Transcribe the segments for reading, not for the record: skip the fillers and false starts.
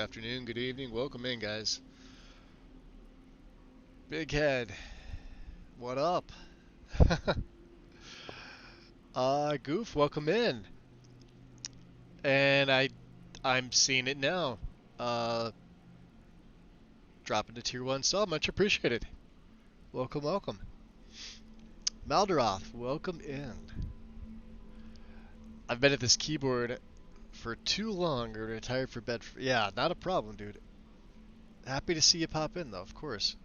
afternoon, good evening. Welcome in, guys. Big Head, what up? Goof, welcome in. And I'm seeing it now. Uh, dropping the tier 1 sub, much appreciated. Welcome, welcome. Maldaroth, welcome in. I've been at this keyboard for too long or retired for bed. Yeah, not a problem, dude. Happy to see you pop in, though, of course.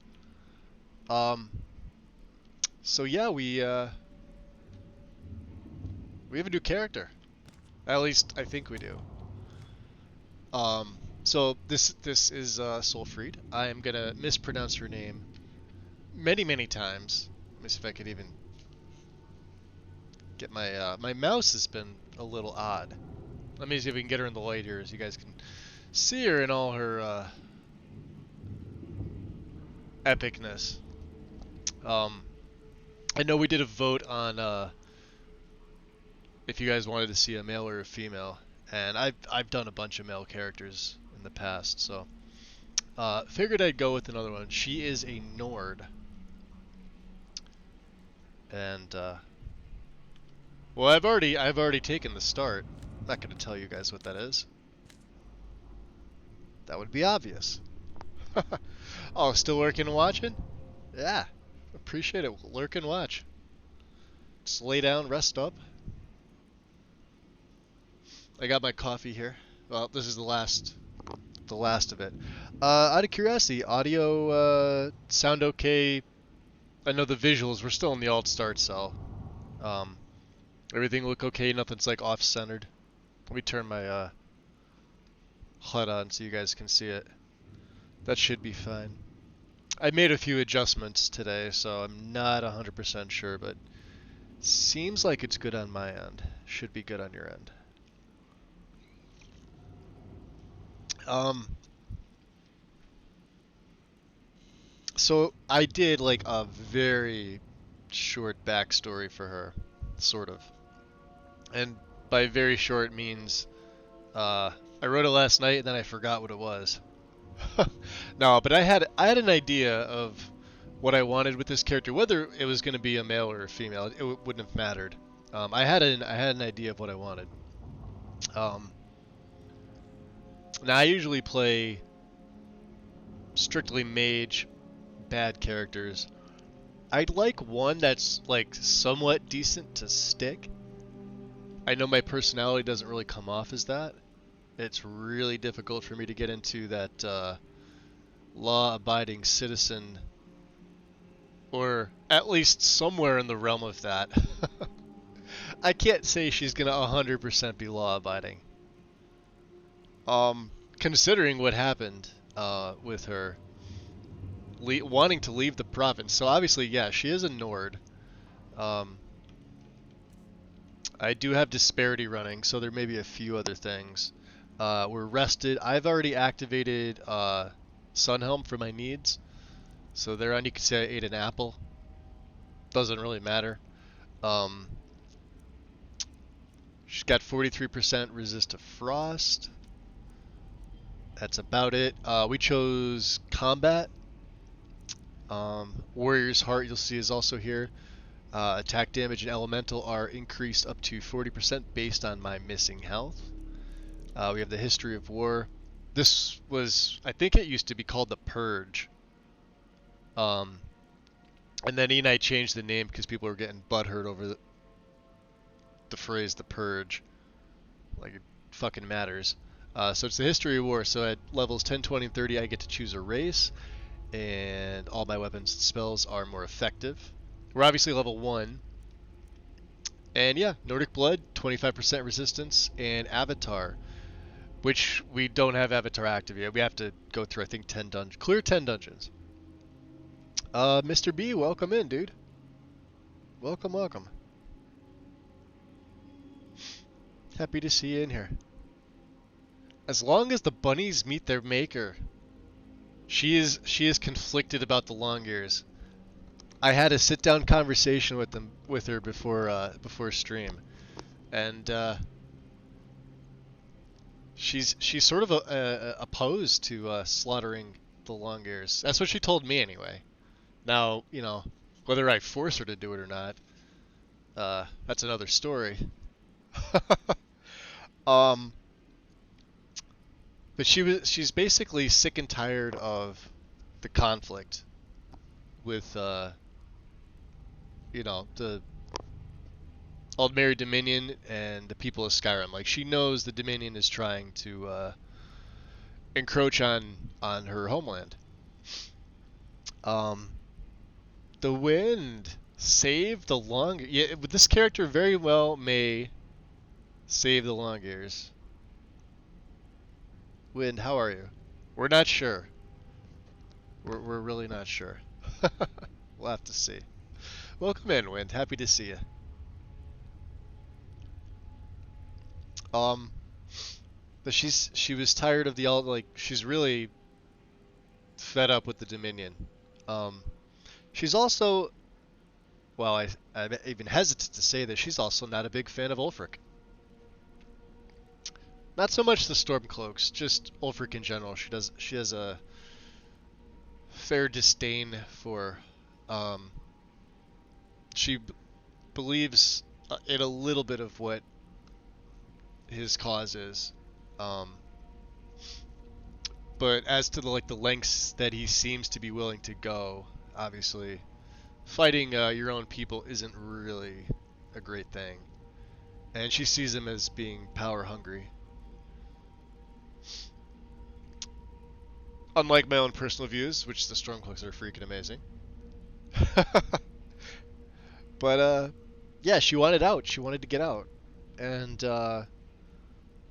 So yeah, we have a new character. At least I think we do. So this is Soulfried. I am gonna mispronounce her name many times. Let me see if I could even get my my mouse has been a little odd. Let me see if we can get her in the light here, so you guys can see her in all her epicness. I know we did a vote on if you guys wanted to see a male or a female, and I've done a bunch of male characters in the past, so figured I'd go with another one. She is a Nord, and well, I've already taken the start. I'm not going to tell you guys what that is. That would be obvious. Oh, still working and watching? Yeah, appreciate it. Lurk and watch. Just lay down, rest up. I got my coffee here. Well, this is the last of it. Out of curiosity, audio sound okay? I know the visuals. We're still in the alt start cell. Everything look okay? Nothing's like off-centered. Let me turn my HUD on so you guys can see it. That should be fine. I made a few adjustments today, so I'm not 100% sure, but seems like it's good on my end. Should be good on your end. So I did like a very short backstory for her, sort of. And by very short means, I wrote it last night and then I forgot what it was. No, but I had an idea of what I wanted with this character, whether it was going to be a male or a female. It wouldn't have mattered. I had an idea of what I wanted. Now I usually play strictly mage, bad characters. I'd like one that's like somewhat decent to stick. I know my personality doesn't really come off as that. It's really difficult for me to get into that law-abiding citizen, or at least somewhere in the realm of that. I can't say she's gonna 100% be law-abiding. Considering what happened with her wanting to leave the province, so obviously, yeah, she is a Nord. I do have disparity running, so there may be a few other things. We're rested. I've already activated Sunhelm for my needs. So thereon you can say I ate an apple. Doesn't really matter. She's got 43% resist to frost. That's about it. We chose combat. Warrior's Heart, you'll see, is also here. Attack damage and elemental are increased up to 40% based on my missing health. We have the History of War. This was, I think it used to be called the Purge. And then E and I changed the name because people were getting butthurt over the phrase the Purge. Like it fucking matters. So it's the History of War. So at levels 10, 20, and 30 I get to choose a race. And all my weapons and spells are more effective. We're obviously level 1. And yeah, Nordic Blood, 25% resistance, and Avatar, which we don't have Avatar active yet. We have to go through, I think, 10 dungeons. Clear 10 dungeons. Mr. B, welcome in, dude. Welcome, welcome. Happy to see you in here. As long as the bunnies meet their maker. She is conflicted about the long ears. I had a sit-down conversation with her before stream, and she's sort of opposed to slaughtering the long ears. That's what she told me anyway. Now, you know, whether I force her to do it or not, that's another story. um, but she's basically sick and tired of the conflict with you know, the Aldmeri Dominion and the people of Skyrim. Like, she knows the Dominion is trying to encroach on her homeland. The wind saved the long. Yeah, this character very well may save the long ears. Wind, how are you? We're not sure. We're really not sure. We'll have to see. Welcome in, Wind. Happy to see you. But she was tired of the like, she's really fed up with the Dominion. She's also, well, I'm even hesitant to say that she's also not a big fan of Ulfric. Not so much the Stormcloaks, just Ulfric in general. She has a fair disdain for. She believes in a little bit of what his cause is, but as to the lengths that he seems to be willing to go, obviously, fighting your own people isn't really a great thing, and she sees him as being power hungry. Unlike my own personal views, which the Stormcloaks are freaking amazing. But yeah, she wanted out. She wanted to get out, and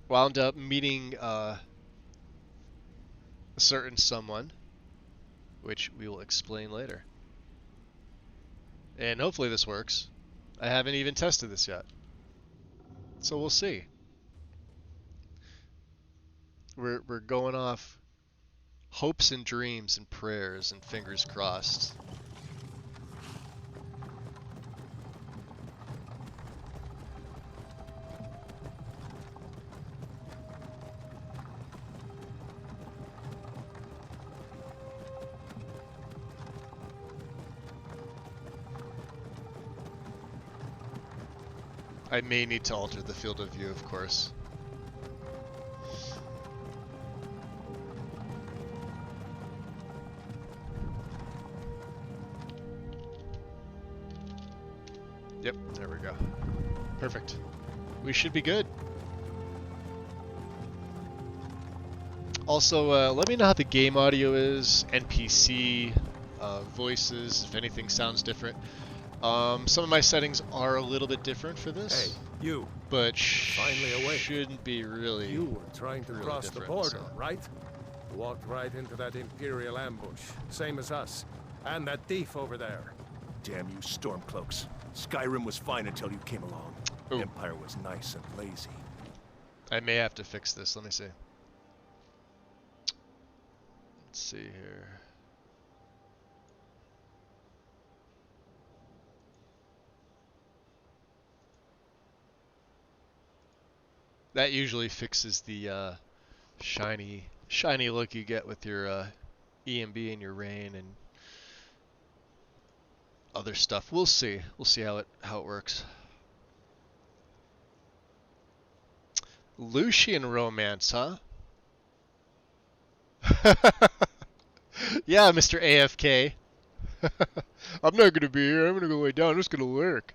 wound up meeting a certain someone, which we will explain later. And hopefully this works. I haven't even tested this yet, so we'll see. We're going off hopes and dreams and prayers and fingers crossed. I may need to alter the field of view, of course. Yep, there we go. Perfect. We should be good. Also, let me know how the game audio is, NPC, voices, if anything sounds different. Some of my settings are a little bit different for this. Hey, you. But finally awake. Shouldn't be really. You were trying to really cross the border, right? Walked right into that Imperial ambush, same as us. And that thief over there. Damn you Stormcloaks. Skyrim was fine until you came along. Ooh. Empire was nice and lazy. I may have to fix this. Let me see. Let's see here. That usually fixes the shiny look you get with your EMB and your rain and other stuff. We'll see. We'll see how it works. Lucian romance, huh? Yeah, Mr. AFK. I'm not gonna be here. I'm gonna go lay down. I'm just gonna lurk.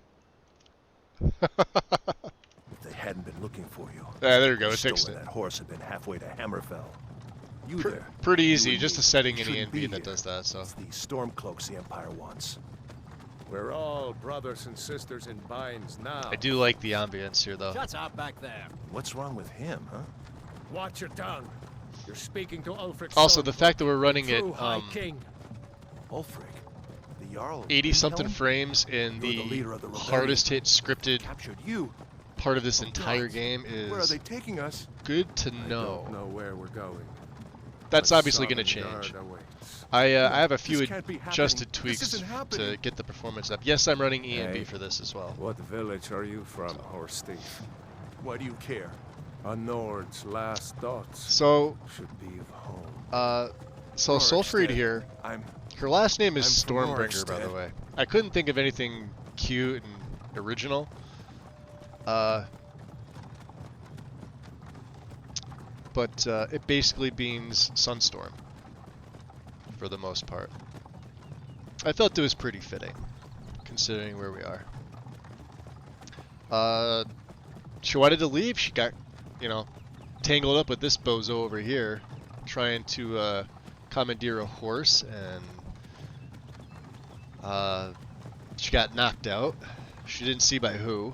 They hadn't been looking for you. Ah, there we go. It fixed it. That horse had been halfway to Hammerfell. You there? Pretty easy. You just a setting in shouldn't be ENB that here. does that. So. It's the Stormcloaks the Empire wants. We're all brothers and sisters in binds now. I do like the ambience here, though. Shut up back there. What's wrong with him, huh? Watch your tongue. You're speaking to Ulfric. Also, the fact that we're running it High King. Ulfric, the Jarl. 80-something frames in You're the leader of the rebellion. hardest hit scripted Captured you. part of this entire game Where are is they taking us? good to I know. don't know where we're going. That's but obviously going to Sodden change. Yard awaits. I have a few This can't be happening. adjusted This tweaks isn't to happening. get the performance up. Yes, I'm running ENB Hey. for this as well. What village are you from, horse thief? Why do you care? A Nord's last thoughts So, should be of home. so Sulfried here. I'm Her last name is I'm from Stormbringer, by the Rorikstead. way. I couldn't think of anything cute and original. But it basically means sunstorm, for the most part. I felt it was pretty fitting, considering where we are. She wanted to leave. She got, you know, tangled up with this bozo over here, trying to commandeer a horse, and she got knocked out. She didn't see by who.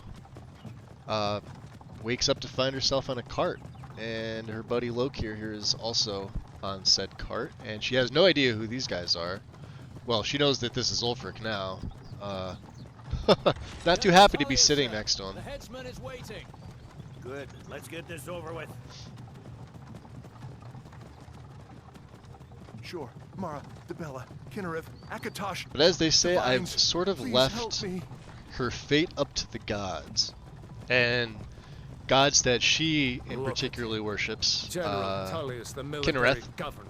Wakes up to find herself on a cart, and her buddy Lokir here is also on said cart, and she has no idea who these guys are. Well, she knows that this is Ulfric now. Not too happy to be sitting next to him. The headsman is waiting. Good. Let's get this over with. sure. Mara, Debella, Kinnereth, Akatosh. But as they say, I've Divines, sort of please left help me. her fate up to the gods. And gods that she in Look, particularly worships. General Tullius, the military Kinnereth governor,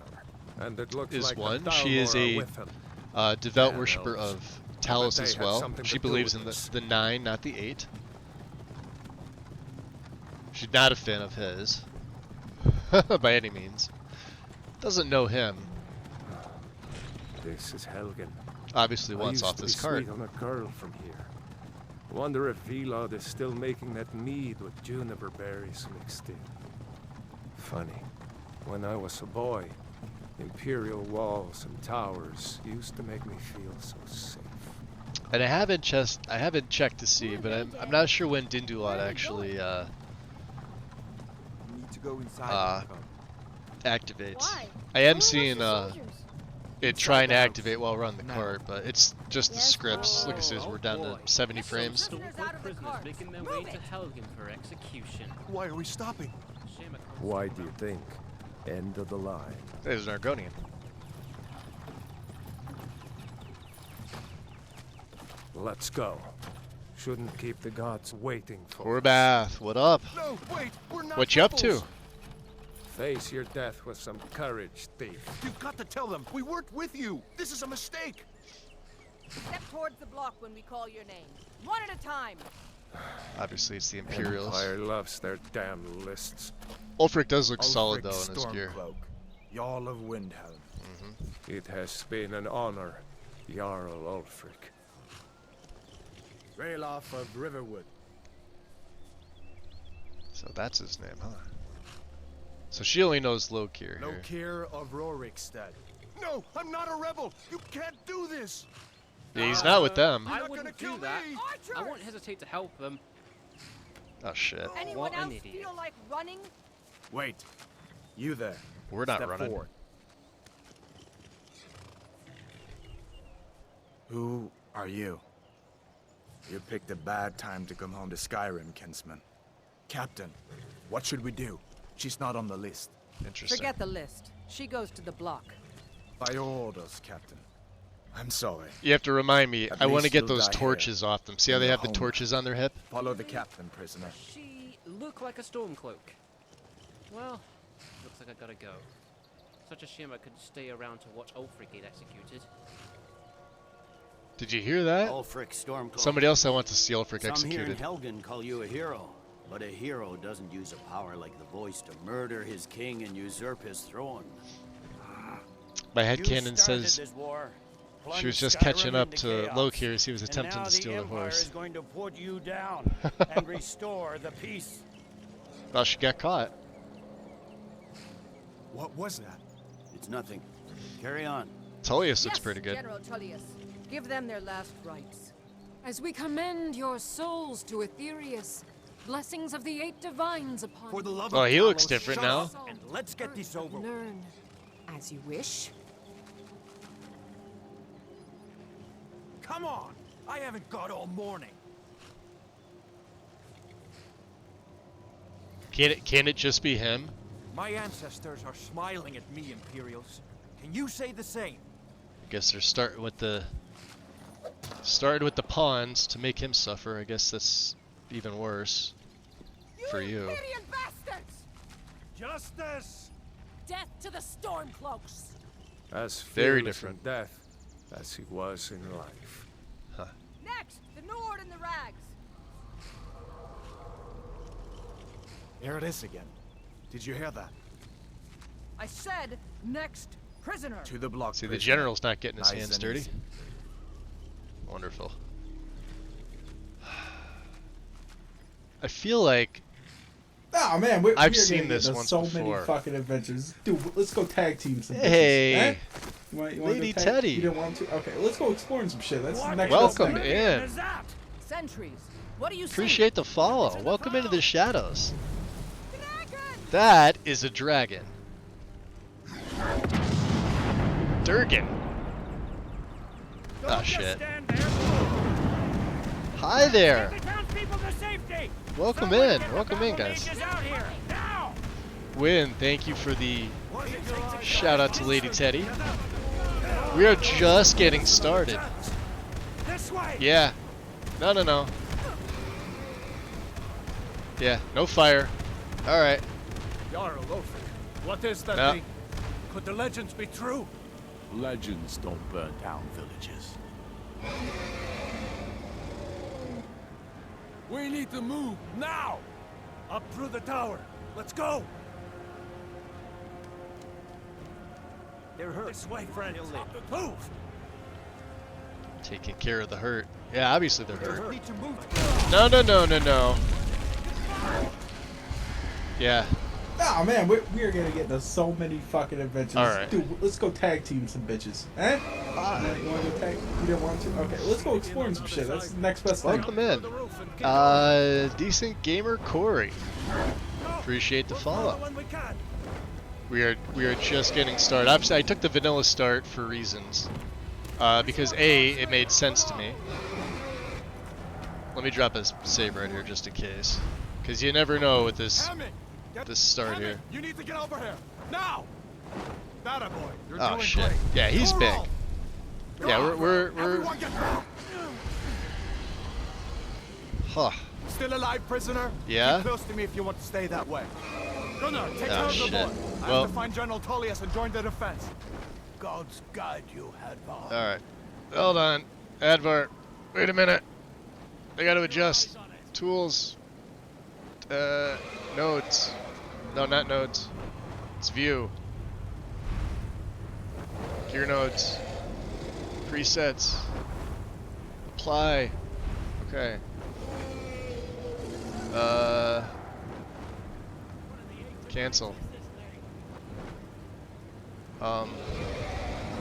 and it looks is like one. the She is Thalmor are a with him. devout Yeah, worshipper elves. of Talos they as had well. something to She do believes with in this. the 9, not the 8. She's not a fan of his. By any means. Doesn't know him. This is Helgen. Obviously I wants used off to this be cart. sweet on a girl from here. Wonder if Vilod is still making that mead with juniper berries mixed in. Funny. When I was a boy, imperial walls and towers used to make me feel so safe. And I haven't checked to see, but I'm not sure when Dindulat actually You need to go inside. activates. Why? I am Who seeing lost the soldiers? it Inside trying to the house. activate while we're on the Now. cart, but it's just the Yes, scripts. Like I said, oh we're down to boy. 70 frames. Prisoners out of the prisoners carts. making their Move way it. to Helgen for execution. Why are we stopping? Shame I can't Why see do you that. think? End of the line. There's an Argonian. Let's go. Shouldn't keep the gods waiting for us. Corbath, what up? No, wait, we're not What you up rebels. to? Face your death with some courage, thief. You've got to tell them we weren't with you. This is a mistake. Step towards the block when we call your name. One at a time. Obviously, it's the Imperials. Empire loves their damn lists. Ulfric does look solid, Ulfric though, in his gear. Stormcloak, Jarl of Windhelm. It has been an honor, Jarl Ulfric. Ralof of Riverwood. So that's his name, huh? So she only knows Lokir No here. care of Rorikstead. No, I'm not a rebel. You can't do this. Yeah, he's not with them. You're I not wouldn't gonna do kill that. me. I won't hesitate to help them. Oh shit. Anyone What an else idiot. feel like running? Wait. You there. We're not Step running. forward. Who are you? You picked a bad time to come home to Skyrim, kinsman. Captain, what should we do? She's not on the list. Interesting. Forget the list. She goes to the block. By your orders, Captain. I'm sorry. You have to remind me. At I want to least get you'll those die here, torches off them. See how in they your have the home. torches on their hip? Follow the captain, prisoner. She look like a stormcloak. Well, looks like I gotta go. Such a shame I couldn't stay around to watch Ulfric get executed. Did you hear that? Ulfric Stormcloak. Somebody else I want to see Ulfric Some here in executed. Helgen call you a hero, but a hero doesn't use a power like the voice to murder his king and usurp his throne. My You headcanon started says this war, she was plunged just Skyrim catching up into to chaos, Lokir as he was and attempting now to steal the her Empire horse. is going to put you down and restore the peace. Well, she got caught. What was that? It's nothing. Carry on. Tullius looks Yes, pretty good. General Tullius. Give them their last rites. As we commend your souls to Aetherius, blessings of the 8 divines upon For the you. love Oh, of he looks Talos, different shut now. up and let's get this over with. Learn as you wish. Come on. I haven't got all morning. Can it just be him? My ancestors are smiling at me, Imperials. Can you say the same? I guess they're starting with the pawns to make him suffer. I guess that's even worse. You for you. Imperial bastards! Justice! Death to the Stormcloaks! As Very fearless different. in death as he was in life. Next, the Nord and the Rags! Here it is again. Did you hear that? I said, next prisoner! To the block. See, the prisoner. general's not getting his Nice hands and dirty. easy. Wonderful. I feel like Oh man, I've we're seen gonna get this to once so before. many fucking adventures. Dude, let's go tag team some bitches. Hey, eh? You wanna Lady go tag? Teddy. You didn't want to? Okay, let's go exploring some shit. That's the next welcome best thing. in. Sentries, what do you see? Appreciate the follow. Welcome into the shadows. That is a dragon. Durgan. Oh shit. Hi there. Welcome in. Welcome in, guys. Win, thank you for the shout out to Lady Teddy. We are just getting started. Yeah. No. Yeah, no fire. Alright. Jarl Ulfric, what is that No. thing? Could the legends be true? Legends don't burn down villages. We need to move now! Up through the tower. Let's go! They're hurt. This way, friends. Move! Taking care of the hurt. Yeah, obviously they're hurt. Need to move. No. Yeah. Oh man, we're gonna get to so many fucking adventures. Alright. Dude, let's go tag team some bitches. Eh? You wanna go tag? You didn't want to? Okay, let's go exploring some shit. That's the next best thing. Welcome in. Decent gamer Courier. Appreciate the follow. When we can. We are just getting started. Obviously, I took the vanilla start for reasons. Because A, it made sense to me. Let me drop a save right here just in case. Because you never know with this start here. You need to get over here now. That a boy. You're Oh doing shit. great. Yeah, he's big. Roll. Yeah, we're Everyone get down. huh. Still alive, prisoner? Yeah? Keep close to me if you want to stay that way. Gunnar, take care Oh of the shit. boy. I Well, have to find General Tullius and join the defense. Gods guide you, Hadvar. alright. Hold on. Advar. Wait a minute. I gotta adjust. Tools. Nodes. No, not nodes. It's view. Gear nodes. Presets. Apply. Okay. Cancel.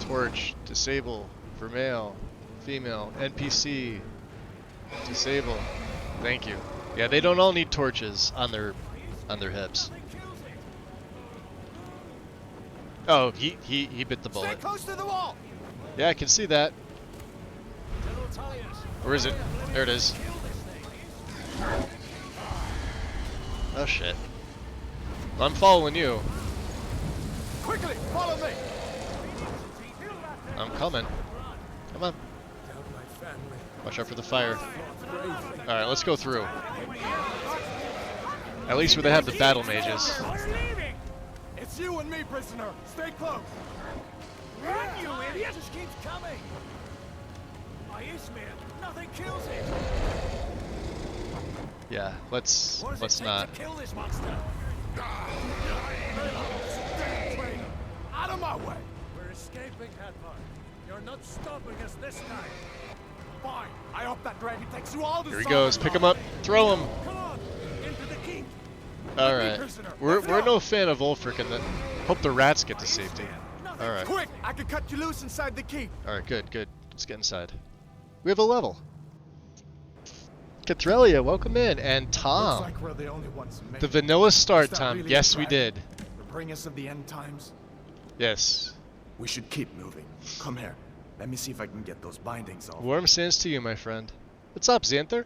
Torch. Disable. For male. Female. NPC. Disable. Thank you. Yeah, they don't all need torches on their hips. Oh, he bit the Stay bullet. close to the wall. Yeah, I can see that. Where is it? There it is. Oh shit. I'm following you. Quickly, follow me. I'm coming. Come on. Watch out for the fire. Alright, let's go through. At least where they have the battle mages. It's you and me, prisoner. Stay close. Run, you idiot! Just keeps coming. My Ismir, nothing kills it. Yeah, let's What does it take not. to kill this monster? Out of my way. We're escaping, Hadvar. You're not stopping us this time. Fine. I hope that dragon takes you all to Here he goes. Pick him up. Throw him. Come on, into the keep. Alright. We're no fan of Ulfric and hope the rats get to safety. Alright. Quick! I can cut you loose inside the keep. Alright, good. Let's get inside. We have a level. Catrelia, welcome in. And Tom. Looks like we're the only ones who made The it. vanilla start, Is that Tom. really Yes, a we dragon? did. The bringers of the end times? Yes. We should keep moving. Come here. Let me see if I can get those bindings off. Warm sands to you, my friend. What's up, Xanther?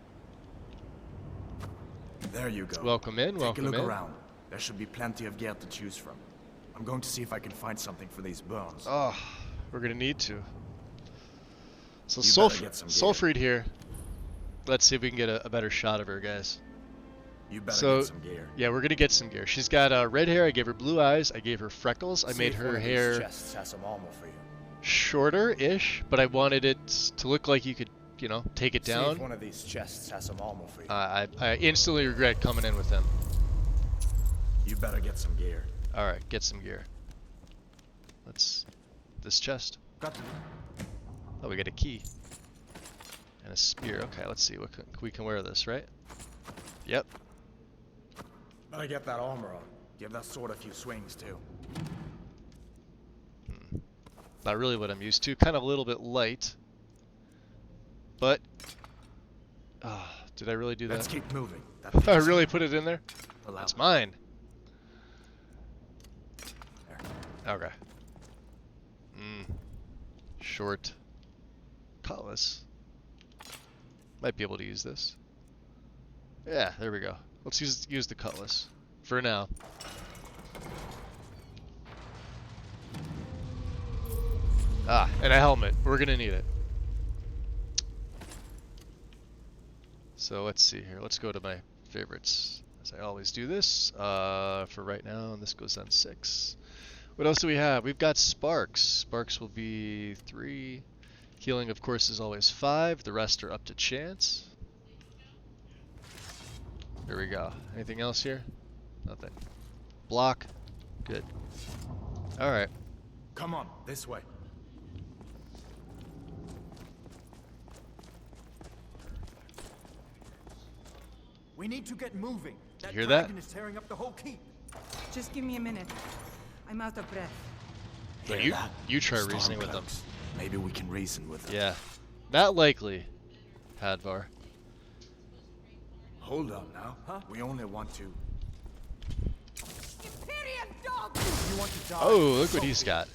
There you go. Welcome in, welcome Take a look in. around. There should be plenty of gear to choose from. I'm going to see if I can find something for these burns. Oh, we're gonna need to. So You better get some gear. Sulfried here. Let's see if we can get a better shot of her, guys. You better So, get some gear. yeah, we're gonna get some gear. She's got red hair. I gave her blue eyes. I gave her freckles. I See made if her one of these hair chests has some armor for you. shorter-ish, but I wanted it to look like you could, you know, take it See down. if one of these chests has some armor for you. I instantly regret coming in with them. You better get some gear. All right, get some gear. This chest. Got to. Oh, we got a key. And a spear. Okay, let's see. We can wear this, right? Yep. Better get that armor on. Give that sword a few swings too. Not really what I'm used to. Kind of a little bit light. But... did I really do that? Let's keep moving. I really put it in there? That's mine. Okay. Short. Cutlass. Might be able to use this. Yeah, there we go. Let's use the cutlass. For now. And a helmet. We're gonna need it. So let's see here. Let's go to my favorites. As I always do this. For right now, and this goes on 6. What else do we have? We've got Sparks. Sparks will be 3. Healing, of course, is always 5. The rest are up to chance. There we go. Anything else here? Nothing. Block. Good. Alright. Come on, this way. We need to get moving. You hear that? Dragon is tearing up the whole keep. Just give me a minute. I'm out of breath. Yeah, you try reasoning with them. Maybe we can reason with them. Yeah. Not likely, Hadvar. Hold on now. Huh? We only want to... Imperium dog! You want to die? Oh, look what he's got.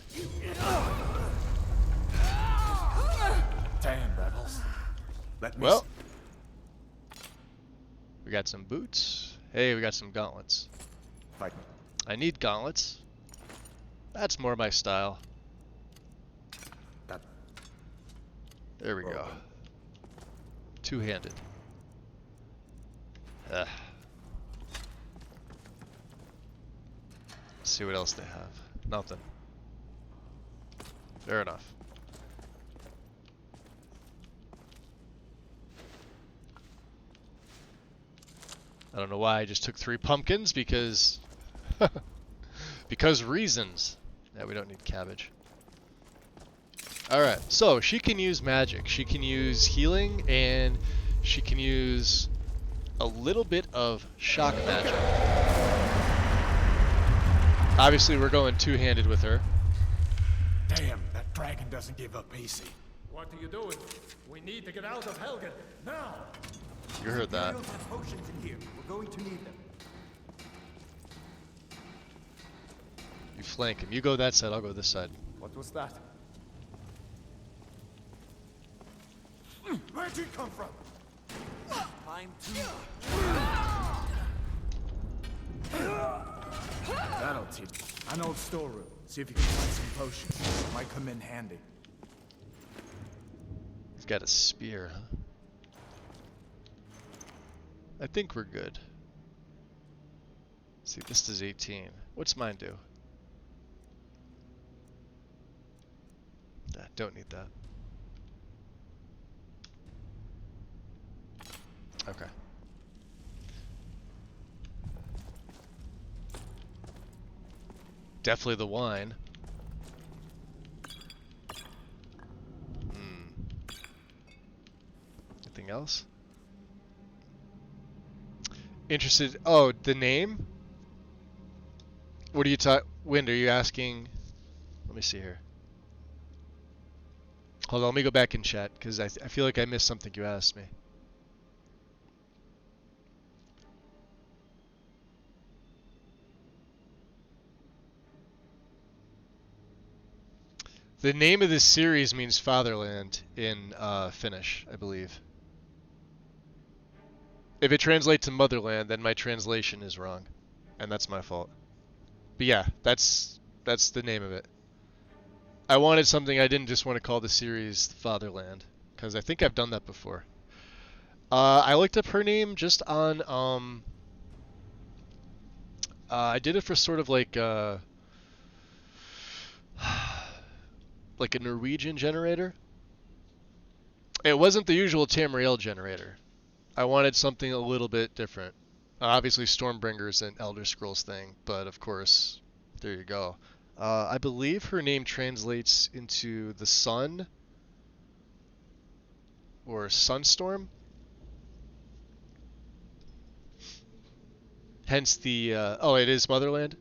Damn, rebels. Let me... Well. We got some boots. Hey, we got some gauntlets. Fight me. I need gauntlets. That's more my style. That... There we go. Two-handed. Let's see what else they have. Nothing. Fair enough. I don't know why I just took 3 pumpkins, because... because reasons. Yeah, we don't need cabbage. Alright, so she can use magic. She can use healing, and she can use a little bit of shock magic. Obviously, we're going two-handed with her. Damn, that dragon doesn't give up easy. What are you doing? We need to get out of Helgen, now! You heard that. We don't have potions in here. We're going to need them. You flank him. You go that side, I'll go this side. What was that? Where'd he come from? Time to... That'll teach. An old storeroom. See if you can find some potions. Might come in handy. He's got a spear, huh? I think we're good. See, this does 18. What's mine do? Don't need that. Okay. Definitely the wine. Anything else? Interested? Oh, the name? What are you Wind, are you asking? Let me see here. Hold on, let me go back in chat, because I feel like I missed something you asked me. The name of this series means fatherland in Finnish, I believe. If it translates to motherland, then my translation is wrong, and that's my fault. But yeah, that's the name of it. I wanted something. I didn't just want to call the series Fatherland, because I think I've done that before. I looked up her name just on I did it for sort of like a Norwegian generator. It wasn't the usual Tamriel generator. I wanted something a little bit different. Obviously, Stormbringer's an Elder Scrolls thing, but of course, there you go. I believe her name translates into the sun or sunstorm. Hence the, oh, it is Motherland?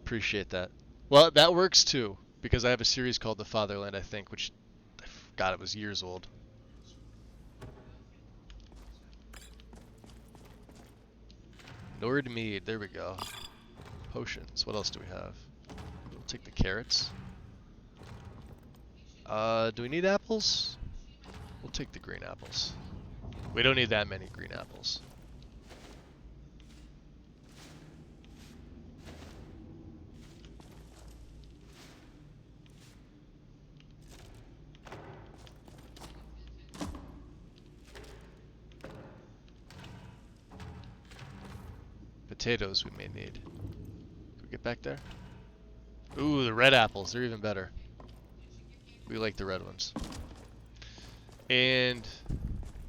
Appreciate that. Well, that works too, because I have a series called The Fatherland, I think, which, God, it was years old. Nord mead, there we go. Potions, what else do we have? We'll take the carrots. Do we need apples? We'll take the green apples. We don't need that many green apples. Potatoes we may need. Can we get back there? Ooh, the red apples, they're even better. We like the red ones. And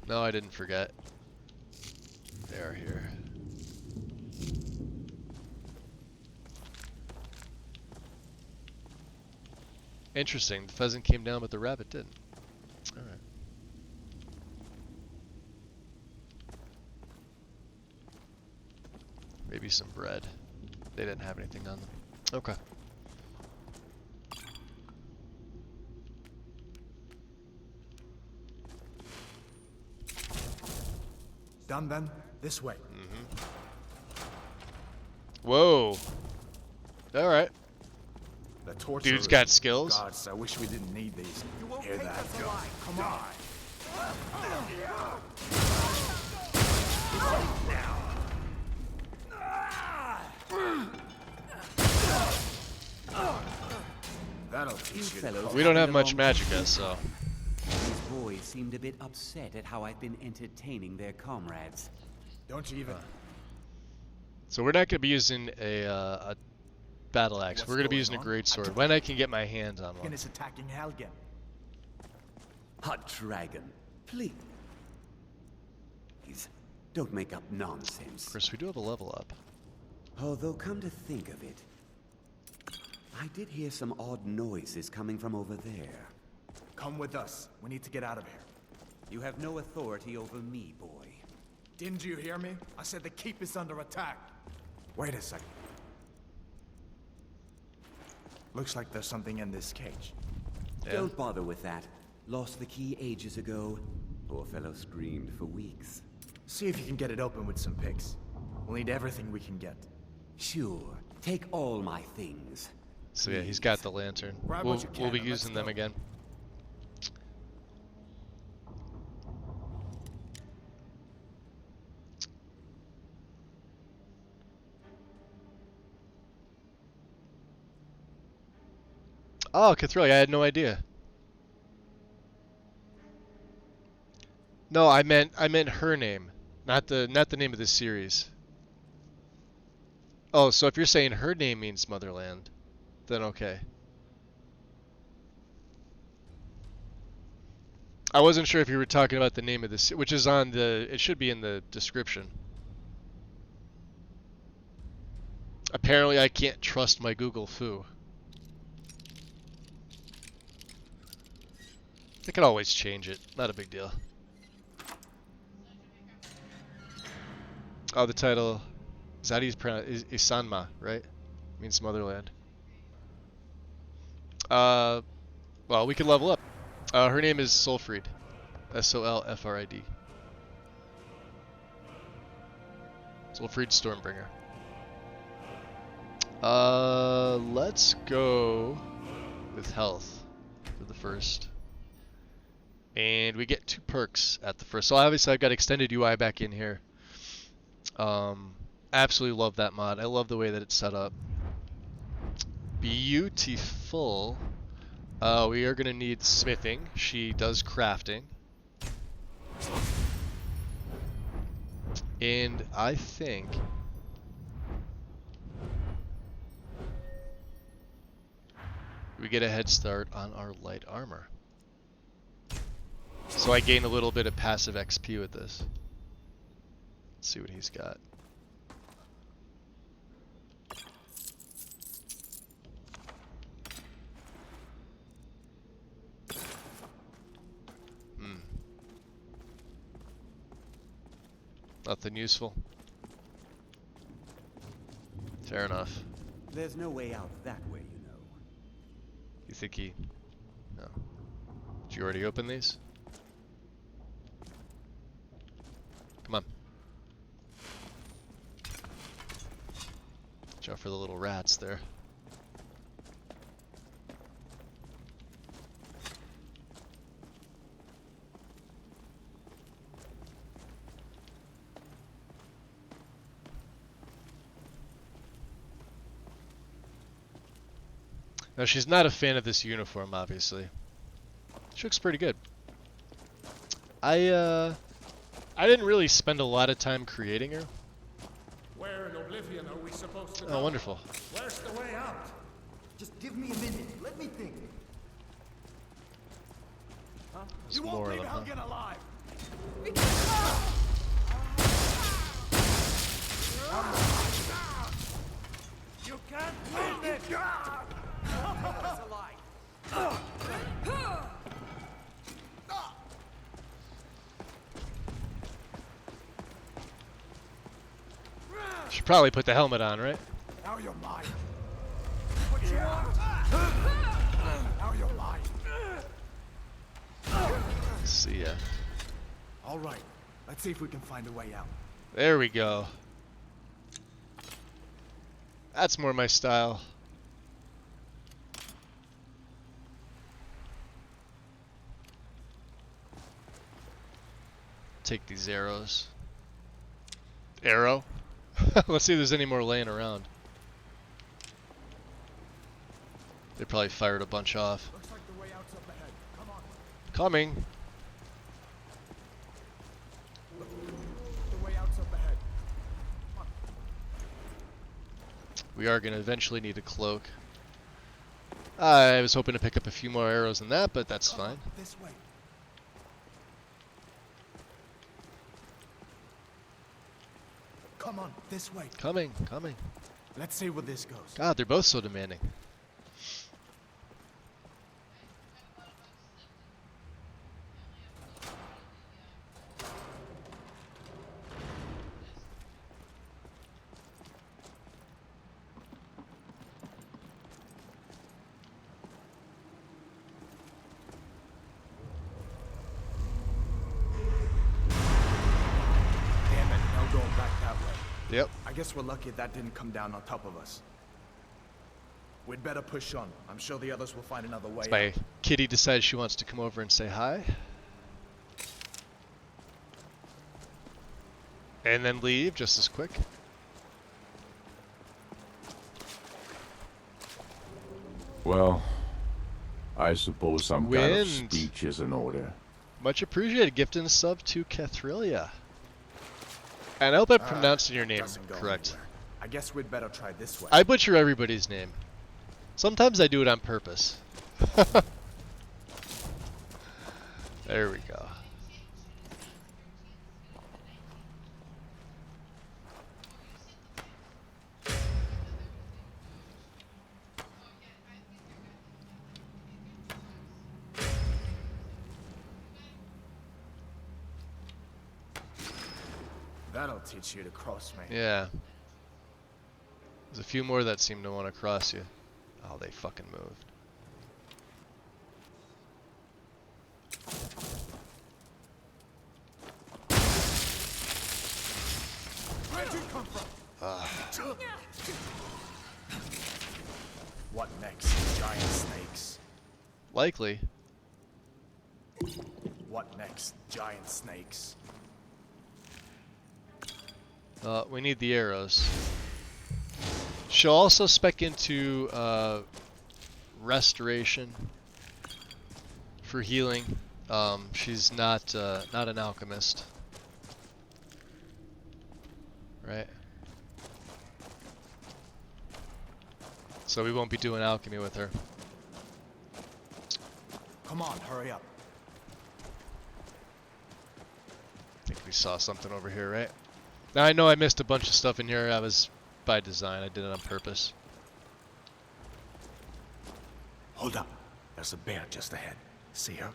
no, I didn't forget. They are here. Interesting, the pheasant came down but the rabbit didn't. Alright. Maybe some bread. They didn't have anything on them. Okay. Done then? This way. Whoa. Alright. The torture. Dude's got skills. Gods, I wish we didn't need these. You won't Hear take that? us alive. Come on. That'll teach you. fellows We don't have happened much along- magicka, so. These boys seemed a bit upset at how I've been entertaining their comrades. Don't you even. So we're not going to be using a battle axe. What's We're going to be going using a on? great sword. When I can get my hands on one. Is attacking Helgen. Hot dragon, please. Don't make up nonsense. Of course, we do have a level up. Although, come to think of it, I did hear some odd noises coming from over there. Come with us. We need to get out of here. You have no authority over me, boy. Didn't you hear me? I said the keep is under attack. Wait a second. Looks like there's something in this cage. Yeah. Don't bother with that. Lost the key ages ago. Poor fellow screamed for weeks. See if you can get it open with some picks. We'll need everything we can get. Sure. Take all my things. So yeah, he's got the lantern. Grab We'll, what you can we'll be and let's using them go. again. Oh, Cathrilli, I had no idea. No, I meant her name, not the name of this series. Oh, so if you're saying her name means Motherland, then okay. I wasn't sure if you were talking about the name of this, which is on the, it should be in the description. Apparently I can't trust my Google Foo. I can always change it, not a big deal. Oh, the title, is that how you pronounce it? Isänmaa, right? Means motherland. Well, we can level up. Her name is Solfrid. S-O-L-F-R-I-D. Solfrid Stormbringer. Let's go with health for the first. And we get 2 perks at the first. So obviously I've got extended UI back in here. Absolutely love that mod. I love the way that it's set up. Beautiful. We are going to need smithing. She does crafting. And I think We get a head start on our light armor. So I gain a little bit of passive XP with this. Let's see what he's got. Nothing useful. Fair enough. There's no way out that way, you know. You think he... No. Did you already open these? Come on. Watch out for the little rats there. Now she's not a fan of this uniform, obviously. She looks pretty good. I didn't really spend a lot of time creating her. Where in Oblivion are we supposed to go? Oh, wonderful. Where's the way out? Just give me a minute. Let me think. There's more of them, huh? alive. You can't win it. Should probably put the helmet on, right? Now you're mine. What you want? Now you're mine. See ya. All right, let's see if we can find a way out. There we go. That's more my style. Take these arrows. Arrow? Let's see if there's any more laying around. They probably fired a bunch off. Looks like the way out's up ahead. Come on. Coming. The way out's up ahead. We are going to eventually need a cloak. I was hoping to pick up a few more arrows than that, but that's fine. This way. Come on, this way. Coming, coming. Let's see where this goes. God, they're both so demanding. Yep. I guess we're lucky that didn't come down on top of us. We'd better push on. I'm sure the others will find another way. My kitty decides she wants to come over and say hi. And then leave just as quick. Well, I suppose some kind of Wind. speech is in order. Much appreciated. Gift and sub to Cathrilia. And I hope I'm pronouncing your name Doesn't go correct. anywhere. I guess we'd better try this way. I butcher everybody's name. Sometimes I do it on purpose. There we go. That'll teach you to cross me. Yeah. There's a few more that seem to want to cross you. Oh, they fucking moved. Where'd you come from? What next? Giant snakes. Likely. What next? Giant snakes. We need the arrows. She'll also spec into restoration for healing. She's not an alchemist, right? So we won't be doing alchemy with her. Come on, hurry up. I think we saw something over here, right? Now I know I missed a bunch of stuff in here. I was by design. I did it on purpose. Hold up. There's a bear just ahead. See her?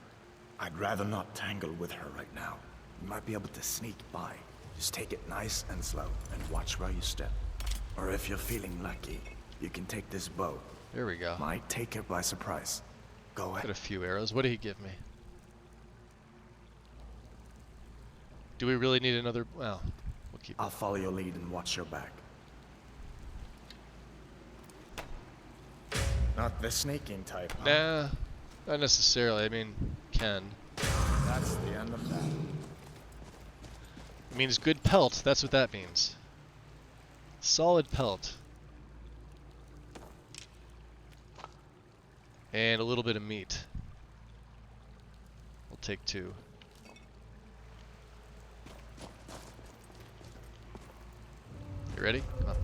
I'd rather not tangle with her right now. You might be able to sneak by. Just take it nice and slow, and watch where you step. Or if you're feeling lucky, you can take this bow. There we go. Might take her by surprise. Go ahead. Got a few arrows. What did he give me? Do we really need another? Well, we'll keep it. I'll follow your lead and watch your back. Not the sneaking type, huh? Nah, not necessarily. I mean, can. That's the end of that. It means good pelt. That's what that means. Solid pelt. And a little bit of meat. We'll take 2. You ready? Come on.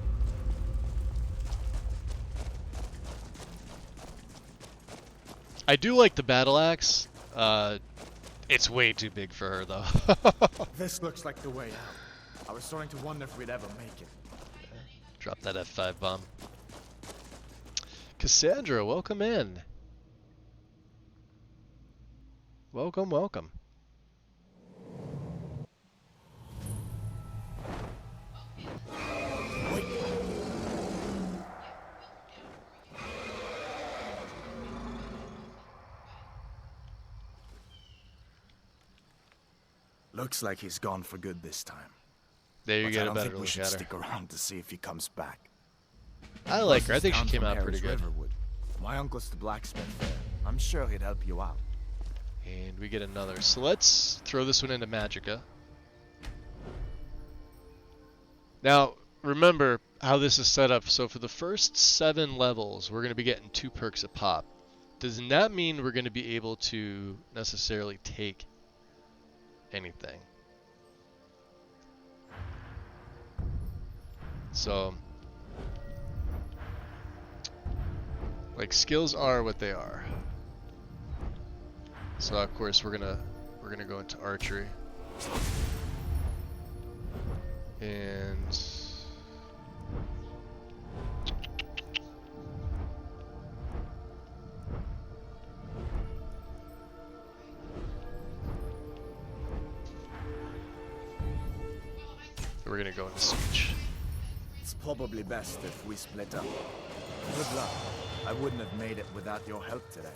I do like the battle axe. It's way too big for her, though. This looks like the way out. I was starting to wonder if we'd ever make it. Drop that F5 bomb. Cassandra, welcome in. Welcome, welcome. Wait. Looks like he's gone for good this time. There you But get I a don't better think we look should at her. stick around to see if he comes back. I like her. I Closest think she town came from out here pretty is good. Riverwood. My uncle's the blacksmith there. I'm sure he'd help you out. And we get another. So let's throw this one into Magicka. Now, remember how this is set up. So for the first 7 levels, we're going to be getting 2 perks a pop. Does not mean we're going to be able to necessarily take anything. So, like, skills are what they are. So of course we're gonna go into archery. And we're gonna go into speech. It's probably best if we split up. Good luck. I wouldn't have made it without your help today.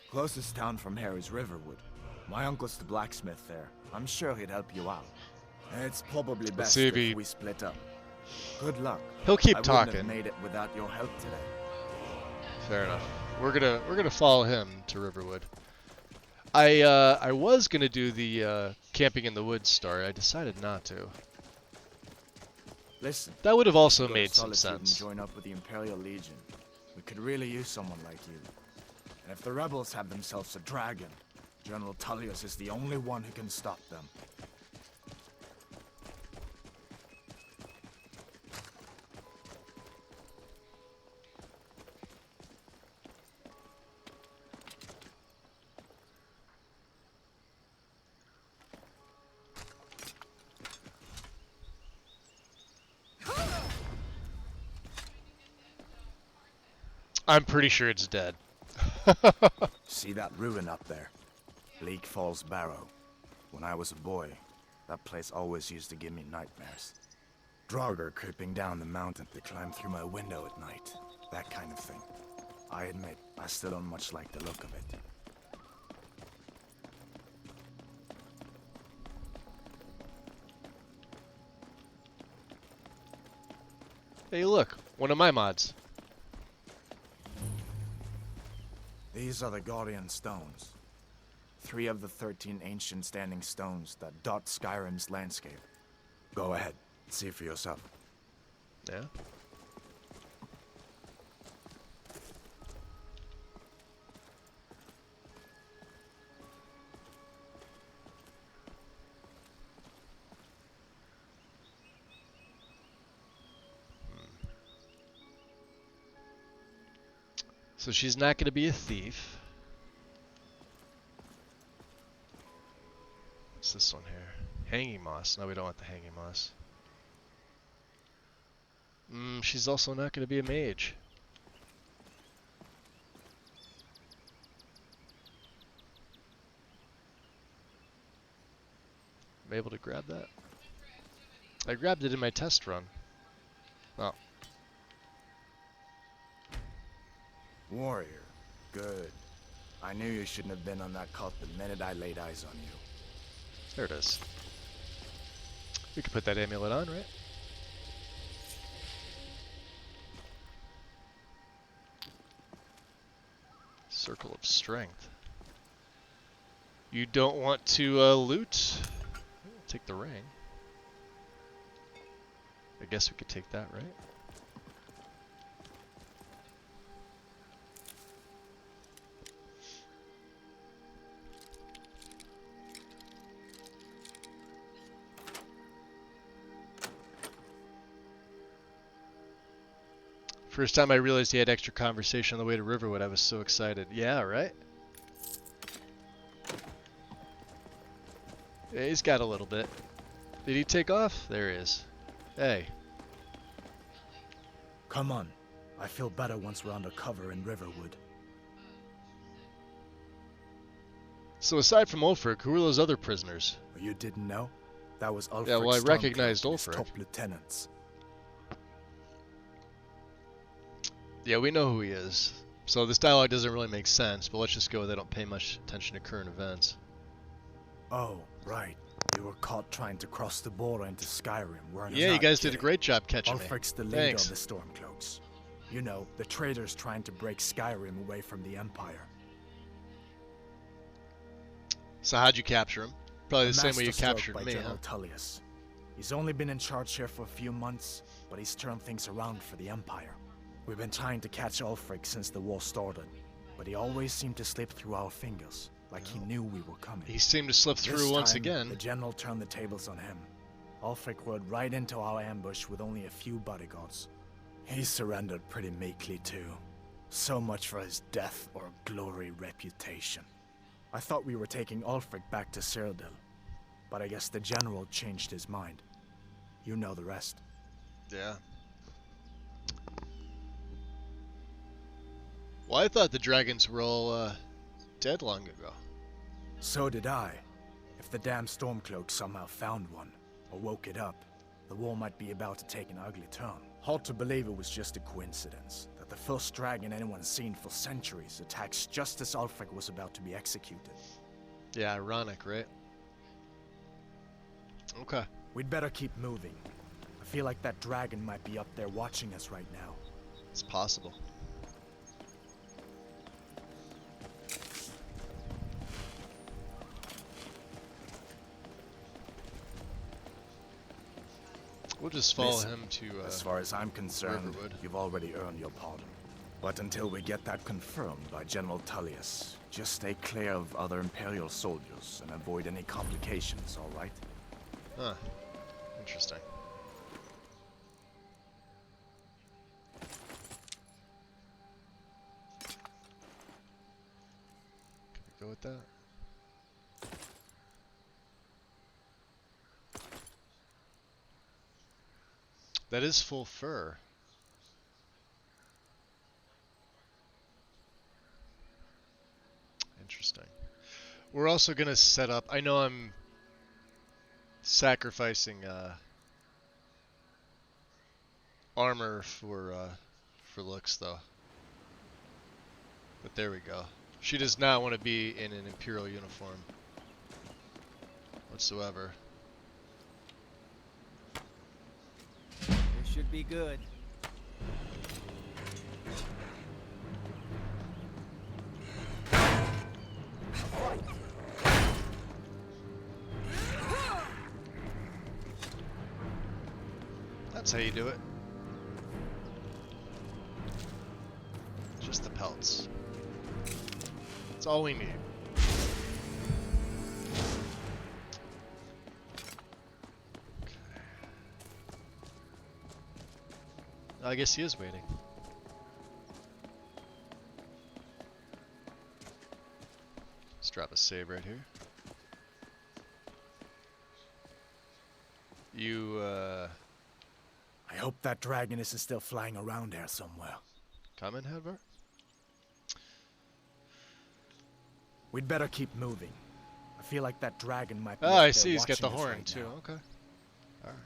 Closest town from here is Riverwood. My uncle's the blacksmith there. I'm sure he'd help you out. It's probably best see if if we split up. Good luck. He'll keep I talking. wouldn't have made it without your help today. Fair enough. We're gonna follow him to Riverwood. I was gonna do the camping in the woods story. I decided not to. Listen. That would have also go to made some Solitude and sense. join up with the Imperial Legion. We could really use someone like you. And if the rebels have themselves a dragon, General Tullius is the only one who can stop them. I'm pretty sure it's dead. See that ruin up there? Bleak Falls Barrow. When I was a boy, that place always used to give me nightmares. Draugr creeping down the mountain to climb through my window at night. That kind of thing. I admit, I still don't much like the look of it. Hey, look, one of my mods. These are the Guardian Stones. 3 of the 13 ancient standing stones that dot Skyrim's landscape. Go ahead, see for yourself. Yeah. So she's not going to be a thief. What's this one here? Hanging moss. No, we don't want the hanging moss. She's also not going to be a mage. I'm able to grab that. I grabbed it in my test run. Oh. Warrior. Good. I knew you shouldn't have been on that cult the minute I laid eyes on you. There it is. We can put that amulet on, right? Circle of Strength. You don't want to loot? Take the ring. I guess we could take that, right? First time I realized he had extra conversation on the way to Riverwood, I was so excited. Yeah, right? Yeah, he's got a little bit. Did he take off? There he is. Hey. Come on. I feel better once we're under cover in Riverwood. So aside from Ulfric, who were those other prisoners? You didn't know? That was Ulfric's Yeah, well, I recognized Stormcloak, his Ulfric. top lieutenants. Yeah, we know who he is. So this dialogue doesn't really make sense, but let's just go with I don't pay much attention to current events. Oh, right. You were caught trying to cross the border into Skyrim, weren't you? Yeah, you guys did a great job catching me. Ulfric's the leader of the Stormcloaks. You know, the traitors trying to break Skyrim away from the Empire. So how'd you capture him? Probably the same way you masterstroke captured by me, General huh? Tullius. He's only been in charge here for a few months, but he's turned things around for the Empire. We've been trying to catch Ulfric since the war started, but he always seemed to slip through our fingers, like he knew we were coming. He seemed to slip through This once time, again. The general turned the tables on him. Ulfric rode right into our ambush with only a few bodyguards. He surrendered pretty meekly too. So much for his death or glory reputation. I thought we were taking Ulfric back to Cyrodiil, but I guess the general changed his mind. You know the rest. Yeah. Well, I thought the dragons were all dead long ago. So did I. If the damn Stormcloak somehow found one, or woke it up, the war might be about to take an ugly turn. Hard to believe it was just a coincidence, that the first dragon anyone's seen for centuries attacks just as Ulfric was about to be executed. Yeah, ironic, right? Okay. We'd better keep moving. I feel like that dragon might be up there watching us right now. It's possible. We'll just follow Listen, him to as far as I'm concerned, Riverwood. you've already earned your pardon. But until we get that confirmed by General Tullius, just stay clear of other Imperial soldiers and avoid any complications, all right? Huh. Interesting. Can we go with that? That is full fur. Interesting. We're also going to set up... I know I'm sacrificing armor for looks, though. But there we go. She does not want to be in an Imperial uniform whatsoever. This should be good. That's how you do it. Just the pelts. That's all we need. Okay. I guess he is waiting. Drop a save right here. You, I hope that dragoness is still flying around here somewhere. Comment, Hadvar? We'd better keep moving. I feel like that dragon might be Oh, up I there see. He's got the watching us horn, right too. now. Okay. Alright.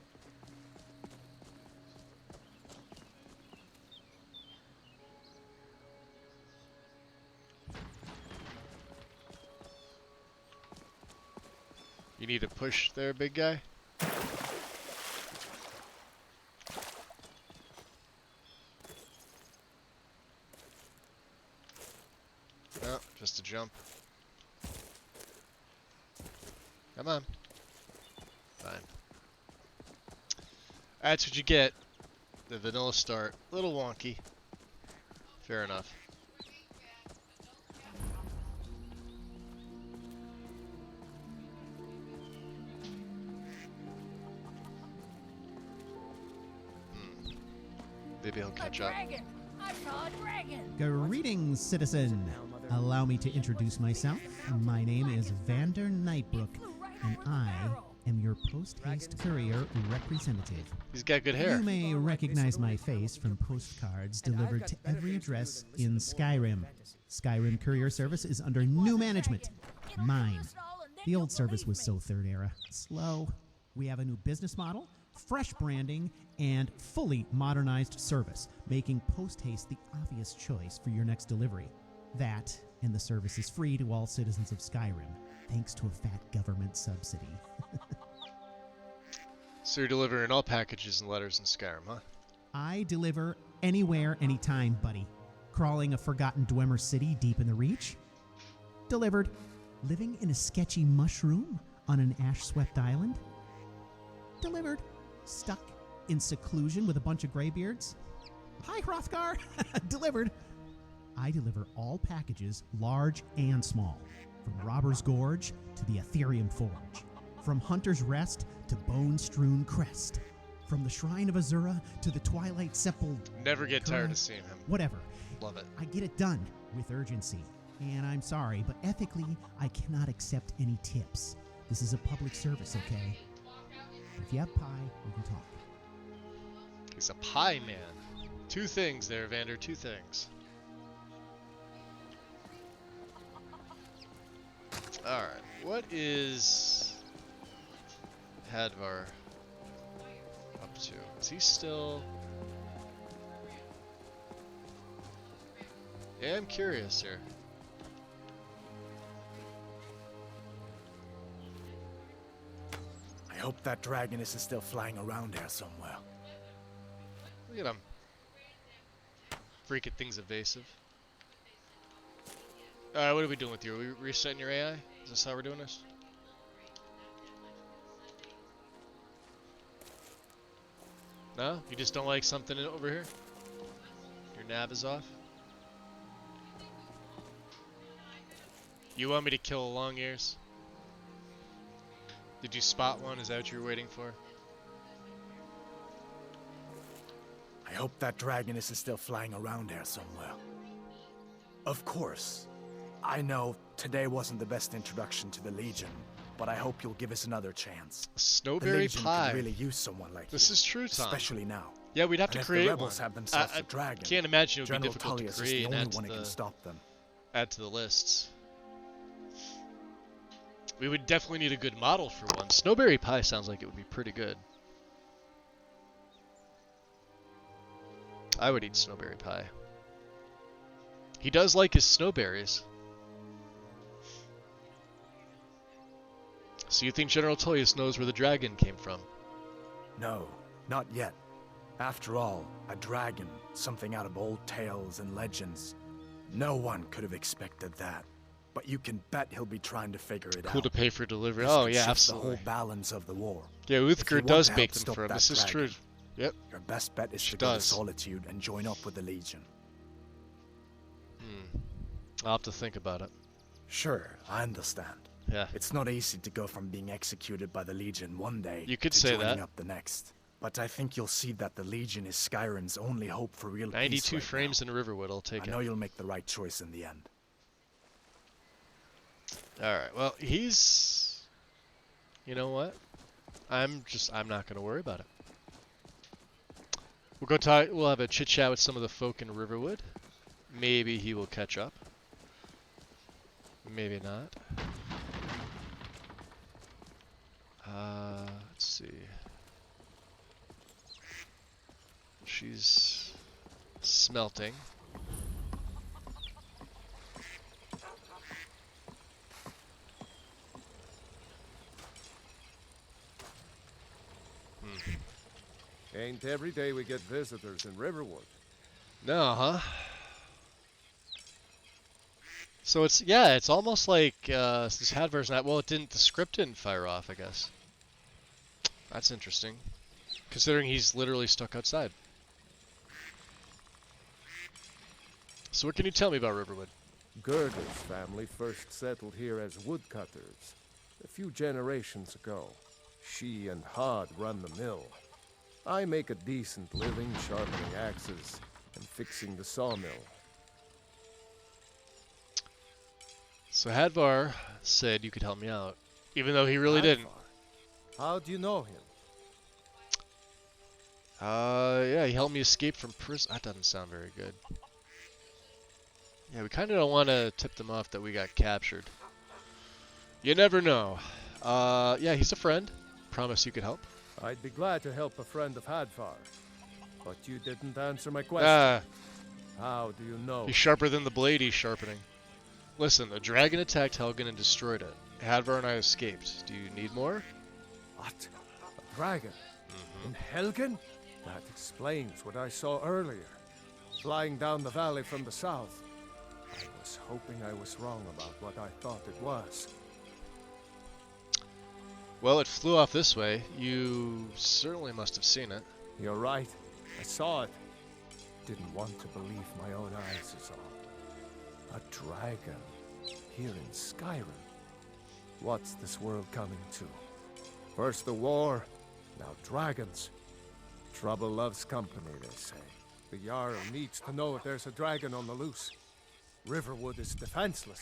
You need to push there, big guy? No, just a jump. Come on. Fine. That's what you get. The vanilla start. A little wonky. Fair enough. Maybe he'll catch up. I saw a dragon. Greetings, citizen. Allow me to introduce myself. My name is Vander Nightbrook, and I am your post-haste courier representative. He's got good hair. You may recognize my face from postcards delivered to every address in Skyrim. Skyrim courier service is under new management. Mine. The old service was so third era. Slow. We have a new business model, fresh branding, and fully modernized service, making post-haste the obvious choice for your next delivery. That, and the service is free to all citizens of Skyrim, thanks to a fat government subsidy. So you're delivering all packages and letters in Skyrim, huh? I deliver anywhere, anytime, buddy. Crawling a forgotten Dwemer city deep in the Reach? Delivered. Living in a sketchy mushroom on an ash-swept island? Delivered. Stuck in seclusion with a bunch of graybeards? Hi, Hrothgar! Delivered. I deliver all packages, large and small, from Robber's Gorge to the Ethereum Forge, from Hunter's Rest to Bone-Strewn Crest, from the Shrine of Azura to the Twilight Sepulchre. Never get tired of seeing him. Whatever. Love it. I get it done with urgency. And I'm sorry, but ethically, I cannot accept any tips. This is a public service, okay? If you have pie, we can talk. He's a pie man. Two things there, Vander. Two things. Alright. What is Hadvar up to? Is he still... Yeah, I'm curious here. I hope that dragoness is still flying around here somewhere. Look at him. Freaking thing's evasive. Alright, what are we doing with you? Are we resetting your AI? Is this how we're doing this? No? You just don't like something over here? Your nav is off? You want me to kill a long ears? Did you spot one? Is that what you were waiting for? I hope that dragoness is still flying around here somewhere. Of course. I know today wasn't the best introduction to the Legion, but I hope you'll give us another chance. Snowberry the Legion pie. could really use someone like this you, is true, Tom. especially now. Yeah, we'd have to and create if the rebels one. have themselves a dragon, can't imagine it would General be difficult Tullius to create is the and only one who can stop them. Add to the lists. We would definitely need a good model for one. Snowberry pie sounds like it would be pretty good. I would eat snowberry pie. He does like his snowberries. So you think General Tullius knows where the dragon came from? No, not yet. After all, a dragon, something out of old tales and legends. No one could have expected that. But you can bet he'll be trying to figure it out. Cool to pay for delivery. This Oh could yeah, shift absolutely. the whole balance of the war. Yeah, If you Uthgar want does to bake help them stop for him. that This is true. dragon, Yep. Your best bet is She to go to does. Solitude and join up with the Legion. I'll have to think about it. Sure, I understand. Yeah. It's not easy to go from being executed by the Legion one day You could to say joining that. up the next. But I think you'll see that the Legion is Skyrim's only hope for real peace 92 right frames now. in Riverwood, I'll take I it. know you'll make the right choice in the end. Alright, well, he's... You know what? I'm not going to worry about it. We'll go talk, we'll have a chit-chat with some of the folk in Riverwood. Maybe he will catch up. Maybe not. Let's see. She's smelting. Ain't every day we get visitors in Riverwood. No, huh? So it's almost like this Hadvar's not, well, the script didn't fire off, I guess. That's interesting, considering he's literally stuck outside. So what can you tell me about Riverwood? Gerda's family first settled here as woodcutters a few generations ago. She and Hod run the mill. I make a decent living sharpening axes and fixing the sawmill. So Hadvar said you could help me out, even though he really didn't. How do you know him? Yeah, he helped me escape from prison. That doesn't sound very good. Yeah, we kind of don't want to tip them off that we got captured. You never know. Yeah, he's a friend. Promise you could help. I'd be glad to help a friend of Hadvar, but you didn't answer my question. How do you know? He's sharper than the blade he's sharpening. Listen, a dragon attacked Helgen and destroyed it. Hadvar and I escaped. Do you need more? What? A dragon? In Helgen? That explains what I saw earlier. Flying down the valley from the south. I was hoping I was wrong about what I thought it was. Well, it flew off this way. You certainly must have seen it. You're right. I saw it. Didn't want to believe my own eyes is all. A dragon. Here in Skyrim. What's this world coming to? First the war, now dragons. Trouble loves company, they say. The Jarl needs to know if there's a dragon on the loose. Riverwood is defenseless.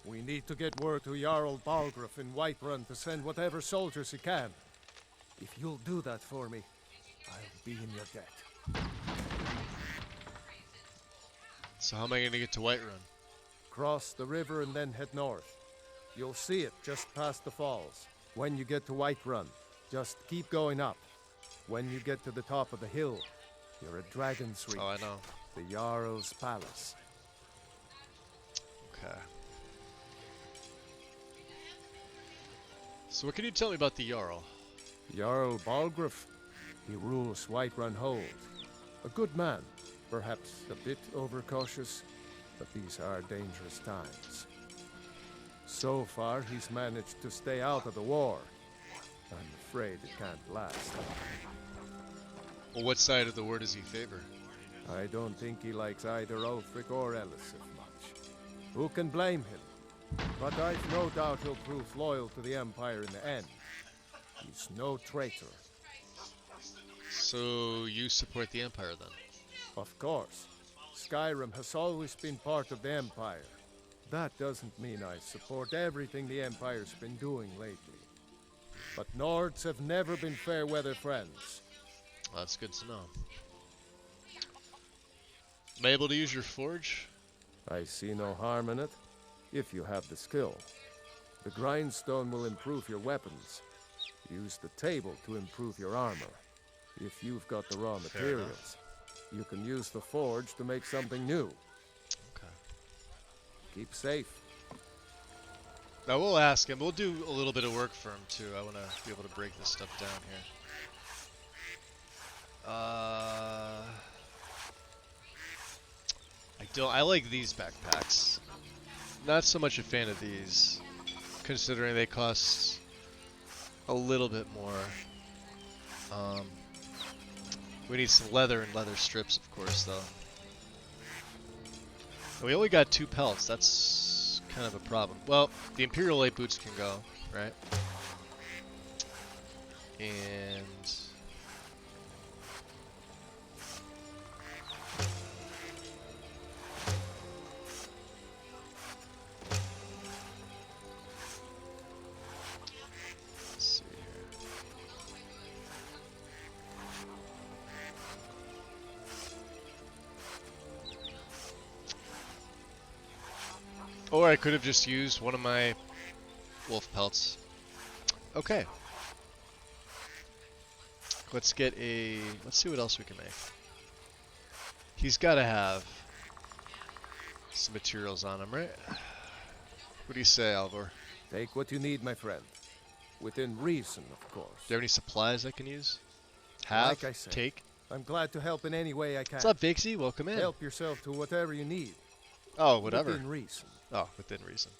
We need to get word to Jarl Balgruuf in Whiterun to send whatever soldiers he can. If you'll do that for me, I'll be in your debt. So how am I going to get to Whiterun? Cross the river and then head north. You'll see it just past the falls. When you get to Whiterun, just keep going up. When you get to the top of the hill, you're at Dragon's Reach. Oh, I know. The Jarl's palace. Okay. So what can you tell me about the Jarl? Jarl Balgruuf. He rules Whiterun Hold. A good man, perhaps a bit overcautious, but these are dangerous times. So far, he's managed to stay out of the war. I'm afraid it can't last. Well, what side of the war does he favor? I don't think he likes either Ulfric or Elisif much. Who can blame him? But I've no doubt he'll prove loyal to the Empire in the end. He's no traitor. So you support the Empire then? Of course. Skyrim has always been part of the Empire. That doesn't mean I support everything the Empire's been doing lately. But Nords have never been fair weather friends. Well, that's good to know. Am I able to use your forge? I see no harm in it, if you have the skill. The grindstone will improve your weapons. Use the table to improve your armor. If you've got the raw materials, you can use the forge to make something new. Okay. Keep safe. Now we'll ask him. We'll do a little bit of work for him too. I want to be able to break this stuff down here. I like these backpacks. Not so much a fan of these, considering they cost a little bit more. We need some leather and leather strips, of course, though. And we only got 2 pelts. That's kind of a problem. Well, the Imperial Light boots can go, right? And Or I could have just used one of my wolf pelts. Okay. Let's get a... Let's see what else we can make. He's got to have some materials on him, right? What do you say, Alvor? Take what you need, my friend. Within reason, of course. Do you have any supplies I can use? Have? Like I said, take? I'm glad to help in any way I can. What's up, Vixie? Welcome in. Help yourself to whatever you need. Oh, whatever. Within reason. Oh, within reason.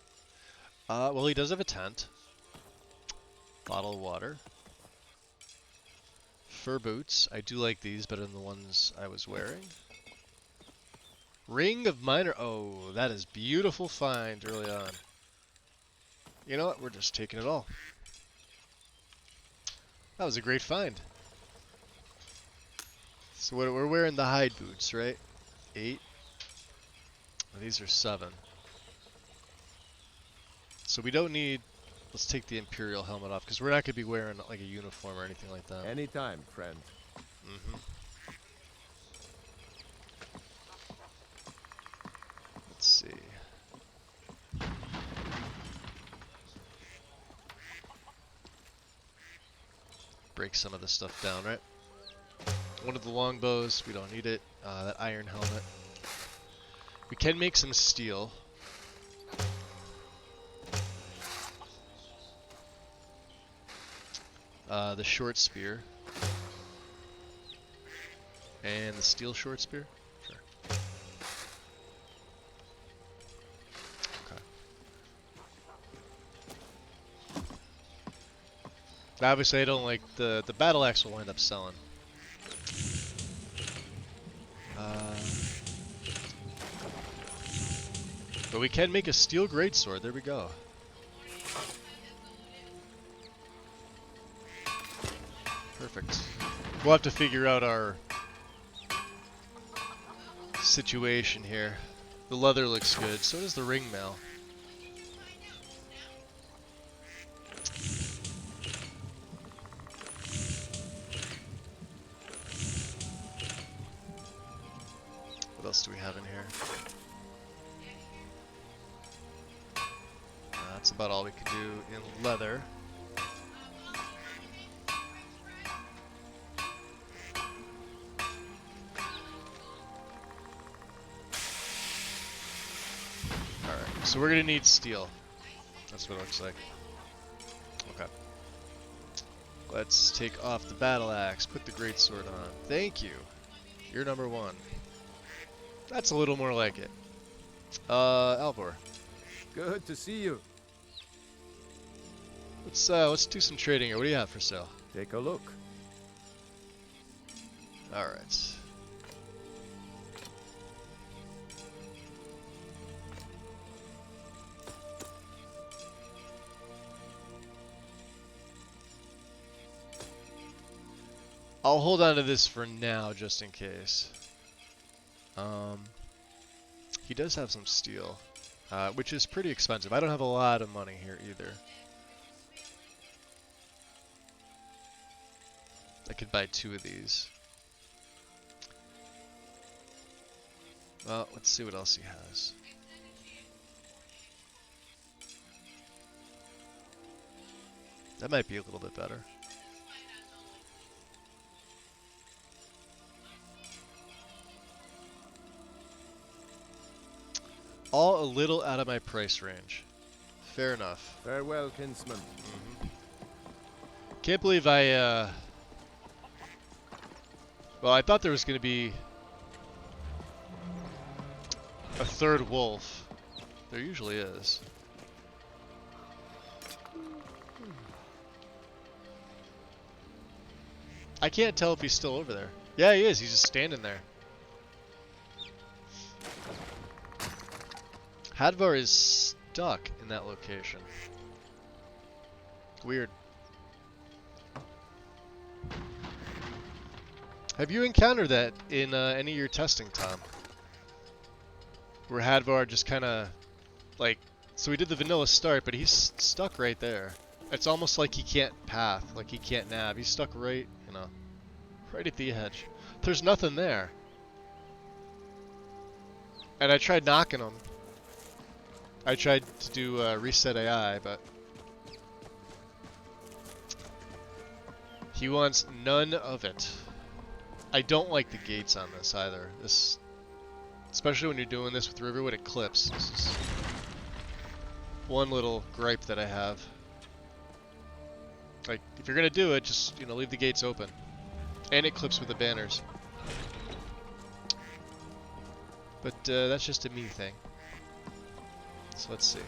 Well, he does have a tent. Bottle of water. Fur boots. I do like these better than the ones I was wearing. Ring of minor... Oh, that is beautiful find early on. You know what? We're just taking it all. That was a great find. So we're wearing the hide boots, right? 8. These are 7. So we don't need... Let's take the Imperial helmet off, because we're not going to be wearing like a uniform or anything like that. Anytime, friend. Mm-hmm. Let's see. Break some of this stuff down, right? One of the longbows, we don't need it. That iron helmet. We can make some steel. The short spear. And the steel short spear? Sure. Okay. Obviously I don't like the battle axe will wind up selling. But we can make a steel greatsword, there we go. Perfect. We'll have to figure out our situation here. The leather looks good, so does the ring mail. What else do we have in here? That's about all we can do in leather. So we're gonna need steel. That's what it looks like. Okay. Let's take off the battle axe, put the greatsword on. Thank you. You're number 1. That's a little more like it. Alvor. Good to see you. Let's do some trading here. What do you have for sale? Take a look. Alright. I'll hold on to this for now, just in case. He does have some steel, which is pretty expensive. I don't have a lot of money here either. I could buy 2 of these. Well, let's see what else he has. That might be a little bit better. All a little out of my price range. Fair enough. Farewell, kinsman. Can't believe I, well, I thought there was going to be a 3rd wolf. There usually is. I can't tell if he's still over there. Yeah, he is. He's just standing there. Hadvar is stuck in that location. Weird. Have you encountered that in any of your testing, Tom? Where Hadvar just kind of, like, so we did the vanilla start, but he's stuck right there. It's almost like he can't path, like he can't nav. He's stuck right, you know, right at the edge. There's nothing there. And I tried knocking him. I tried to do reset AI, but he wants none of it. I don't like the gates on this either. This, especially when you're doing this with Riverwood, it clips. This is one little gripe that I have. Like, if you're gonna do it, just, you know, leave the gates open. And it clips with the banners. But that's just a me thing. So let's see.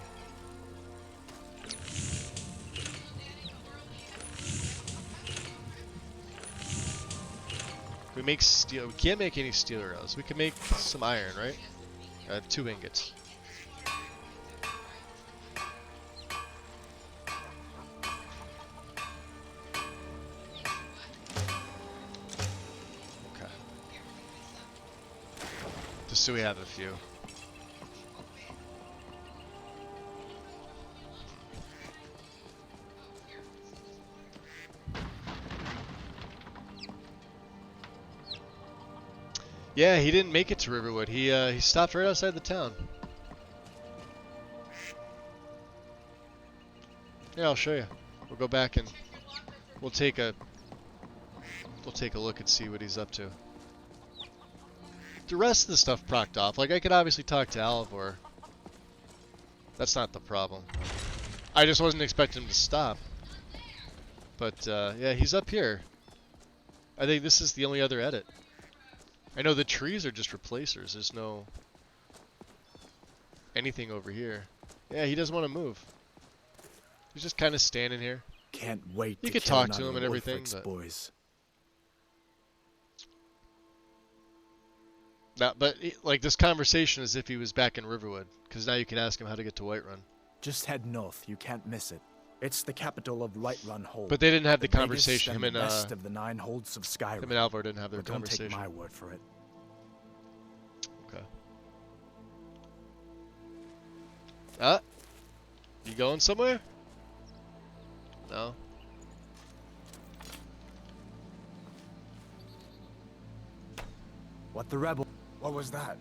We make steel. We can't make any steel rails. We can make some iron, right? I have 2 ingots. Okay. Just so we have a few. Yeah, he didn't make it to Riverwood. He stopped right outside the town. Yeah, I'll show you. We'll go back and we'll take a look and see what he's up to. The rest of the stuff procced off. Like, I could obviously talk to Alivor. That's not the problem. I just wasn't expecting him to stop. But yeah, he's up here. I think this is the only other edit. I know the trees are just replacers. There's no anything over here. Yeah, he doesn't want to move. He's just kind of standing here. Can't wait. You could talk to him and everything, but boys. Like, this conversation is if he was back in Riverwood, because now you can ask him how to get to Whiterun. Just head north. You can't miss it. It's the capital of Whiterun Hold. But they didn't have the conversation. Him and best of the 9 holds of Skyrim. Him and Alvor didn't have their but conversation. Don't take my word for it. Okay. Ah, you going somewhere? No. What the rebel? What was that?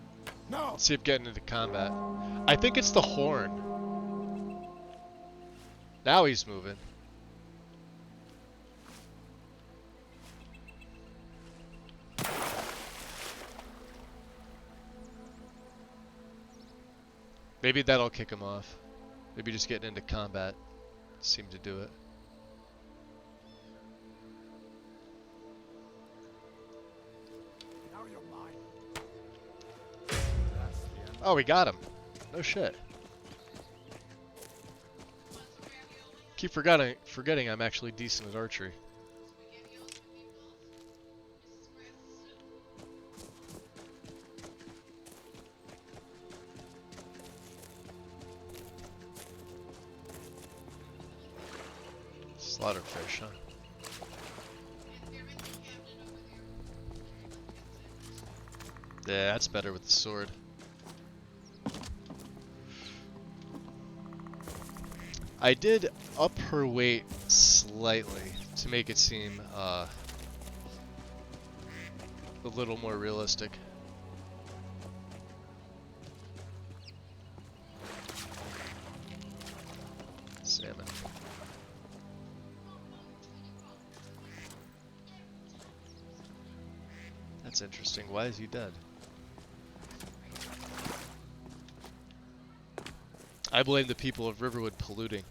No. Let's see if getting into combat. I think it's the horn. Now he's moving. Maybe that'll kick him off. Maybe just getting into combat seemed to do it. Now you're mine. Oh, we got him. No shit. Keep forgetting I'm actually decent at archery. Slaughterfish, huh? Yeah, that's better with the sword. I did up her weight slightly to make it seem a little more realistic. Salmon. That's interesting. Why is he dead? I blame the people of Riverwood polluting.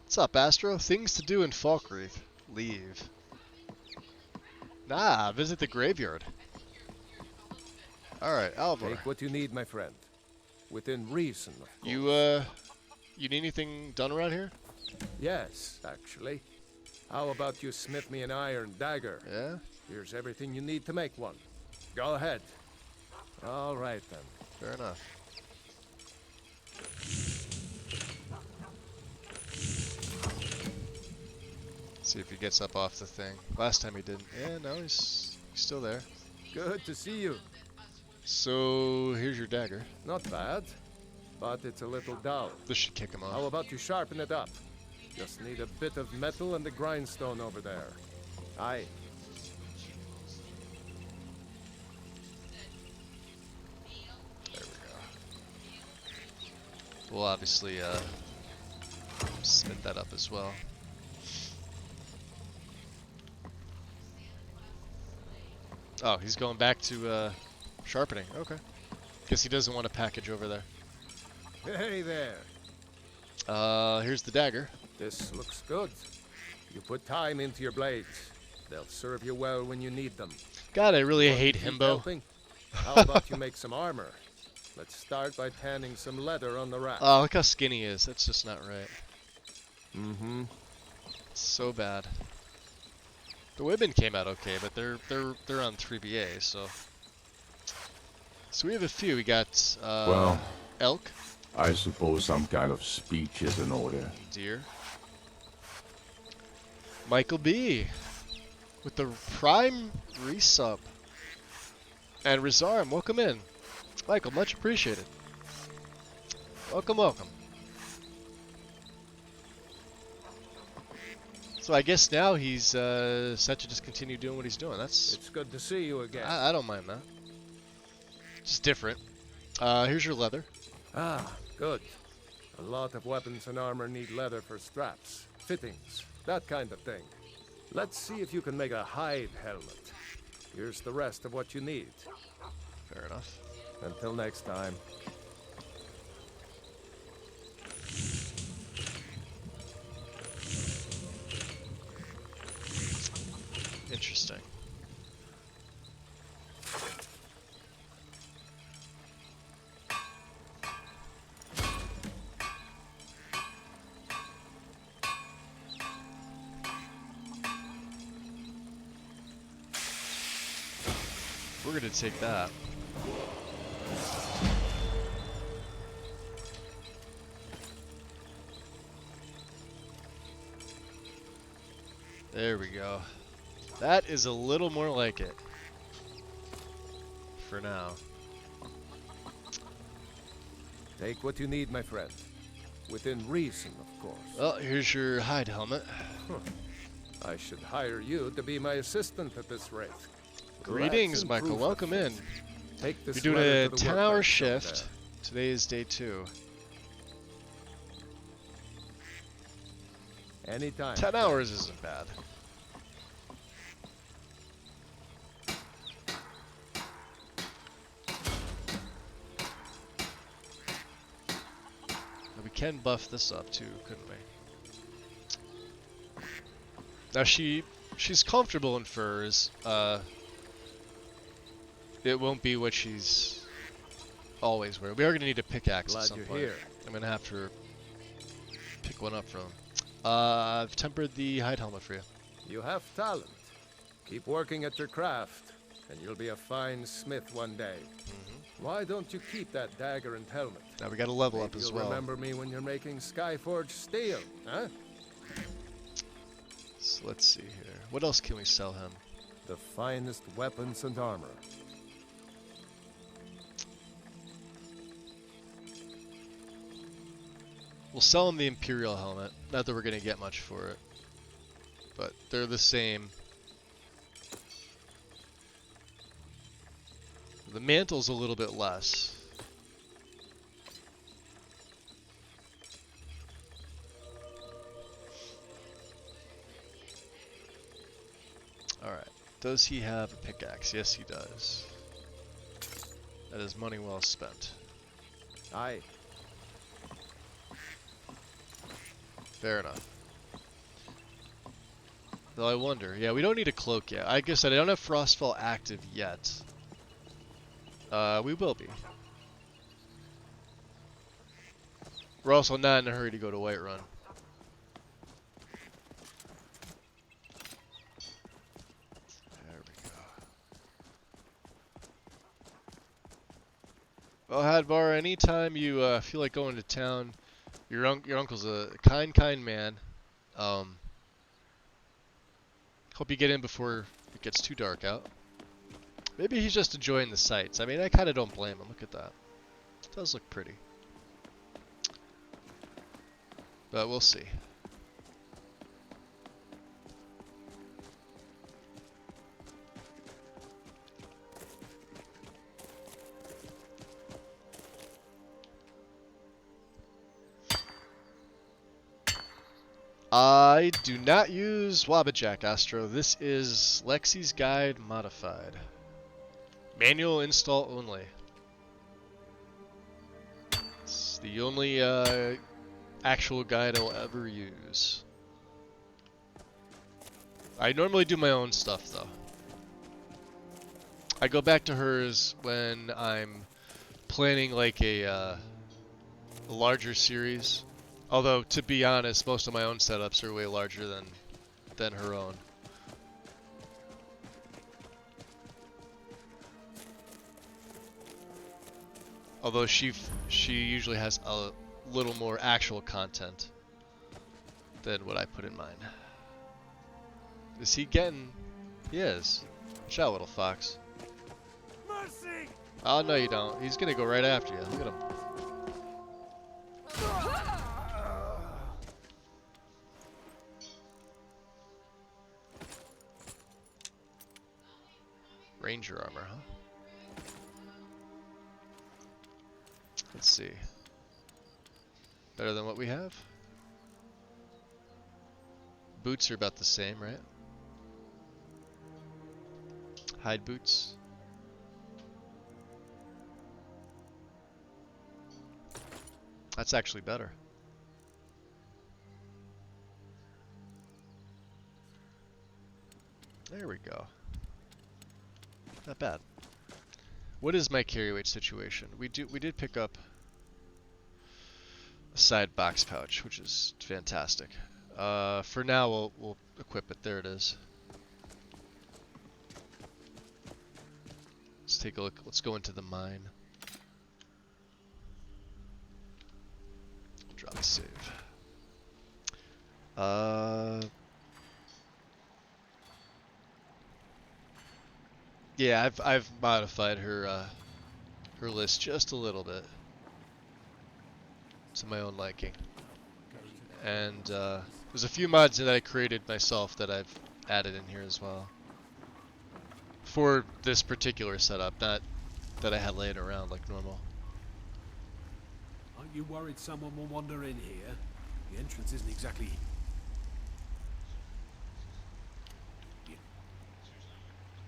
What's up, Astro? Things to do in Falkreath. Leave. Nah, visit the graveyard. Alright, Alvor. Take what you need, my friend. Within reason, of course. You need anything done around here? Yes, actually. How about you smith me an iron dagger? Yeah? Here's everything you need to make one. Go ahead. All right, then. Fair enough. See if he gets up off the thing. Last time he didn't. Yeah, no, he's still there. Good to see you. So, here's your dagger. Not bad, but it's a little dull. This should kick him off. How about you sharpen it up? Just need a bit of metal and the grindstone over there. Aye. We'll obviously submit that up as well. Oh, he's going back to sharpening. Okay. Guess he doesn't want a package over there. Hey there. Here's the dagger. This looks good. You put time into your blades. They'll serve you well when you need them. God, I really Want to hate keep himbo. helping? How about you make some armor? Let's start by tanning some leather on the rack. Oh, look how skinny he is. That's just not right. Mm-hmm. So bad. The women came out okay, but they're on 3BA, so. So we have a few. We got Well, elk, I suppose some kind of speech is in order. deer. Michael B. with the prime resub. And Rizarm, welcome in. Michael, much appreciated. Welcome, welcome. So I guess now he's set to just continue doing what he's doing. It's good to see you again. I don't mind that. Just different. Here's your leather. Ah, good. A lot of weapons and armor need leather for straps, fittings, that kind of thing. Let's see if you can make a hide helmet. Here's the rest of what you need. Fair enough. Until next time. Interesting. We're gonna take that. There we go. That is a little more like it. For now. Take what you need, my friend. Within reason, of course. Well, here's your hide helmet. Huh. I should hire you to be my assistant at this rate. Greetings, Michael. Welcome in. Take this You're doing a letter to the 10-hour workbench shift. Today is day 2. there. Anytime. 10 hours isn't bad. We can buff this up too, couldn't we? Now she's comfortable in furs. It won't be what she's always wearing. We are gonna need a pickaxe at some point. Here. I'm gonna have to pick one up from him. I've tempered the hide helmet for you. You have talent. Keep working at your craft, and you'll be a fine smith one day. Why don't you keep that dagger and helmet? Now we got to level up Maybe as you'll well. Remember me when you're making Skyforge steel, huh? So let's see here. What else can we sell him? The finest weapons and armor. We'll sell him the Imperial helmet. Not that we're going to get much for it. But they're the same. The mantle's a little bit less. Alright. Does he have a pickaxe? Yes, he does. That is money well spent. Aye. Fair enough. Though I wonder. Yeah, we don't need a cloak yet. I guess I don't have Frostfall active yet. We will be. We're also not in a hurry to go to Whiterun. There we go. Well, Hadvar, anytime you feel like going to town, your uncle's a kind man. Hope you get in before it gets too dark out. Maybe he's just enjoying the sights. I mean, I kind of don't blame him. Look at that. It does look pretty. But we'll see. I do not use Wabbajack Astro. This is Lexi's Guide modified. Manual install only. It's the only actual guide I'll ever use. I normally do my own stuff though. I go back to hers when I'm planning like a larger series. Although, to be honest, most of my own setups are way larger than her own. Although she usually has a little more actual content than what I put in mine. Is he getting? He is. Ciao, little fox. Mercy! Oh, no you don't. He's gonna go right after you. Look at him. Ranger armor, huh? Let's see. Better than what we have? Boots are about the same, right? Hide boots. That's actually better. There we go. Not bad. What is my carry weight situation? We did pick up a side box pouch, which is fantastic. For now, we'll equip it. There it is. Let's take a look. Let's go into the mine. Drop a save. Yeah, I've modified her her list just a little bit to my own liking, and there's a few mods that I created myself that I've added in here as well for this particular setup, not that I had laying around like normal. Aren't you worried someone will wander in here? The entrance isn't exactly...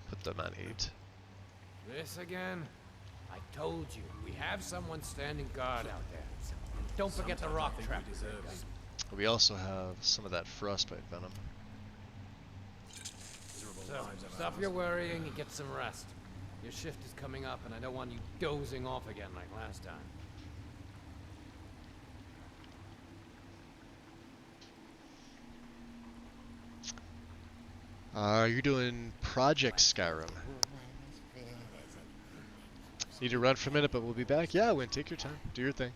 Put them on 8. This again? I told you, we have someone standing guard out there. Don't forget the rock trap. We also have some of that frostbite venom. So, stop your worrying and get some rest. Your shift is coming up and I don't want you dozing off again like last time. You're doing Project Skyrim. Need to run for a minute, but we'll be back. Yeah, Win, take your time. Do your thing.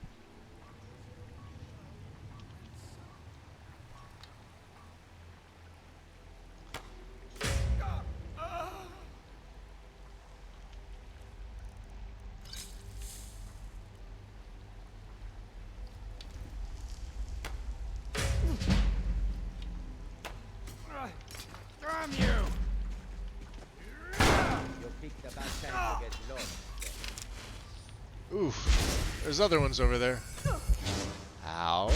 Damn you! Oof. There's other ones over there. Ow.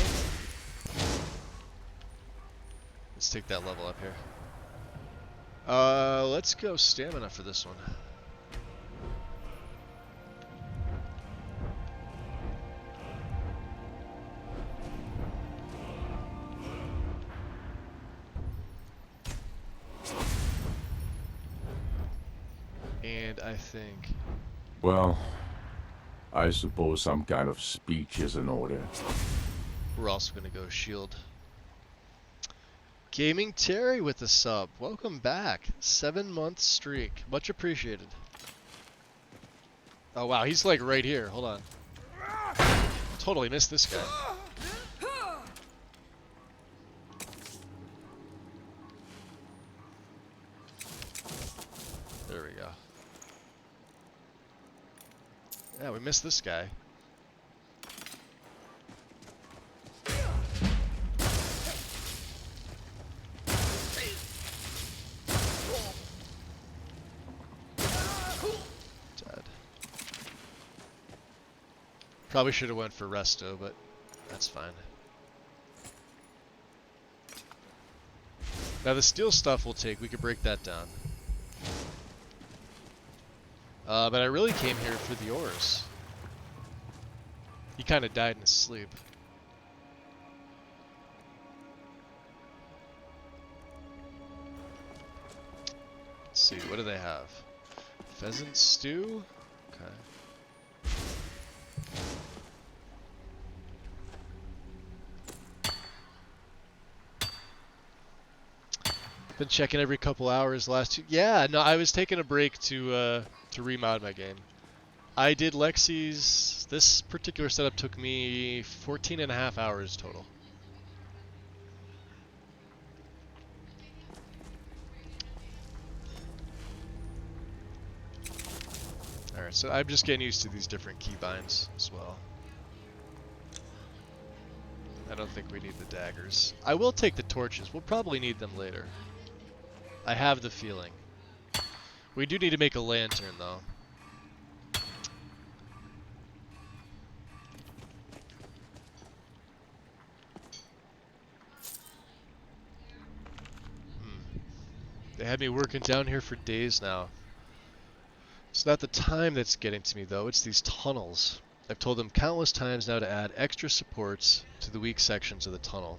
Let's take that level up here. Let's go stamina for this one. And I think... Well, I suppose some kind of speech is in order. We're also going to go shield. Gaming Terry with the sub. Welcome back. 7-month streak. Much appreciated. Oh wow, he's like right here. Hold on. Totally missed this guy. There we go. Yeah, we missed this guy. Dead. Probably should have went for resto, but that's fine. Now the steel stuff we'll take. We could break that down. But I really came here for the ores. He kind of died in his sleep. Let's see, what do they have? Pheasant stew? Okay. Been checking every couple hours last two. Yeah, no, I was taking a break to remod my game. I did Lexi's. This particular setup took me 14 and a half hours total. Alright, so I'm just getting used to these different keybinds as well. I don't think we need the daggers. I will take the torches. We'll probably need them later. I have the feeling. We do need to make a lantern, though. They had me working down here for days now. It's not the time that's getting to me, though. It's these tunnels. I've told them countless times now to add extra supports to the weak sections of the tunnel.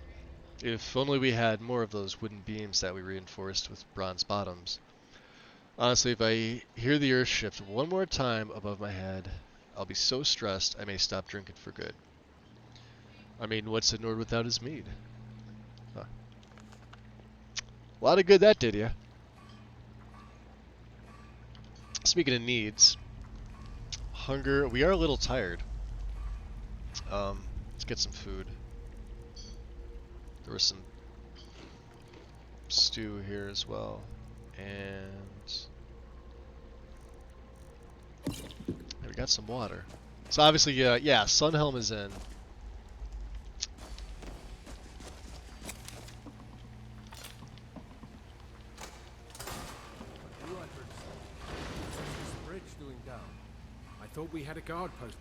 If only we had more of those wooden beams that we reinforced with bronze bottoms. Honestly, if I hear the earth shift one more time above my head, I'll be so stressed I may stop drinking for good. I mean, what's a Nord without his mead? Huh. A lot of good that did ya. Speaking of needs, hunger, we are a little tired. Let's get some food. There was some stew here as well, and we got some water. So obviously, yeah, Sunhelm is in. I thought we had a guard post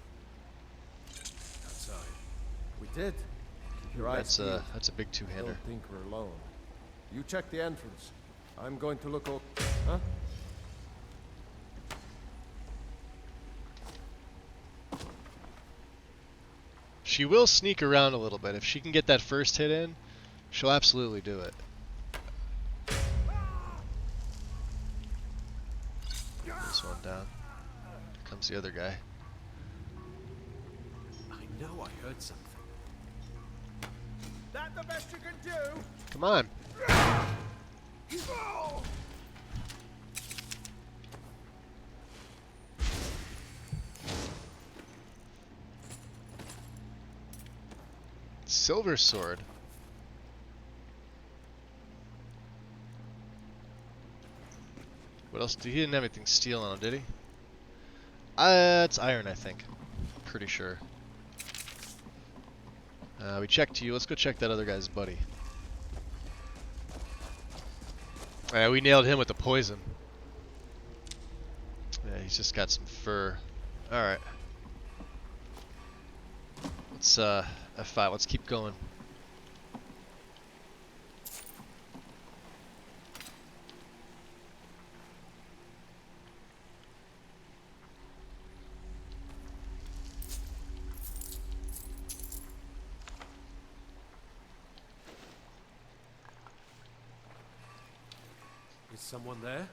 outside. We did. Keep your eyes peeled. That's a big two-hander. Don't think we're alone. You check the entrance. I'm going to look up. Huh? She will sneak around a little bit. If she can get that first hit in, she'll absolutely do it. This one down. Here comes the other guy. I know I heard something. That the best you can do? Come on. Silver sword. What else? He didn't have anything steel on him, did he? It's iron, I think. Pretty sure. We checked you. Let's go check that other guy's buddy. We nailed him with the poison. Yeah, he's just got some fur. Alright. Let's, F5. Let's keep going. Is someone there?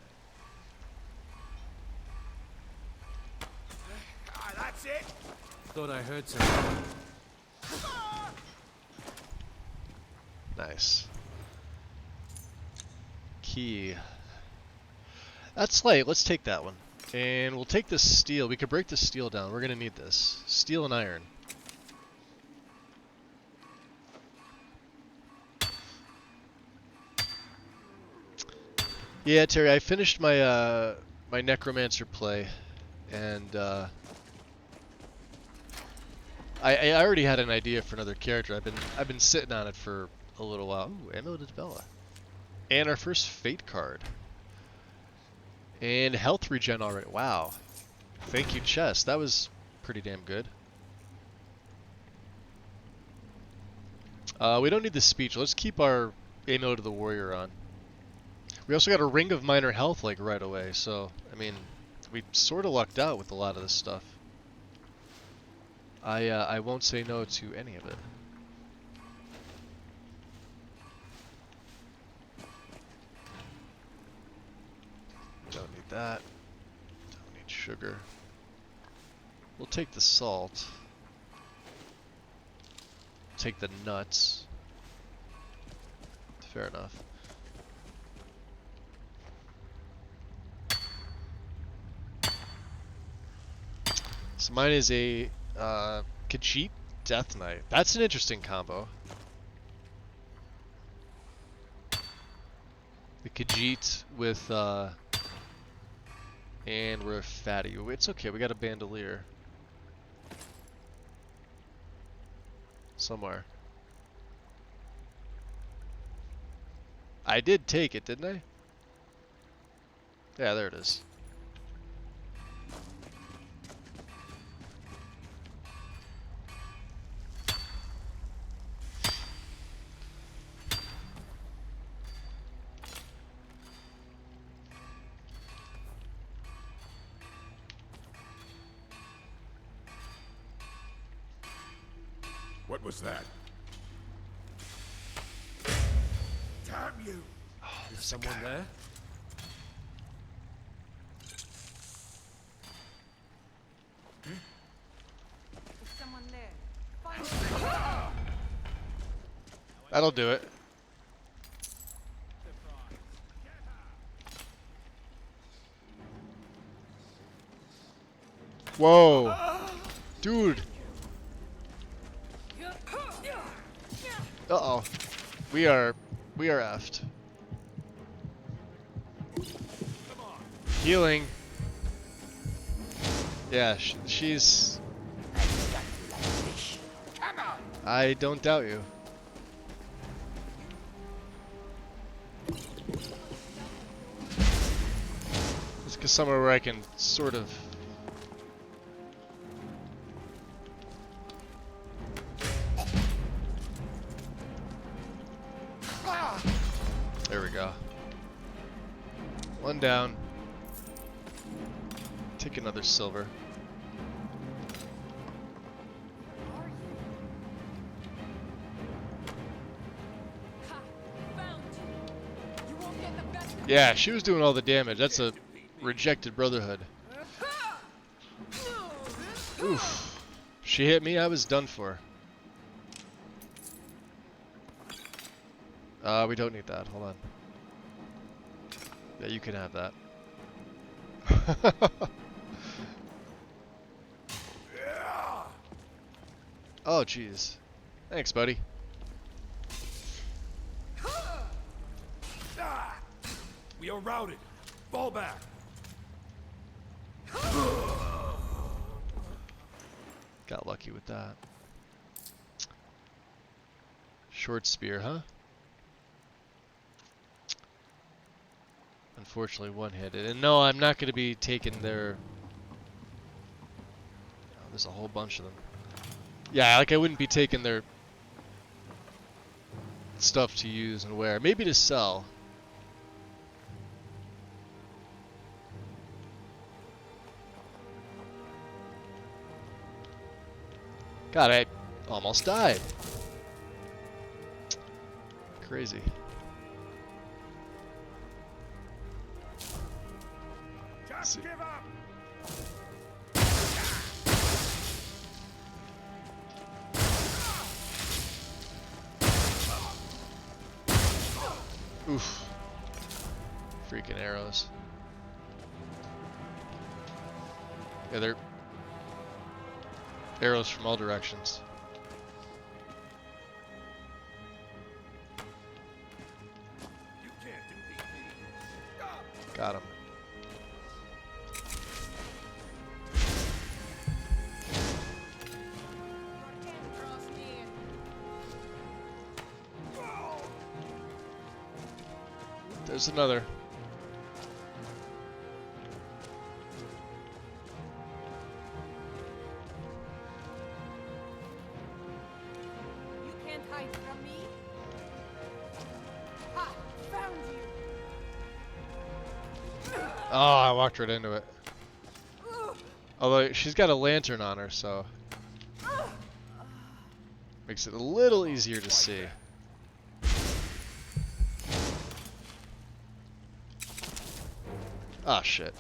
That's it. Thought I heard something. Nice. Key. That's light. Let's take that one. And we'll take this steel. We could break this steel down. We're going to need this. Steel and iron. Yeah, Terry, I finished my my Necromancer play, and I already had an idea for another character. I've been sitting on it for a little while. Ooh, Amulet of Bella. And our first Fate card. And health regen already. Wow. Thank you, chest. That was pretty damn good. We don't need the speech. Let's keep our Amulet of the Warrior on. We also got a Ring of Minor Health like right away, so I mean, we sort of lucked out with a lot of this stuff. I won't say no to any of it. Don't need that. Don't need sugar. We'll take the salt. Take the nuts. Fair enough. So mine is a Khajiit Death Knight. That's an interesting combo. The Khajiit with and we're a fatty. It's okay, we got a bandolier. Somewhere. I did take it, didn't I? Yeah, there it is. What was that? Damn you! Oh, Is someone there? Is someone there? Find That'll do it. Whoa. Dude. Uh-oh. We are effed. Healing. Yeah, she's... I don't doubt you. Let's get somewhere where I can sort of... There we go. One down. Take another silver. Yeah, she was doing all the damage. That's a rejected brotherhood. Oof. She hit me, I was done for. We don't need that. Hold on. Yeah, you can have that. Oh, jeez. Thanks, buddy. We are routed. Fall back. Got lucky with that. Short spear, huh? Unfortunately, one-handed. And no, I'm not going to be taking their... Oh, there's a whole bunch of them. Yeah, like I wouldn't be taking their stuff to use and wear. Maybe to sell. God, I almost died. Crazy. Just give up. Oof. Freaking arrows. Yeah, they're arrows from all directions. You can't defeat me. Got him. There's another. You can't hide from me. Ha! Found you. Oh, I walked right into it. Although she's got a lantern on her, so makes it a little easier to see. Ah, shit.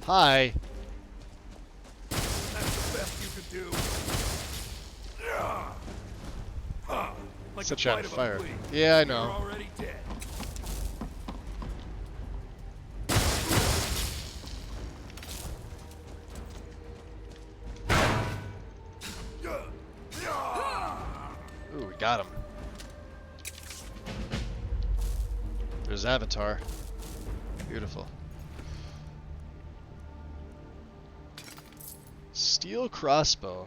Hi. That's the best you could do. Like Such the on bite of a fire. flea. Yeah, I You're know. already dead. Ooh, we got him. There's Avatar. Beautiful. Steel crossbow.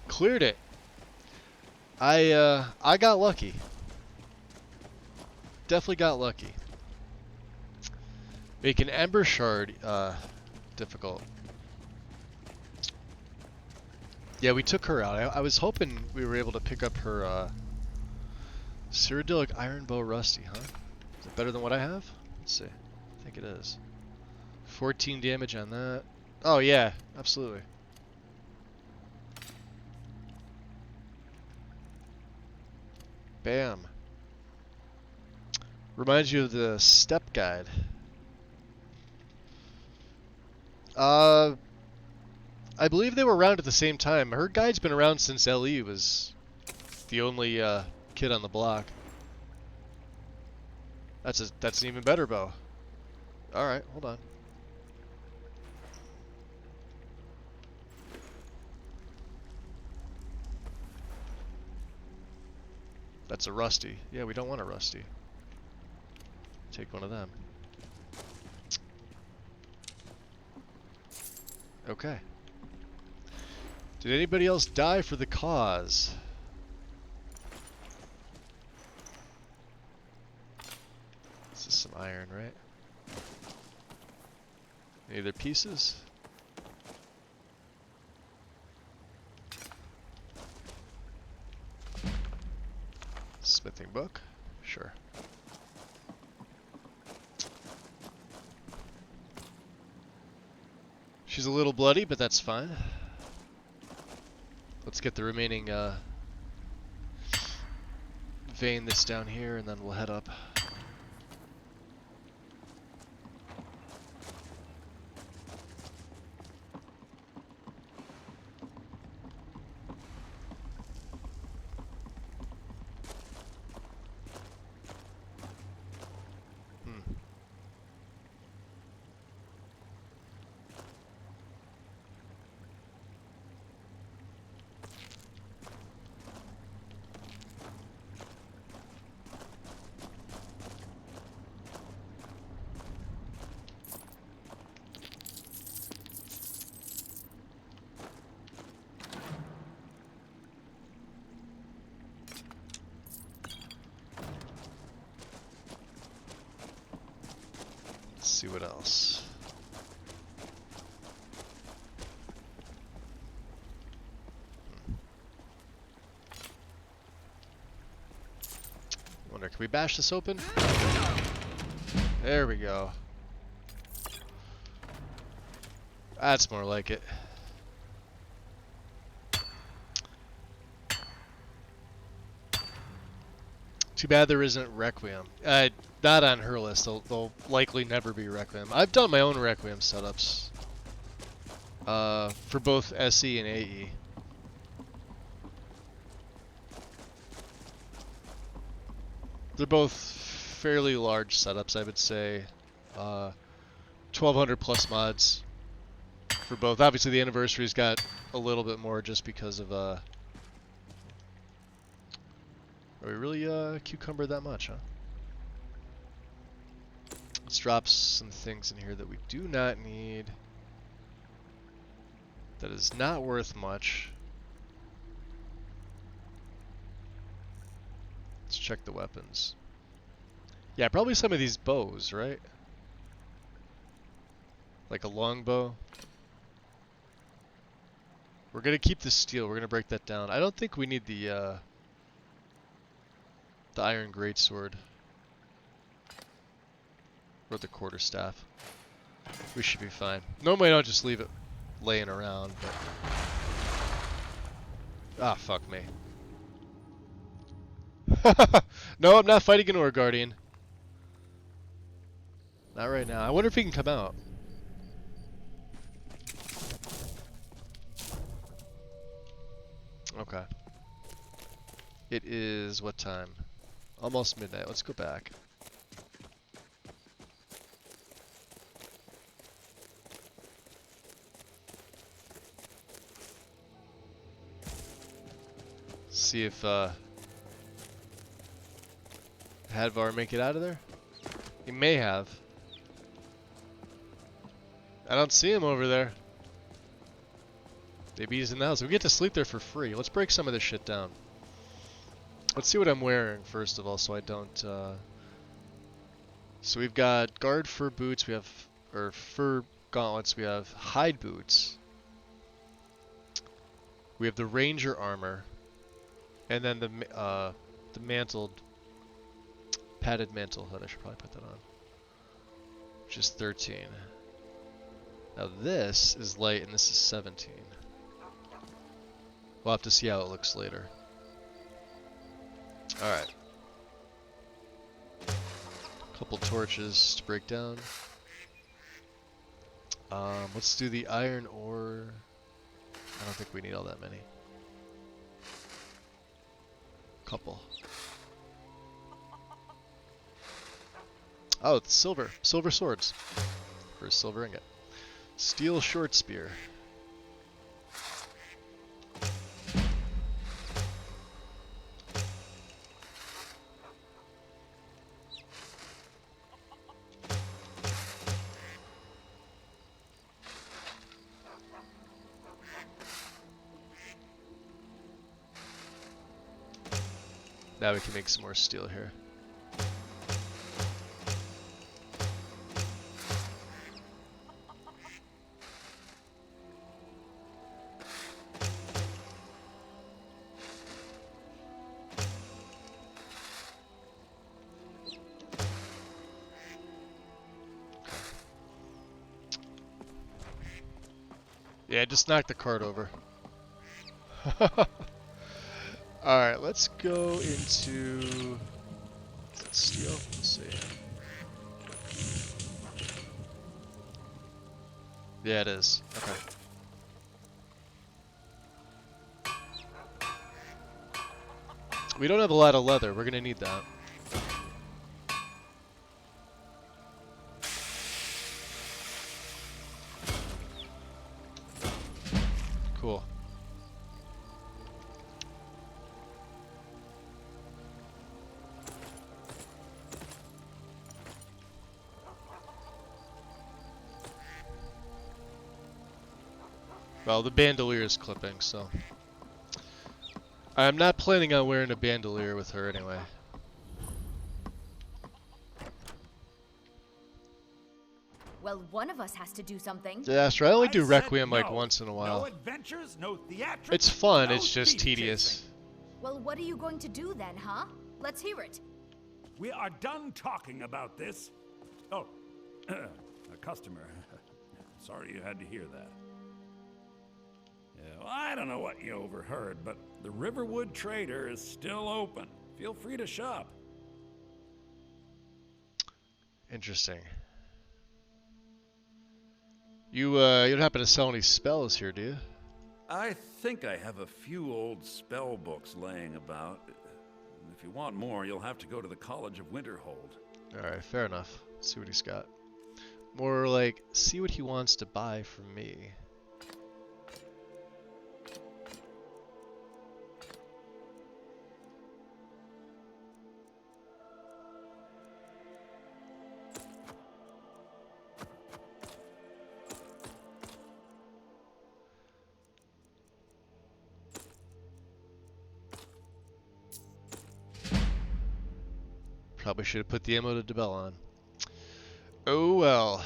Cleared it. I got lucky. Definitely got lucky. Make an Ember Shard difficult. Yeah, we took her out. I was hoping we were able to pick up her Cyrodiilic Iron Bow Rusty, huh? Is it better than what I have? Let's see. I think it is. 14 damage on that. Oh yeah, absolutely. Bam. Reminds you of the step guide. I believe they were around at the same time. Her guide's been around since LE was the only kid on the block. That's an even better bow. All right, hold on. That's a rusty. Yeah, we don't want a rusty. Take one of them. Okay. Did anybody else die for the cause? This is some iron, right? Any other pieces? Smithing book? Sure. She's a little bloody, but that's fine. Let's get the remaining vein that's down here, and then we'll head up. Let's see what else. Wonder, can we bash this open? There we go. That's more like it. Too bad there isn't Requiem. Not on her list. They'll likely never be Requiem. I've done my own Requiem setups for both SE and AE. They're both fairly large setups, I would say. 1,200 plus mods for both. Obviously, the Anniversary's got a little bit more just because of Are we really cucumbered that much, huh? Let's drop some things in here that we do not need. That is not worth much. Let's check the weapons. Yeah, probably some of these bows, right? Like a longbow. We're gonna keep the steel. We're gonna break that down. I don't think we need the iron greatsword or the quarterstaff. We should be fine. Normally I don't just leave it laying around, but ah, fuck me. No, I'm not fighting an Ore Guardian. Not right now. I wonder if he can come out. Okay. It is what time? Almost midnight. Let's go back. See if Hadvar make it out of there. He may have. I don't see him over there. Maybe he's in the house. We get to sleep there for free. Let's break some of this shit down. Let's see what I'm wearing first of all, so I don't. So we've got guard fur boots. We have fur gauntlets. We have hide boots. We have the ranger armor, and then the mantled, padded mantle hood. I should probably put that on. Which is 13. Now this is light, and this is 17. We'll have to see how it looks later. Alright. Couple torches to break down. Let's do the iron ore. I don't think we need all that many. Couple. Oh, it's silver. Silver swords. For a silver ingot. Steel short spear. Now we can make some more steel here. Yeah, just knock the cart over. Alright, let's go into steel. Let's see. Yeah, it is. Okay. We don't have a lot of leather. We're gonna need that. Cool. Well, the bandolier is clipping, so I'm not planning on wearing a bandolier with her anyway. Well, one of us has to do something. Yeah, sure. I only do Requiem like once in a while. No adventures, no theatrics. It's fun, no it's just speed tedious. chasing. Well, what are you going to do then, huh? Let's hear it. We are done talking about this. Oh, a customer. Sorry you had to hear that. Yeah, well, I don't know what you overheard, but the Riverwood Trader is still open. Feel free to shop. Interesting. You don't happen to sell any spells here, do you? I think I have a few old spell books laying about. If you want more, you'll have to go to the College of Winterhold. Alright, fair enough. Let's see what he's got. More like, see what he wants to buy from me. Probably should have put the ammo to Debel on. Oh well.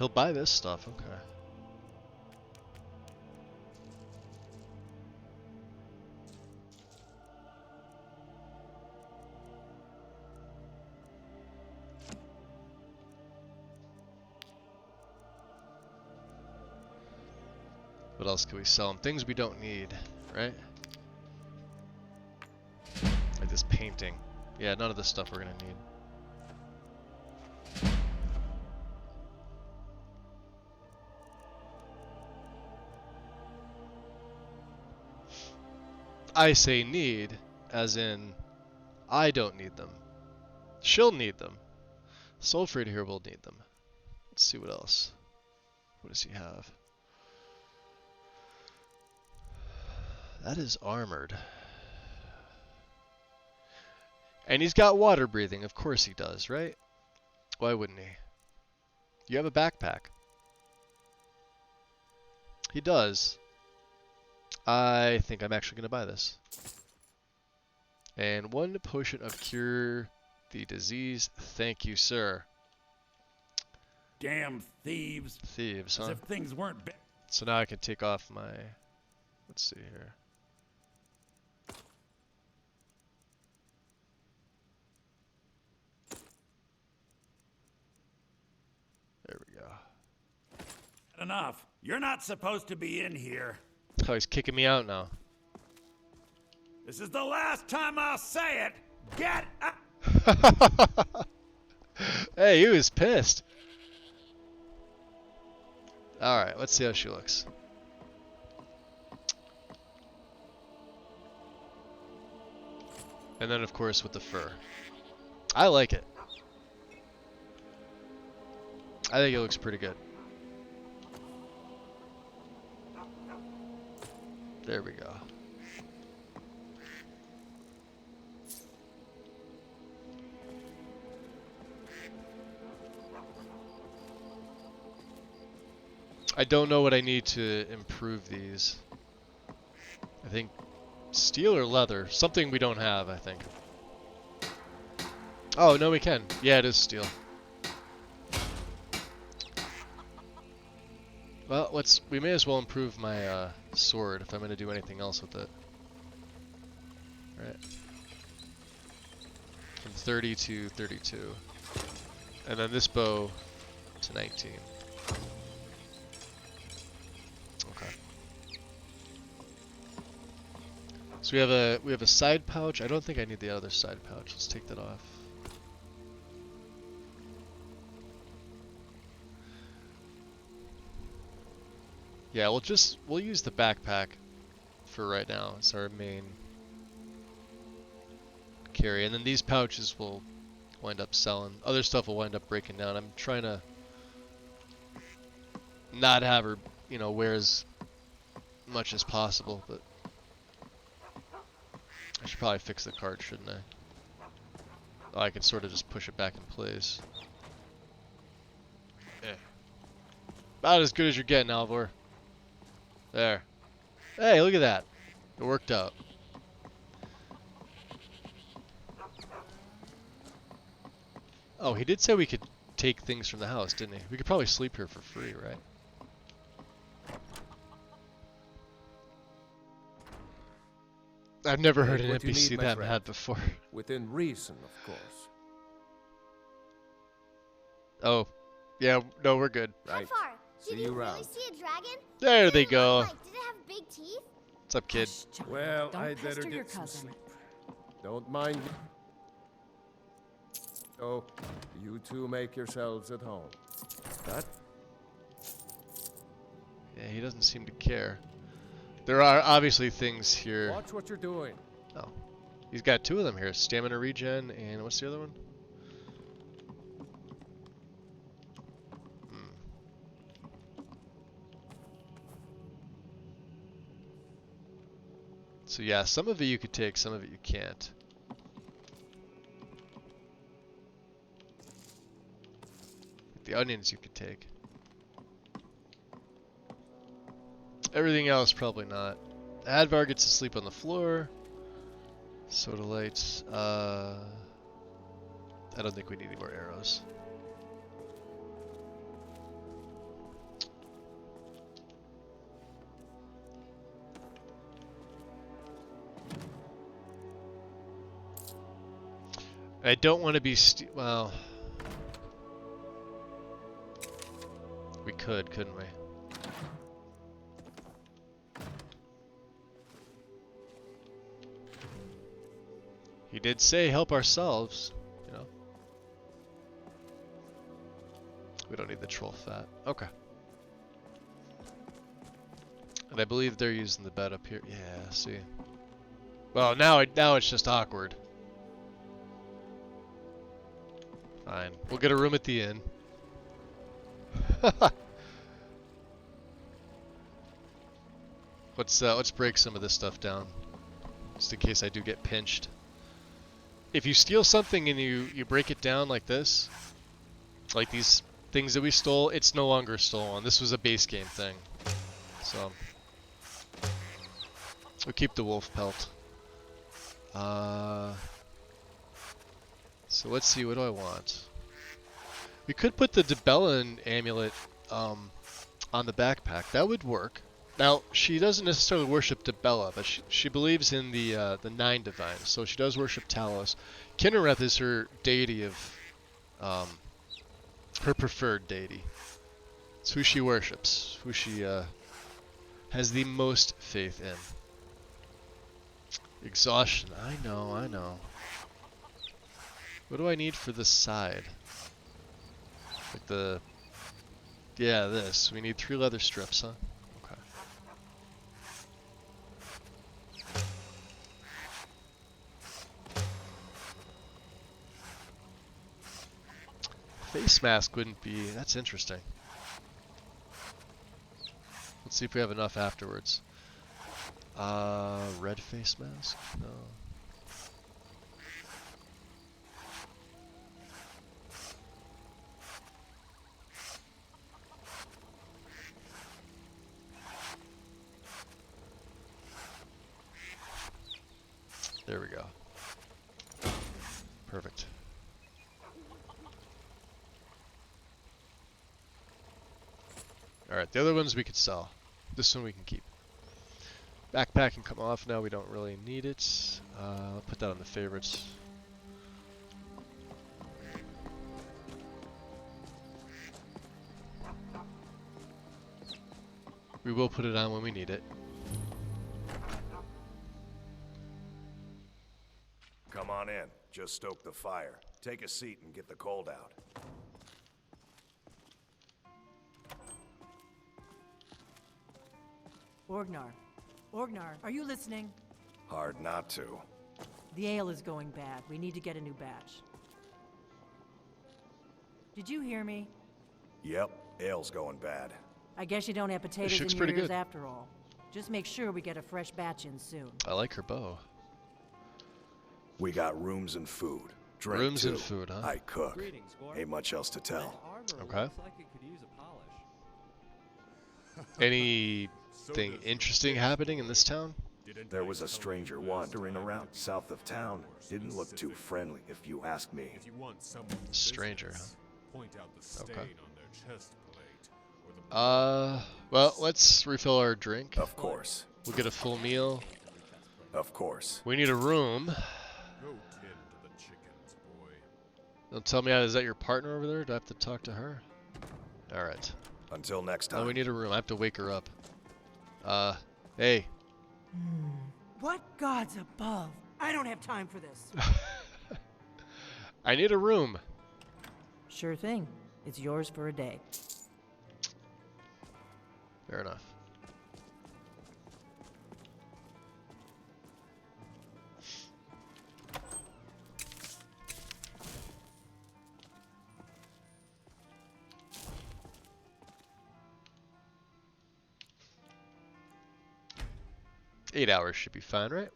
He'll buy this stuff, okay. What else can we sell him? Things we don't need, right? Like this painting. Yeah, none of this stuff we're gonna need. I say need, as in, I don't need them. She'll need them. Soul Trader here will need them. Let's see what else. What does he have? That is armored. And he's got water breathing. Of course he does, right? Why wouldn't he? You have a backpack. He does. I think I'm actually going to buy this. And 1 potion of cure the disease. Thank you, sir. Damn thieves. Thieves, huh? As if things weren't bad. So now I can take off my... Let's see here. There we go. Enough. You're not supposed to be in here. Oh, he's kicking me out now. This is the last time I'll say it. Get out. Hey, he was pissed. Alright, let's see how she looks. And then, of course, with the fur. I like it. I think it looks pretty good. There we go. I don't know what I need to improve these. I think steel or leather. Something we don't have, I think. Oh, no we can. Yeah, it is steel. Well, we may as well improve my sword if I'm going to do anything else with it. Right. From 30 to 32. And then this bow to 19. Okay. So we have a side pouch. I don't think I need the other side pouch. Let's take that off. Yeah, we'll use the backpack for right now. It's our main carry, and then these pouches will wind up selling. Other stuff will wind up breaking down. I'm trying to not have her, you know, wear as much as possible, but I should probably fix the cart, shouldn't I? Oh, I can sort of just push it back in place. Yeah. About as good as you're getting, Alvor. There. Hey, look at that. It worked out. Oh, he did say we could take things from the house, didn't he? We could probably sleep here for free, right? I've never heard an NPC that mad before. Within reason, of course. Oh, yeah, no, we're good. Right. How far? Did you really see a dragon? There they go. Like, did it have big teeth? What's up, kid? Well, I'd better get some sleep. Don't mind me. So, you two make yourselves at home. That? Yeah, he doesn't seem to care. There are obviously things here. Watch what you're doing. Oh. He's got 2 of them here. Stamina regen and what's the other one? So yeah, some of it you could take, some of it you can't. The onions you could take. Everything else, probably not. Advar gets to sleep on the floor. Soda lights. I don't think we need any more arrows. I don't want to be well, we could, couldn't we? He did say help ourselves, you know. We don't need the troll fat. Okay. And I believe they're using the bed up here. Yeah, see. Well, now it's just awkward. Fine. We'll get a room at the inn. Let's break some of this stuff down. Just in case I do get pinched. If you steal something and you break it down like this, like these things that we stole, it's no longer stolen. This was a base game thing. So we'll keep the wolf pelt. So let's see, what do I want? We could put the Debellan amulet on the backpack. That would work. Now, she doesn't necessarily worship Debella, but she believes in the 9 divines, so she does worship Talos. Kinnereth is her deity of, her preferred deity. It's who she worships, who she has the most faith in. Exhaustion, I know. What do I need for this side? Like yeah, this. We need 3 leather strips, huh? Face mask wouldn't be... That's interesting. Let's see if we have enough afterwards. Red face mask? No. There we go. Perfect. Alright, the other ones we could sell. This one we can keep. Backpack can come off now, we don't really need it. I'll put that on the favorites. We will put it on when we need it. Come on in. Just stoke the fire. Take a seat and get the cold out. Orgnar, are you listening? Hard not to. The ale is going bad. We need to get a new batch. Did you hear me? Yep, ale's going bad. I guess you don't have potatoes in your pretty ears good. after all. Just make sure we get a fresh batch in soon. I like her bow. We got rooms and food. Drink Rooms too. and food, huh? I cook. Ain't much else to tell. Okay. Anything interesting happening in this town? There was a stranger wandering around south of town. Didn't look too friendly, if you ask me. Stranger, huh? Okay. Well, let's refill our drink. Of course. We'll get a full meal. Of course. We need a room. Don't tell me, is that your partner over there? Do I have to talk to her? Alright. Until next time. Oh, we need a room. I have to wake her up. Hey. What gods above? I don't have time for this. I need a room. Sure thing. It's yours for a day. Fair enough. Eight hours should be fine, right?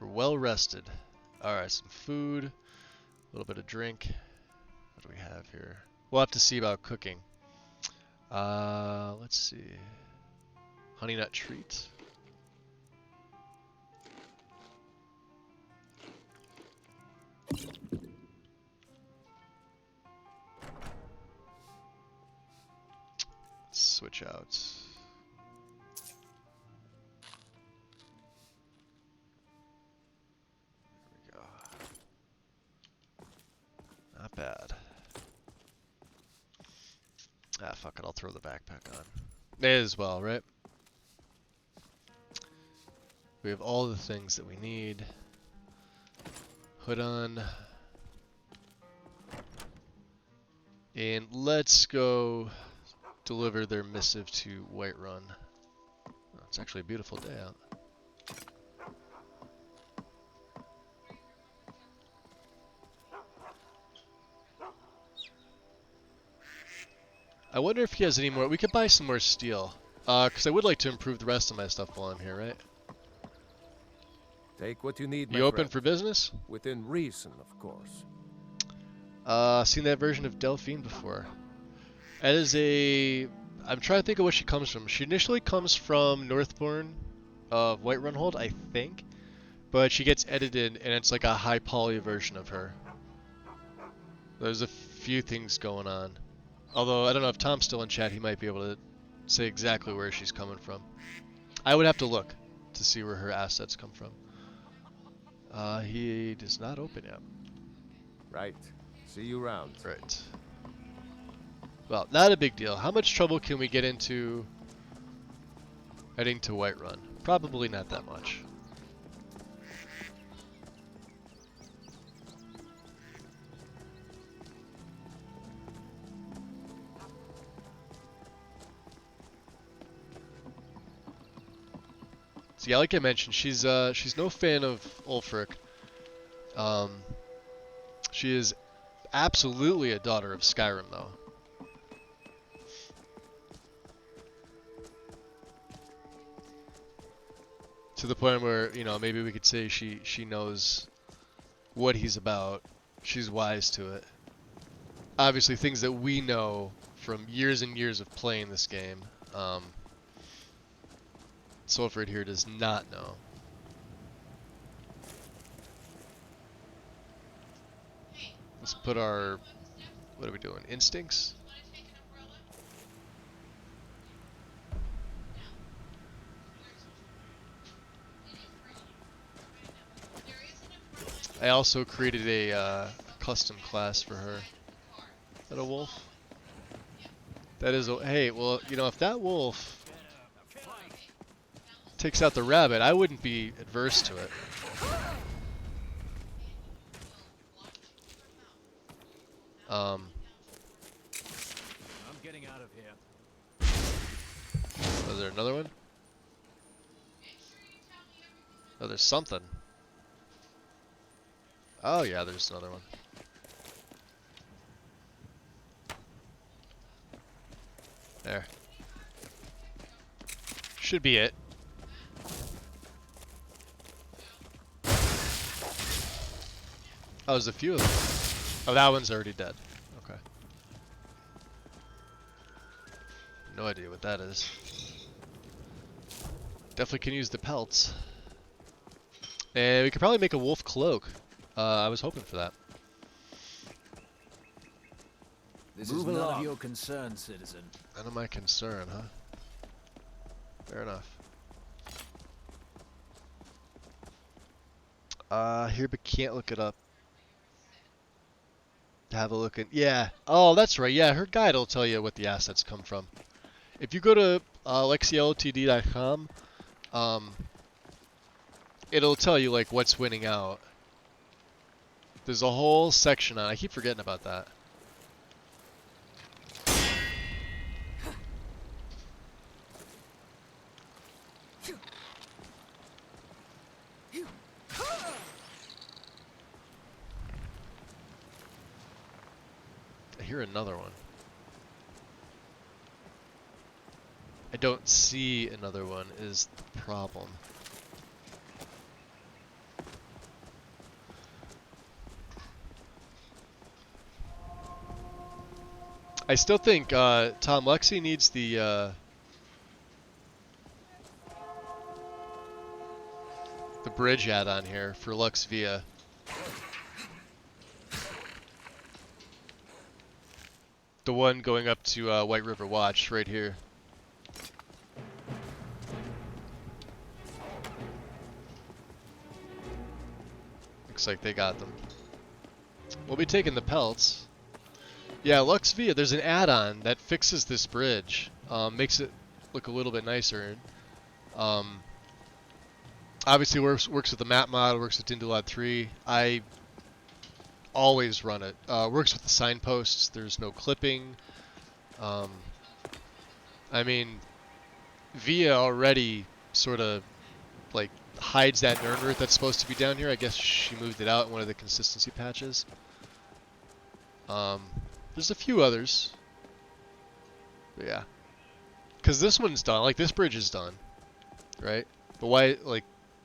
We're well rested. Alright, some food, a little bit of drink. What do we have here? We'll have to see about cooking. Let's see. Honey nut treat. Switch branch out. There we go. Not bad. Ah, fuck it, I'll throw the backpack on. May as well, right? We have all the things that we need. Hood on. And let's go deliver their missive to Whiterun. Oh, it's actually a beautiful day out. I wonder if he has any more. We could buy some more steel. Because I would like to improve the rest of my stuff while I'm here, right? Take what you need, You open for business? Within reason, of course. Seen that version of Delphine before. That is a... I'm trying to think of where she comes from. She initially comes from Northbourne of Whiterun Hold, I think. But she gets edited, and it's like a high poly version of her. There's a few things going on. Although, I don't know if Tom's still in chat, he might be able to say exactly where she's coming from. I would have to look to see where her assets come from. He does not open yet. Right. See you around. Right. Well, not a big deal. How much trouble can we get into heading to Whiterun? Probably not that much. So yeah, like I mentioned, she's no fan of Ulfric. She is absolutely a daughter of Skyrim, though. To the point where, you know, maybe we could say she knows what he's about. She's wise to it. Obviously, things that we know from years and years of playing this game. Sulfrid here does not know. Let's put our... What are we doing? Instincts? I also created a custom class for her. Is that a wolf? That is a... Hey, well, you know, if that wolf takes out the rabbit, I wouldn't be adverse to it. I'm getting out of here. Oh, is there another one? Oh, there's something. Oh yeah, there's another one. There. Should be it. Oh, there's a few of them. Oh, that one's already dead. Okay. No idea what that is. Definitely can use the pelts. And we could probably make a wolf cloak. I was hoping for that. This is none of your concern, citizen. None of my concern, huh? Fair enough. Here, but can't look it up. Have a look at... Yeah. Oh, that's right. Yeah, her guide will tell you what the assets come from. If you go to lexioltd.com, it'll tell you, like, what's winning out. There's a whole section on... I keep forgetting about that. I hear another one. I don't see another one is the problem. I still think Tom Lexi needs the bridge add-on here for Lux Via. The one going up to White River Watch right here. Looks like they got them. We'll be taking the pelts. Yeah, Lux Via, there's an add-on that fixes this bridge. Makes it look a little bit nicer. Obviously works with the map mod, works with Dindulad 3. I always run it. Works with the signposts. There's no clipping. I mean, Via already sort of like hides that Nernroot that's supposed to be down here. I guess she moved it out in one of the consistency patches. There's a few others. But yeah. Because this one's done. Like, this bridge is done. Right? But why, like,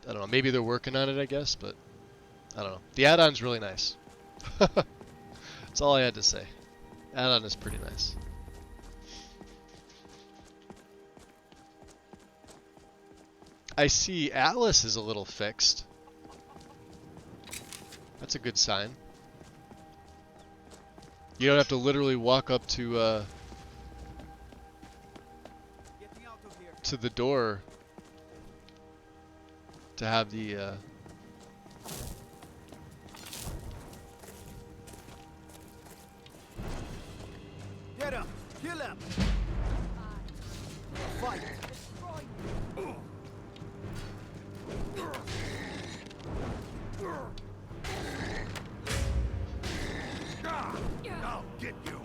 I don't know. Maybe they're working on it, I guess. But, I don't know. The add-on's really nice. That's all I had to say. Add-on is pretty nice. I see Atlas is a little fixed. That's a good sign. You don't have to literally walk up to the door to have the Get him! Kill him! Fight! I'll get you.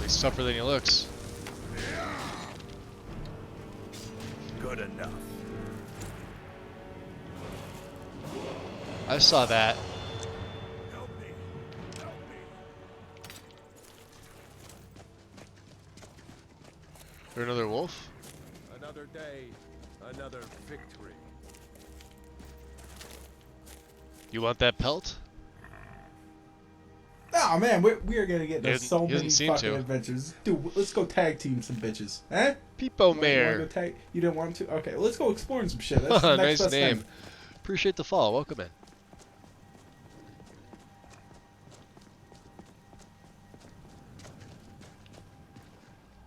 He's tougher than he looks. Good enough. I saw that. Help me. Help me. Or another wolf? Another day, another victory. You want that pelt? Oh man, we are gonna get into so many seem fucking to. adventures. Dude, let's go tag team some bitches. Eh? Peepo You Mare. wanna go tag? You didn't want to? Okay, let's go exploring some shit. That's the next Nice best name. thing. Appreciate the follow. Welcome in.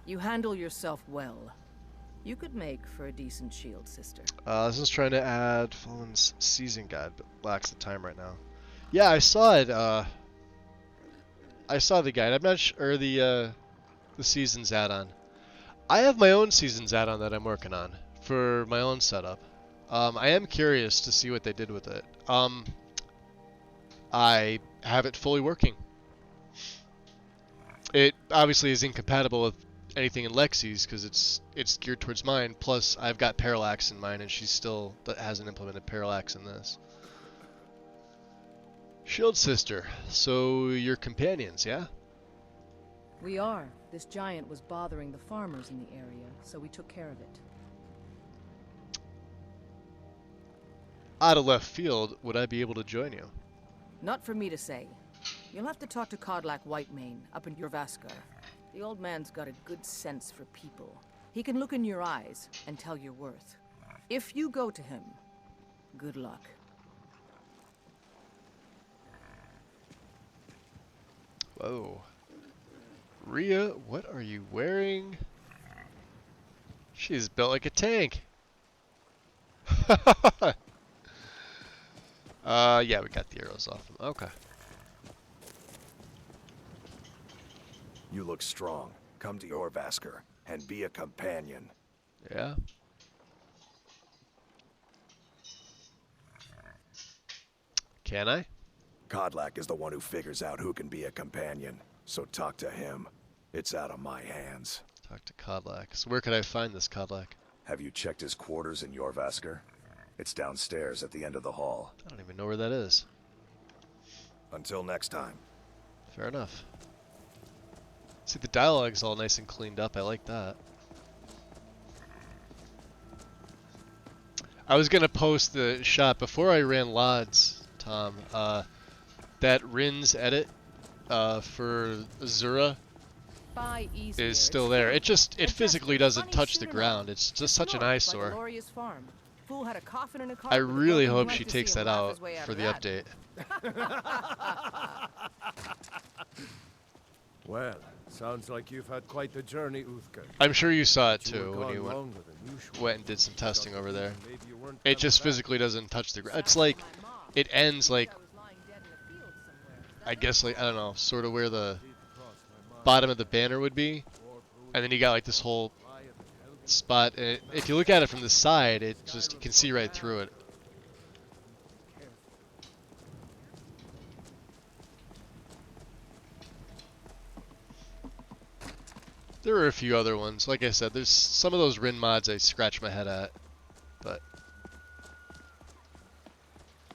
You handle yourself well. You could make for a decent shield, sister. This is trying to add Fallen's season guide, but lacks the time right now. Yeah, I saw it. I saw the guide. I'm not sure the seasons add-on. I have my own seasons add-on that I'm working on for my own setup. I am curious to see what they did with it. I have it fully working. It obviously is incompatible with anything in Lexi's because it's geared towards mine. Plus, I've got parallax in mine, and she still hasn't implemented parallax in this. Shield sister, so you're companions, yeah? We are. This giant was bothering the farmers in the area, so we took care of it. Out of left field, would I be able to join you? Not for me to say. You'll have to talk to Kodlak Whitemane up in Jorvaskar. The old man's got a good sense for people. He can look in your eyes and tell your worth. If you go to him, good luck. Whoa. Rhea, what are you wearing? She's built like a tank. Yeah, we got the arrows off him. Okay. You look strong. Come to Jorvaskar and be a companion. Yeah. Can I? Kodlak is the one who figures out who can be a companion, so talk to him. It's out of my hands. Talk to Kodlak. So where could I find this Kodlak? Have you checked his quarters in Jorvaskar? It's downstairs at the end of the hall. I don't even know where that is. Until next time. Fair enough. See, the dialogue's all nice and cleaned up. I like that. I was gonna post the shot before I ran LODs, Tom. That Rin's edit for Azura is still there. It physically doesn't touch the ground. It's just such an eyesore. I really hope she takes that out for the update. Well, sounds like you've had quite the journey, Uthgar. I'm sure you saw it You were too when gone you longer than usual. went and did some testing over there. Maybe you weren't It just coming back. physically doesn't touch the ground. It's like it ends like, I guess like, I don't know, sort of where the bottom of the banner would be, and then you got like this whole spot, and if you look at it from the side, it just, you can see right through it. There are a few other ones. Like I said, there's some of those Rin mods I scratch my head at, but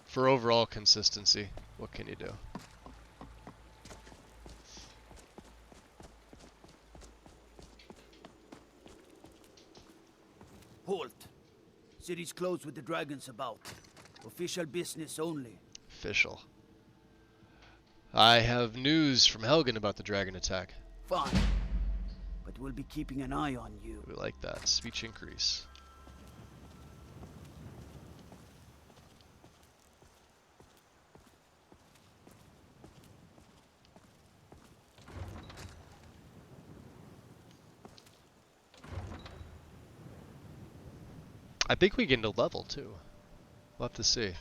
for overall consistency, what can you do? Halt! City's closed with the dragons about. Official business only. Official. I have news from Helgen about the dragon attack. Fine. But we'll be keeping an eye on you. We like that. Speech increase. I think we gained a level too. We'll have to see.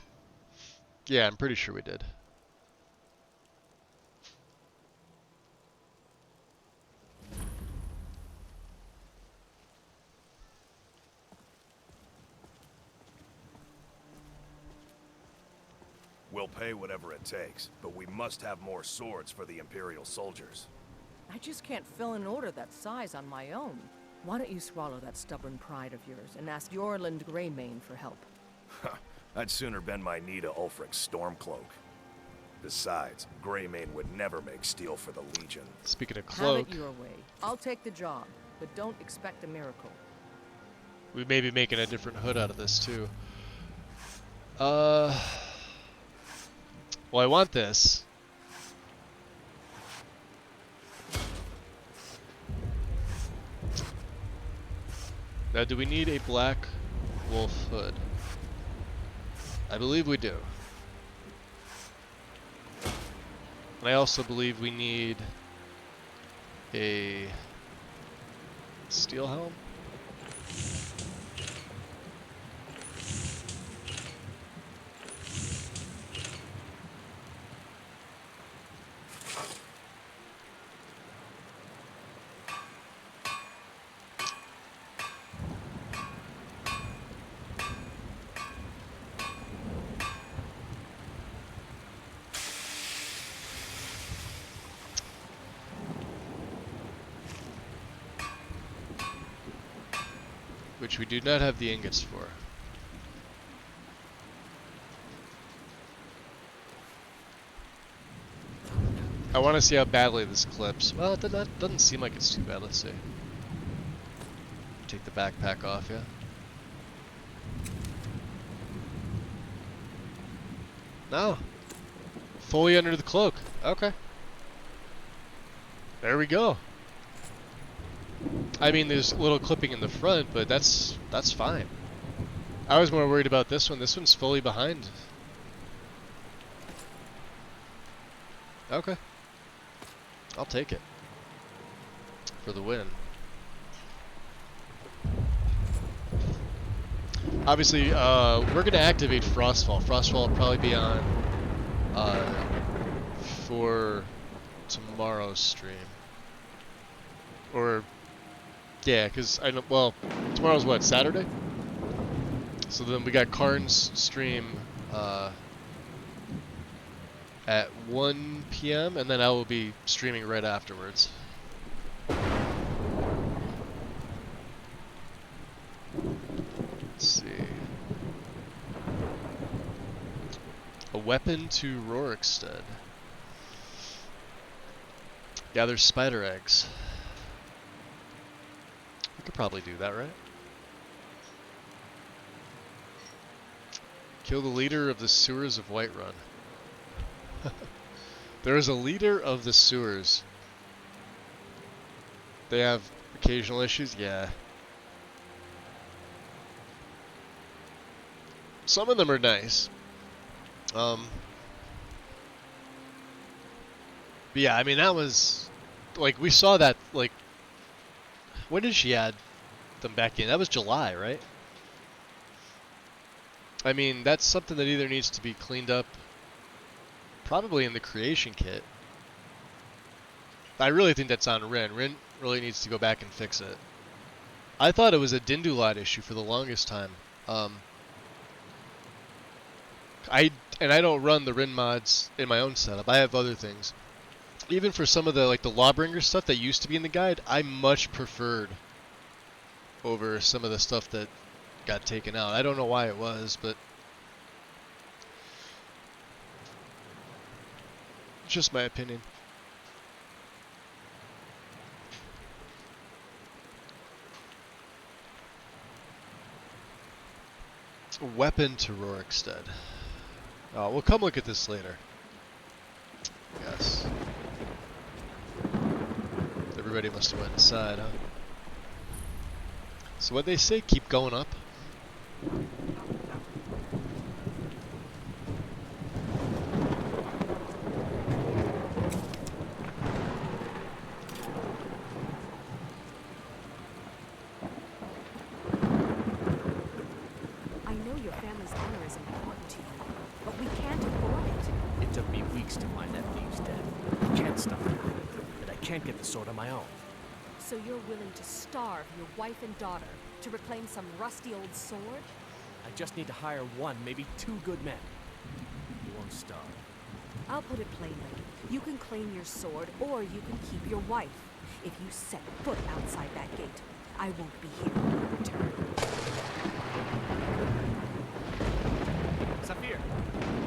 Yeah, I'm pretty sure we did. We'll pay whatever it takes, but we must have more swords for the Imperial soldiers. I just can't fill an order that size on my own. Why don't you swallow that stubborn pride of yours and ask Yorland Greymane for help? I'd sooner bend my knee to Ulfric's Stormcloak. Besides, Greymane would never make steel for the Legion. Speaking of cloak, have it your way. I'll take the job, but don't expect a miracle. we may be making a different hood out of this too. Well, I want this. Now, do we need a black wolf hood? I believe we do. And I also believe we need a steel helm. Which we do not have the ingots for. I want to see how badly this clips. Well, that doesn't seem like it's too bad. Let's see. Take the backpack off, yeah? No. Fully under the cloak. Okay. There we go. I mean, there's a little clipping in the front, but that's fine. I was more worried about this one. This one's fully behind. Okay. I'll take it. For the win. Obviously, we're going to activate Frostfall. Frostfall will probably be on for tomorrow's stream. Or... yeah, because I know. Well, tomorrow's what, Saturday? So then we got Karn's stream at 1 p.m. and then I will be streaming right afterwards. Let's see. A weapon to Rorikstead. Gather spider eggs. We could probably do that, right? Kill the leader of the sewers of Whiterun. There is a leader of the sewers. They have occasional issues? Yeah. Some of them are nice. But yeah, I mean, that was... like, we saw that, like... when did she add them back in? That was July, right? I mean, that's something that either needs to be cleaned up, probably in the creation kit. I really think that's on Rin. Rin really needs to go back and fix it. I thought it was a Dindulot issue for the longest time. I don't run the Rin mods in my own setup. I have other things. Even for some of the the Lawbringer stuff that used to be in the guide, I much preferred over some of the stuff that got taken out. I don't know why it was, but it's just my opinion. Weapon to Rorikstead. Oh, we'll come look at this later. Yes. Everybody must have went inside, huh? So what they say, keep going up? I know your family's honor is important to you, but we can't afford it. It took me weeks to find that thieves' den. I can't stop it, and I can't get the sword on my own. So you're willing to starve your wife and daughter to reclaim some rusty old sword? I just need to hire one, maybe two good men. You won't starve. I'll put it plainly. You can claim your sword, or you can keep your wife. If you set foot outside that gate, I won't be here when you return. Zafir!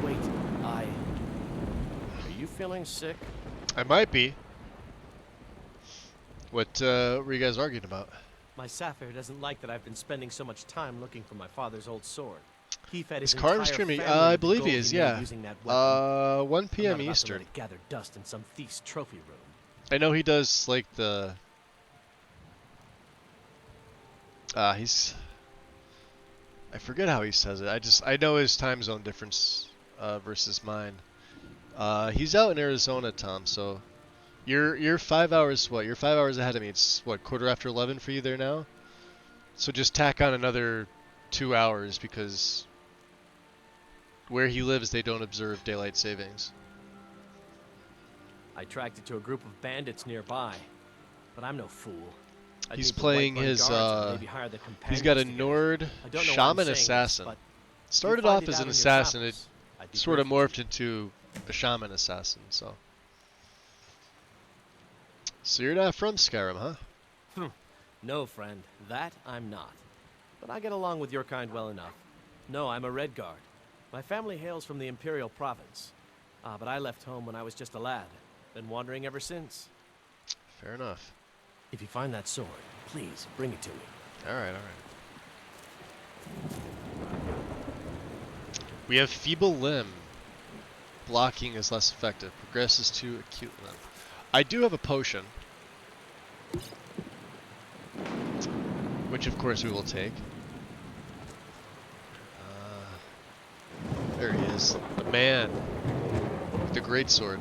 Wait, Are you feeling sick? I might be. What were you guys arguing about? My Sapphire doesn't like that I've been spending so much time looking for my father's old sword. He fed his Is Karn entire streaming? family I with the believe gold he is, made yeah. using that weapon. 1 I'm p.m. not about to Eastern. let it gather dust in some thief's trophy room. I know he does like the. He's. I forget how he says it. I know his time zone difference versus mine. He's out in Arizona, Tom. So, you're 5 hours. What? You're 5 hours ahead of me. It's what, 11:15 for you there now. So just tack on another 2 hours because where he lives, they don't observe daylight savings. I tracked it to a group of bandits nearby, but I'm no fool. I'd He's need the playing white-run his. guards and maybe hire the He's got a companions Nord together. I don't know why I'm shaman saying this, assassin. but Started you find off it as out an in your assassin. It travels, I'd be sort of grateful. morphed into a shaman assassin. So you're not from Skyrim, huh? No, friend, that I'm not. But I get along with your kind well enough. No, I'm a Red Guard. My family hails from the Imperial Province. But I left home when I was just a lad. Been wandering ever since. Fair enough. If you find that sword, please bring it to me. All right. We have feeble limb. Blocking is less effective. Progresses to acute limb. I do have a potion, which of course we will take. There he is, the man with the greatsword.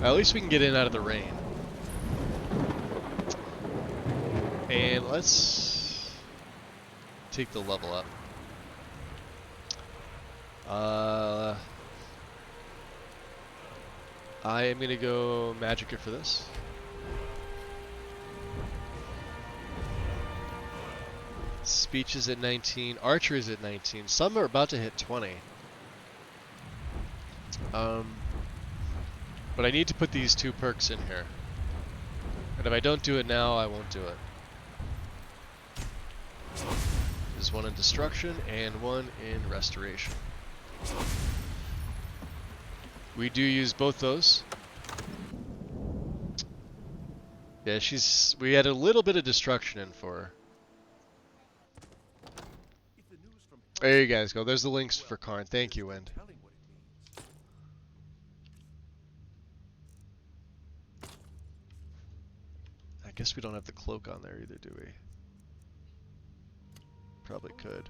At least we can get in out of the rain. And let's take the level up. I am gonna go Magicka for this. Speech is at 19, Archer is at 19. Some are about to hit 20. But I need to put these two perks in here. And if I don't do it now, I won't do it. There's one in Destruction and one in Restoration. We do use both those. Yeah, we had a little bit of Destruction in for her. There you guys go. There's the links for Karn. Thank you, Wind. I guess we don't have the cloak on there either, do we? Probably could.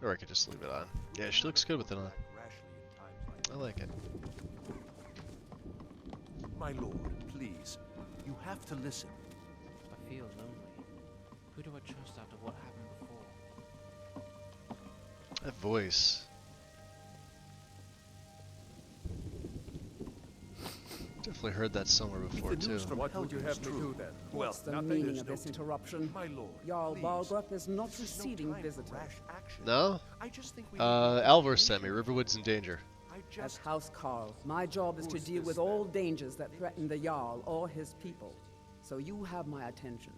Or I could just leave it on. Yeah, she looks good with it on. I like it. My lord, please, You have to listen. I feel lonely. Who do I trust after what happened before? That voice. Definitely heard that somewhere before too. What would you have me do then? What's the meaning of this interruption? My lord, Jarl Balgruth is not receiving visitors. No? Alvor sent me. Riverwood's in danger. As House Carl, my job is to deal with all dangers that threaten the Jarl or his people. So you have my attention.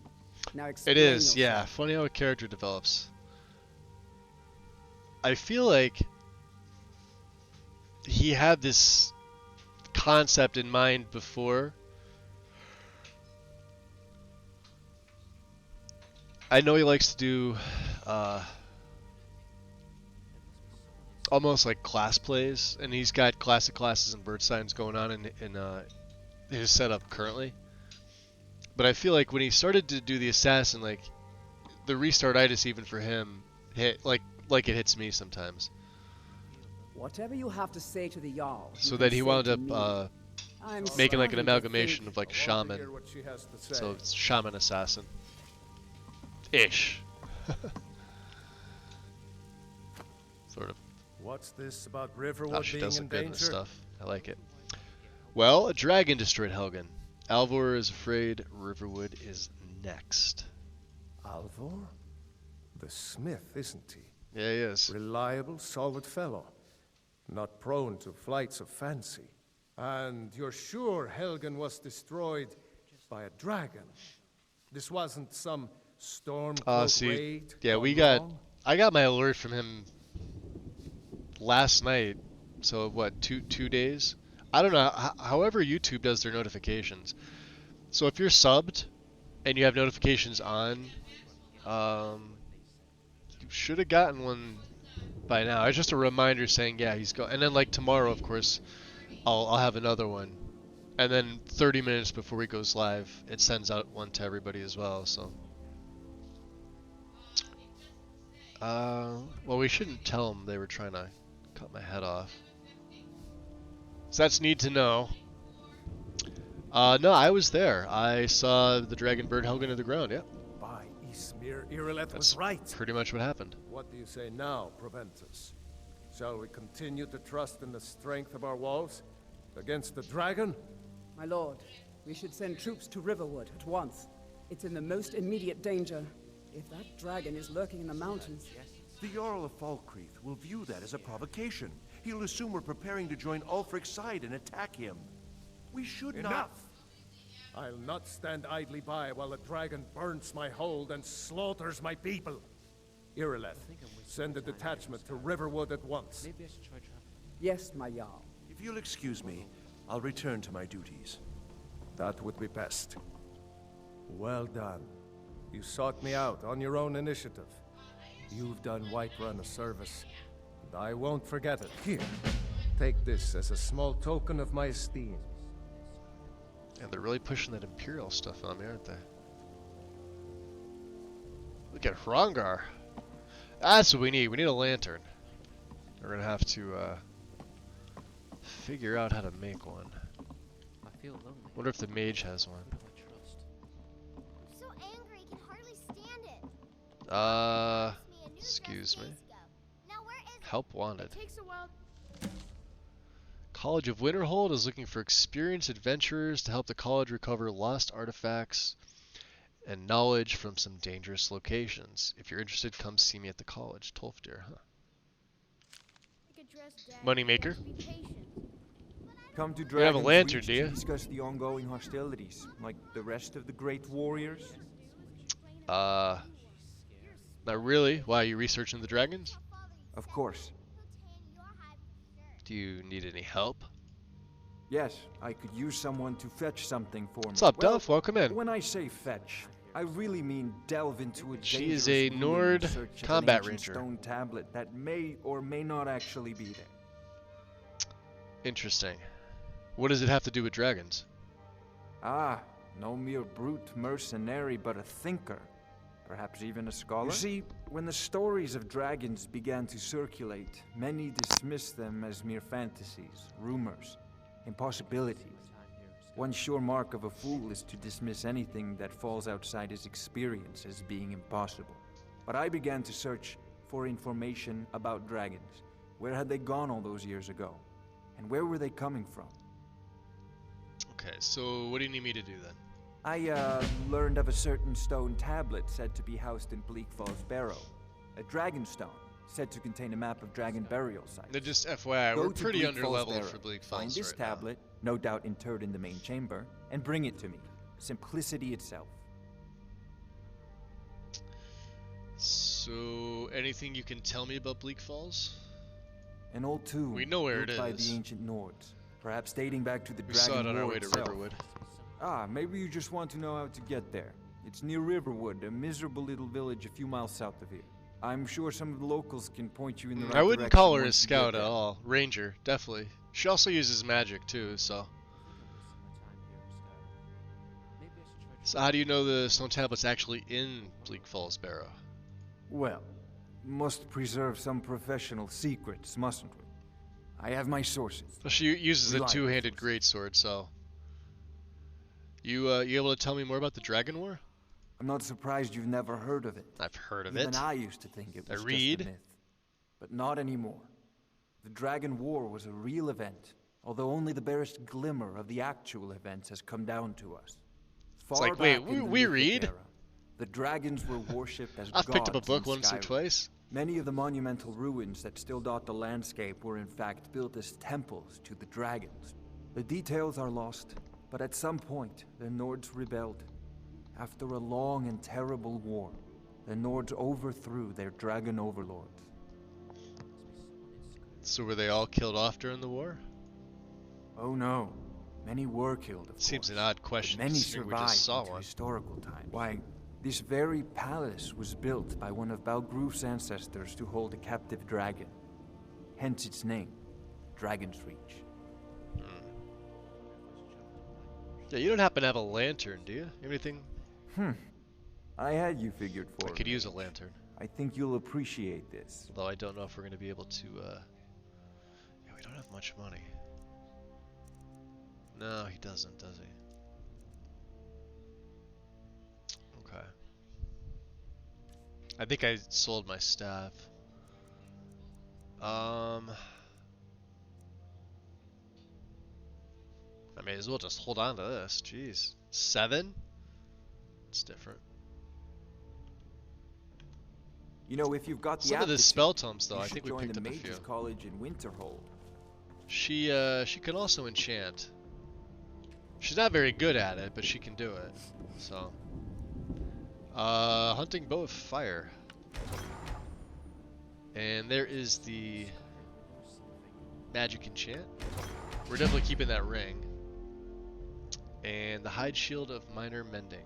Now explain It is, yourself. yeah. Funny how a character develops. I feel like he had this concept in mind before. I know he likes to do almost like class plays, and he's got classic classes and bird signs going on in his setup currently. But I feel like when he started to do the assassin, like the restart-itis even for him hit like it hits me sometimes. Whatever you have to say to the Jarl. So then he wound up making like an amalgamation of like shaman. So it's shaman assassin. Ish. Sort of. What's this about Riverwood Oh, she being does in look good in this danger? stuff. I like it. Well, a dragon destroyed Helgen. Alvor is afraid Riverwood is next. Alvor? The smith, isn't he? Yeah, he is. Reliable, solid fellow. Not prone to flights of fancy. And you're sure Helgen was destroyed by a dragon? This wasn't some storm See, raid yeah, gone I got my alert from him last night. So what, two days? I don't know. However YouTube does their notifications. So if you're subbed and you have notifications on, you should have gotten one by now. It's just a reminder saying, yeah, he's going. And then like tomorrow, of course, I'll have another one. And then 30 minutes before he goes live, it sends out one to everybody as well. So, well, we shouldn't tell them they were trying to cut my head off. So that's need to know. No, I was there. I saw the dragon bird Helgen to the ground. Yeah. By Ismir, Irileth That's was right. pretty much what happened. What do you say now, Proventus? Shall we continue to trust in the strength of our walls against the dragon? My lord, we should send troops to Riverwood at once. It's in the most immediate danger. If that dragon is lurking in the mountains... The Jarl of Falkreath will view that as a provocation. He'll assume we're preparing to join Ulfric's side and attack him. We should not... Enough! I'll not stand idly by while the dragon burns my hold and slaughters my people. Irileth, send a detachment to Riverwood at once. Maybe I should try traveling. Yes, my Jarl. If you'll excuse me, I'll return to my duties. That would be best. Well done. You sought me out on your own initiative. You've done Whiterun a service, and I won't forget it. Here, take this as a small token of my esteem. And they're really pushing that Imperial stuff on me, aren't they? Look at Hrongar. That's what we need. We need a lantern. We're gonna have to figure out how to make one. I feel lonely. Wonder if the mage has one. Who do I trust? I'm so angry, I can hardly stand it. Excuse me. Now where is Help wanted. it? Takes a while. College of Winterhold is looking for experienced adventurers to help the college recover lost artifacts and knowledge from some dangerous locations. If you're interested, come see me at the college. Tolfdir, huh? Moneymaker. Come to You have a Dragon's lantern, Reach do you? to discuss the ongoing hostilities, like the rest of the great warriors? Not really. Why, are you researching the dragons? Of course. Do you need any help? Yes, I could use someone to fetch something for me. What's up, Duff? Welcome in. When I say fetch, I really mean delve into a She is dangerous a room in Nord search of combat an ancient ranger. stone tablet that may or may not actually be there. Interesting. What does it have to do with dragons? Ah, no mere brute mercenary, but a thinker. Perhaps even a scholar? You see, when the stories of dragons began to circulate, many dismissed them as mere fantasies, rumors, impossibilities. One sure mark of a fool is to dismiss anything that falls outside his experience as being impossible. But I began to search for information about dragons. Where had they gone all those years ago? And where were they coming from? Okay, so what do you need me to do then? I learned of a certain stone tablet said to be housed in Bleak Falls Barrow. A dragon stone, said to contain a map of dragon burial sites. Then just FYI, Go we're to pretty Bleak under Falls leveled Barrow, for Bleak find Falls this right now. tablet, no doubt interred in the main chamber, and bring it to me. Simplicity itself. So, anything you can tell me about Bleak Falls? An old tomb We know where built it by is. the ancient Nords, perhaps dating back to the We Dragon saw it on our War way to itself. Riverwood. Ah, maybe you just want to know how to get there. It's near Riverwood, a miserable little village a few miles south of here. I'm sure some of the locals can point you in the right I wouldn't direction call her a once you get scout there. at all. Ranger, definitely. She also uses magic too, so. So how do you know the stone tablet's actually in Bleak Falls Barrow? Well, must preserve some professional secrets, mustn't we? I have my sources. Well, she uses a Reliable two-handed greatsword, so. You able to tell me more about the Dragon War? I'm not surprised you've never heard of it. I've heard of Even it. I used to think it I was read. just a myth. But not anymore. The Dragon War was a real event, although only the barest glimmer of the actual events has come down to us. It's Far like, wait, back in the we mythic read? era, the dragons were worshipped as I've picked up a gods book in once or Skyrim. twice. Many of the monumental ruins that still dot the landscape were in fact built as temples to the dragons. The details are lost, but at some point, the Nords rebelled. After a long and terrible war, the Nords overthrew their dragon overlords. So were they all killed off during the war? Oh no, many were killed, of Seems course, an odd but question many considering we survived just saw into one. historical times. Why, this very palace was built by one of Balgroof's ancestors to hold a captive dragon. Hence its name, Dragon's Reach. Yeah, you don't happen to have a lantern, do you? Anything? I had you figured for I could use a lantern. I think you'll appreciate this. Although I don't know if we're going to be able to, yeah, we don't have much money. No, he doesn't, does he? Okay. I think I sold my staff. I may as well just hold on to this. Jeez. 7? It's different. You know, if you've got the Some of the aptitude, spell tomes, though, you I should think we join picked the up a Mages few. College in Winterhold. She can also enchant. She's not very good at it, but she can do it. So, hunting bow of fire. And there is the magic enchant. We're definitely keeping that ring. And the hide shield of minor mending.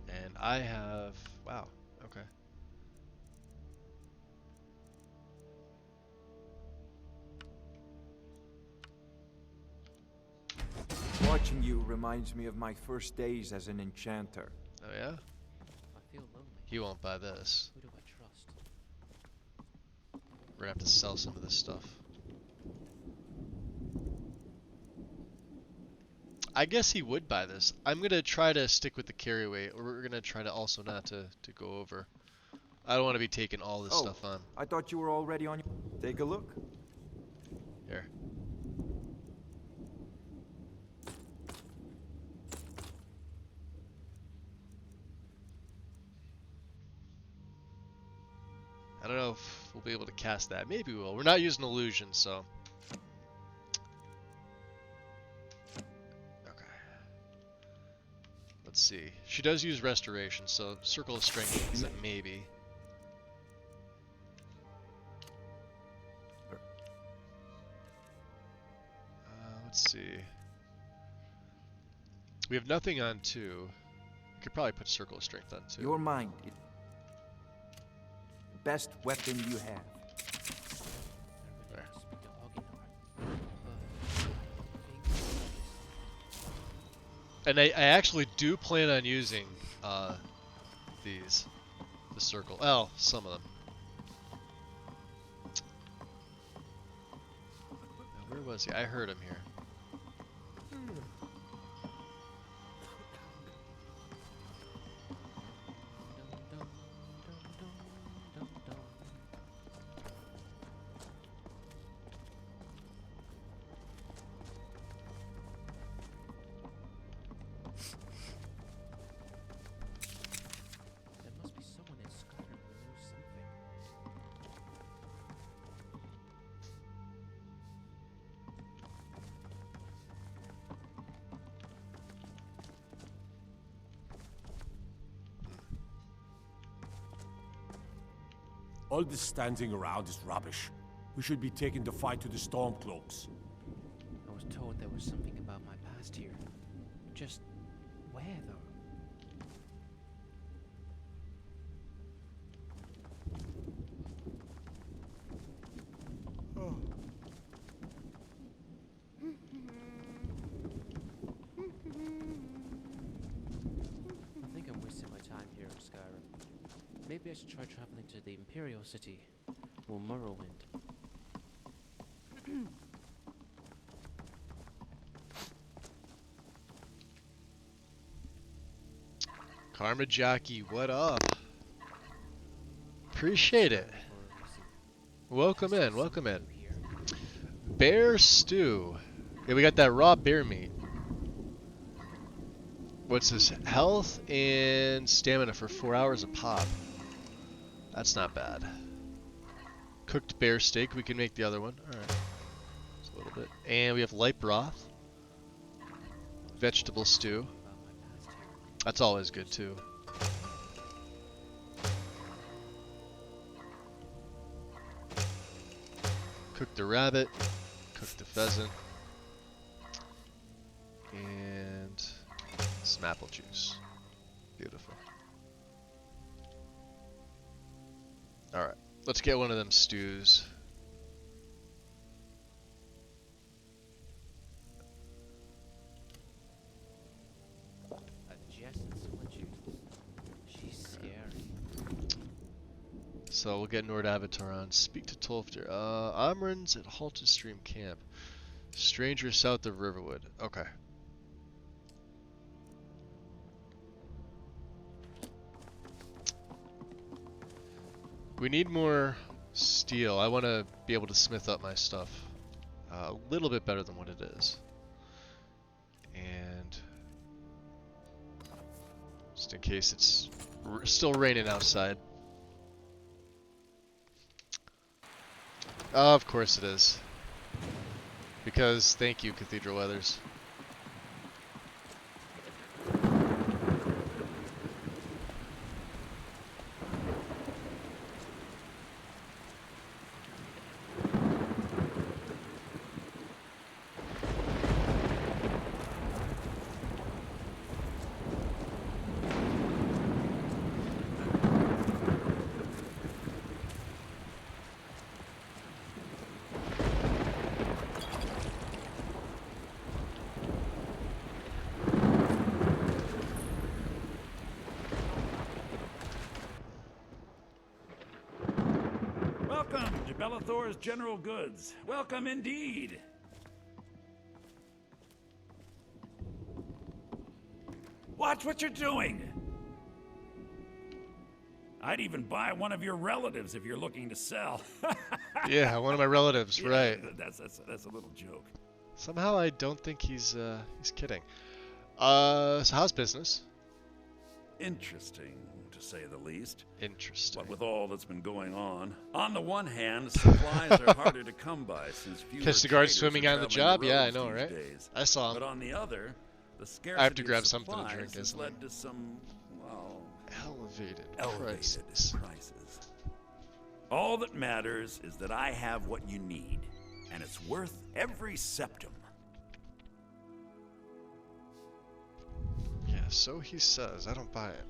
And I have, wow, okay. Watching you reminds me of my first days as an enchanter. Oh yeah? I feel lonely. He won't buy this. Who do I trust? We're gonna have to sell some of this stuff. I guess he would buy this. I'm gonna try to stick with the carry weight, or we're gonna try to also not to go over. I don't want to be taking all this stuff on. I thought you were already on your... Take a look. Here. I don't know if we'll be able to cast that. Maybe we will. We're not using illusion, so. Okay. Let's see. She does use restoration, so circle of strength is a maybe. Let's see. We have nothing on 2. We could probably put circle of strength on 2. Your mind. Best weapon you have. There. And I actually do plan on using these. The circle. Well, some of them. Now, where was he? I heard him here. All this standing around is rubbish. We should be taking the fight to the Stormcloaks. I was told there was something about my past here. Just where, though? I think I'm wasting my time here in Skyrim. Maybe I should try traveling to the Imperial City, or Morrowind. Karma Jockey, what up? Appreciate it. Welcome in, welcome in. Bear stew. Yeah, we got that raw bear meat. What's this? Health and stamina for 4 hours a pop. That's not bad. Cooked bear steak, we can make the other one. Alright. Just a little bit. And we have light broth. Vegetable stew. That's always good too. Cook the rabbit, cook the pheasant, and some apple juice. Beautiful. Alright, let's get one of them stews. So we'll get Nord Avatar on. Speak to Tolfter. Amrun's at Halted Stream Camp. Stranger south of Riverwood. Okay. We need more steel. I want to be able to smith up my stuff a little bit better than what it is. And just in case it's still raining outside. Of course it is. Because, thank you, Cathedral Weathers. Welcome to Bellathor's General Goods. Welcome indeed. Watch what you're doing. I'd even buy one of your relatives if you're looking to sell. Yeah, one of my relatives, Yeah, right. That's a little joke. Somehow I don't think he's kidding. So how's business? Interesting, to say the least. Interesting. What with all that's been going on the one hand, supplies are harder to come by since fewer Catch the guards traders swimming are on the traveling job? Yeah, I roads know, these right? days. I saw him. But on the other, the scarcity I have to grab of something to supplies drink, has isn't it? led to some, well, Elevated prices. All that matters is that I have what you need, and it's worth every septum. Yeah, so he says. I don't buy it.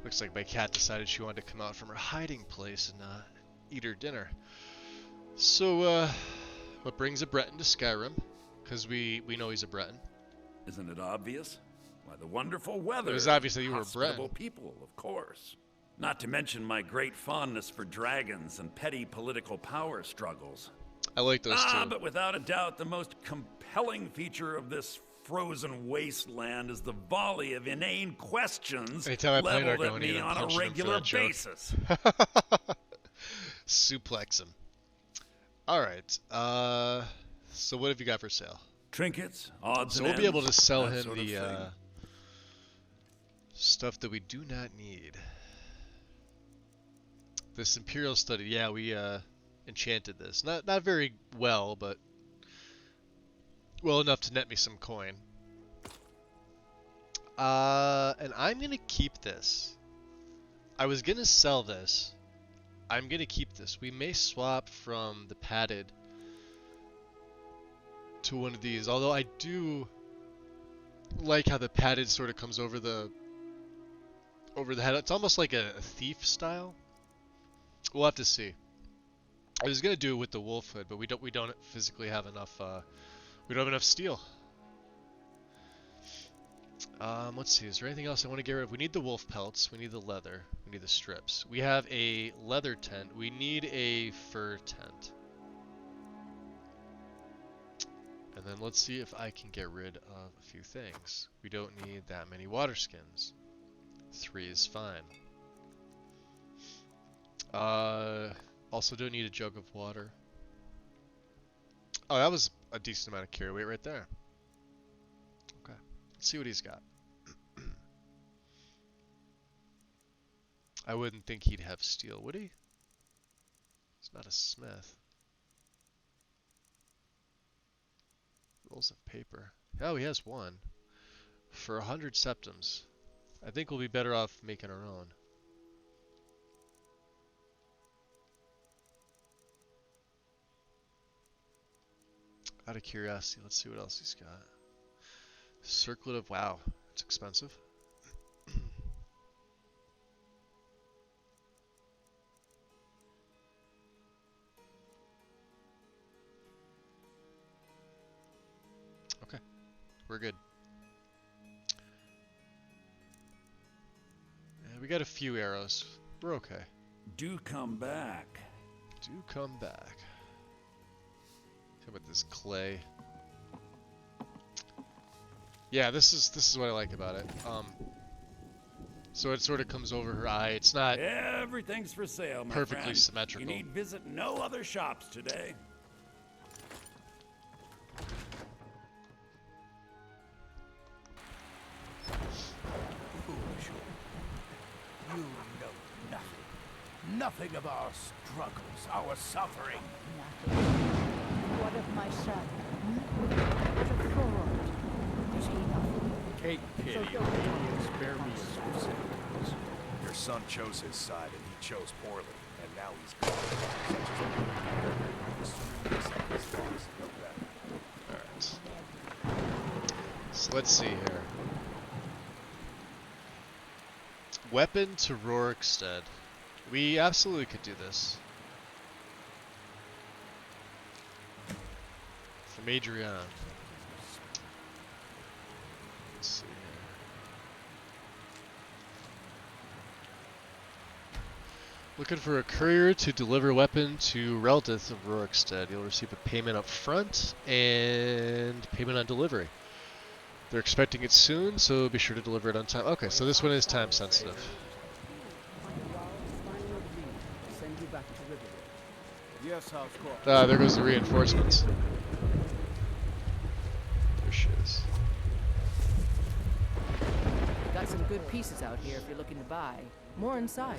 Looks like my cat decided she wanted to come out from her hiding place and eat her dinner. So, what brings a Breton to Skyrim? Because we know he's a Breton. Isn't it obvious? Why, the wonderful weather. It was obvious that you were a hospitable Breton. people, of course. Not to mention my great fondness for dragons and petty political power struggles. I like those too. But without a doubt, the most compelling feature of this frozen wasteland is the volley of inane questions Anytime I play leveled at Nargonian, me I'm on a punching him for regular that joke. basis. Suplex him. Alright, so what have you got for sale? Trinkets, odds So and we'll be able to ends, sell that him sort of the thing. stuff that we do not need. This Imperial study, yeah, enchanted this. Not very well, but well enough to net me some coin. And I'm gonna keep this. I was gonna sell this. I'm gonna keep this. We may swap from the padded to one of these, although I do like how the padded sort of comes over the head. It's almost like a thief style. We'll have to see. I was gonna do it with the wolf hood, but we don't physically have enough. We don't have enough steel. Let's see. Is there anything else I want to get rid of? We need the wolf pelts. We need the leather. We need the strips. We have a leather tent. We need a fur tent. And then let's see if I can get rid of a few things. We don't need that many water skins. 3 is fine. Also don't need a jug of water. Oh, that was a decent amount of carry weight right there. Okay, let's see what he's got. I wouldn't think he'd have steel, would he? He's not a smith. Rolls of paper. Oh, he has one. For 100 septims. I think we'll be better off making our own. Out of curiosity, let's see what else he's got. Circlet of... Wow, it's expensive. Okay, we're good. Yeah, we got a few arrows. We're okay. Do come back. Do come back. How about this clay? Yeah, this is what I like about it. So it sort of comes over her eye. It's not Everything's for sale, my perfectly friend. symmetrical. You need visit no other shops today. Foolish. You know nothing. Nothing of our struggles, our suffering. What of my son? What of Thorod? Is he nothing? Take pity So on don't me talk and spare me nonsense. some symptoms. Your son chose his side, and he chose poorly, and now he's gone. Alright. So let's see here. Weapon to Rorikstead. We absolutely could do this. From Adrian. Let's see here. Looking for a courier to deliver weapon to Reldith of Rorikstead. You'll receive a payment up front and payment on delivery. They're expecting it soon, so be sure to deliver it on time. Okay, so this one is time sensitive. Send you back to Riverwood. Yes, House Call. Ah, there goes the reinforcements. There she is. Got some good pieces out here if you're looking to buy. More inside.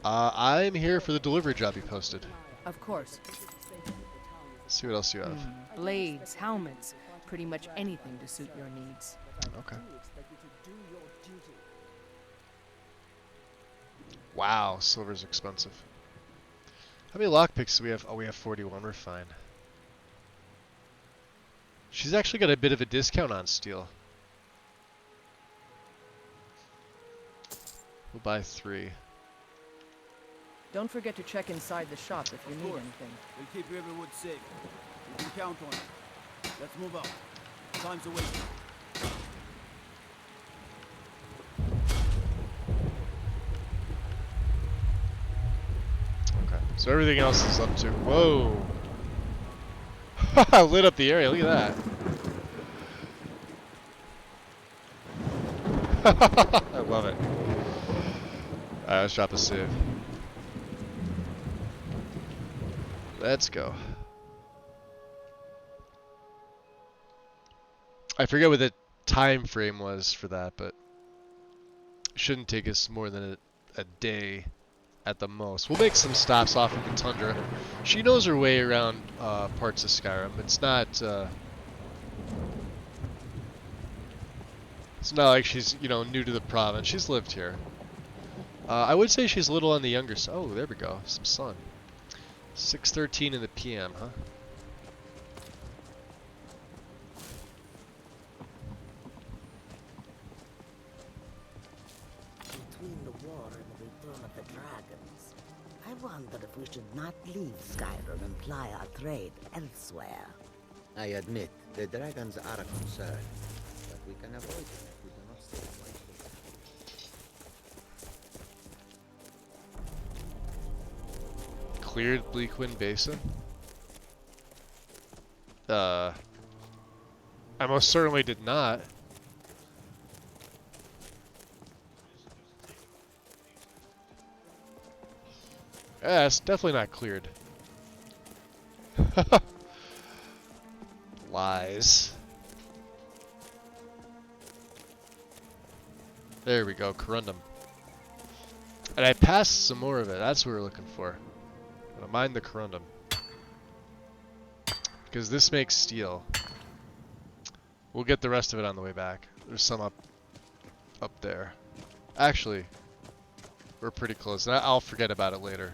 I'm here for the delivery job you posted. Of course. Let's see what else you have. Blades, helmets, pretty much anything to suit your needs. Okay. Wow, silver's expensive. How many lockpicks do we have? Oh, we have 41. We're fine. She's actually got a bit of a discount on steel. We'll buy 3. Don't forget to check inside the shop if you need anything. We'll keep Riverwood safe. You can count on it. Let's move out. Time's a waste. Okay, so everything else is up to... Whoa! Lit up the area, look at that. I love it. Alright, let's drop a save. Let's go. I forget what the time frame was for that, but it shouldn't take us more than a day at the most. We'll make some stops off in the tundra. She knows her way around parts of Skyrim. It's not like she's, you know, new to the province. She's lived here. I would say she's a little on the younger side. Oh, there we go. Some sun. 6:13 in the PM, huh? Between the war and the return of the dragons, I wonder if we should not leave Skyrim and ply our trade elsewhere. I admit, the dragons are a concern, but we can avoid them if we do not stay away. Cleared Bleakwind Basin? I most certainly did not. Yeah, it's definitely not cleared. Lies. There we go, corundum. And I passed some more of it. That's what we're looking for. I'm gonna mine the corundum. Because this makes steel. We'll get the rest of it on the way back. There's some up there. Actually, we're pretty close. I'll forget about it later.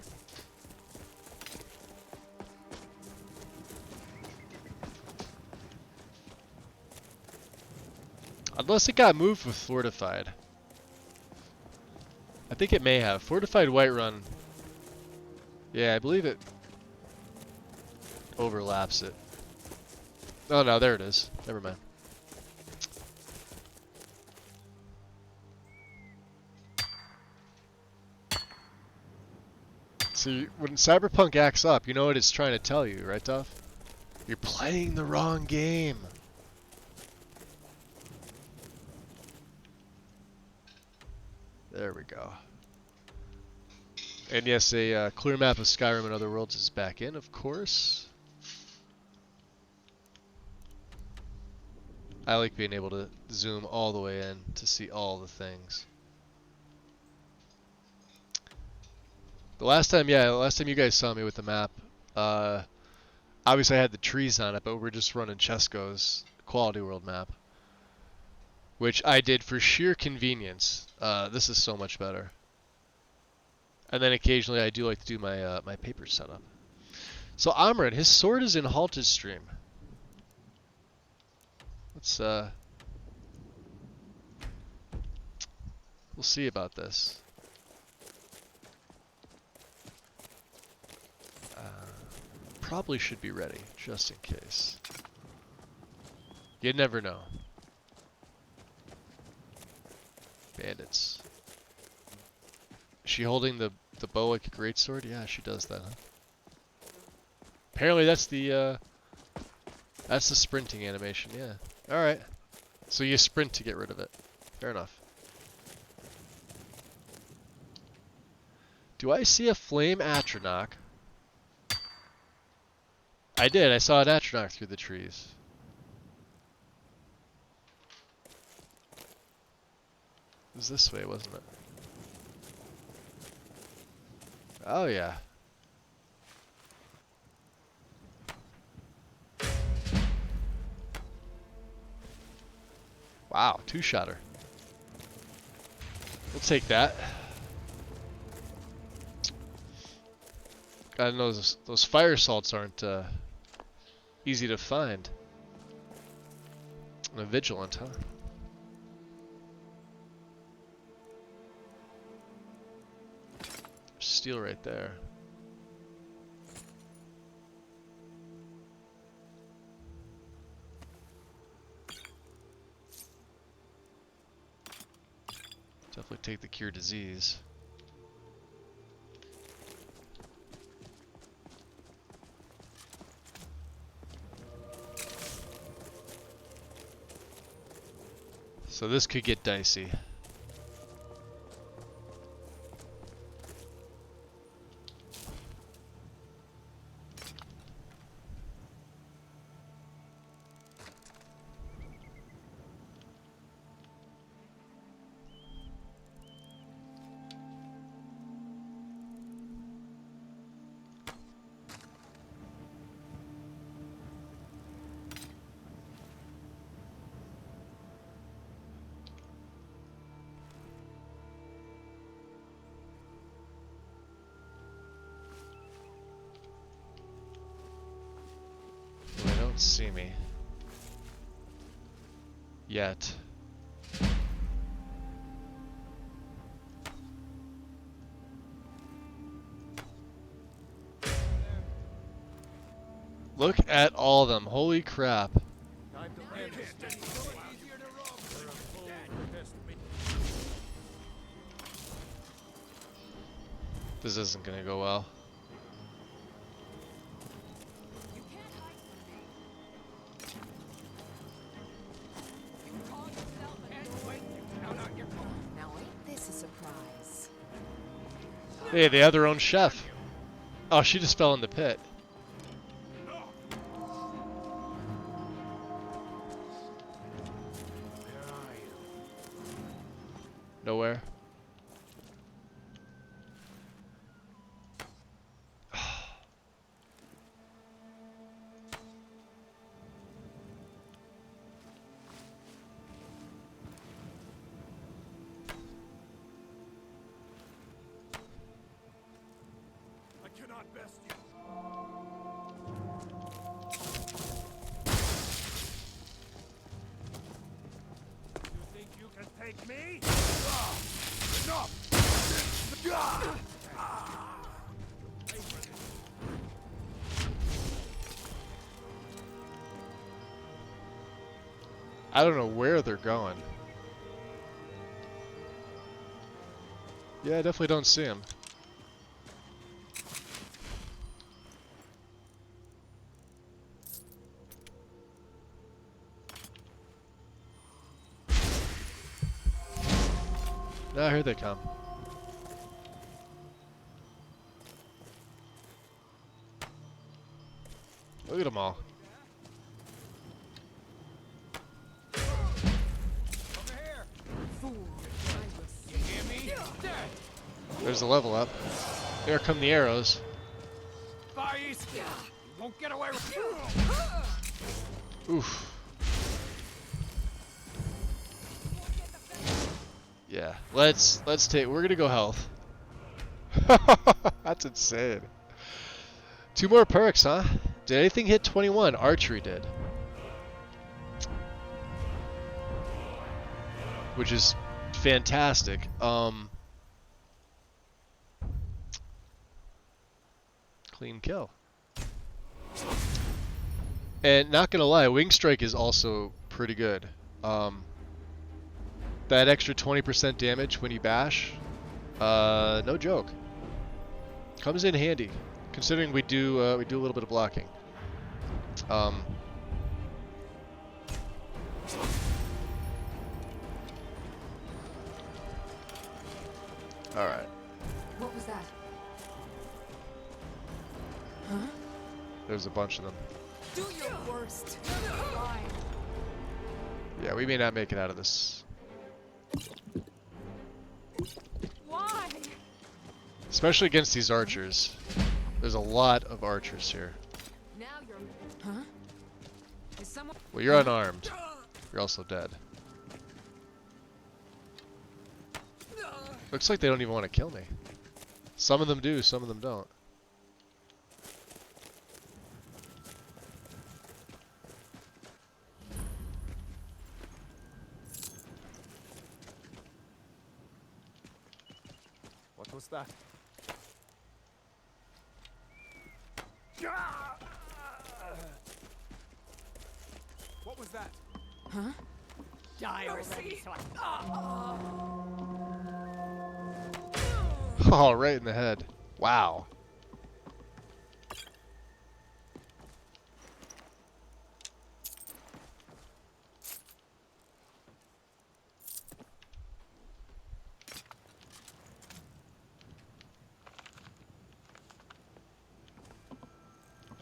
Unless it got moved with Fortified. I think it may have. Fortified Whiterun. Yeah, I believe it overlaps it. Oh no, there it is. Never mind. See, when Cyberpunk acts up, you know what it's trying to tell you, right, Duff? You're playing the wrong game. There we go. And yes, a clear map of Skyrim and other worlds is back in, of course. I like being able to zoom all the way in to see all the things. The last time you guys saw me with the map, obviously I had the trees on it, but we're just running Chesko's Quality World map. Which I did for sheer convenience. This is so much better. And then occasionally I do like to do my my paper setup. So Amrit, his sword is in Halted Stream. Let's we'll see about this. Probably should be ready, just in case. You never know. Bandits. Is she holding the bow like a greatsword? Yeah, she does that, huh? Apparently that's the sprinting animation, yeah. Alright. So you sprint to get rid of it. Fair enough. Do I see a flame Atronach? I did, I saw an Atronach through the trees. It was this way, wasn't it? Oh yeah. Wow, two-shotter. We'll take that. God knows those fire salts aren't easy to find. And a vigilant, huh? Steel right there. Definitely take the cure disease. So this could get dicey. see me. Yet. Look at all of them. Holy crap. This isn't gonna go well. Now ain't this a surprise? Hey, they have their own chef. Oh, she just fell in the pit. Nowhere. I cannot best you. You think you can take me? Enough! I don't know where they're going. Yeah, I definitely don't see him. Ah, here they come. Look at them all. There's a level up. There come the arrows. Won't get away with Oof. Yeah, let's take. We're gonna go health. That's insane. 2 more perks, huh? Did anything hit 21? Archery did. Which is fantastic. Clean kill. And not gonna lie, Wing Strike is also pretty good. That extra 20% damage when you bash, no joke. Comes in handy, considering we do a little bit of blocking. All right. What was that? Huh? There's a bunch of them. Do your worst. Yeah, we may not make it out of this. Why? Especially against these archers. There's a lot of archers here. Now you're. Huh? Is someone? Well, you're unarmed. You're also dead. Looks like they don't even want to kill me. Some of them do, some of them don't. What was that? What was that? Huh? Die already, so Oh, right in the head. Wow.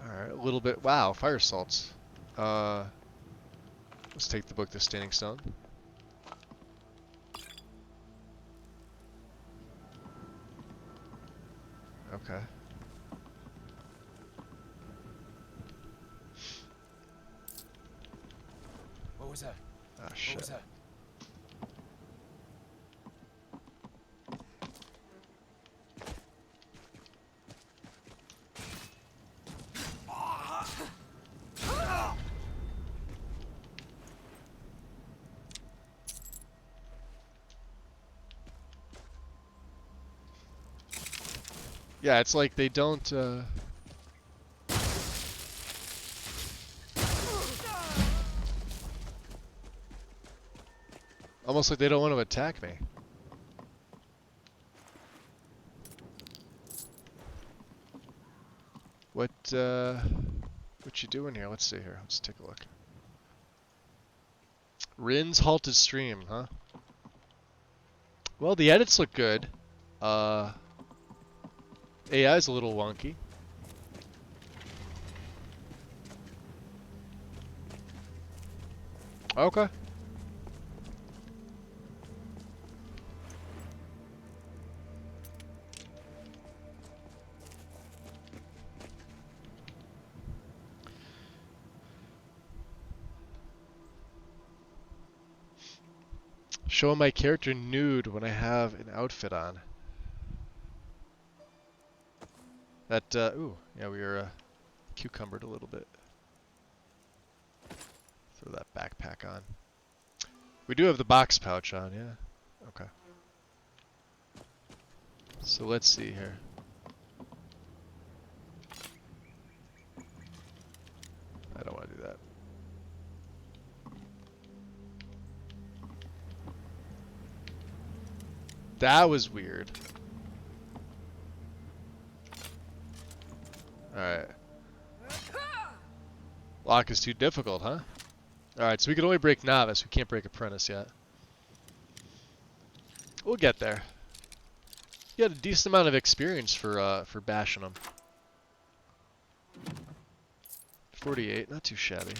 Alright, a little bit. Wow, fire salts. Let's take the book, The Standing Stone. Okay. What was that? Ah, shit. What was that? Yeah, it's like they don't, almost like they don't want to attack me. What you doing here? Let's see here. Let's take a look. Rin's halted stream, huh? Well, the edits look good. AI's a little wonky. Okay. Show my character nude when I have an outfit on. That, ooh, yeah, we were, cucumbered a little bit. Throw that backpack on. We do have the box pouch on, yeah. Okay. So let's see here. I don't want to do that. That was weird. Alright. Lock is too difficult, huh? Alright, so we can only break Novice. We can't break Apprentice yet. We'll get there. You got a decent amount of experience for bashing them. 48, not too shabby.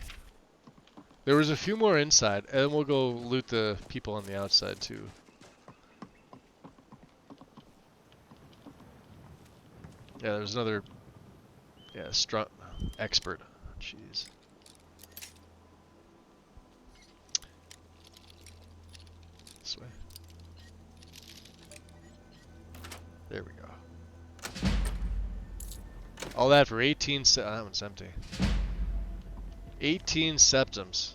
There was a few more inside, and we'll go loot the people on the outside too. Yeah, there's another, yeah, expert. Jeez. This way. There we go. All that for 18 that one's empty. 18 septums.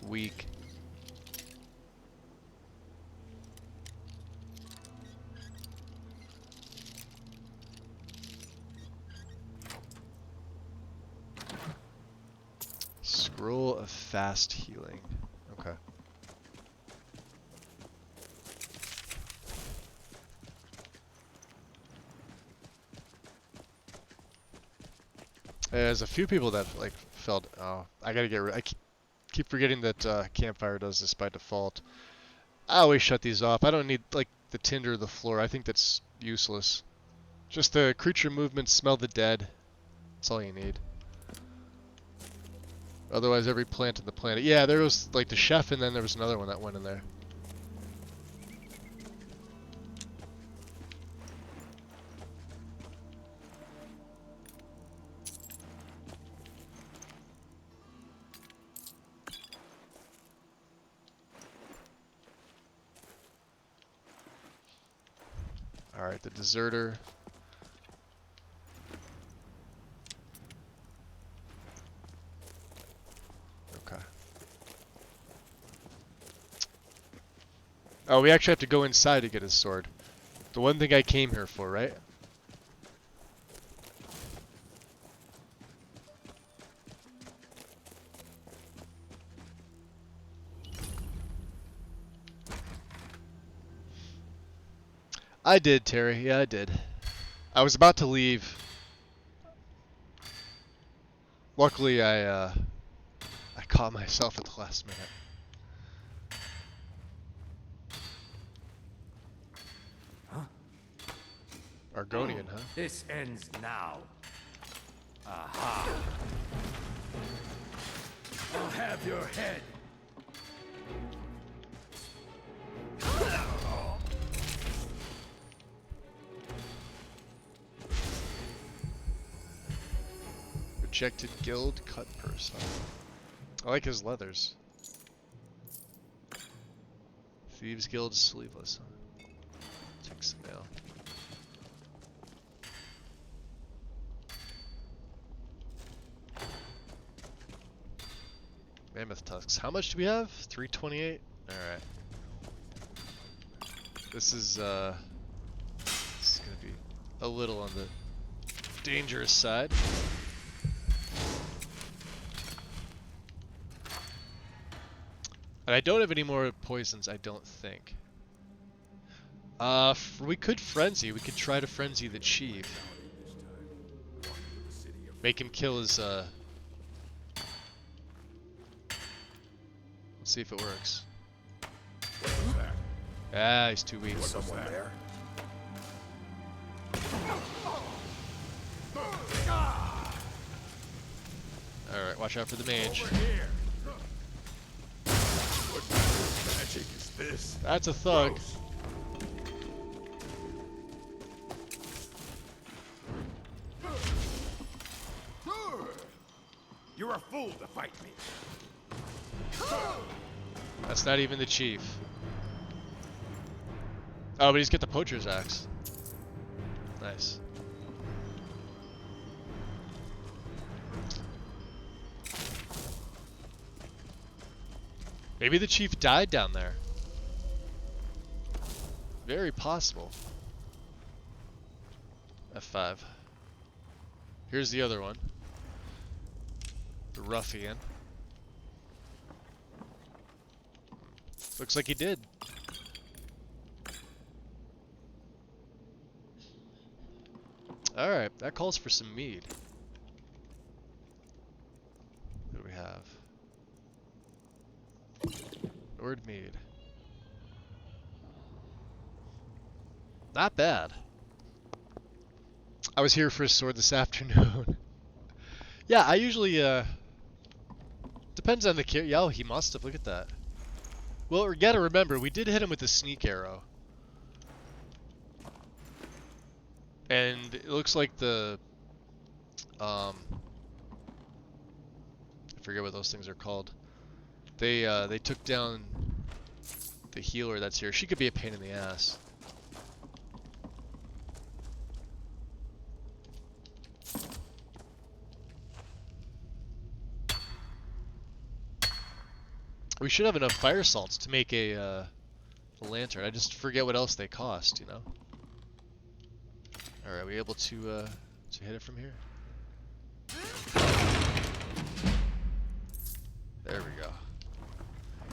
Weak. Scroll of fast healing. Okay. There's a few people that like felt. Oh, I gotta get rid. I keep forgetting that campfire does this by default. I always shut these off. I don't need like the tinder or the floor. I think that's useless. Just the creature movement, smell the dead. That's all you need. Otherwise, every plant in the planet. Yeah, there was like the chef, and then there was another one that went in there. Alright, the deserter. Okay. Oh, we actually have to go inside to get his sword. The one thing I came here for, right? I did, Terry. Yeah, I did. I was about to leave. Luckily, I caught myself at the last minute. Argonian, huh? This ends now. Aha. I'll have your head. Rejected guild cut purse. Huh? I like his leathers. Thieves Guild sleeveless. Huh? Take some mail. Mammoth tusks. How much do we have? 328? Alright. This is a little on the dangerous side. And I don't have any more poisons, I don't think. We could frenzy. We could try to frenzy the chief. Make him kill his, Let's see if it works. Ah, he's too weak. Someone there? Alright, watch out for the mage. What kind of magic is this? That's a thug. Gross. You're a fool to fight me. That's not even the chief. Oh, but he's got the poacher's axe. Nice. Maybe the chief died down there. Very possible. F5. Here's the other one. The ruffian. Looks like he did. Alright, that calls for some mead. What do we have? Lord mead. Not bad. I was here for a sword this afternoon. Yeah, I usually, depends on the character. Oh, he must have. Look at that. Well, we gotta remember, we did hit him with the sneak arrow. And it looks like the, I forget what those things are called. They took down the healer that's here. She could be a pain in the ass. We should have enough fire salts to make a lantern. I just forget what else they cost, you know. All right, are we able to hit it from here? There we go.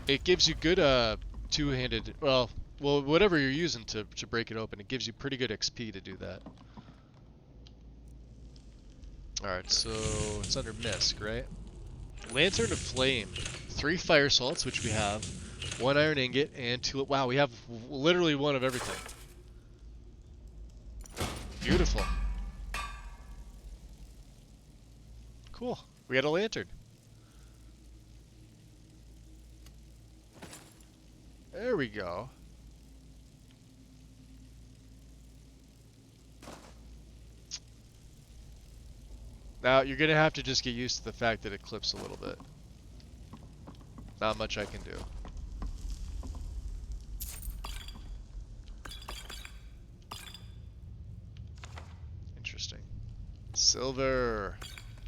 It gives you good two-handed. Well, whatever you're using to break it open, it gives you pretty good XP to do that. All right, so it's under Misc, right? Lantern of Flame, 3 fire salts, which we have, 1 iron ingot, and 2. Wow, we have literally 1 of everything. Beautiful. Cool. We got a lantern. There we go. Now, you're going to have to just get used to the fact that it clips a little bit. Not much I can do. Interesting. Silver.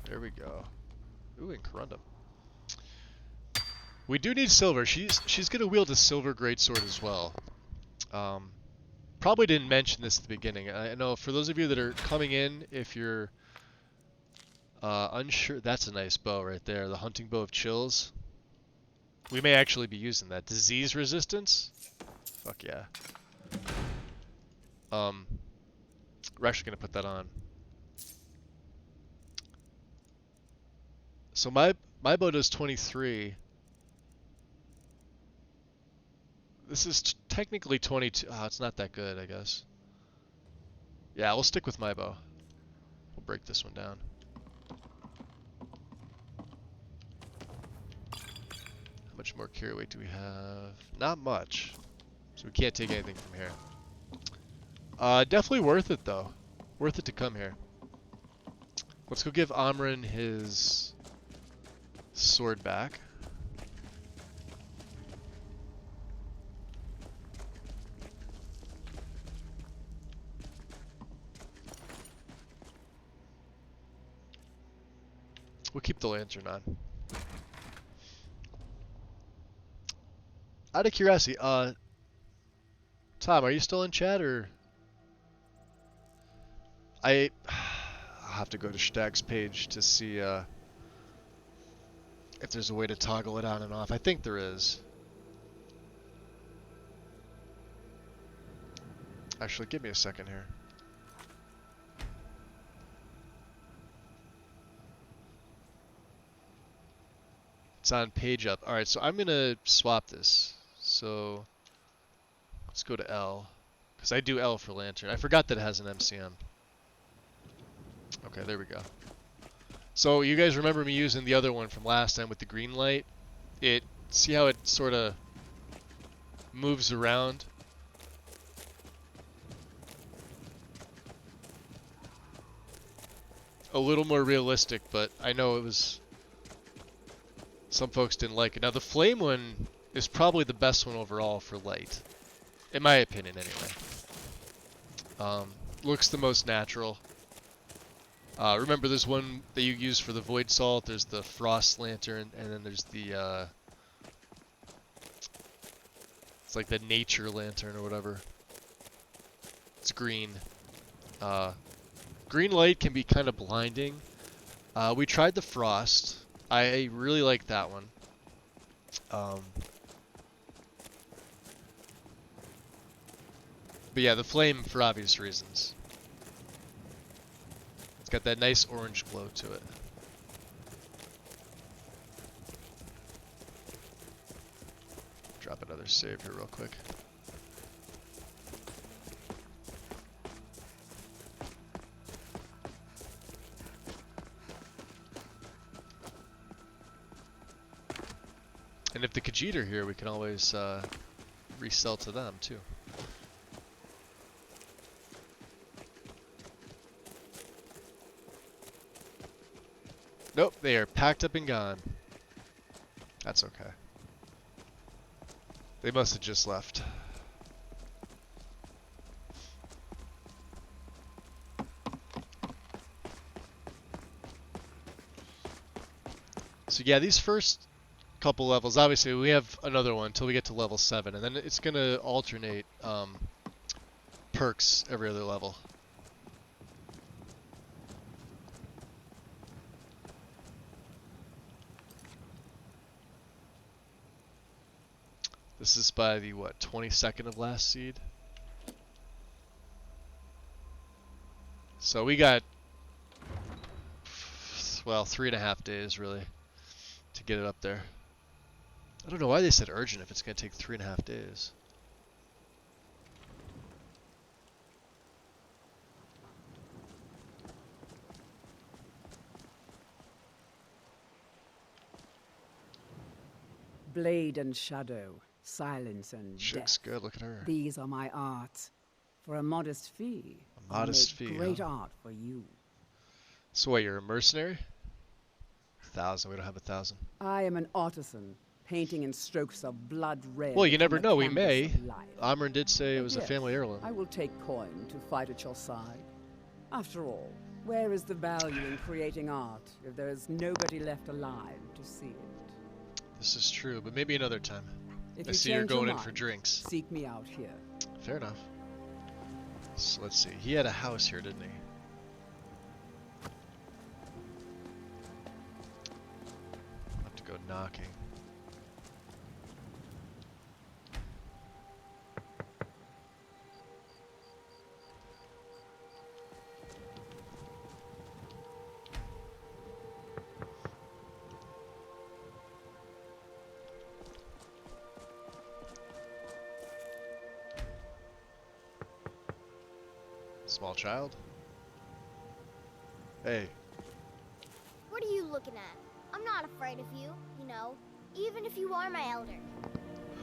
There we go. Ooh, and corundum. We do need silver. She's going to wield a silver greatsword as well. Probably didn't mention this at the beginning. I know for those of you that are coming in, if you're unsure, that's a nice bow right there. The hunting bow of chills. We may actually be using that. Disease resistance? Fuck yeah. We're actually going to put that on. So my bow does 23. This is technically 22. Oh, it's not that good, I guess. Yeah, we'll stick with my bow. We'll break this one down. How much more carry weight do we have? Not much. So we can't take anything from here. Definitely worth it, though. Worth it to come here. Let's go give Amrin his sword back. We'll keep the lantern on. Out of curiosity, Tom, are you still in chat or? I'll have to go to Stag's page to see if there's a way to toggle it on and off. I think there is. Actually, give me a second here. It's on page up. Alright, so I'm going to swap this. So let's go to L. Because I do L for lantern. I forgot that it has an MCM. Okay, there we go. So you guys remember me using the other one from last time with the green light? See how it sort of moves around? A little more realistic, but I know it was... Some folks didn't like it. Now the flame one is probably the best one overall for light. In my opinion, anyway. Looks the most natural. Remember, there's one that you use for the void salt. There's the frost lantern, and then there's the it's like the nature lantern or whatever. It's green. Green light can be kind of blinding. We tried the frost. I really like that one. But yeah, the flame for obvious reasons. It's got that nice orange glow to it. Drop another save here real quick. And if the Khajiit are here, we can always resell to them too. Nope, they are packed up and gone. That's okay. They must have just left. So yeah, these first couple levels, obviously we have another one until we get to level 7, and then it's going to alternate perks every other level. This is by the, what, 22nd of last seed? So we got, well, 3.5 days, really, to get it up there. I don't know why they said urgent if it's going to take 3.5 days. Blade and shadow, silence and She looks good, look at her. These are my arts. For a modest fee, A modest I'll make fee, great huh? art for you. So what, you're a mercenary? 1,000, we don't have 1,000. I am an artisan, painting in strokes of blood red. Well, you never upon the know, we canvas may. of life. Amryn did say it was a Yes, family heirloom. I will take coin to fight at your side. After all, where is the value in creating art if there is nobody left alive to see it? This is true, but maybe another time. If I you see you're change your going in for mind, drinks. Seek me out here. Fair enough. So let's see. He had a house here, didn't he? I'll have to go knocking. Small child? Hey. What are you looking at? I'm not afraid of you, you know, even if you are my elder.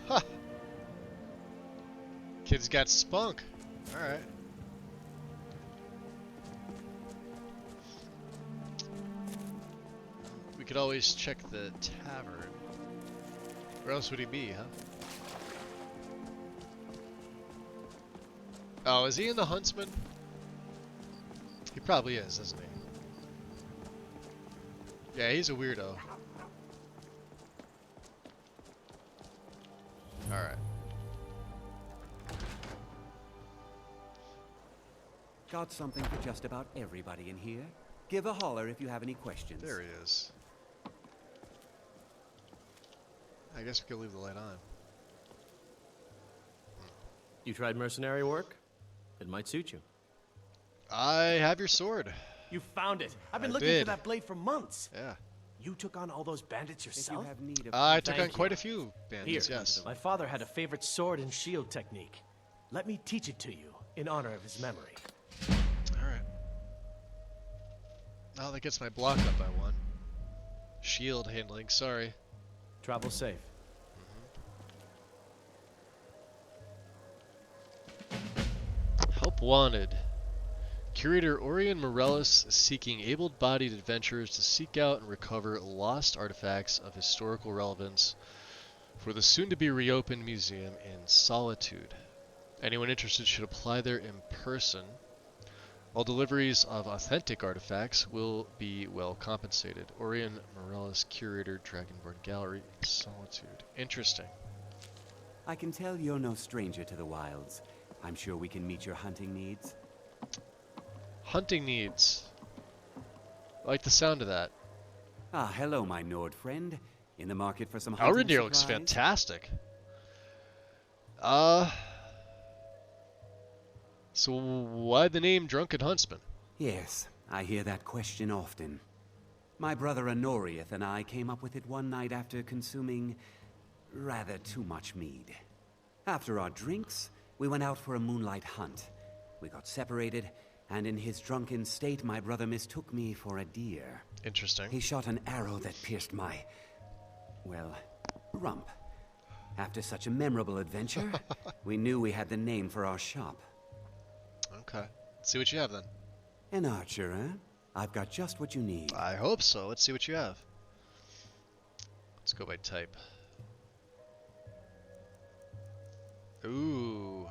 Ha! Kid's got spunk. Alright. We could always check the tavern. Where else would he be, huh? Oh, is he in the Huntsman? He probably is, isn't he? Yeah, he's a weirdo. Alright. Got something for just about everybody in here. Give a holler if you have any questions. There he is. I guess we could leave the light on. You tried mercenary work? It might suit you. I have your sword. You found it. I've been I looking did. for that blade for months. Yeah. You took on all those bandits yourself? I took on quite a few bandits, Here, yes. my father had a favorite sword and shield technique. Let me teach it to you in honor of his memory. Alright. Oh, that gets my block up by 1. Shield handling, sorry. Travel safe. Help wanted. Curator Orion Morellis is seeking able-bodied adventurers to seek out and recover lost artifacts of historical relevance for the soon-to-be-reopened museum in Solitude. Anyone interested should apply there in person. All deliveries of authentic artifacts will be well compensated. Orion Morellis, Curator, Dragonborn Gallery, Solitude. Interesting. I can tell you're no stranger to the wilds. I'm sure we can meet your hunting needs. Hunting needs. I like the sound of that. Ah, hello, my Nord friend. In the market for some hunting Elrendir looks supplies? fantastic. So why the name Drunken Huntsman? Yes, I hear that question often. My brother Honorius and I came up with it one night after consuming rather too much mead. After our drinks, we went out for a moonlight hunt. We got separated, and in his drunken state, my brother mistook me for a deer. Interesting. He shot an arrow that pierced my, well, rump. After such a memorable adventure, we knew we had the name for our shop. Okay. Let's see what you have then. An archer, eh? I've got just what you need. I hope so. Let's see what you have. Let's go by type. Ooh.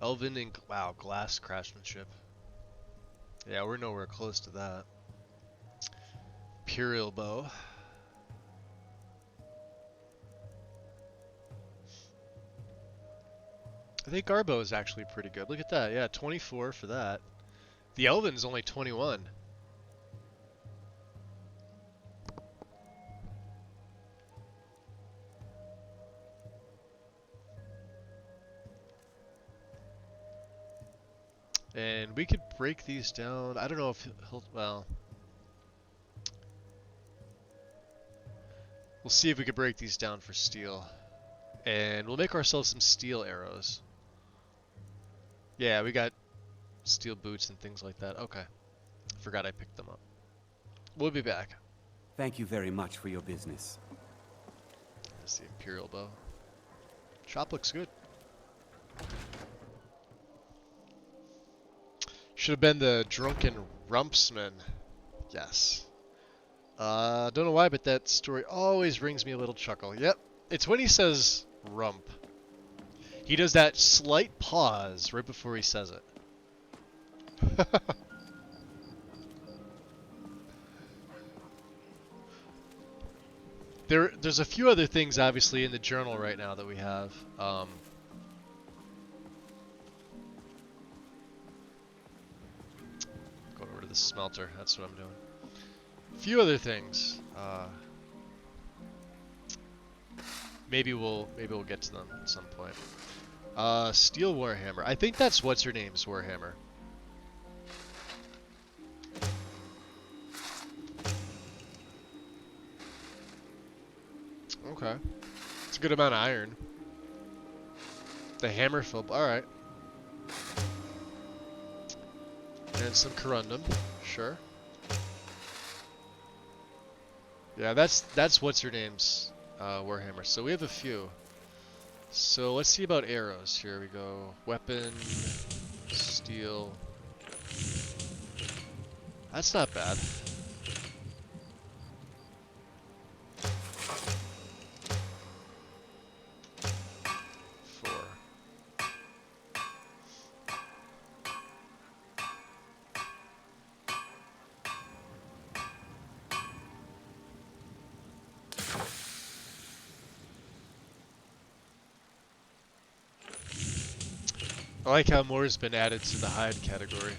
Elven and wow, glass craftsmanship. Yeah, we're nowhere close to that. Imperial bow. I think our bow is actually pretty good. Look at that. Yeah, 24 for that. The Elven's only 21. And we could break these down. I don't know if he'll, well, we'll see if we can break these down for steel. And we'll make ourselves some steel arrows. Yeah, we got steel boots and things like that. Okay. Forgot I picked them up. We'll be back. Thank you very much for your business. That's the Imperial bow. Shop looks good. Should have been the Drunken Rumpsman. Yes. Don't know why, but that story always rings me a little chuckle. Yep. It's when he says rump. He does that slight pause right before he says it. There's a few other things, obviously, in the journal right now that we have. Going over to the smelter. That's what I'm doing. A few other things. Maybe we'll get to them at some point. Steel Warhammer. I think that's what's her name's Warhammer. Okay. It's a good amount of iron. The hammer fill. Alright. And some corundum. Sure. Yeah, that's what's her name's Warhammer. So we have a few. So let's see about arrows. Here we go. Weapon, steel. That's not bad. I like how more's been added to the hide category.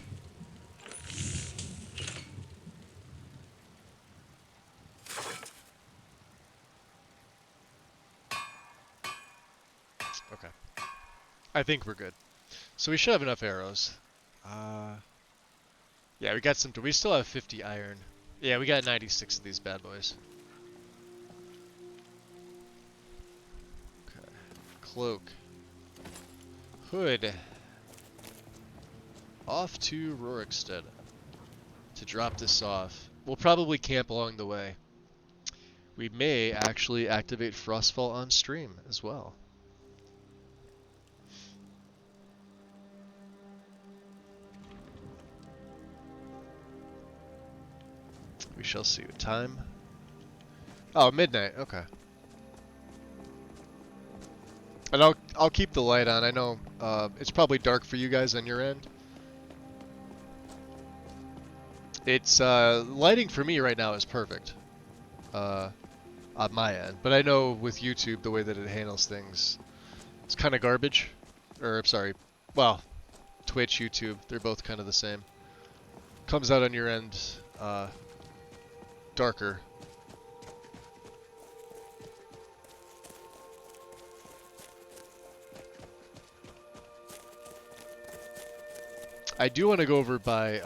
Okay. I think we're good. So we should have enough arrows. Yeah, we got some. We still have 50 iron. Yeah, we got 96 of these bad boys. Okay. Cloak. Hood. Off to Rorikstead to drop this off. We'll probably camp along the way. We may actually activate Frostfall on stream as well. We shall see. What time? Oh, midnight. Okay. And I'll keep the light on. I know it's probably dark for you guys on your end. It's lighting for me right now is perfect on my end, but I know with YouTube the way that it handles things, it's kind of garbage. Or I'm sorry, well, Twitch, YouTube, they're both kind of the same. Comes out on your end darker. I do want to go over by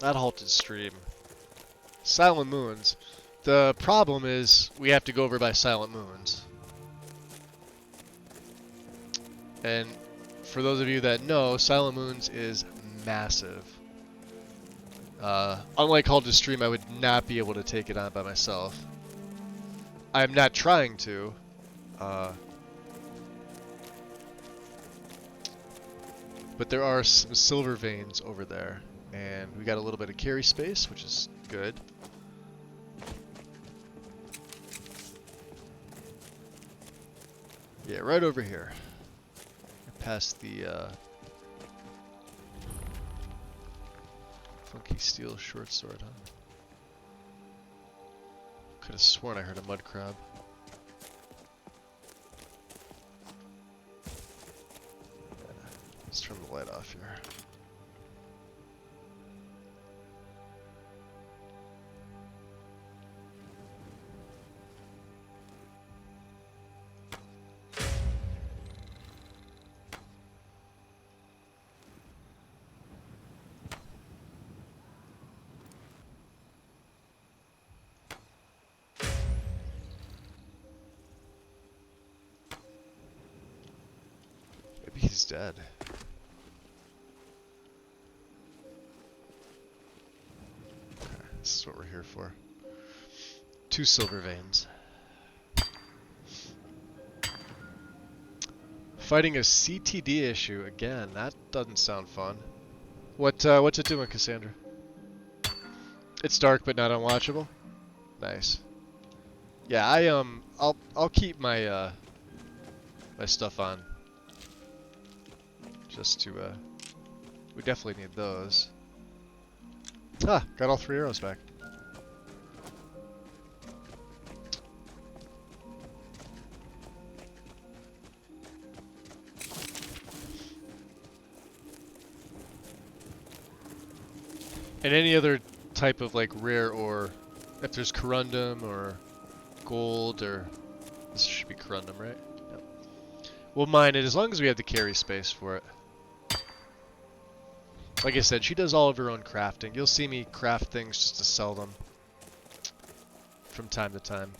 not Halted Stream, Silent Moons. The problem is we have to go over by Silent Moons. And for those of you that know, Silent Moons is massive. Unlike Halted Stream, I would not be able to take it on by myself. I'm not trying to. But there are some silver veins over there, and we got a little bit of carry space, which is good. Yeah, right over here. Past the funky steel short sword, huh? Could have sworn I heard a mud crab. Let's turn the light off here. Maybe he's dead. This is what we're here for. 2 silver veins. Fighting a CTD issue again. That doesn't sound fun. What's it doing, Cassandra? It's dark but not unwatchable. Nice. Yeah, I'll keep my my stuff on. Just to we definitely need those. Ah, got all 3 arrows back. And any other type of like rare ore, if there's corundum or gold or this should be corundum, right? Yep. We'll mine it as long as we have the carry space for it. Like I said, she does all of her own crafting. You'll see me craft things just to sell them from time to time.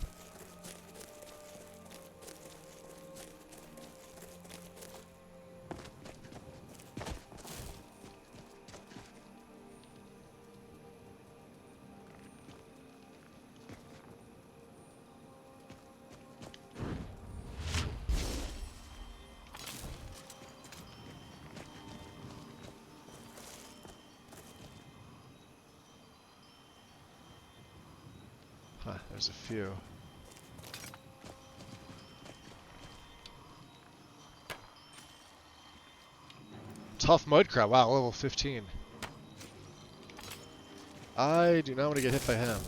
Huh, there's a few. Tough mud crab. Wow, level 15. I do not want to get hit by him.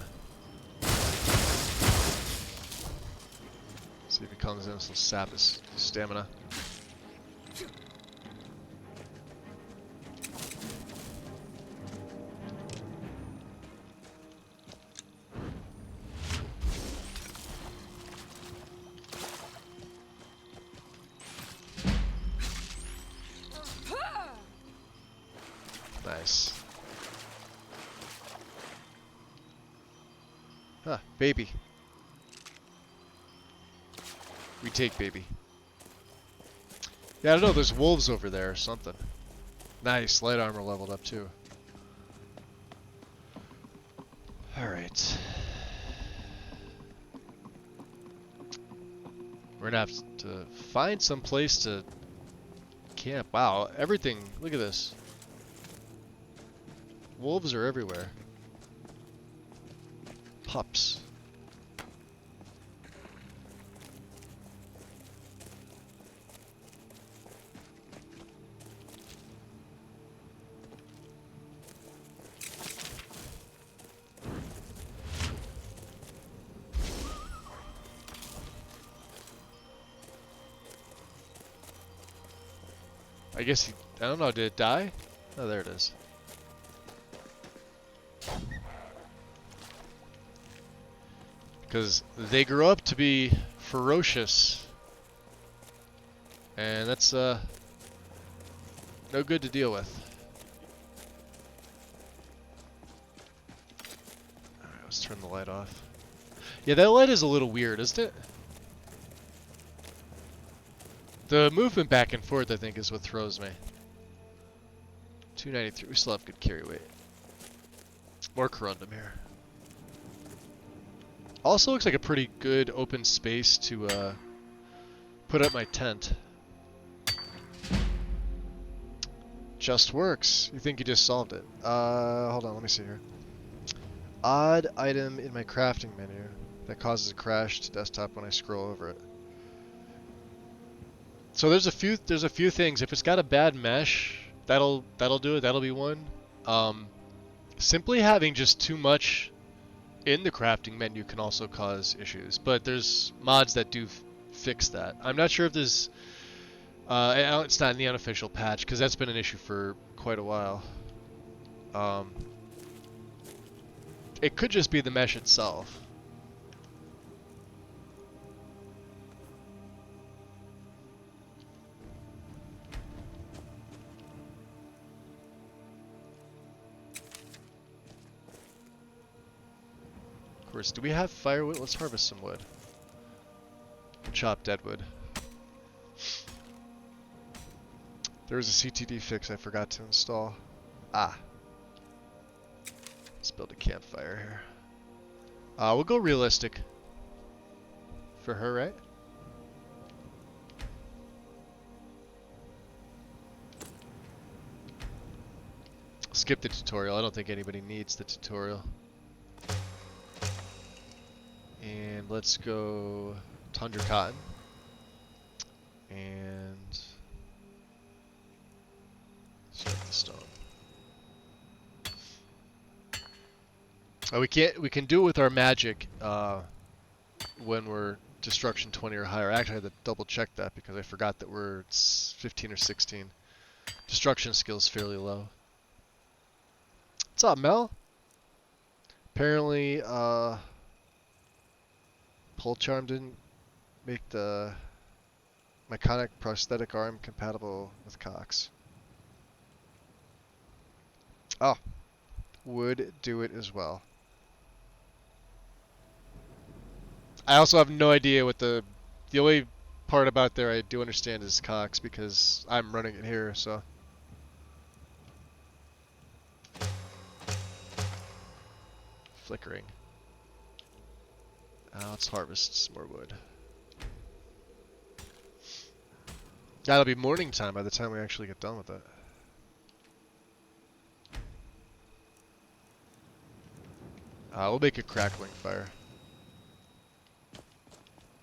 See if he comes in, so sap his stamina. Nice. Huh, baby. We take baby. Yeah, I don't know, there's wolves over there or something. Nice, light armor leveled up too. Alright. We're gonna have to find some place to camp. Wow, everything, look at this. Wolves are everywhere. Pups. I guess I don't know, did it die? Oh, there it is. Because they grew up to be ferocious. And that's no good to deal with. Alright, let's turn the light off. Yeah, that light is a little weird, isn't it? The movement back and forth, I think, is what throws me. 293. We still have good carry weight. More corundum here. Also looks like a pretty good open space to put up my tent. Just works. You think you just solved it. Hold on, let me see here. Odd item in my crafting menu that causes a crash to desktop when I scroll over it. So there's a few things. If it's got a bad mesh, that'll do it. That'll be one. Simply having just too much in the crafting menu can also cause issues, but there's mods that do fix that. I'm not sure if there's it's not in the unofficial patch because that's been an issue for quite a while. It could just be the mesh itself. Of course, do we have firewood? Let's harvest some wood. Chop dead wood. There was a CTD fix I forgot to install. Ah. Let's build a campfire here. We'll go realistic. For her, right? Skip the tutorial. I don't think anybody needs the tutorial. And let's go tundra cotton. And start the stone. Oh, we can do it with our magic when we're destruction 20 or higher. Actually, I had to double check that because I forgot that we're 15 or 16. Destruction skill's fairly low. What's up, Mel? Apparently, Pole Charm didn't make the mechanic prosthetic arm compatible with Cox. Oh, would do it as well. I also have no idea what the only part about there I do understand is Cox because I'm running it here, so. Flickering. Let's harvest some more wood. That'll be morning time by the time we actually get done with it. We'll make a crackling fire.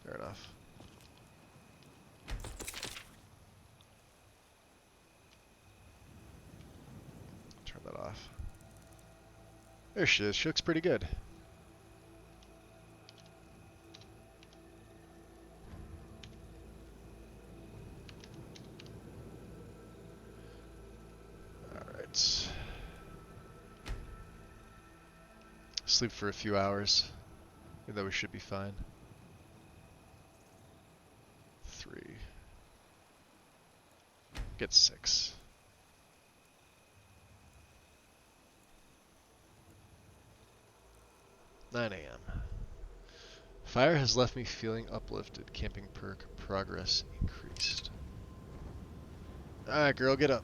Fair enough. Turn that off. There she is. She looks pretty good. Alright. Sleep for a few hours. Even though we should be fine. 3. Get 6. 9 a.m. Fire has left me feeling uplifted. Camping perk progress increased. Alright, girl, get up.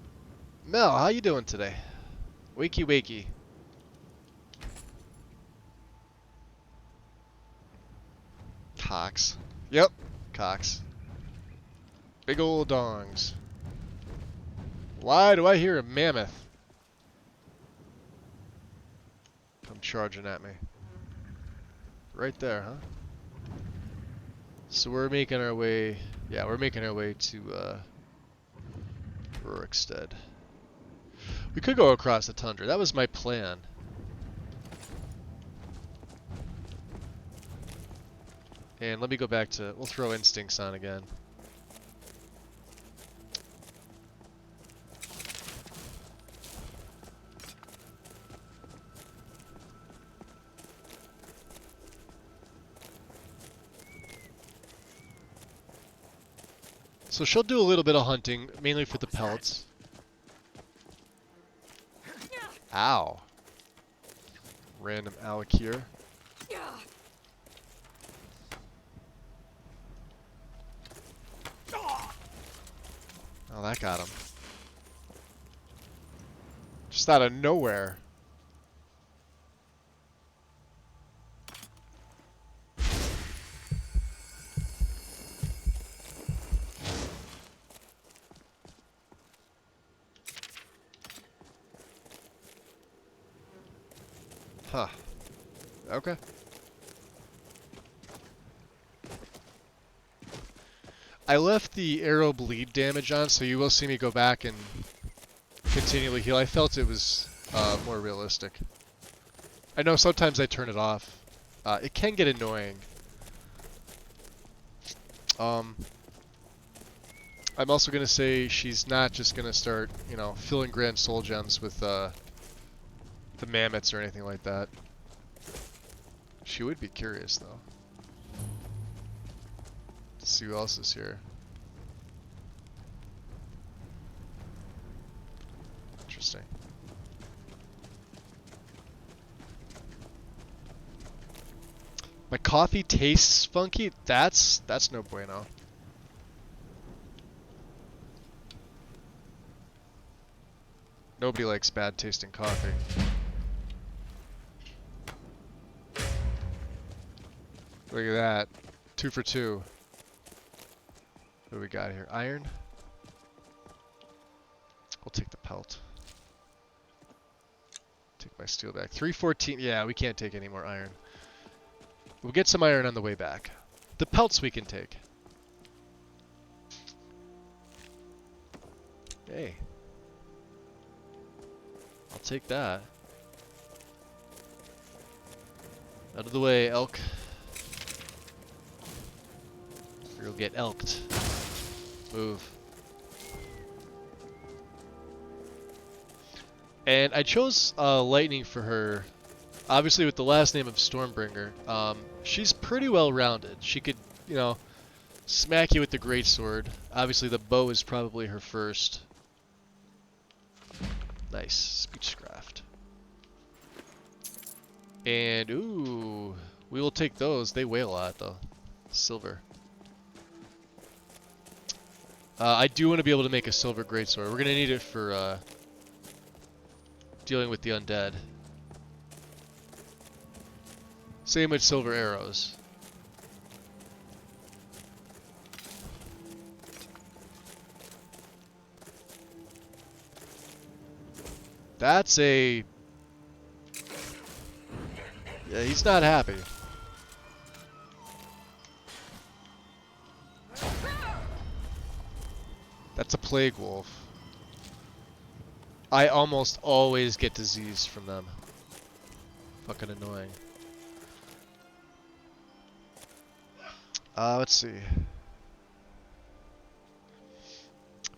Mel, how you doing today? Wakey wakey. Cocks. Yep, cocks. Big old dongs. Why do I hear a mammoth? Come charging at me. Right there, huh? So we're making our way... Yeah, we're making our way to, Rorikstead. We could go across the tundra. That was my plan. And let me go back to... We'll throw instincts on again. So she'll do a little bit of hunting, mainly for the pelts. Ow. Random Alec here. Oh, that got him. Just out of nowhere. Huh. Okay. I left the arrow bleed damage on, so you will see me go back and continually heal. I felt it was more realistic. I know sometimes I turn it off. It can get annoying. I'm also going to say she's not just going to start, you know, filling grand soul gems with the mammoths or anything like that. She would be curious, though. Let's see who else is here. Interesting. My coffee tastes funky? That's no bueno. Nobody likes bad tasting coffee. Look at that. 2 for 2. What do we got here? Iron? We'll take the pelt. Take my steel back. 314. Yeah, we can't take any more iron. We'll get some iron on the way back. The pelts we can take. Hey. I'll take that. Out of the way, elk. Or you'll get elked. Move. And I chose lightning for her. Obviously with the last name of Stormbringer. She's pretty well rounded. She could, you know, smack you with the greatsword. Obviously the bow is probably her first. Nice. Speechcraft. And, ooh, we will take those. They weigh a lot, though. Silver. I do want to be able to make a silver greatsword. We're going to need it for dealing with the undead. Same with silver arrows. That's a... Yeah, he's not happy. That's a plague wolf. I almost always get disease from them. Fucking annoying. Let's see.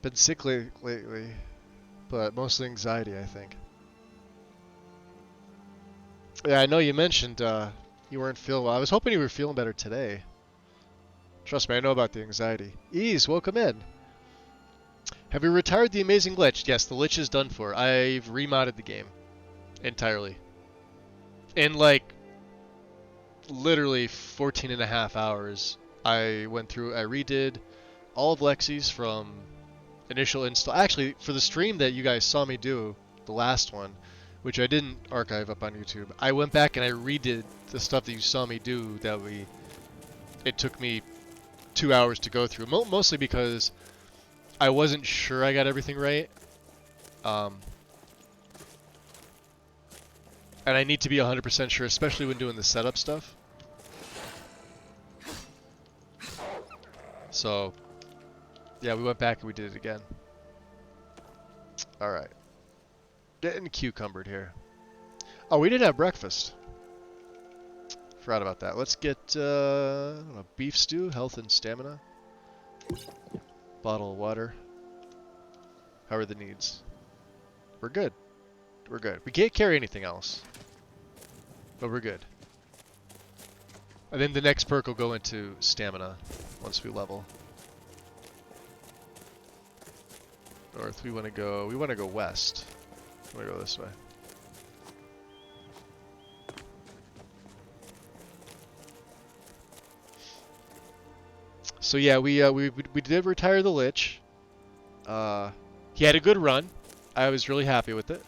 Been sick lately, but mostly anxiety, I think. Yeah, I know you mentioned you weren't feeling well. I was hoping you were feeling better today. Trust me, I know about the anxiety. Ease, welcome in. Have you retired the amazing Lich? Yes, the Lich is done for. I've remodded the game entirely. In like literally 14 and a half hours. I went through, I redid all of Lexi's from initial install. Actually, for the stream that you guys saw me do, the last one, which I didn't archive up on YouTube, I went back and I redid the stuff that you saw me do that it took me 2 hours to go through. Mostly because I wasn't sure I got everything right. And I need to be 100% sure, especially when doing the setup stuff. So, yeah, we went back and we did it again. Alright. Getting cucumbered here. Oh, we did have breakfast. Forgot about that. Let's get I don't know, beef stew, health and stamina. Bottle of water. How are the needs? We're good. We're good. We can't carry anything else. But we're good. And then the next perk will go into stamina once we level. North, we want to go west. We want to go this way. So yeah, we did retire the Lich. He had a good run. I was really happy with it.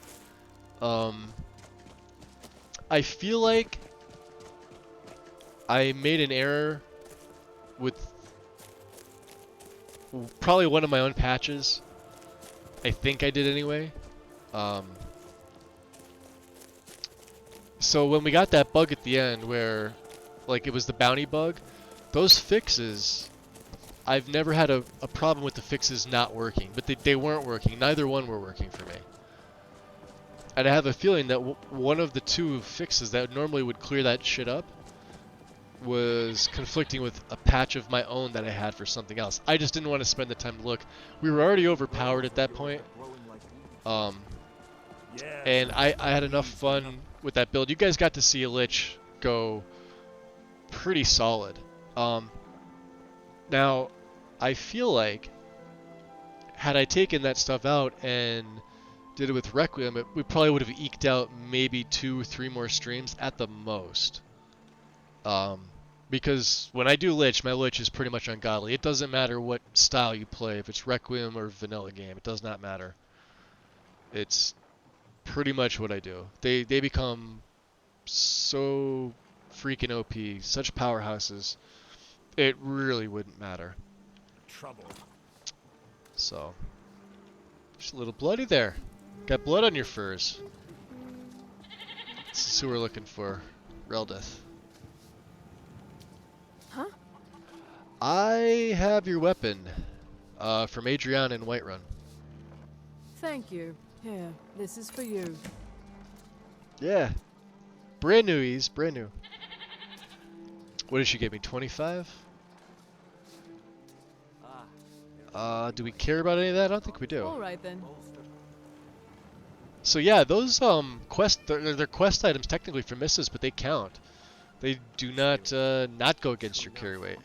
I feel like I made an error with probably one of my own patches. I think I did anyway. So when we got that bug at the end where, like, it was the bounty bug, those fixes, I've never had a problem with the fixes not working, but they weren't working. Neither one were working for me. And I have a feeling that one of the two fixes that normally would clear that shit up was conflicting with a patch of my own that I had for something else. I just didn't want to spend the time to look. We were already overpowered at that point. And I had enough fun with that build. You guys got to see a Lich go pretty solid. Now, I feel like had I taken that stuff out and did it with Requiem, we probably would have eked out maybe 2 or 3 more streams at the most. Because when I do Lich, my Lich is pretty much ungodly. It doesn't matter what style you play, if it's Requiem or vanilla game, it does not matter. It's pretty much what I do. They become so freaking OP, such powerhouses, it really wouldn't matter. Trouble. So, just a little bloody there. Got blood on your furs. This is who we're looking for. Reldith. Huh? I have your weapon from Adrian in Whiterun. Thank you. Here, this is for you. Yeah. Brand new, Ease. Brand new. What did she give me? 25? Do we care about any of that? I don't think we do. All right then. So yeah, those they're quest items technically for misses, but they count. They do not not go against your carry weight.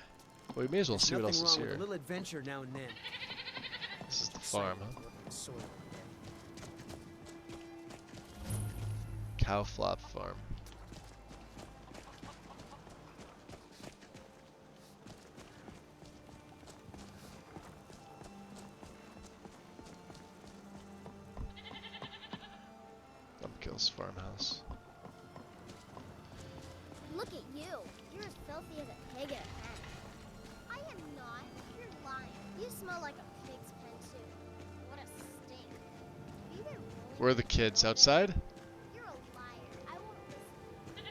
Well, we may as well see what else is here. A little adventure now and then. This is the farm, huh? Cow flop farm. Kills farmhouse. Look at you. You're as filthy as a pig at a pen. I am not. You're lying. You smell like a pig's pen too. What a stink. You been Where are the kids? Outside? You're a liar. I won't listen.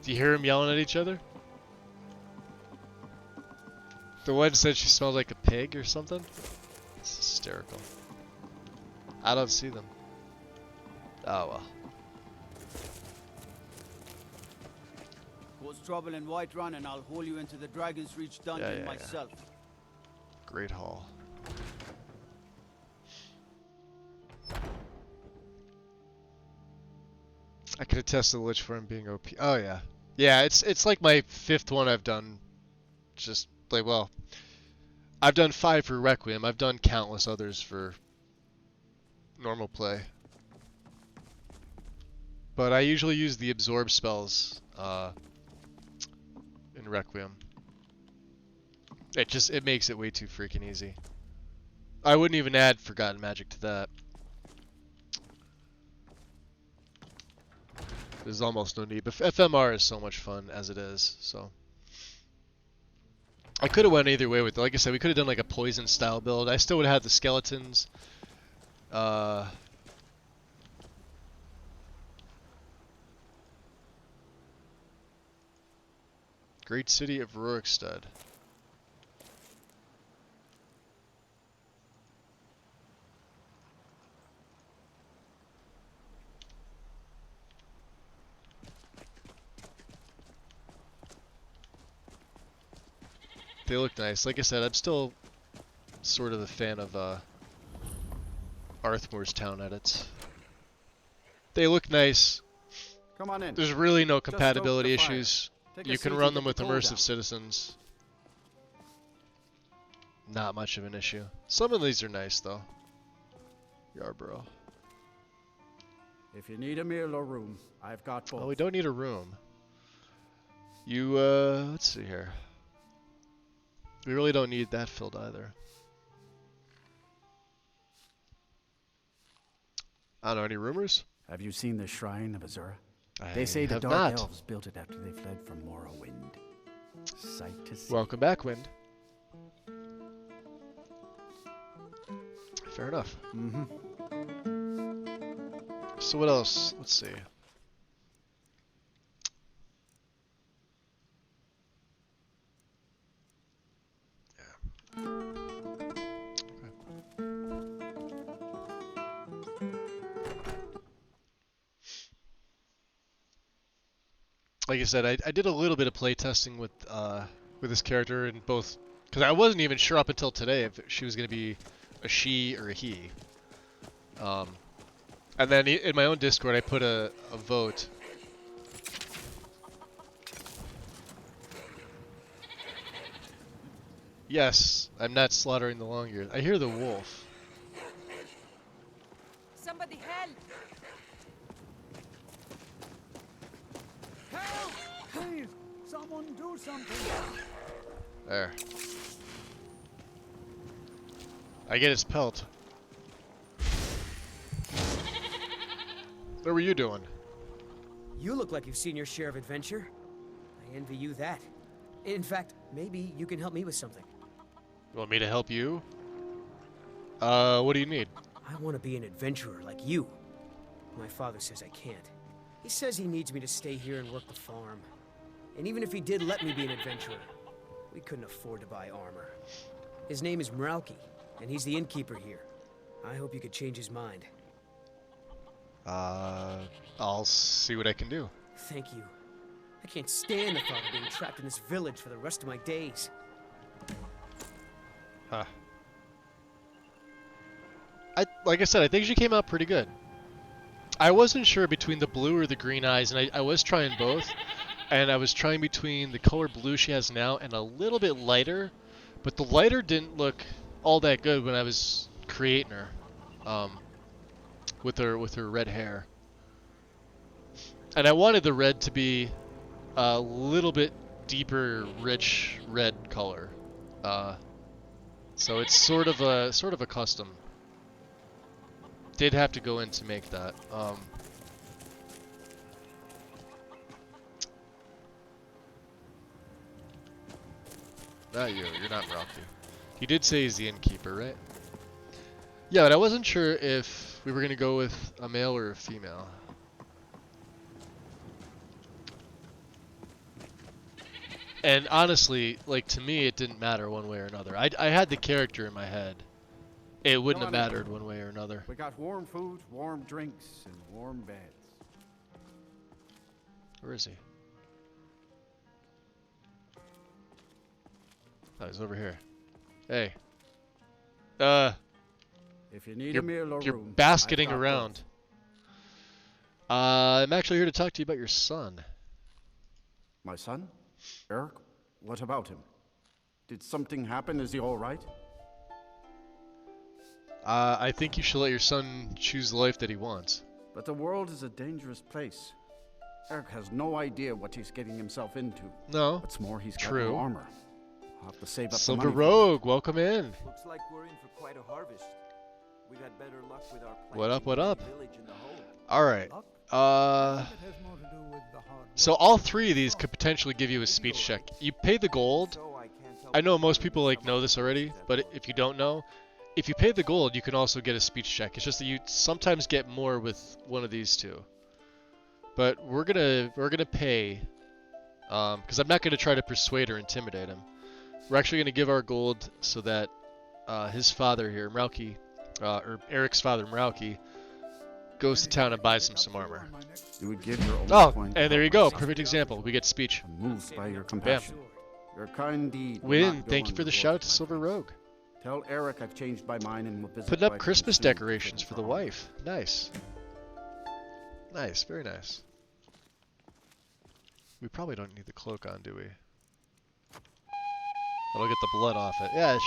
Do you hear them yelling at each other? The one said she smelled like a pig or something? It's hysterical. I don't see them. Oh well. Cause trouble in Whiterun and I'll haul you into the Dragon's Reach dungeon myself. Great Hall. I could attest to the Lich for him being OP. Oh yeah. Yeah, it's like my 5th one I've done. Just like, well, I've done 5 for Requiem. I've done countless others for normal play. But I usually use the absorb spells in Requiem. It makes it way too freaking easy. I wouldn't even add Forgotten Magic to that. There's almost no need, but FMR is so much fun as it is, so. I could have went either way with it. Like I said, we could have done like a poison style build. I still would have had the skeletons. Great city of Rorikstead. They look nice. Like I said, I'm still sort of a fan of Arthmore's town edits. They look nice. Come on in. There's really no Just compatibility stoke the fire. issues. Take a You can seat run and them get with the coal immersive down. citizens. Not much of an issue. Some of these are nice though. Yarborough. If you need a meal or room, I've got both. Oh, we don't need a room. You, let's see here. We really don't need that filled either. I don't know, any rumors? Have you seen the Shrine of Azura? I They say the have Dark not. Elves built it after they fled from Morrowind. Sight to see. Welcome back, Wind. Fair enough. Mm-hmm. So what else? Let's see. Like I said, I did a little bit of playtesting with this character in both, because I wasn't even sure up until today if she was going to be a she or a he. And then in my own Discord, I put a vote. Yes, I'm not slaughtering the long-eared. I hear the wolf. Somebody help! Help! Please, someone do something. There. I get his pelt. What were you doing? You look like you've seen your share of adventure. I envy you that. In fact, maybe you can help me with something. You want me to help you? What do you need? I want to be an adventurer like you. My father says I can't. He says he needs me to stay here and work the farm. And even if he did let me be an adventurer, we couldn't afford to buy armor. His name is Meralki, and he's the innkeeper here. I hope you could change his mind. I'll see what I can do. Thank you. I can't stand the thought of being trapped in this village for the rest of my days. Huh. Like I said, I think she came out pretty good. I wasn't sure between the blue or the green eyes, and I was trying both. And I was trying between the color blue she has now and a little bit lighter, but the lighter didn't look all that good when I was creating her, with her red hair. And I wanted the red to be a little bit deeper, rich red color. So it's sort of a custom. Did have to go in to make that. Not you. You're not Rocky. He did say he's the innkeeper, right? Yeah, but I wasn't sure if we were gonna go with a male or a female. And honestly, like, to me, it didn't matter one way or another. I had the character in my head. It wouldn't have mattered one way or another. We got warm food, warm drinks, and warm beds. Where is he? Oh, he's over here. Hey. If you need a meal or you're room, basketing I've got around. both. I'm actually here to talk to you about your son. My son? Eric? What about him? Did something happen? Is he all right? I think you should let your son choose the life that he wants. But the world is a dangerous place. Eric has no idea what he's getting himself into. No. What's more, he's got True. no armor. I'll have to save up Silver the money for Rogue, welcome in. Looks like we're in for quite a harvest. We got better luck with our What up, what up? village in the hole. Alright. So all three of these could potentially give you a speech check. You pay the gold. I know most people like know this already, but if you don't know, if you pay the gold, you can also get a speech check. It's just that you sometimes get more with one of these two. But we're gonna pay, because I'm not gonna try to persuade or intimidate him. We're actually gonna give our gold so that his father here, Mrauki, or Eric's father, Mrauki, goes to town and buys him some armor. You would give your old Oh, coin and there you go. Perfect example. We get speech. Moved by your Bam. compassion. Your kind deed. will Win. not go Thank you for the unrewarded, shout out to my Silver friend. Rogue. Tell Eric I've changed my mind and will visit. Putting up wife Christmas soon. decorations for the wife. Nice. Nice. Very nice. We probably don't need the cloak on, do we? That'll get the blood off it. Yeah,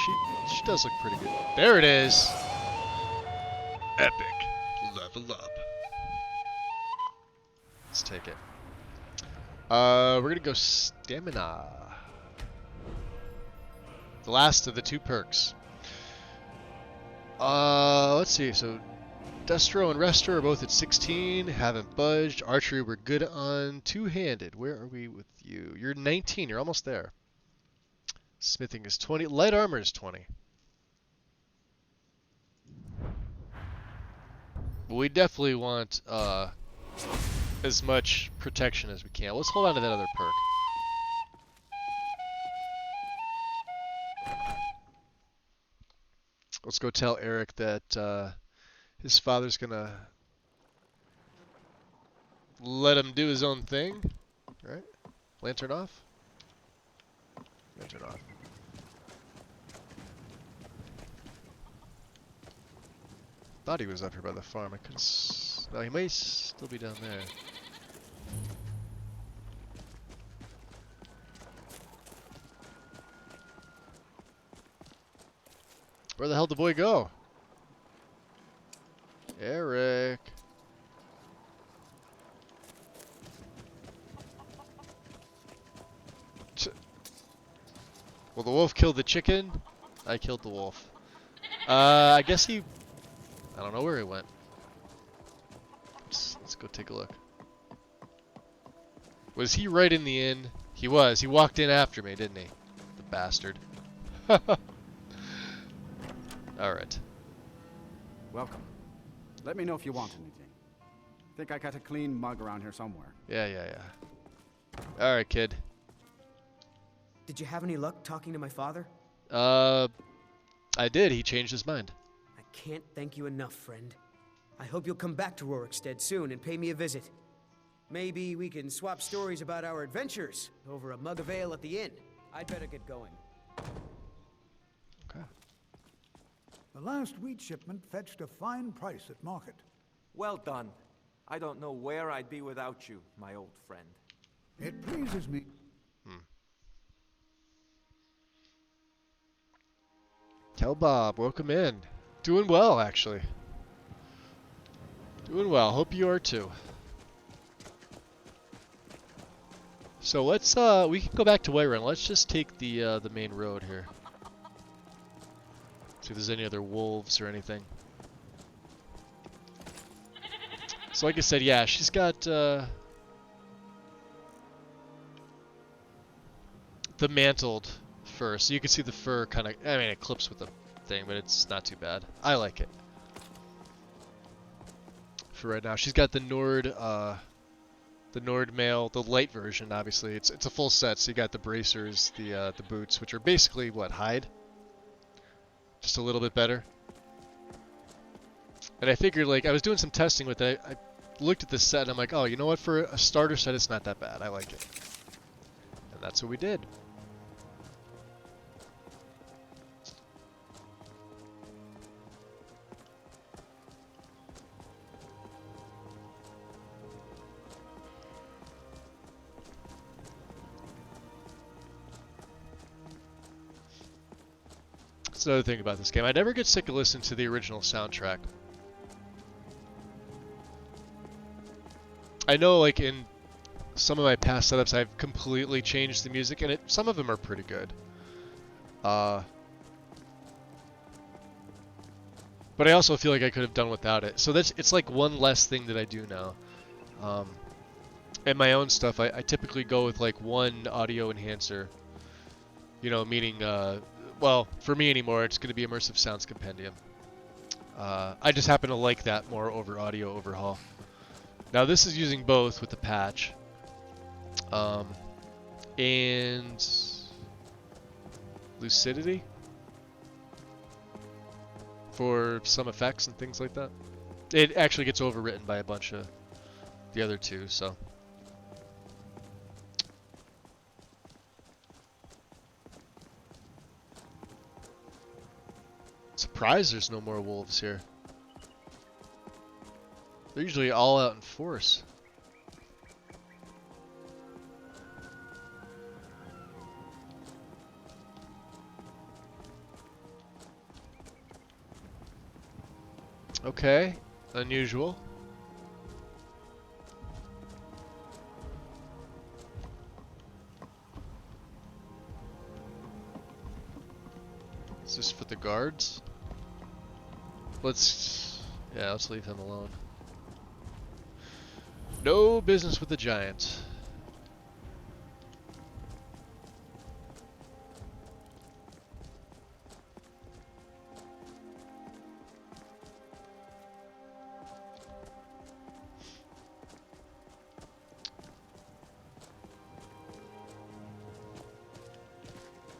she does look pretty good. There it is. Epic. Level up. Let's take it. We're gonna go stamina. The last of the two perks. Let's see. So, Destro and Rester are both at 16. Haven't budged. Archery, we're good on. Two-handed. Where are we with you? You're 19. You're almost there. Smithing is 20. Light armor is 20. But we definitely want as much protection as we can. Let's hold on to that other perk. Let's go tell Eric that his father's gonna let him do his own thing. Right? Lantern off? Lantern off. Thought he was up here by the farm. I couldn't. No, he may still be down there. Where the hell did the boy go? Eric. Well, the wolf killed the chicken. I killed the wolf. I guess he... I don't know where he went. Let's go take a look. Was he right in the inn? He was. He walked in after me, didn't he? The bastard. Alright. Welcome. Let me know if you want anything. Think I got a clean mug around here somewhere. Yeah. Alright, kid. Did you have any luck talking to my father? I did. He changed his mind. I can't thank you enough, friend. I hope you'll come back to Rorikstead soon and pay me a visit. Maybe we can swap stories about our adventures over a mug of ale at the inn. I'd better get going. Okay. The last wheat shipment fetched a fine price at market. Well done. I don't know where I'd be without you, my old friend. It pleases me. Tell Bob, welcome in. Doing well, actually. Doing well. Hope you are too. So let's we can go back to Whiterun. Let's just take the main road here. See if there's any other wolves or anything. So like I said, yeah, she's got the mantled fur, so you can see the fur kind of, I mean, it clips with the thing, but it's not too bad. I like it. For right now, she's got the Nord mail, the light version. Obviously, it's a full set. So you got the bracers, the boots, which are basically what, hide, just a little bit better. And I figured, like, I was doing some testing with it. I looked at this set and I'm like, oh, you know what? For a starter set, it's not that bad. I like it, and that's what we did. That's another thing about this game. I never get sick of listening to the original soundtrack. I know, like, in some of my past setups, I've completely changed the music, and some of them are pretty good. But I also feel like I could have done without it. So it's like one less thing that I do now. And my own stuff, I typically go with like one audio enhancer. You know, meaning, well, for me anymore, it's going to be Immersive Sounds Compendium. I just happen to like that more over Audio Overhaul. Now this is using both with the patch. And Lucidity for some effects and things like that. It actually gets overwritten by a bunch of the other two, so. Surprised there's no more wolves here. They're usually all out in force. Okay, unusual. Is this for the guards? Let's leave him alone. No business with the giant.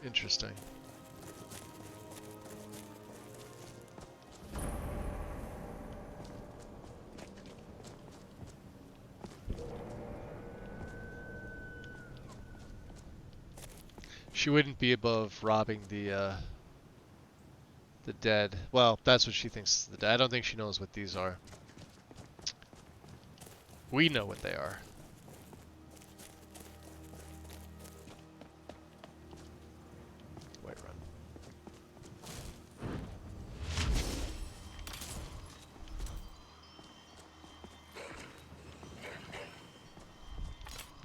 Interesting. She wouldn't be above robbing the dead. Well, that's what she thinks is the dead. I don't think she knows what these are. We know what they are. Whiterun.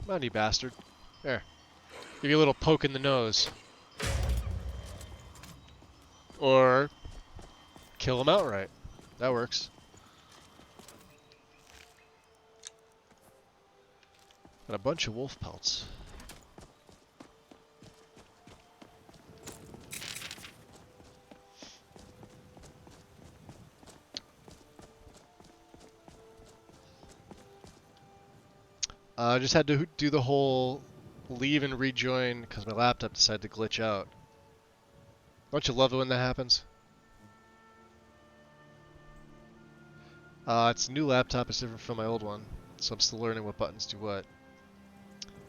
Come on, you bastard. There. Give you a little poke in the nose. Or kill him outright. That works. Got a bunch of wolf pelts. I just had to do the whole leave and rejoin because my laptop decided to glitch out. Don't you love it when that happens? It's a new laptop, it's different from my old one, so I'm still learning what buttons do what.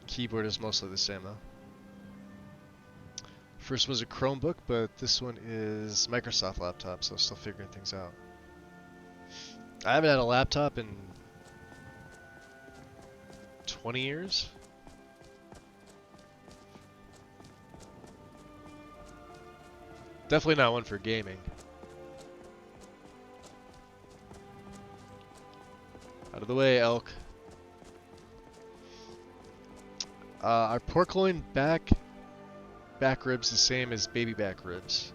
Keyboard is mostly the same though. First was a Chromebook, but this one is Microsoft laptop, so I'm still figuring things out. I haven't had a laptop in 20 years? Definitely not one for gaming. Out of the way, elk. Are pork loin back ribs the same as baby back ribs?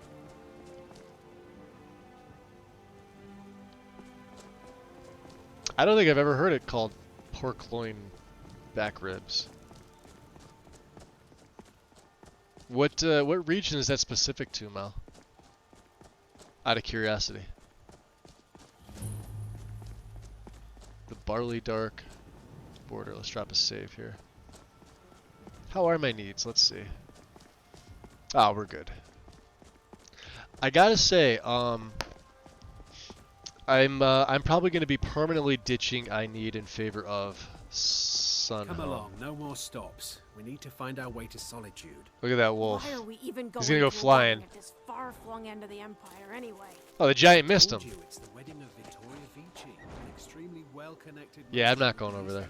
I don't think I've ever heard it called pork loin back ribs. What region is that specific to, Mal? Out of curiosity. The Barley Dark border. Let's drop a save here. How are my needs? Let's see. Ah, we're good. I gotta say, I'm probably gonna be permanently ditching I need in favor of Sun. Come along, no more stops. We need to find our way to Solitude. Look at that wolf. Why are we even going He's gonna go flying. at this far-flung end of the Empire anyway? Oh, the giant missed him. It's the wedding of Vittoria Vici, an extremely well-connected. Yeah, I'm not going over there.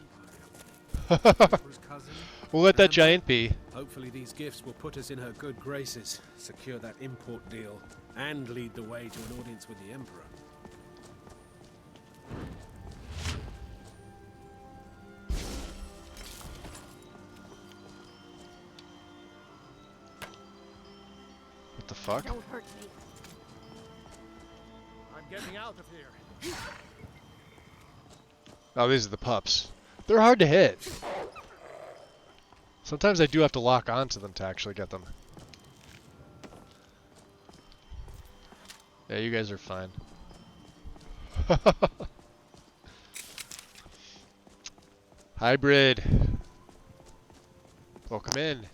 We'll let that giant be. Hopefully these gifts will put us in her good graces, secure that import deal, and lead the way to an audience with the Emperor. What the fuck? Don't hurt me. I'm getting out of here. Oh, these are the pups. They're hard to hit. Sometimes I do have to lock onto them to actually get them. Yeah, you guys are fine. Hybrid. Welcome in.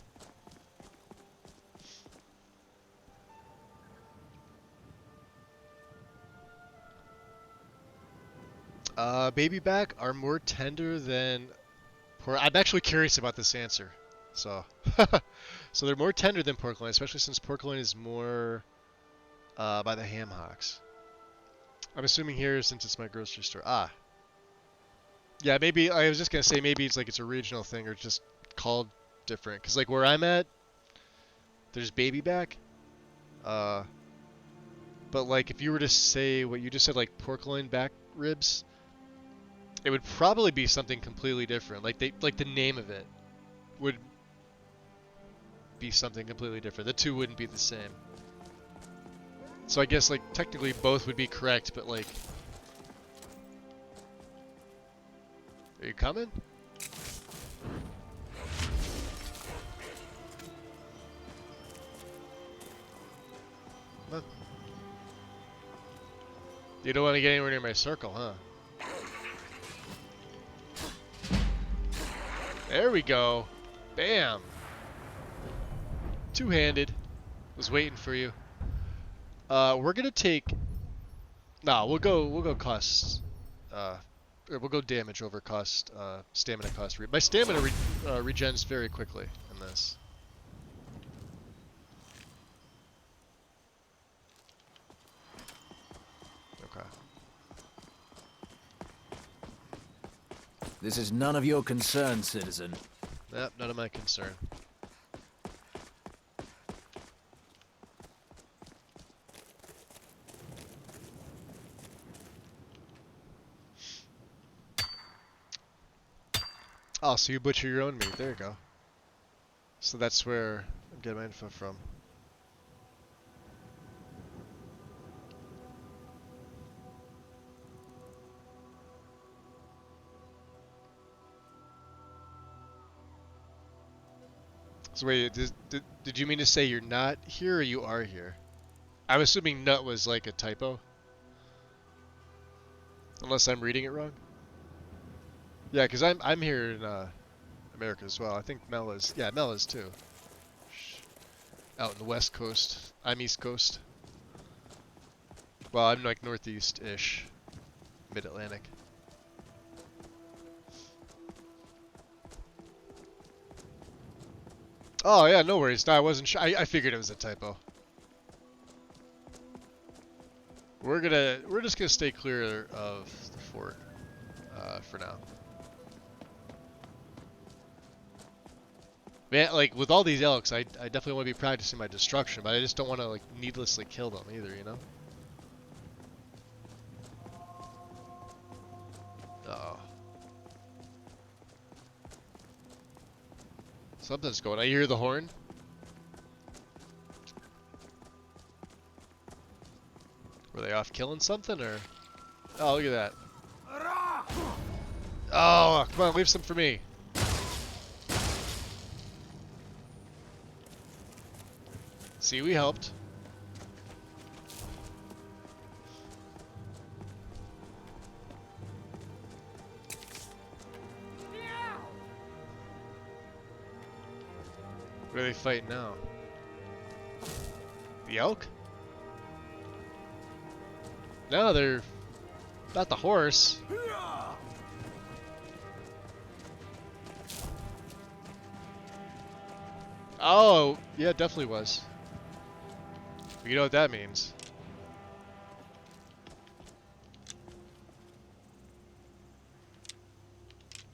Baby back are more tender than I'm actually curious about this answer. So, so they're more tender than pork loin, especially since pork loin is more by the ham hocks. I'm assuming here since it's my grocery store. Ah. Yeah, maybe I was just gonna say maybe it's like it's a regional thing or just called different. Cause like where I'm at, there's baby back. But like if you were to say what you just said, like pork loin back ribs, it would probably be something completely different. Like the name of it would be something completely different. The two wouldn't be the same. So I guess like technically both would be correct, but like, are you coming? Huh. You don't want to get anywhere near my circle, huh? There we go. Bam. Two-handed. Was waiting for you. We're gonna take. Nah, we'll go cost. We'll go damage over cost. Stamina cost. My stamina regens very quickly in this. Okay. This is none of your concern, citizen. Yep, none of my concern. Oh, so you butcher your own meat. There you go. So that's where I'm getting my info from. So wait, did you mean to say you're not here or you are here? I'm assuming nut was like a typo. Unless I'm reading it wrong. Yeah, because I'm here in America as well. I think Mel is. Yeah, Mel is too. Out in the West Coast. I'm East Coast. Well, I'm like Northeast-ish. Mid-Atlantic. Oh yeah, no worries. No, I wasn't sure. I figured it was a typo. We're just gonna stay clear of the fort for now. Man, like with all these elks, I definitely want to be practicing my destruction, but I just don't want to like needlessly kill them either, you know. Uh-oh. Something's going on. I hear the horn. Were they off killing something or? Oh, look at that. Oh, come on, leave some for me. See, we helped. What are they fighting now? The elk? No, they're not the horse. Oh, yeah, it definitely was. You know what that means.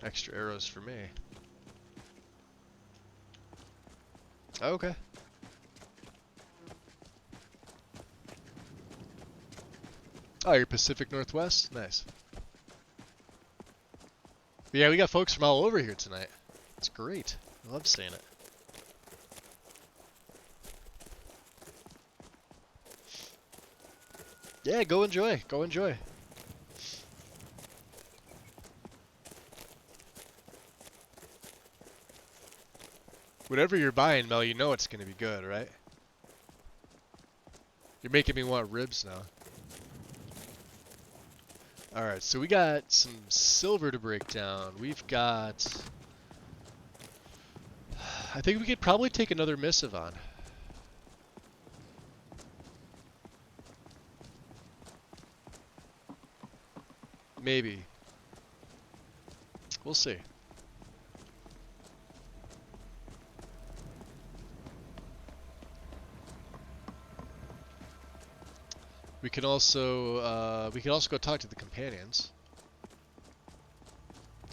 Extra arrows for me. Okay. Oh, you're Pacific Northwest? Nice. But yeah, we got folks from all over here tonight. It's great. I love seeing it. Yeah, go enjoy. Go enjoy. Whatever you're buying, Mel, you know it's going to be good, right? You're making me want ribs now. Alright, so we got some silver to break down. We've got... I think we could probably take another missive on. Maybe. We'll see. We can also go talk to the companions.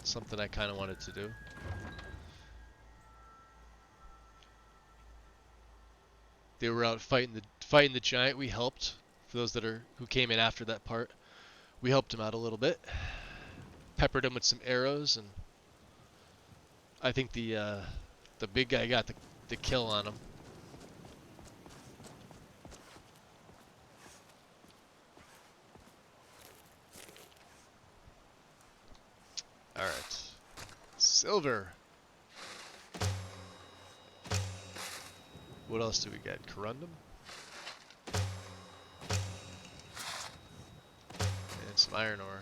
Something I kind of wanted to do. They were out fighting the giant. We helped. For those who came in after that part, we helped him out a little bit. Peppered him with some arrows, and I think the big guy got the kill on him. Alright. Silver. What else do we get? Corundum? And some iron ore.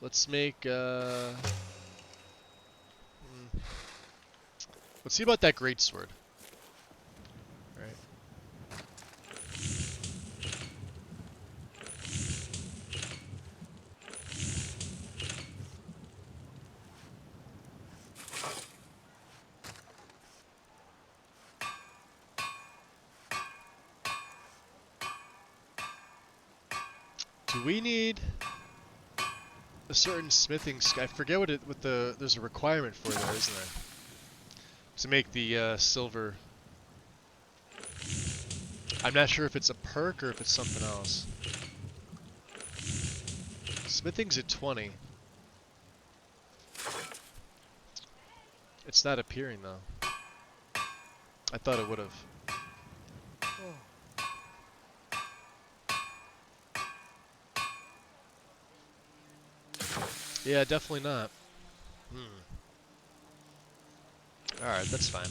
Let's make, let's see about that greatsword. Alright. Do we need a certain smithing skill? I forget there's a requirement for that, isn't there? To make the silver. I'm not sure if it's a perk or if it's something else. Smithing's at 20. It's not appearing though. I thought it would have. Yeah, definitely not. Alright, that's fine.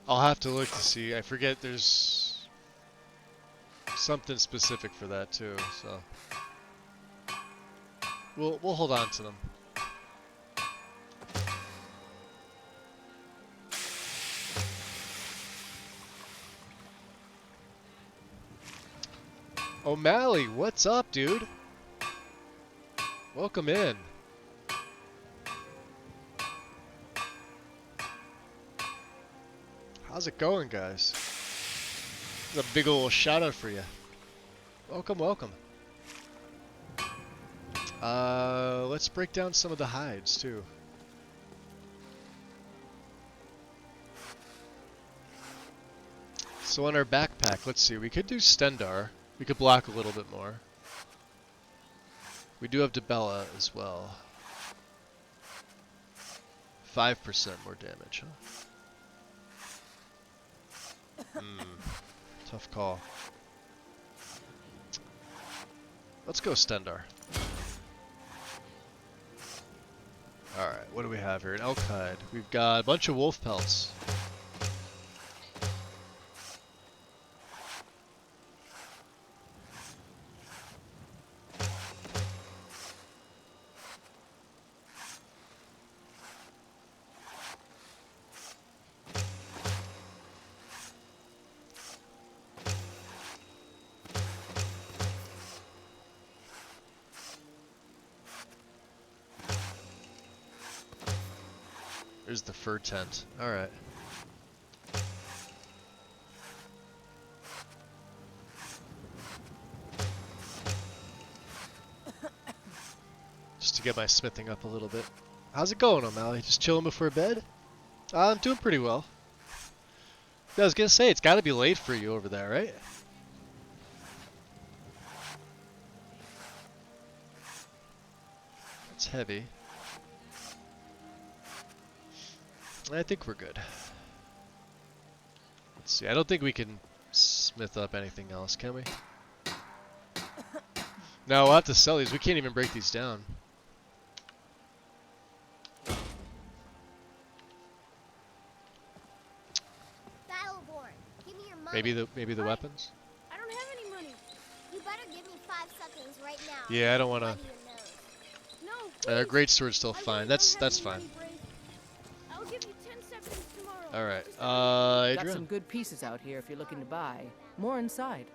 I'll have to look to see. I forget there's something specific for that too, so we'll hold on to them. O'Malley, what's up, dude? Welcome in. How's it going, guys? This is a big ol' shout out for you. Welcome, welcome. Let's break down some of the hides too. So on our backpack, let's see, we could do Stendar. We could block a little bit more. We do have Debella as well. 5% more damage, huh? Tough call. Let's go Stendar. Alright, what do we have here? An elk hide. We've got a bunch of wolf pelts. There's the fur tent. Alright. Just to get my smithing up a little bit. How's it going, O'Malley? Just chilling before bed? I'm doing pretty well. Yeah, I was gonna say, it's gotta be late for you over there, right? It's heavy. I think we're good. Let's see. I don't think we can smith up anything else, can we? No, we'll have to sell these. We can't even break these down. Battleborn, give me your money. Maybe the weapons? I don't have any money. You better give me 5 seconds right now. Yeah, I don't want to. No. Great sword's still fine. That's fine. I'll give you 10 seconds tomorrow. All right. Got Adrian. some good pieces out here if you're looking to buy. More inside.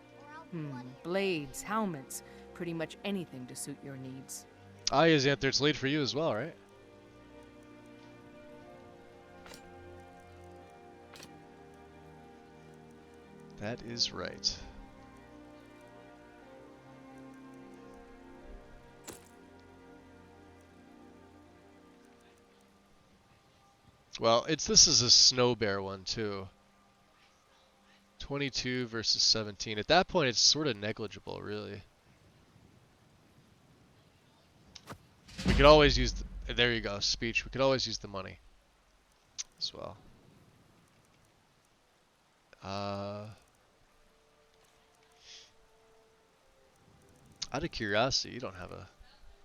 Blades, helmets, pretty much anything to suit your needs. Ah, yes, Xanther, it's late for you as well, right? That is right. Well, this is a snow bear one too. 22 versus 17. At that point, it's sort of negligible, really. We could always use there you go, speech. We could always use the money as well. Out of curiosity, you don't have a...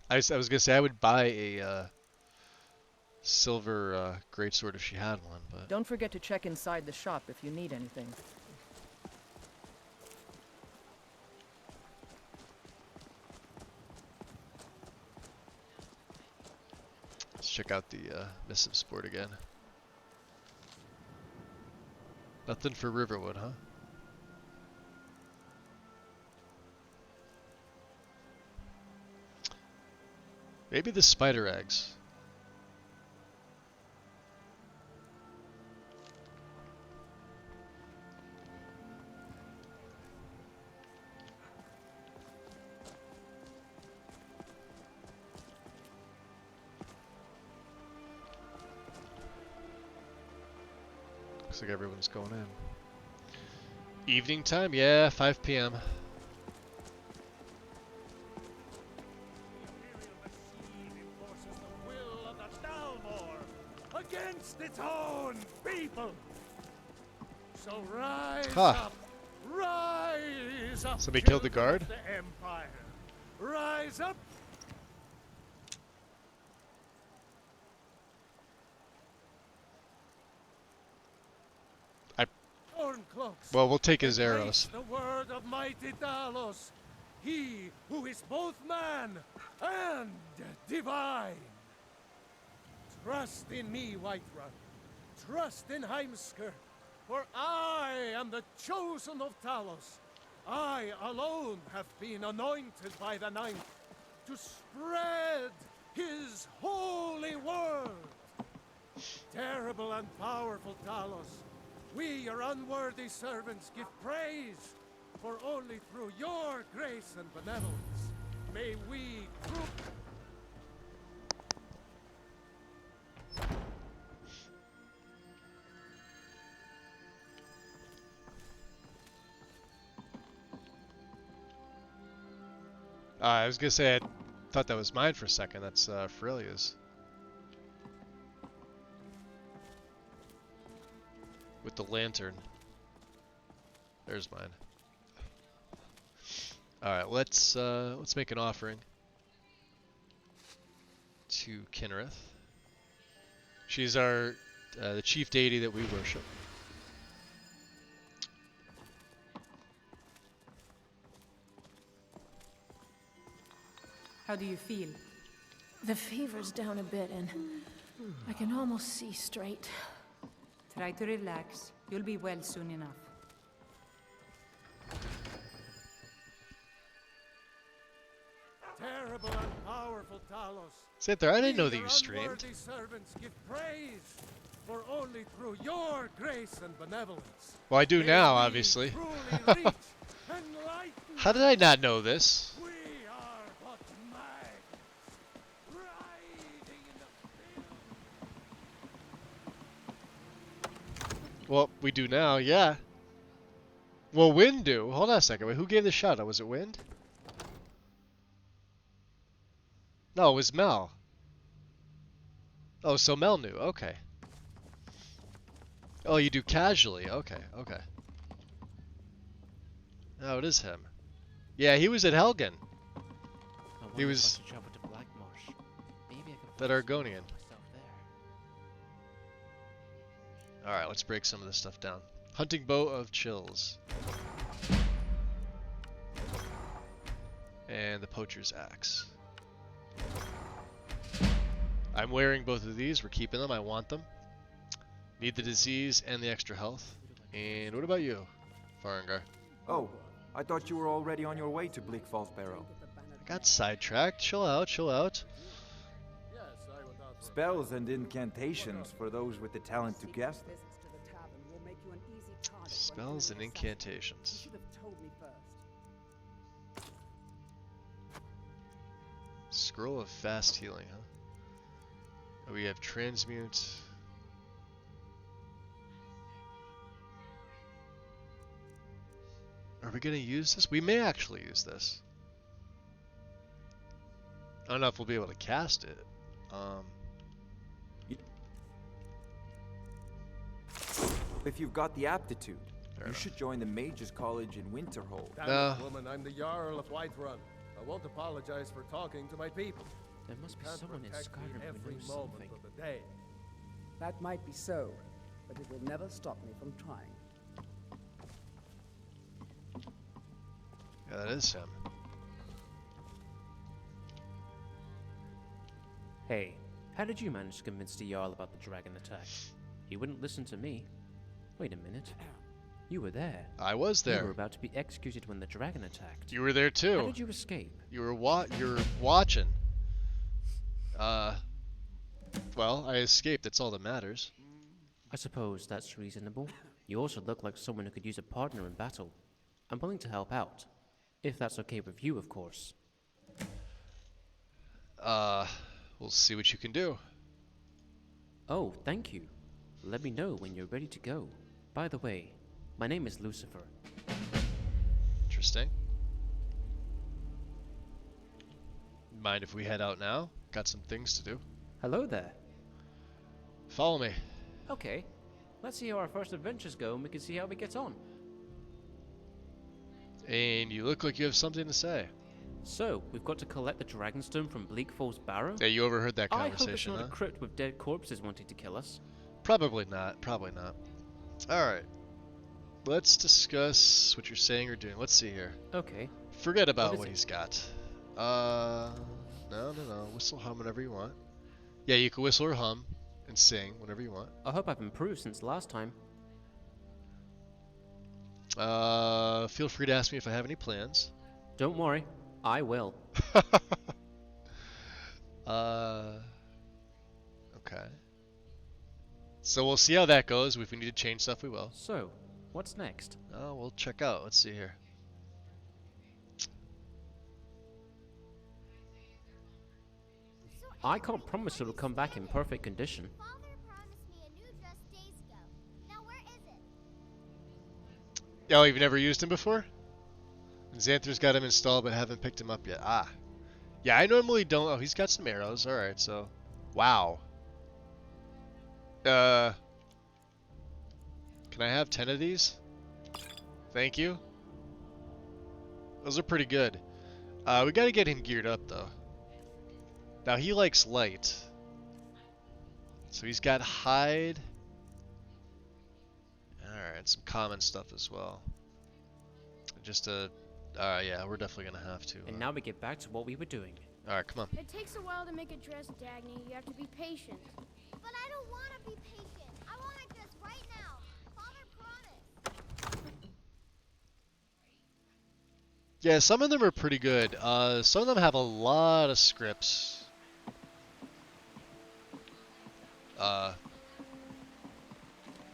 I was gonna say I would buy a silver greatsword if she had one, but... Don't forget to check inside the shop if you need anything. Let's check out the missive sport again. Nothing for Riverwood, huh? Maybe the spider eggs. Looks like everyone's going in. Evening time? Yeah, 5 p.m. Against its own people. So rise Huh. up, rise up. Somebody killed the children guard? of the Empire. Rise up. Stormcloaks, Well, we'll take his embrace arrows. The word of mighty Talos, he who is both man and divine. Trust in me, Whiterun. Trust in Heimskr, for I am the chosen of Talos. I alone have been anointed by the Ninth to spread his holy word. Terrible and powerful Talos, we, your unworthy servants, give praise, for only through your grace and benevolence may we group. I was gonna say I thought that was mine for a second. That's Ferelia's. With the lantern. There's mine. All right, let's make an offering to Kinnereth. She's our the chief deity that we worship. How do you feel? The fever's down a bit and I can almost see straight. Try to relax. You'll be well soon enough. Terrible and powerful Talos. Sit there, I didn't know that Your you streamed. unworthy servants give praise, for only through your grace and benevolence. Well, I do may now, we obviously. truly reach enlightenment. How did I not know this? We are but maggots, riding in the Well, we do now, yeah. Well, Wind do. Hold on a second. Wait, who gave the shout out? Was it Wind? No, it was Mel. Oh, so Mel knew. Okay. Oh, you do casually. Okay, okay. Oh, it is him. Yeah, he was at Helgen. He was that Argonian. Alright, let's break some of this stuff down. Hunting bow of chills. And the poacher's axe. I'm wearing both of these. We're keeping them. I want them. Need the disease and the extra health. And what about you, Farengar? Oh, I thought you were already on your way to Bleak Falls Barrow. I got sidetracked. Chill out, chill out. Spells and incantations for those with the talent to guess them. Spells and incantations. Scroll of fast healing, huh? Oh, we have transmute. Are we gonna use this? We may actually use this. I don't know if we'll be able to cast it. If you've got the aptitude, you should join the Mages College in Winterhold. Damn it, woman, I'm the Jarl of Whiterun. I won't apologize for talking to my people. There must be Can't someone in protect me Skyrim who every knows moment something. of the day. That might be so, but it will never stop me from trying. Yeah, that is him. Hey, how did you manage to convince the Jarl about the dragon attack? He wouldn't listen to me. Wait a minute. You were there. I was there. You were about to be executed when the dragon attacked. You were there too. How did you escape? You were watching. Well, I escaped. That's all that matters. I suppose that's reasonable. You also look like someone who could use a partner in battle. I'm willing to help out. If that's okay with you, of course. We'll see what you can do. Oh, thank you. Let me know when you're ready to go. By the way, my name is Lucifer. Interesting. Mind if we head out now? Got some things to do. Hello there. Follow me. Okay. Let's see how our first adventures go and we can see how we get on. And you look like you have something to say. So, we've got to collect the Dragonstone from Bleak Falls Barrow? Yeah, you overheard that I hope it's conversation, not huh? a crypt with dead corpses wanting to kill us. Probably not. Probably not. Alright. Let's discuss what you're saying or doing. Let's see here. Okay. Forget about What is what it? he's got. No. Whistle, hum whenever you want. Yeah, you can whistle or hum and sing whenever you want. I hope I've improved since last time. Feel free to ask me if I have any plans. Don't worry. I will. Okay. So we'll see how that goes. If we need to change stuff, we will. So, what's next? We'll check out. Let's see here. I can't promise it'll come back in perfect condition. Father promised me a new dress days ago. Now where is it? Oh, you've never used him before? Xanther's got him installed but haven't picked him up yet. Ah. Yeah, I normally don't. Oh, he's got some arrows. Alright, so. Wow. Can I have 10 of these? Thank you. Those are pretty good. We gotta get him geared up, though. Now, he likes light. So he's got hide. Alright, some common stuff as well. Just a... yeah, we're definitely gonna have to. And now we get back to what we were doing. Alright, come on. It takes a while to make a dress, Dagny. You have to be patient. But I don't want to be patient. I want a dress right now. Father promised. Yeah, some of them are pretty good. Some of them have a lot of scripts.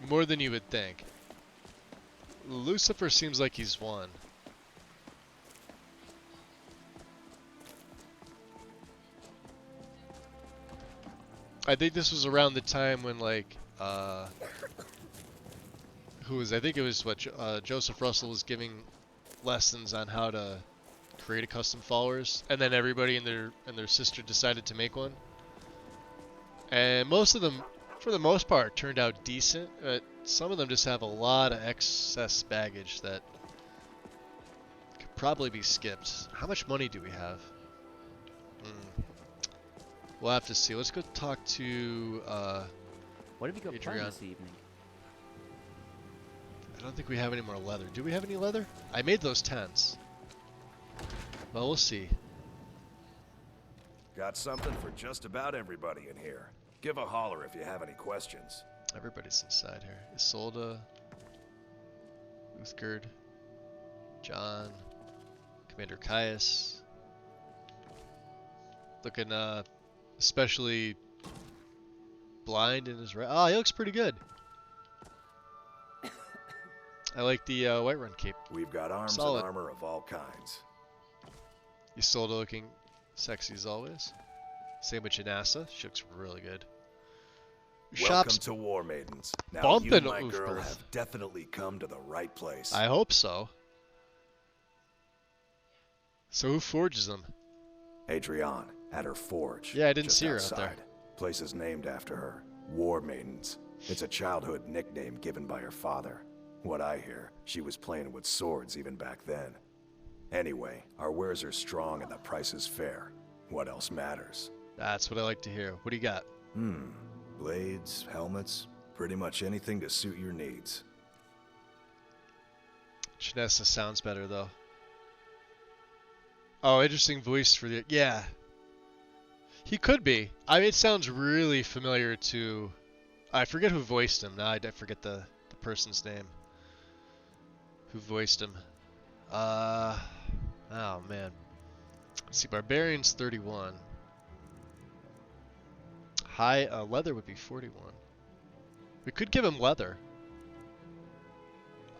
More than you would think. Lucifer seems like he's one. I think this was around the time when, like, who was, I think it was, what, Joseph Russell was giving lessons on how to create a custom followers, and then everybody and their sister decided to make one. And most of them, for the most part, turned out decent. Some of them just have a lot of excess baggage that could probably be skipped. How much money do we have? We'll have to see. Let's go talk to What have you got Adrian. planned this evening? I don't think we have any more leather. Do we have any leather? I made those tents. Well, we'll see. Got something for just about everybody in here. Give a holler if you have any questions. Everybody's inside here. Isolde, Uthgerd, John, Commander Caius. Looking especially blind in his right. Oh, he looks pretty good. I like the Whiterun cape. We've got arms Solid. and armor of all kinds. Isolde looking sexy as always. Same with Janassa. She looks really good. Welcome to War Maidens. Now bumping you, my girl, Uthgerd. have definitely come to the right place. I hope so. So who forges them? Adrian, at her forge. Yeah, I didn't just see her outside. out there. Place is named after her. War Maidens. It's a childhood nickname given by her father. What I hear, she was playing with swords even back then. Anyway, our wares are strong and the price is fair. What else matters? That's what I like to hear. What do you got? Blades, helmets, pretty much anything to suit your needs. Janessa sounds better though. Oh, interesting voice for the... Yeah. He could be. I mean, it sounds really familiar to... I forget who voiced him. Now I forget the person's name. Who voiced him. Oh, man. Let's see. Barbarian's 31. High leather would be 41. We could give him leather.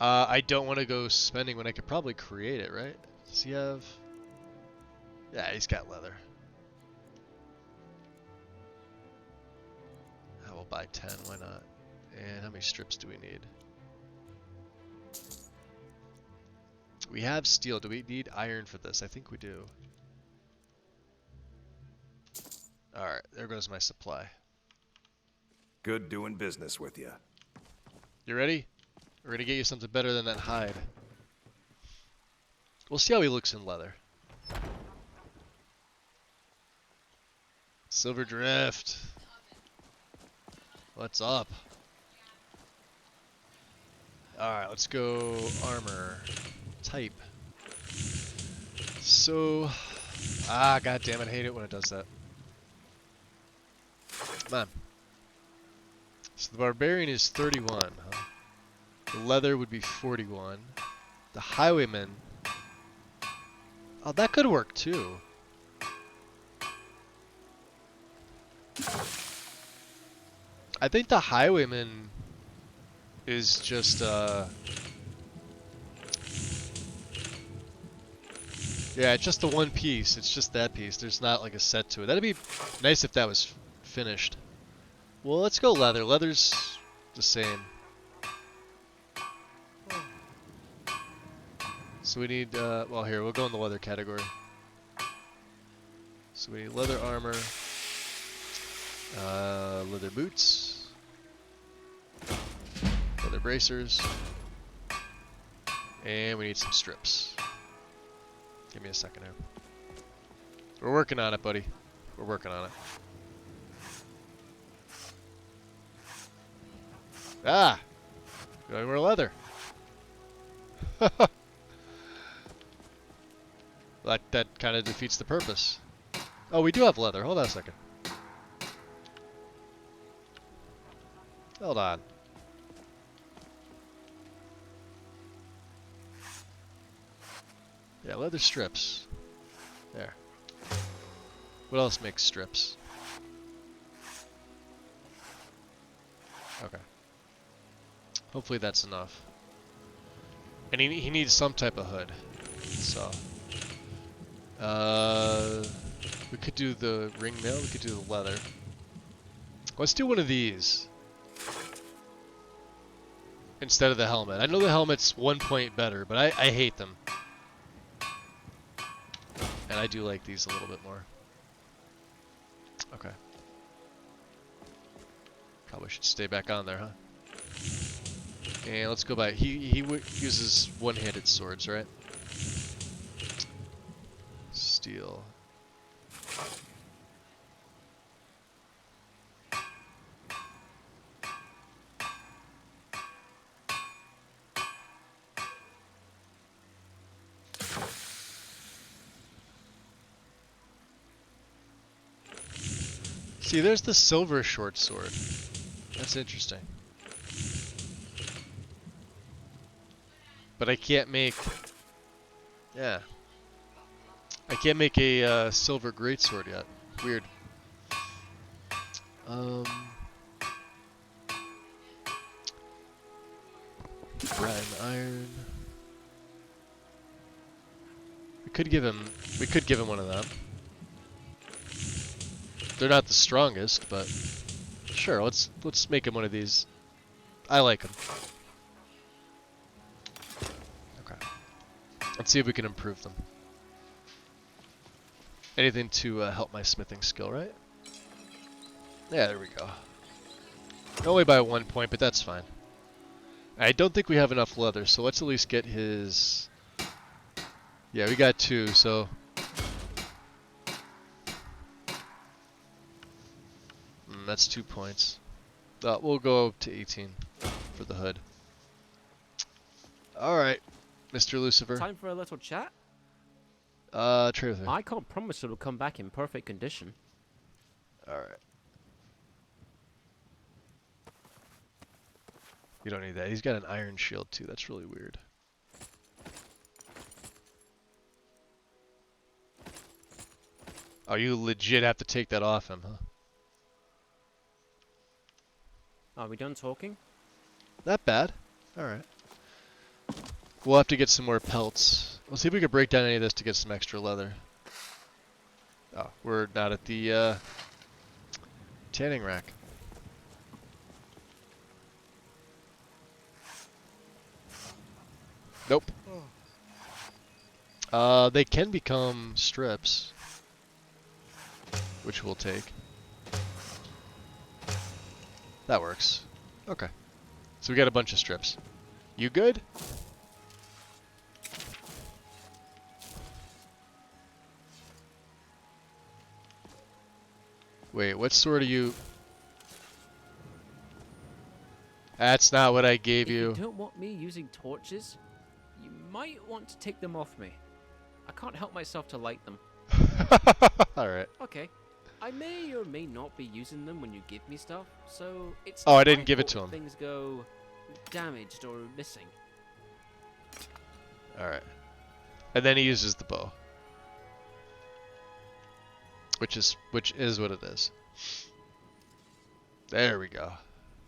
I don't want to go spending when I could probably create it, right? Does he have... Yeah, he's got leather. I will buy 10, why not? And how many strips do we need? We have steel. Do we need iron for this? I think we do. Alright, there goes my supply. Good doing business with you. You ready? We're gonna get you something better than that hide. We'll see how he looks in leather. Silver Drift. What's up? Alright, let's go armor. Type. So... God damn it, I hate it when it does that. Come on. So the Barbarian is 31, huh? The leather would be 41. The Highwayman... Oh, that could work too. I think the Highwayman is just, yeah, it's just the one piece. It's just that piece. There's not like a set to it. That'd be nice if that was finished. Well, let's go leather. Leather's the same. So we need, well here, we'll go in the leather category. So we need leather armor, leather boots, leather bracers, and we need some strips. Give me a second here. We're working on it, buddy. We're working on it. Ah! We don't wear leather. That kind of defeats the purpose. Oh, we do have leather. Hold on a second. Hold on. Yeah, leather strips. There. What else makes strips? Okay. Hopefully that's enough. And he needs some type of hood. So. We could do the ring mail, we could do the leather. Let's do one of these. Instead of the helmet. I know the helmet's 1 point better, but I hate them. And I do like these a little bit more. Okay. Probably should stay back on there, huh? And let's go by. He uses one-handed swords, right? Steel. See, there's the silver short sword. That's interesting. But I can't make... Yeah. I can't make a silver greatsword yet. Weird. Brine iron. We could give him one of them. They're not the strongest, but sure, let's make him one of these. I like them. Okay. Let's see if we can improve them. Anything to help my smithing skill, right? Yeah, there we go. Only by 1 point, but that's fine. I don't think we have enough leather, so let's at least get his... Yeah, we got 2, so... that's 2 points. We'll go up to 18 for the hood. Alright, Mr. Lucifer. Time for a little chat? Trade with her. I can't promise it'll come back in perfect condition. Alright. You don't need that. He's got an iron shield too. That's really weird. Oh, you legit have to take that off him, huh? Are we done talking? Not bad. Alright. We'll have to get some more pelts. We'll see if we can break down any of this to get some extra leather. Oh, we're not at the tanning rack. Nope. They can become strips, which we'll take. That works. Okay. So we got a bunch of strips. You good? Wait, what sword are you... That's not what I gave you. If you don't want me using torches, you might want to take them off me. I can't help myself to light them. Alright. Okay. I may or may not be using them when you give me stuff, so it's Oh, I not didn't my give it fault to him. if things go damaged or missing. Alright. And then he uses the bow. Which is what it is. There we go.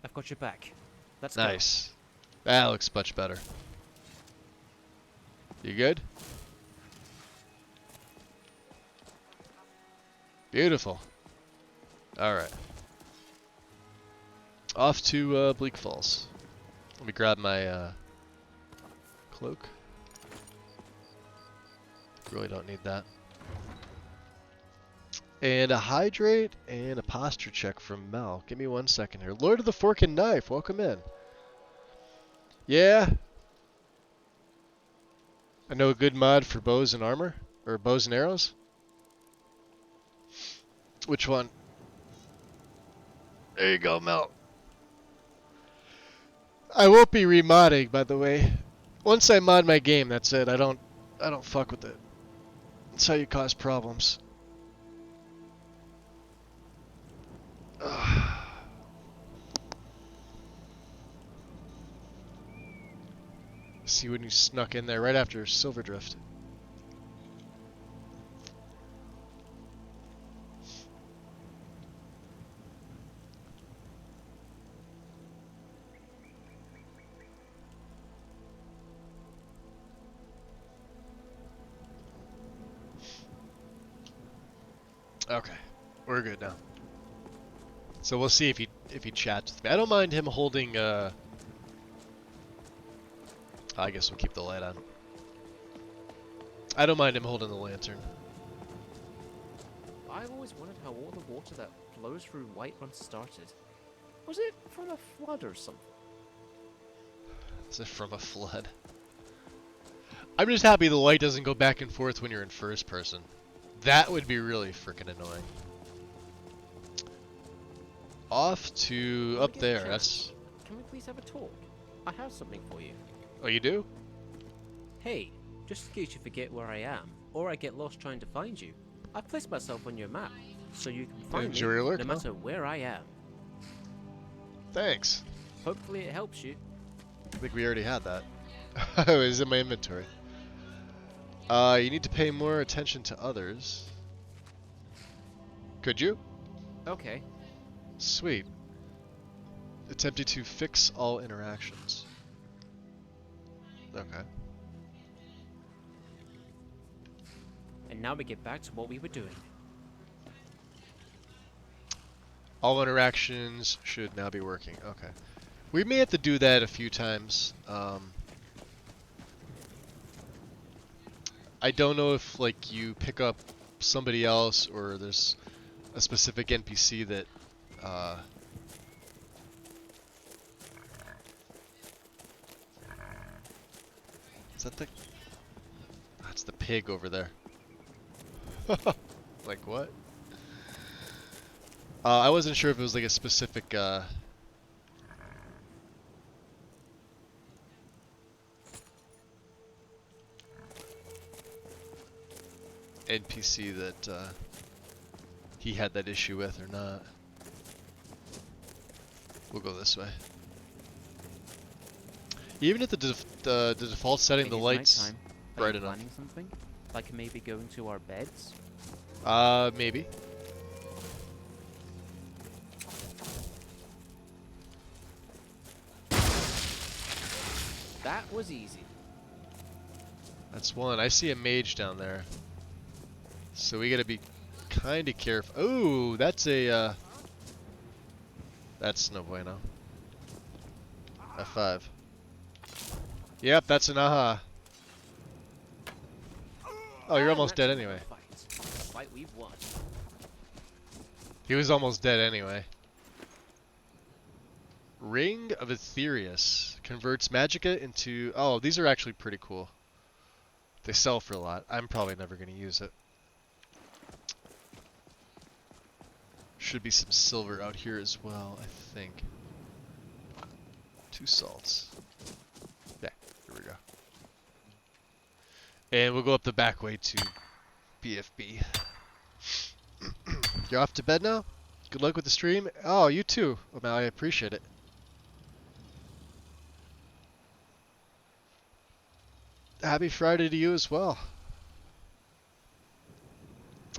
I've got your back. Let's nice. That looks much better. You good? Beautiful. Alright. Off to Bleak Falls. Let me grab my cloak. Really don't need that. And a hydrate and a posture check from Mel. Give me 1 second here. Lord of the Fork and Knife, welcome in. Yeah. I know a good mod for bows and armor. Or bows and arrows. Which one? There you go, Mel. I won't be remodding, by the way. Once I mod my game, that's it. I don't fuck with it. That's how you cause problems. See when you snuck in there right after Silverdrift. Okay, we're good now. So we'll see if he chats with me. I don't mind him holding. I guess we'll keep the light on. I don't mind him holding the lantern. I've always wondered how all the water that flows through Whiterun started. Was it from a flood or something? Is it from a flood? I'm just happy the light doesn't go back and forth when you're in first person. That would be really freaking annoying. Off to up there. That's. Can we please have a talk? I have something for you. Oh, you do? Hey, just in case you forget where I am, or I get lost trying to find you, I've placed myself on your map, so you can find me no matter where I am. Thanks. Hopefully it helps you. I think we already had that. It was in my inventory. You need to pay more attention to others. Could you? Okay. Sweet. Attempting to fix all interactions. Okay. And now we get back to what we were doing. All interactions should now be working. Okay. We may have to do that a few times. I don't know if like you pick up somebody else or there's a specific NPC that is that the that's the pig over there. Like what? I wasn't sure if it was like a specific NPC that he had that issue with or not. We'll go this way. Even if the default setting, the lights bright enough. Planning something? Like maybe going to our beds? Maybe. That was easy. That's one. I see a mage down there. So we gotta be kinda careful. Oh, that's a, that's no bueno. F5. Yep, that's an aha. Oh, you're almost dead anyway. Fight we've won. He was almost dead anyway. Ring of Aetherius converts magicka into... Oh, these are actually pretty cool. They sell for a lot. I'm probably never going to use it. Should be some silver out here as well, I think. 2 salts. Yeah, here we go. And we'll go up the back way to BFB. You're off to bed now? Good luck with the stream. Oh, you too. Well, I appreciate it. Happy Friday to you as well.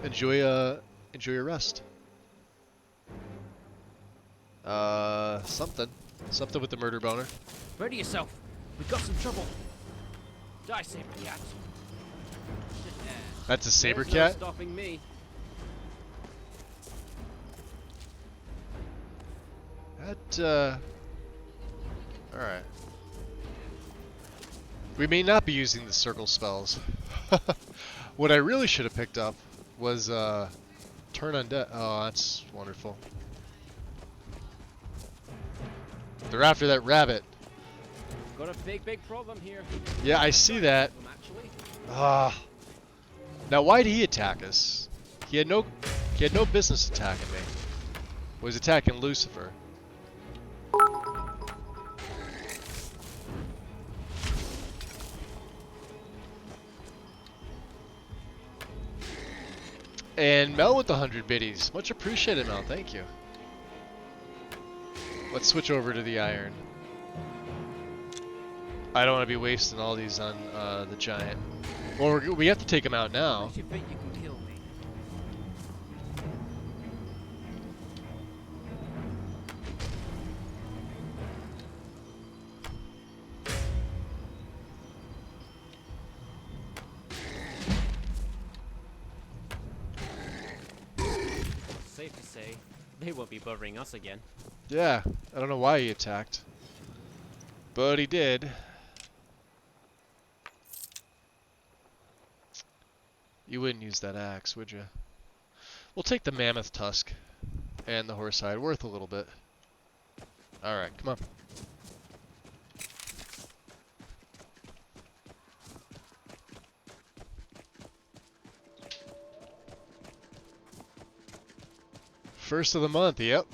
Enjoy your rest. Something with the murder boner. Ready yourself. We got some trouble. Die, saber cat. That's a saber There's cat? No stopping me. That, alright. We may not be using the circle spells. What I really should have picked up was, turn undead. Oh, that's wonderful. They're after that rabbit. Got a big problem here. Yeah, I see that. Ah. Now, why did he attack us? He had no business attacking me. He was attacking Lucifer. And Mel with the 100 biddies. Much appreciated, Mel. Thank you. Let's switch over to the iron. I don't want to be wasting all these on the giant. Well, we have to take him out now. You think you can kill me? Safe to say, they won't be bothering us again. Yeah, I don't know why he attacked. But he did. You wouldn't use that axe, would you? We'll take the mammoth tusk and the horse hide. Worth a little bit. Alright, come on. First of the month, yep.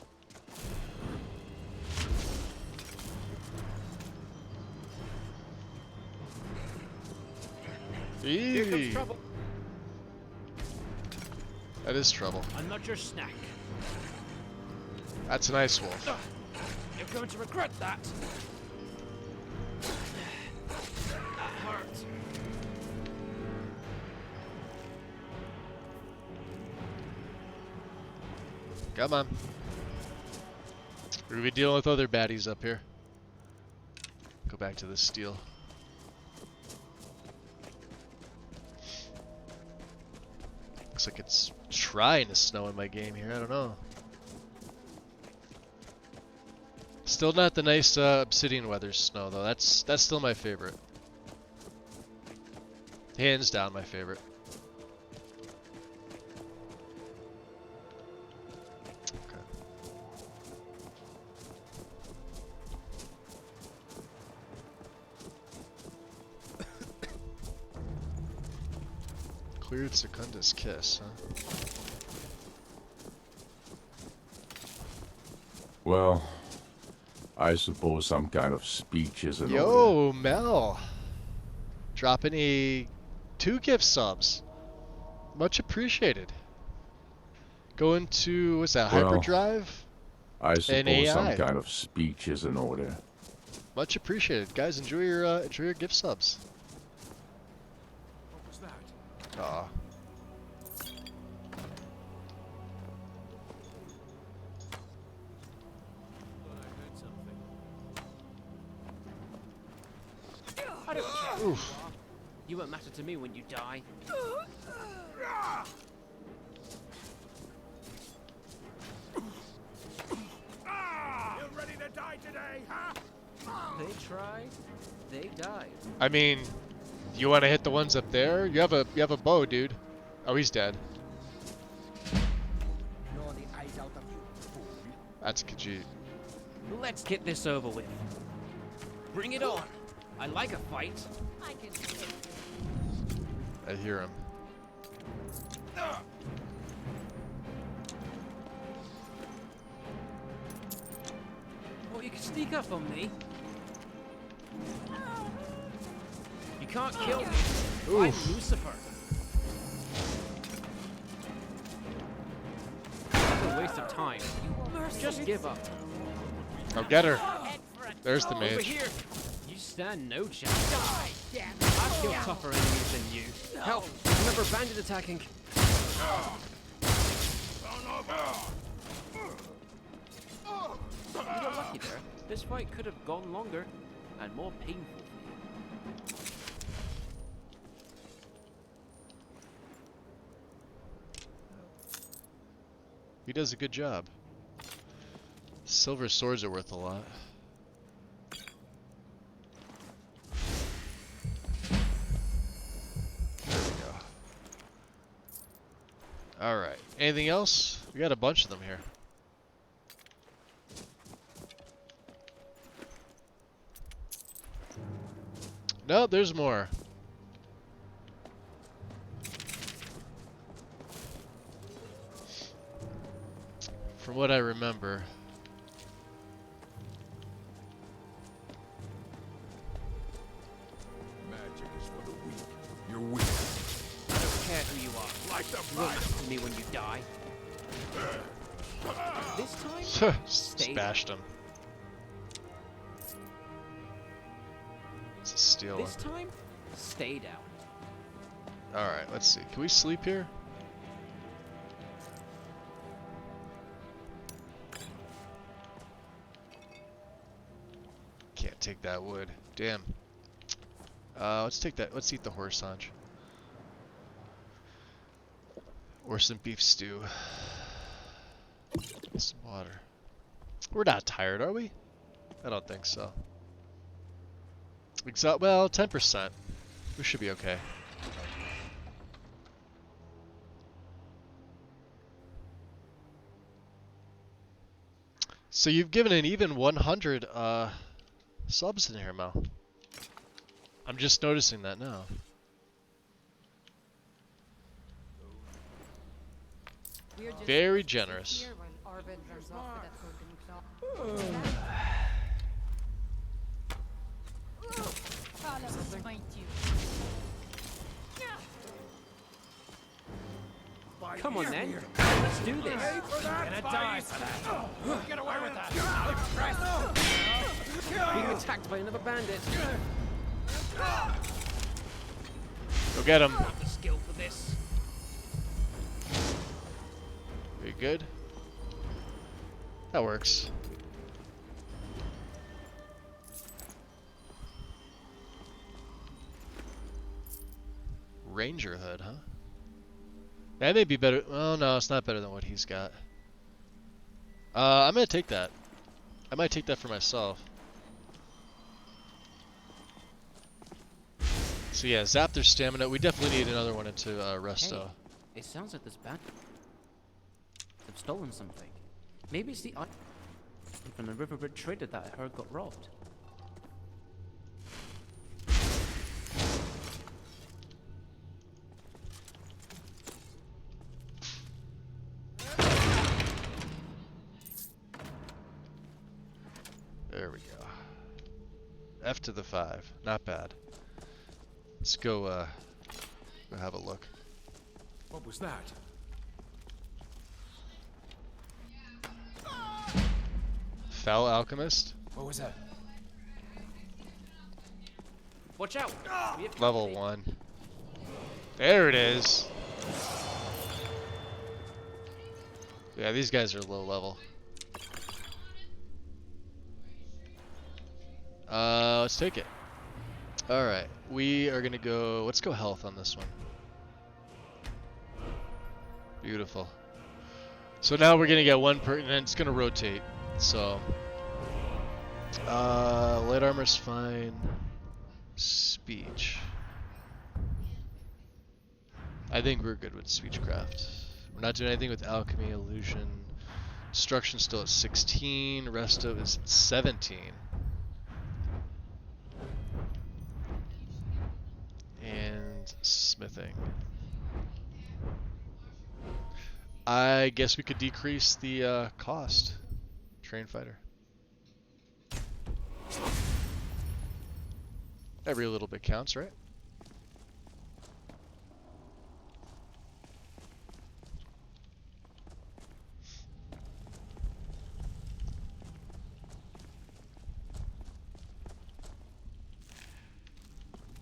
Here comes trouble. That is trouble. I'm not your snack. That's an ice wolf. You're going to regret that. That hurts. Come on. We're gonna be dealing with other baddies up here. Go back to the steel. Looks like it's trying to snow in my game here. I don't know. Still not the nice obsidian weather snow though. That's still my favorite. Hands down my favorite. Cleared Secunda's kiss, huh? Well, I suppose some kind of speech is in order. Yo, Mel. Dropping 2 gift subs. Much appreciated. Going to, what's that, Hyperdrive? I and suppose AI. some kind of speech is in order. Much appreciated. Guys, enjoy your gift subs. What was that? Aw. I don't care. Oof. You won't matter to me when you die. You ready to die today, huh? They tried, they died. I mean, you want to hit the ones up there? You have a bow, dude. Oh, he's dead. Gnaw the eyes out of you, fool. That's Khajiit. Let's get this over with. Bring it on. I like a fight. I can. I hear him. Oh, you can sneak up on me. You can't kill me. I'm Lucifer. It's a waste of time. You just give up. Oh, get her. There's the Over mage. here. You stand no chance. Die, damn it. I've killed tougher enemies than you. Help! Remember Bandit attacking. You got lucky there. This fight could have gone longer and more painful for you. He does a good job. Silver swords are worth a lot. There we go. Alright. Anything else? We got a bunch of them here. No, there's more. From what I remember. Magic is for the weak. You're weak. I don't care who you are. Like the fire. To me when you die. This time, stay Bashed him. It's a steal. This time, stay down. Alright, let's see. Can we sleep here? Can't take that wood. Damn. Let's take that. Let's eat the horse haunch. Or some beef stew. Some water. We're not tired, are we? I don't think so. Well, 10%. We should be okay. So you've given an even 100 subs in here, Mel. I'm just noticing that now. Very generous. Come on then, let's do this. Gonna die for that. Get away with that. Being attacked by another bandit. Go get him. I have the skill for this. Very good. That works. Ranger hood, huh? That may be better. Oh no, it's not better than what he's got. I'm gonna take that. I might take that for myself. So yeah, zap their stamina. We definitely need another one into Resto. Hey, it sounds like this bandit have stolen something. Maybe it's the item from the Riverwood trader that I heard got robbed. There we go. F to the 5. Not bad. Let's go have a look. What was that? Foul Alchemist? What was that? Watch out! Level 1. There it is. Yeah, these guys are low level. Let's take it. Alright, we are gonna go, let's go health on this one. Beautiful. So now we're gonna get one per, and then it's gonna rotate. So, light armor's fine. Speech. I think we're good with speechcraft. We're not doing anything with alchemy, illusion. Destruction still at 16. Resto is at 17. And smithing. I guess we could decrease the cost. Train fighter. Every little bit counts, right?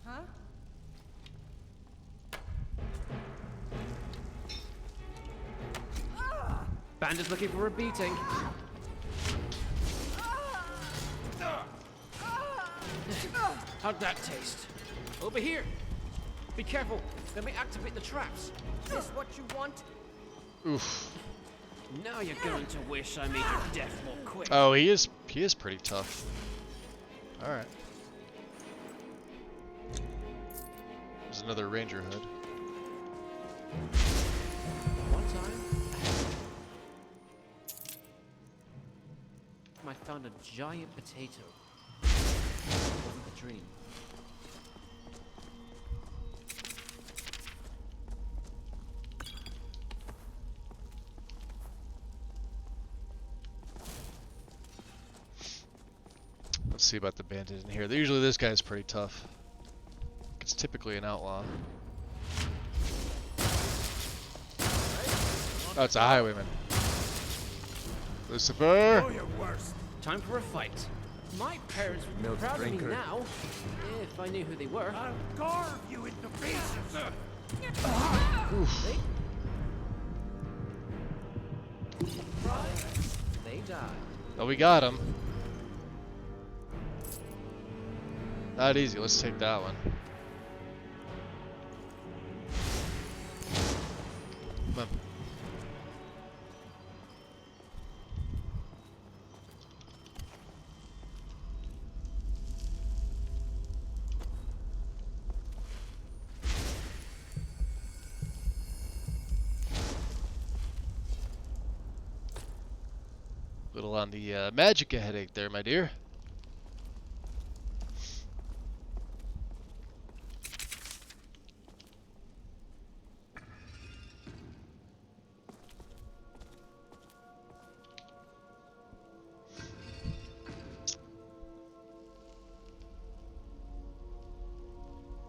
Huh? Bandit's looking for a beating. How'd that taste? Over here! Be careful, they may activate the traps. Is this what you want? Oof. Now you're going to wish I made your death more quick. Oh, he is pretty tough. Alright. There's another ranger hood. One time, I found a giant potato. It wasn't a dream. Let's see about the bandit in here. Usually this guy's pretty tough. It's typically an outlaw. Oh, it's a highwayman. Lucifer! Oh, you're worse. Time for a fight. My parents would be proud of me now, if I knew who they were. I'll carve you into pieces. Oof. They die. Oh, we got him. Not easy. Let's take that one. Come on. Little on the magicka headache there, my dear.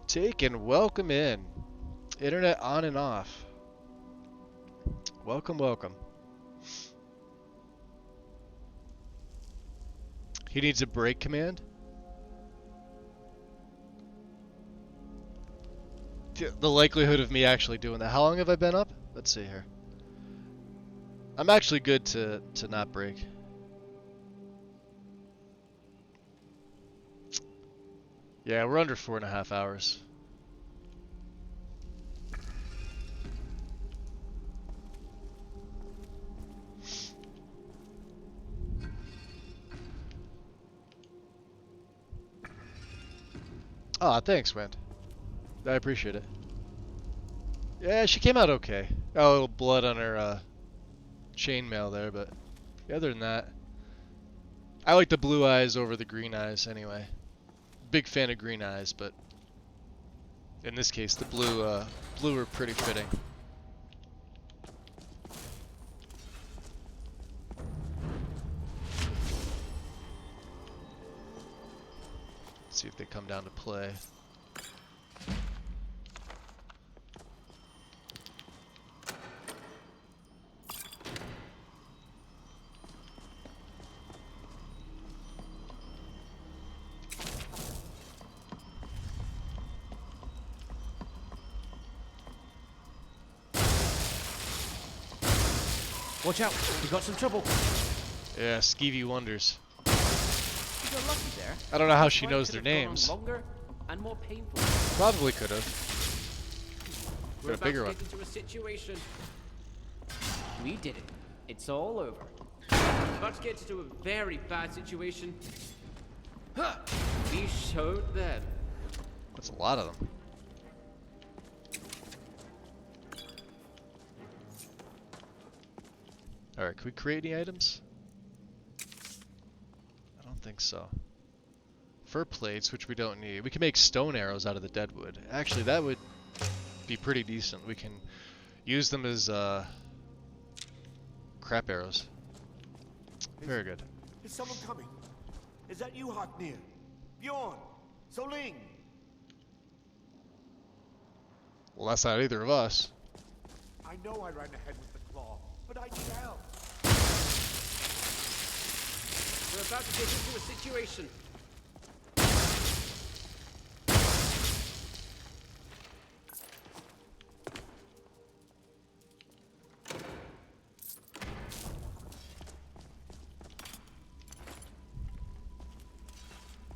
Take and welcome in. Internet on and off. Welcome, welcome. He needs a break command? The likelihood of me actually doing that. How long have I been up? Let's see here. I'm actually good to not break. Yeah, we're under 4.5 hours. Aw, thanks, Wind. I appreciate it. Yeah, she came out okay. Got a little blood on her chainmail there, but other than that, I like the blue eyes over the green eyes anyway. Big fan of green eyes, but in this case, the blue are pretty fitting. Let's see if they come down to play. Watch out, we got some trouble. Yeah, Skeevy wonders. You got lucky there. I don't know how she knows their names. Longer and more painful. Probably could have. We're about to get into a situation. We did it. It's all over. We're about to get into a very bad situation. We showed them. That's a lot of them. Alright, can we create any items? I don't think so. Fur plates, which we don't need. We can make stone arrows out of the dead wood. Actually, that would be pretty decent. We can use them as crap arrows. Very good. Is someone coming? Is that you, Haknir? Bjorn? Soling? Well, that's not either of us. I know I ran ahead with the claw, but I need help. We're about to get into a situation.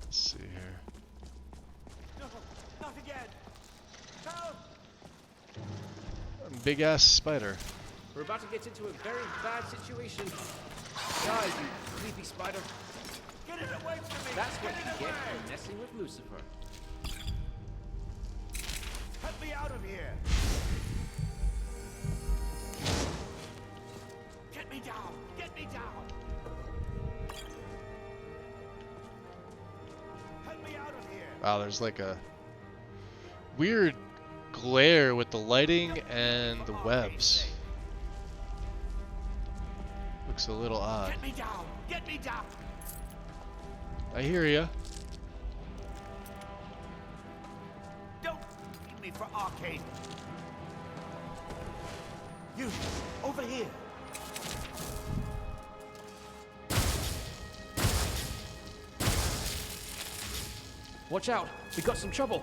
Let's see here. No, not again. Help! Big ass spider. We're about to get into a very bad situation. Guys, you creepy spider. Get it away from me! That's what you get for messing with Lucifer. Let me out of here! Get me down! Get me down! Let me out of here! Wow, there's like a weird glare with the lighting and the webs. Looks a little odd. Get me down! Get me down! I hear ya. Don't leave me for arcade. You, over here. Watch out, we got some trouble.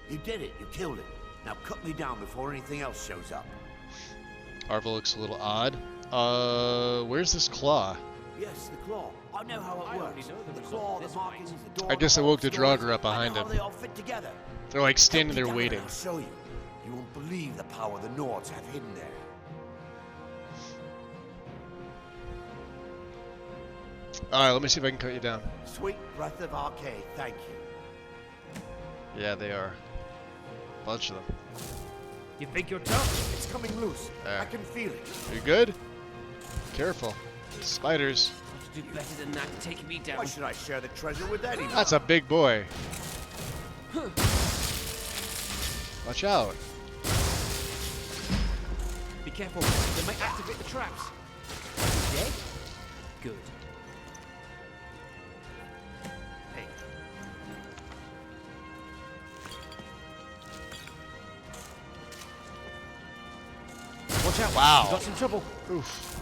You did it. You killed it. Now cut me down before anything else shows up. Arva looks a little odd. Where's this claw? Yes, the claw. I know how it works. The claw, the markings, the door. I guess I woke the Draugr up behind I know him. how they all fit together. They're like standing there Cut me down waiting. and I'll show you. You won't believe the power the Nords have hidden there. Alright, let me see if I can cut you down. Sweet breath of arcade. Thank you. Yeah, they are. Bunch of them. You think you're tough? It's coming loose. There. I can feel it. You good? Careful. Spiders. You do better than that, taking me down. Why should I share the treasure with anyone? That's a big boy. Watch out. Be careful, they might activate the traps. You dead? Good. Hey. Watch out! Wow. You got some trouble. Oof.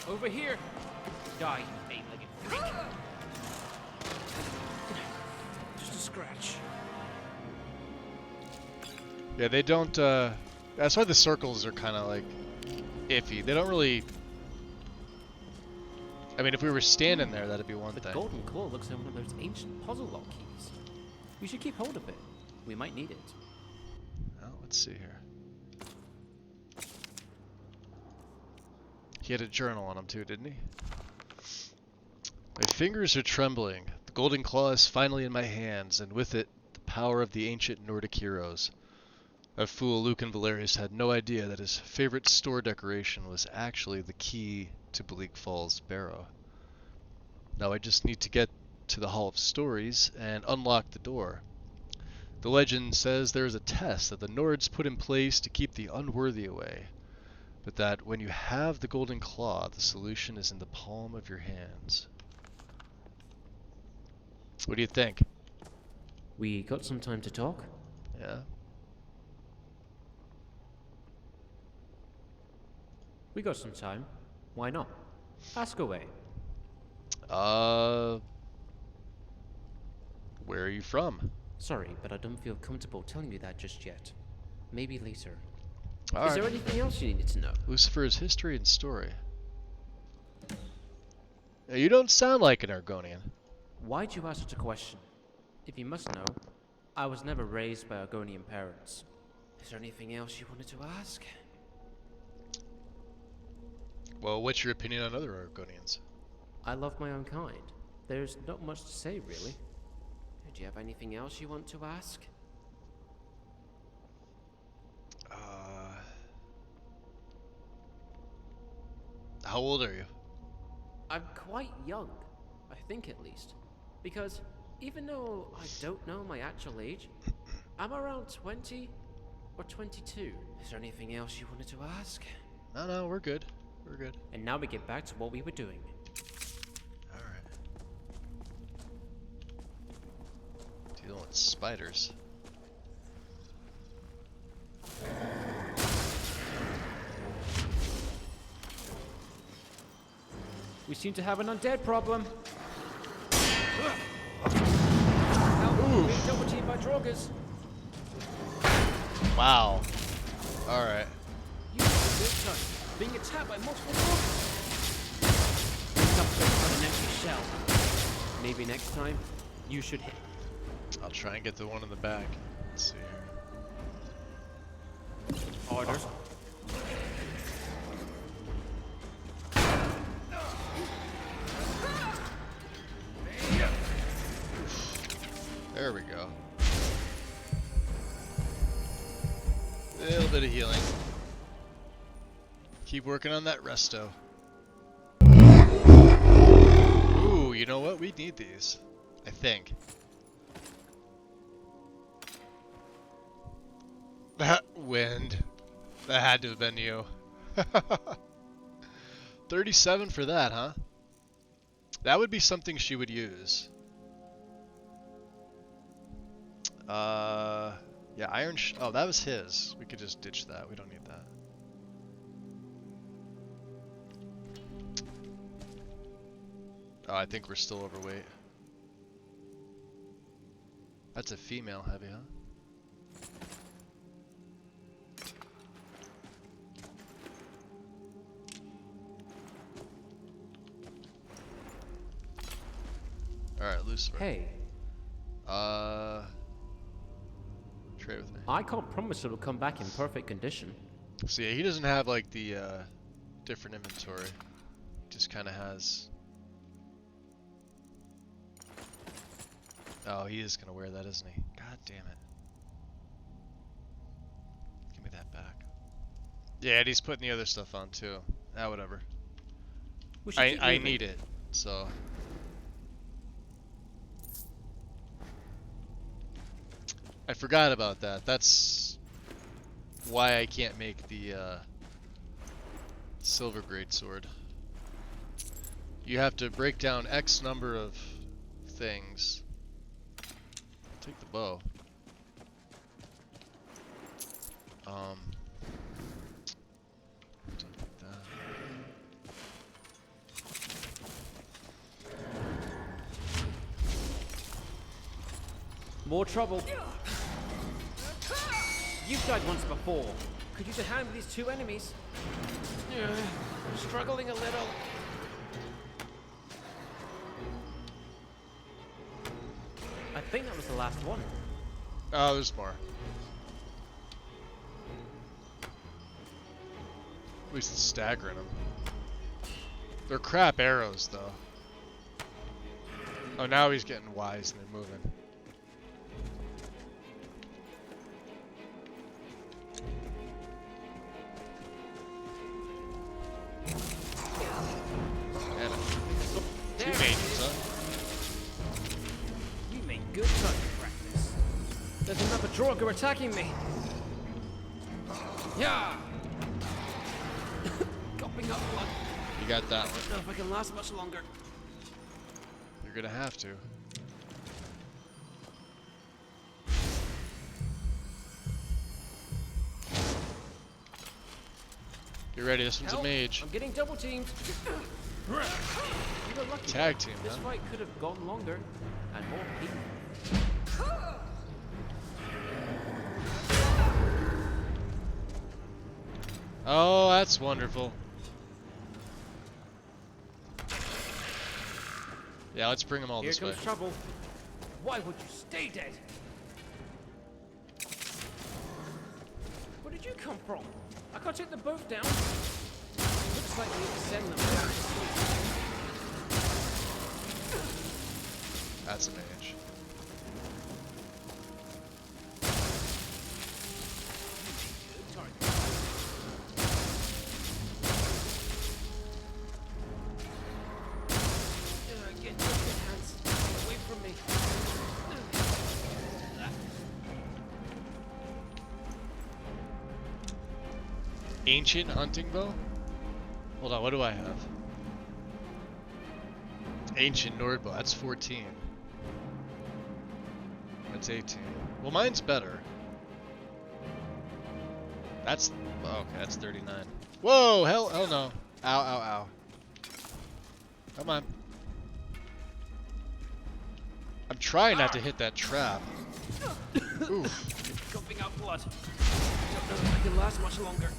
Over here. Die, you eight-legged freak. Just a scratch. Yeah, they don't, that's why the circles are kind of, like, iffy. They don't really... I mean, if we were standing there, that'd be one thing. The golden claw looks like one of those ancient puzzle lock keys. We should keep hold of it. We might need it. Well, let's see here. He had a journal on him too, didn't he? My fingers are trembling. The golden claw is finally in my hands, and with it, the power of the ancient Nordic heroes. That fool Lucan Valerius had no idea that his favorite store decoration was actually the key to Bleak Falls Barrow. Now I just need to get to the Hall of Stories and unlock the door. The legend says there is a test that the Nords put in place to keep the unworthy away, but that when you have the golden claw, the solution is in the palm of your hands. What do you think? We got some time to talk? Yeah. We got some time. Why not? Ask away. Where are you from? Sorry, but I don't feel comfortable telling you that just yet. Maybe later. All Is there anything else you needed to know? Lucifer's history and story. Now, you don't sound like an Argonian. Why'd you ask such a question? If you must know, I was never raised by Argonian parents. Is there anything else you wanted to ask? Well, what's your opinion on other Argonians? I love my own kind. There's not much to say, really. Do you have anything else you want to ask? How old are you? I'm quite young, I think at least. Because even though I don't know my actual age, I'm around 20 or 22. Is there anything else you wanted to ask? No, we're good. We're good. And now we get back to what we were doing. Alright. Dealing with spiders. We seem to have an undead problem. Being double teamed by Draugrs. Wow. Alright. You have a big touch. Being attacked by multiple Draugrs. Something on an empty shell. Maybe next time, you should hit. I'll try and get the one in the back. Let's see here. Orders. There we go. A little bit of healing. Keep working on that resto. Ooh, you know what? We need these. I think. That wind. That had to have been you. 37 for that, huh? That would be something she would use. Yeah, oh, that was his. We could just ditch that. We don't need that. Oh, I think we're still overweight. That's a female heavy, huh? Alright, Lucifer. Hey. Trade with me. I can't promise it'll come back in perfect condition. So yeah, he doesn't have like the different inventory. He just kind of has. Oh, he is gonna wear that, isn't he? God damn it! Give me that back. Yeah, and he's putting the other stuff on too. Ah, whatever. I need it, so. I forgot about that. That's why I can't make the silver greatsword. You have to break down X number of things. Take the bow. Take that. More trouble. You've died once before. Could use a hand with these two enemies. I'm struggling a little. I think that was the last one. Oh, there's more. At least it's staggering them. They're crap arrows, though. Oh, now he's getting wise and they're moving. Two mages, huh? You make good target practice. There's another Draugr attacking me. Yeah. Coughing up blood. You got that one. I don't know if I can last much longer. You're gonna have to. Get ready, this one's a mage. I'm getting double teamed. You were lucky. Tag team, This huh? fight could have gone longer and more people. Oh, that's wonderful. Yeah, let's bring them all Here this way. comes trouble. Why would you stay dead? Where did you come from? I can't take the boat down. Looks like we need to send them back to sleep. That's a mage. Good target. Get your good hands away from me. Ancient hunting bow? Hold on, what do I have? Ancient Nord bow, that's 14. That's 18. Well, mine's better. That's, oh, okay, that's 39. Whoa, hell no. Ow, ow, ow. Come on. I'm trying not to hit that trap. Oof. Coughing out blood. Don't know if I can last much longer.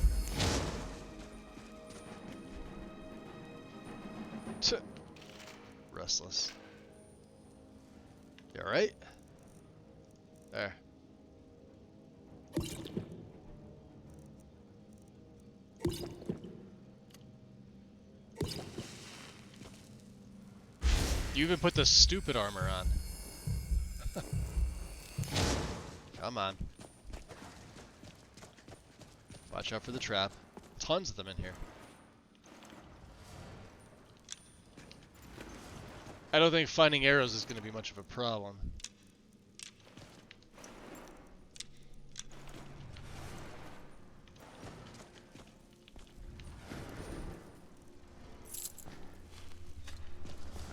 Restless. You alright? There. You even put the stupid armor on. Come on. Watch out for the trap. Tons of them in here. I don't think finding arrows is going to be much of a problem.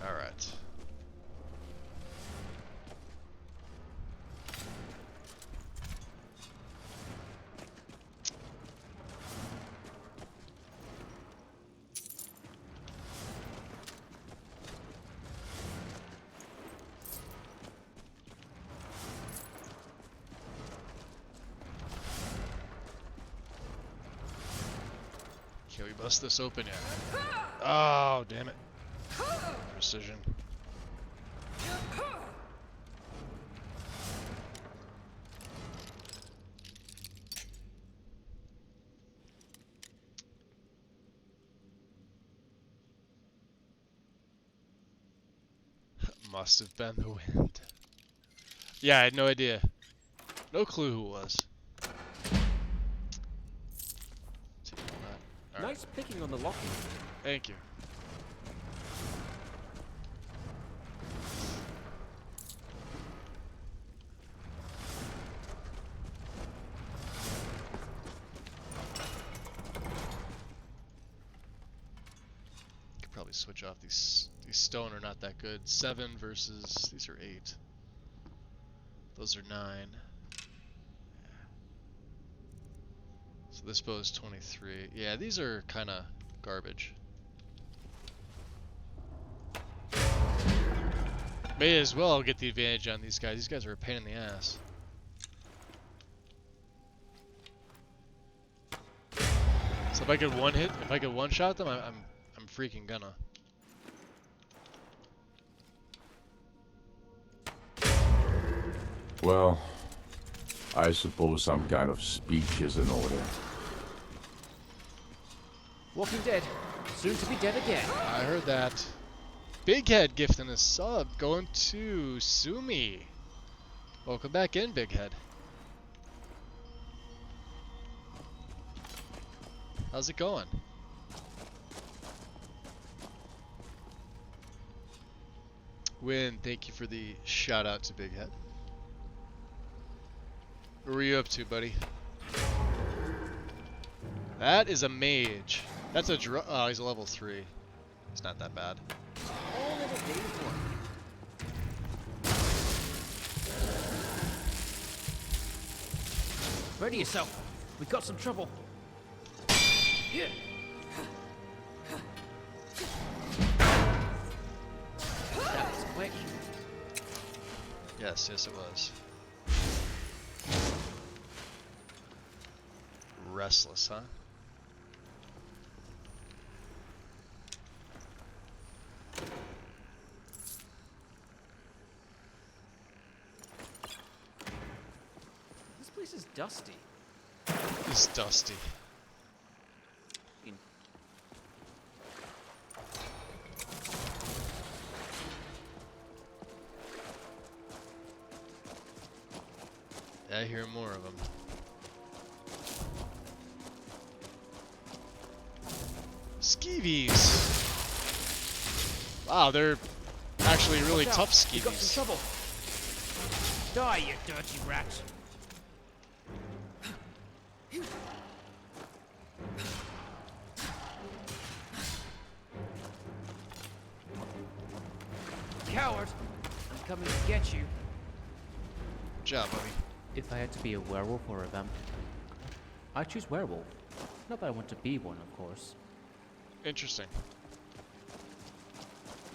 All right. Can we bust this open yet? Oh, damn it. Precision. Must have been the wind. Yeah, I had no idea. No clue who it was. Nice picking on the locking. Thank you. Could probably probably switch off these stone are not that good. 7 versus these are 8. Those are 9. So this bow is 23. Yeah, these are kind of garbage. May as well get the advantage on these guys. These guys are a pain in the ass. So if I could one shot them, I'm freaking gonna. Well, I suppose some kind of speech is in order. Walking Dead, soon to be dead again. I heard that. Big Head gifting a sub, going to Sumi. Welcome back in, Big Head. How's it going? Win, thank you for the shout out to Big Head. What were you up to, buddy? That is a mage. That's a oh, he's a level 3. It's not that bad. All in a day's work. Ready yourself. We've got some trouble. Yeah. That was quick. Yes, it was. Restless, huh? This place is dusty. It's dusty. I hear more of them. Skeevies! Wow, they're actually really tough skeevies. You got some trouble. Die, you dirty rats. Coward! I'm coming to get you. Good job, buddy. If I had to be a werewolf or a vampire, I'd choose werewolf. Not that I want to be one, of course. Interesting.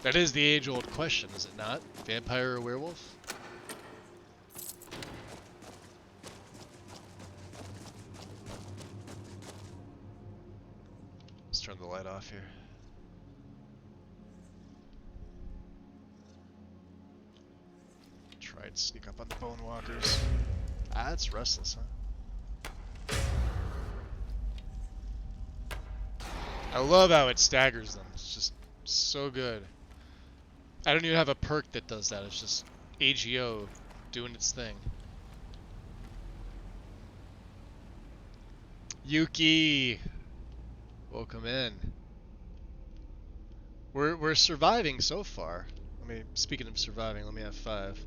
That is the age-old question, is it not? Vampire or werewolf? Let's turn the light off here. Try and sneak up on the bone walkers. Ah, that's restless, huh? I love how it staggers them. It's just so good. I don't even have a perk that does that. It's just AGO doing its thing. Yuki! Welcome in. We're surviving so far. Speaking of surviving, let me have 5.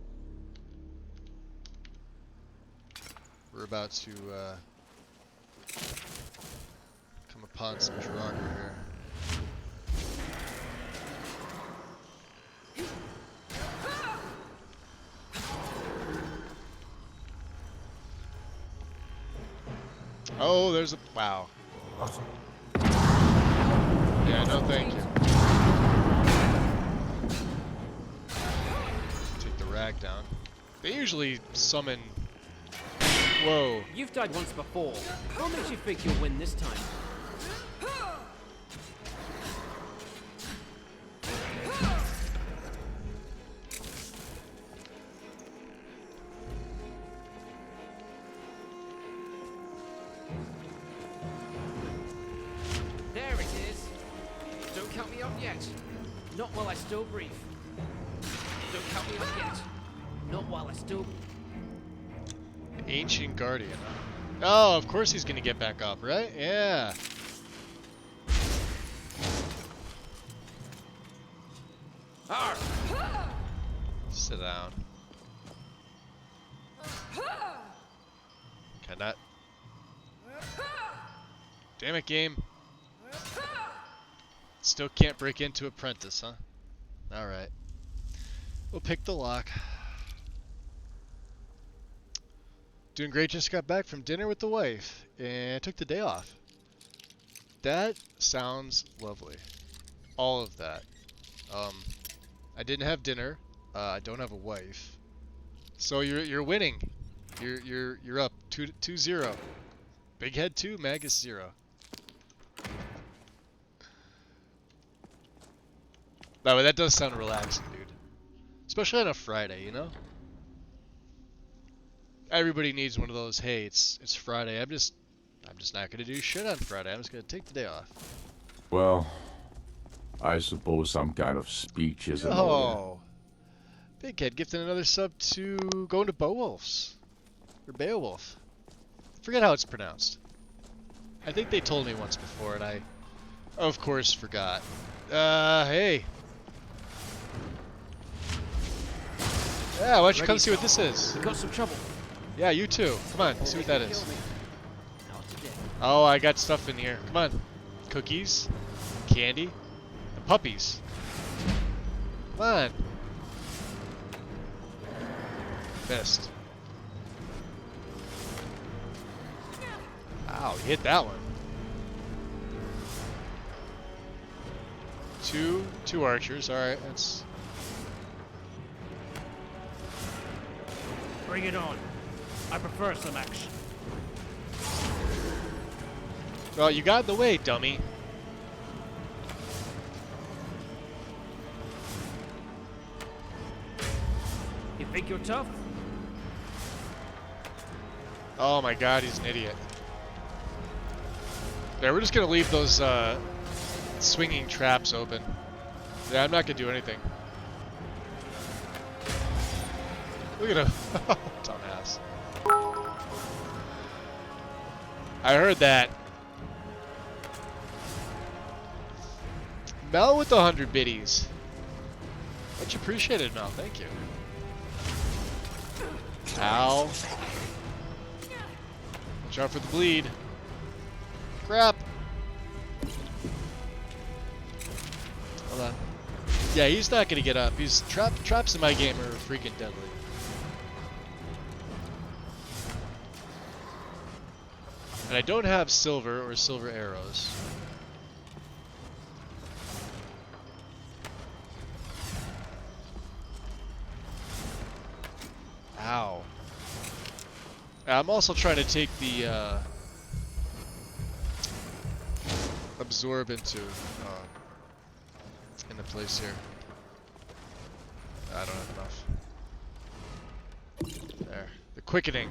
We're about to come upon some Draugr here. Oh, there's a wow. Yeah, no thank you. Take the rag down. They usually summon. Whoa. You've died once before. What makes you think you'll win this time? There it is. Don't count me out yet. Not while I still breathe. Don't count me out yet. Not while I still. Ancient Guardian. Oh, of course he's gonna get back up, right? Yeah. Arr! Sit down. Cannot. Damn it, game. It's Still can't break into Apprentice, huh? Alright. We'll pick the lock. Doing great, just got back from dinner with the wife, and took the day off. That sounds lovely. All of that. I didn't have dinner. I don't have a wife. So you're winning. You're up 2-0. Big Head 2, Magus 0. No, but that does sound relaxing, dude. Especially on a Friday, you know? Everybody needs one of those, hey, it's Friday. I'm just not gonna do shit on Friday. I'm just gonna take the day off. Well, I suppose some kind of speech is in order. Oh. Big Head gifting another sub to going to Beowulf's. Or Beowulf. Forget how it's pronounced. I think they told me once before and I, of course, forgot. Hey. Yeah, why don't you come see what this is? We got some trouble. Yeah, you too. Come on, see what that is. Oh, I got stuff in here. Come on. Cookies, candy, and puppies. Come on. Missed. Ow, you hit that one. Two archers. All right, that's. Bring it on. I prefer some action. Well, you got in the way, dummy. You think you're tough? Oh my god, he's an idiot. Yeah, we're just gonna leave those swinging traps open. Yeah, I'm not gonna do anything. Look at him. Dumbass. I heard that. Mel with the 100 biddies. Much appreciated, Mel. Thank you. Ow. Watch out for the bleed. Crap. Hold on. Yeah, he's not gonna get up. He's traps in my game are freaking deadly. And I don't have silver or silver arrows. Ow. I'm also trying to take the absorb into place here. I don't have enough. There. The quickening.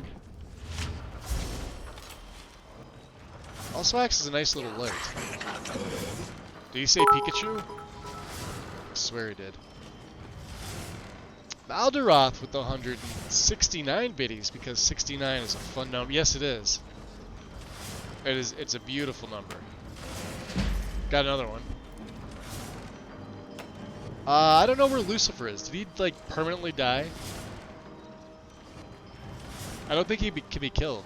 Also acts as a nice little light. Did he say Pikachu? I swear he did. Malderoth with the 169 biddies, because 69 is a fun number. Yes, it is. It is. It's a beautiful number. Got another one. I don't know where Lucifer is. Did he, like, permanently die? I don't think he can be killed.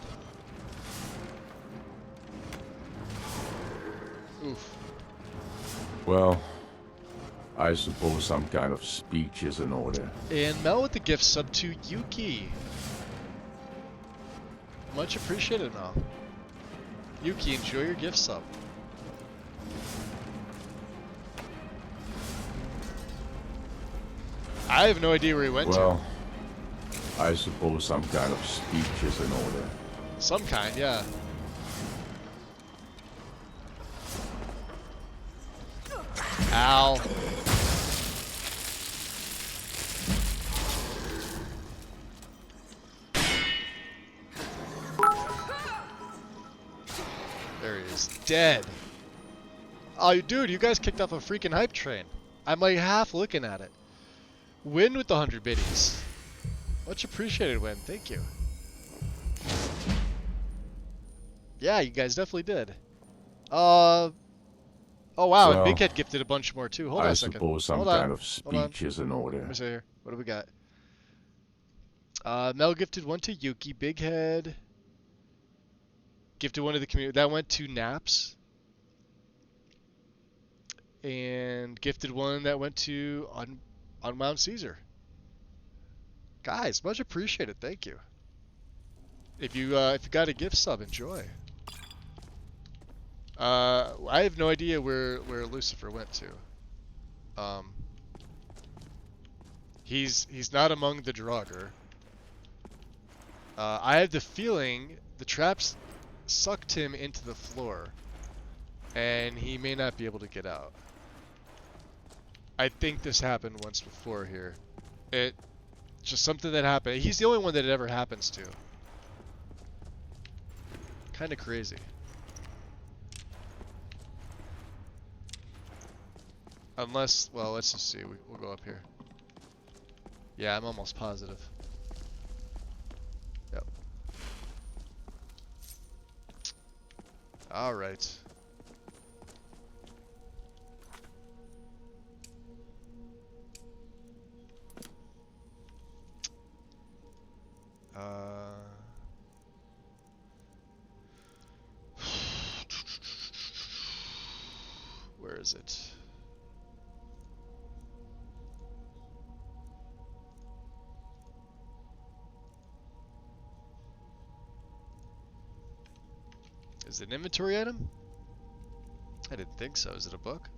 Oof. Well, I suppose some kind of speech is in order. And Mel with the gift sub to Yuki. Much appreciated, Mel. Yuki, enjoy your gift sub. I have no idea where he went to. I suppose some kind of speech is in order. Some kind, yeah. Ow. There he is. Dead. Oh, dude, you guys kicked off a freaking hype train. I'm like half looking at it. Win with the 100 biddies. Much appreciated, Win. Thank you. Yeah, you guys definitely did. Oh wow, and Big Head gifted a bunch more too. Hold on a second. I suppose some kind of speech is in order. Let me see here. What do we got? Mel gifted one to Yuki. Big Head gifted one to the community. That went to Naps. and gifted one that went to Unwound Caesar. Guys, much appreciated. Thank you. If you got a gift sub, enjoy. I have no idea where Lucifer went to. He's not among the Draugr. I have the feeling the traps sucked him into the floor, and he may not be able to get out. I think this happened once before here. It just something that happened. He's the only one that it ever happens to. Kind of crazy. Unless, well, let's just see. We'll go up here. Yeah, I'm almost positive. Yep. All right. Where is it? Is it an inventory item? I didn't think so. Is it a book?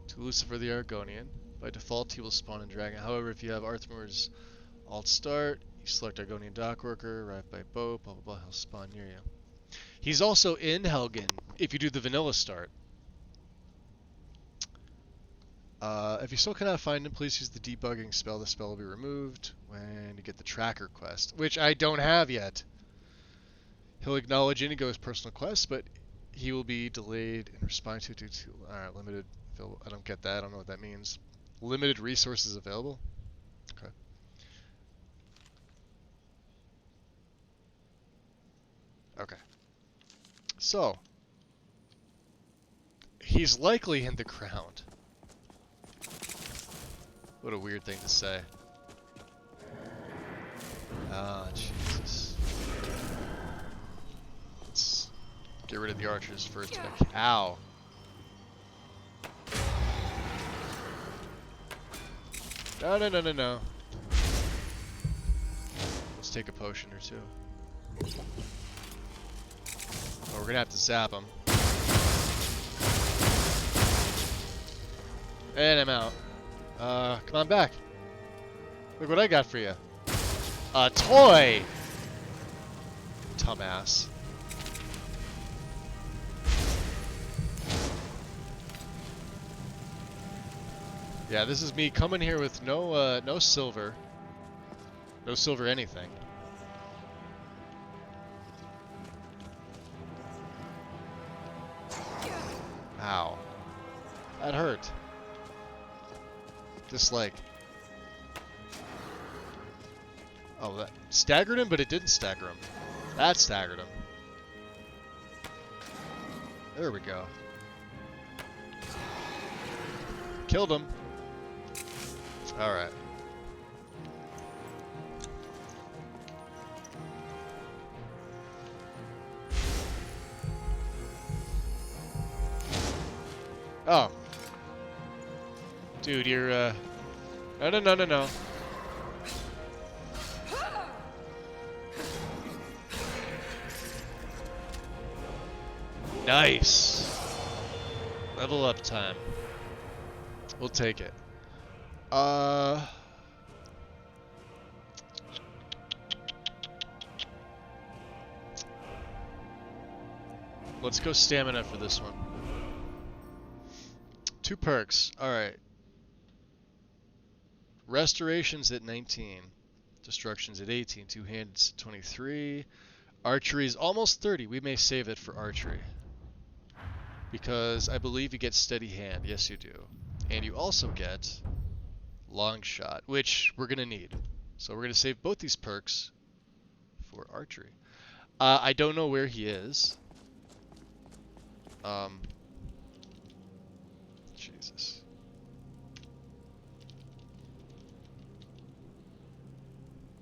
To Lucifer the Argonian. By default, he will spawn in Dragon. However, if you have Arthmor's alt start, you select Argonian dockworker, arrive by boat, blah blah blah, he'll spawn near you. He's also in Helgen if you do the vanilla start. If you still cannot find him, please use the debugging spell. The spell will be removed when you get the tracker quest, which I don't have yet. He'll acknowledge Inigo's personal quest, but he will be delayed in responding to due to limited. I don't get that. I don't know what that means. Limited resources available. Okay. Okay. So he's likely in the ground. What a weird thing to say. Ah, Jesus. Let's get rid of the archers for a tick. Ow. No, no, no, no, no. Let's take a potion or two. Oh, we're gonna have to zap him. And I'm out. Come on back. Look what I got for you. A toy! Dumbass. Yeah, this is me coming here with no silver. No silver anything. Ow. That hurt. Dislike. Oh, that staggered him, but it didn't stagger him. That staggered him. There we go. Killed him. Alright. Oh. Dude, you're, No, no, no, no, no. Nice. Level up time. We'll take it. Let's go stamina for this one. 2 perks. Alright. Restoration's at 19. Destruction's at 18. Two-handed's at 23. Archery's almost 30. We may save it for archery. Because I believe you get steady hand. Yes, you do. And you also get long shot, which we're going to need. So we're going to save both these perks for archery. I don't know where he is. Jesus.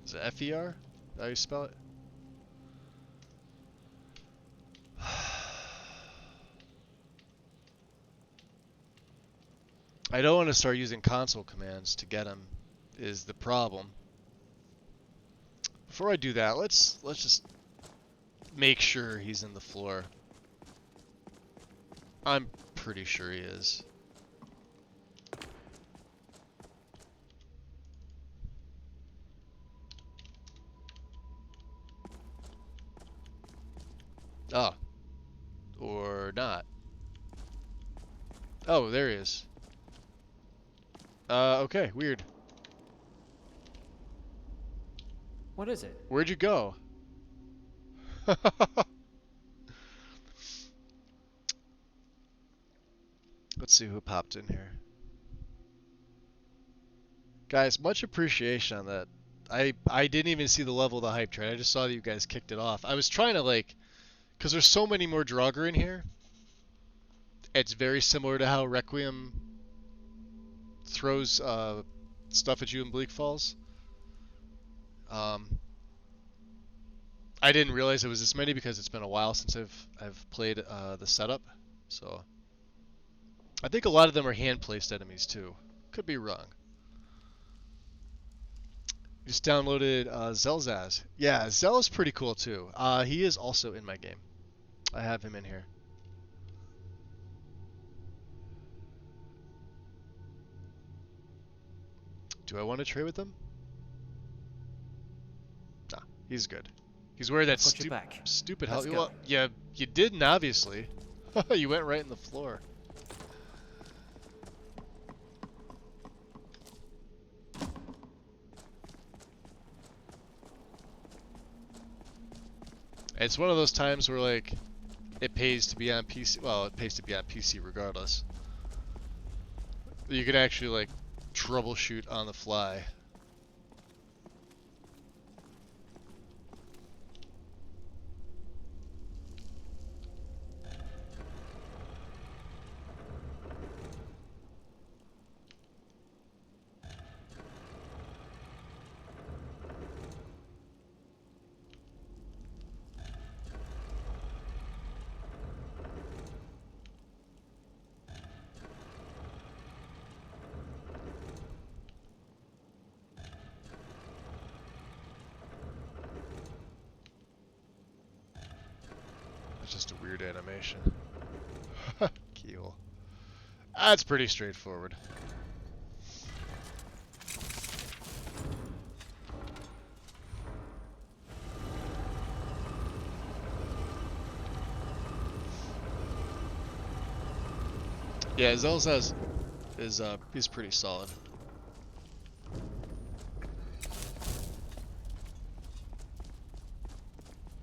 Is it F-E-R? Is that how you spell it? I don't want to start using console commands to get him is the problem. Before I do that, let's just make sure he's in the floor. I'm pretty sure he is. Oh. Or not. Oh, there he is. Okay, weird. What is it? Where'd you go? Let's see who popped in here. Guys, much appreciation on that. I didn't even see the level of the hype train. I just saw that you guys kicked it off. I was trying to like, because there's so many more Draugr in here. It's very similar to how Requiem throws stuff at you in Bleak Falls. I didn't realize it was this many because it's been a while since I've played the setup. So I think a lot of them are hand-placed enemies too. Could be wrong. Just downloaded Zelzaz. Yeah, Zel is pretty cool too. He is also in my game. I have him in here. Do I want to trade with him? Nah, he's good. He's wearing that stupid helmet. Well, yeah, you didn't obviously. You went right in the floor. It's one of those times where like it pays to be on PC. Well, it pays to be on PC regardless. You can actually like troubleshoot on the fly. It's just a weird animation. Keel. That's pretty straightforward. Yeah, Zelzaz is he's pretty solid.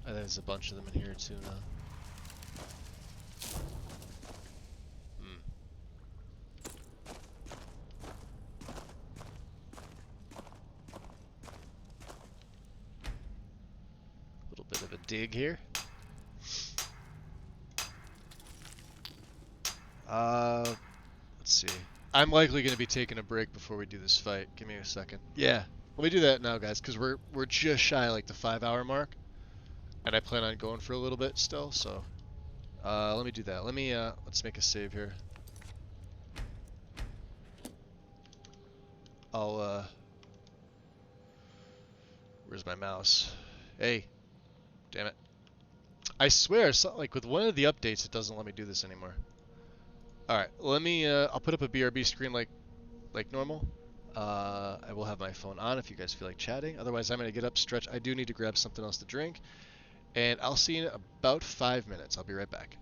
And there's a bunch of them in here too now. Little bit of a dig here. Let's see. I'm likely going to be taking a break before we do this fight. Give me a second. Yeah, let me do that now, guys, because we're just shy of like the 5-hour mark, and I plan on going for a little bit still. So, let me do that. Let me let's make a save here. I'll where's my mouse? Hey, damn it! I swear, like with one of the updates, it doesn't let me do this anymore. Alright, let me, I'll put up a BRB screen like normal. I will have my phone on if you guys feel like chatting. Otherwise, I'm going to get up, stretch. I do need to grab something else to drink. And I'll see you in about 5 minutes. I'll be right back.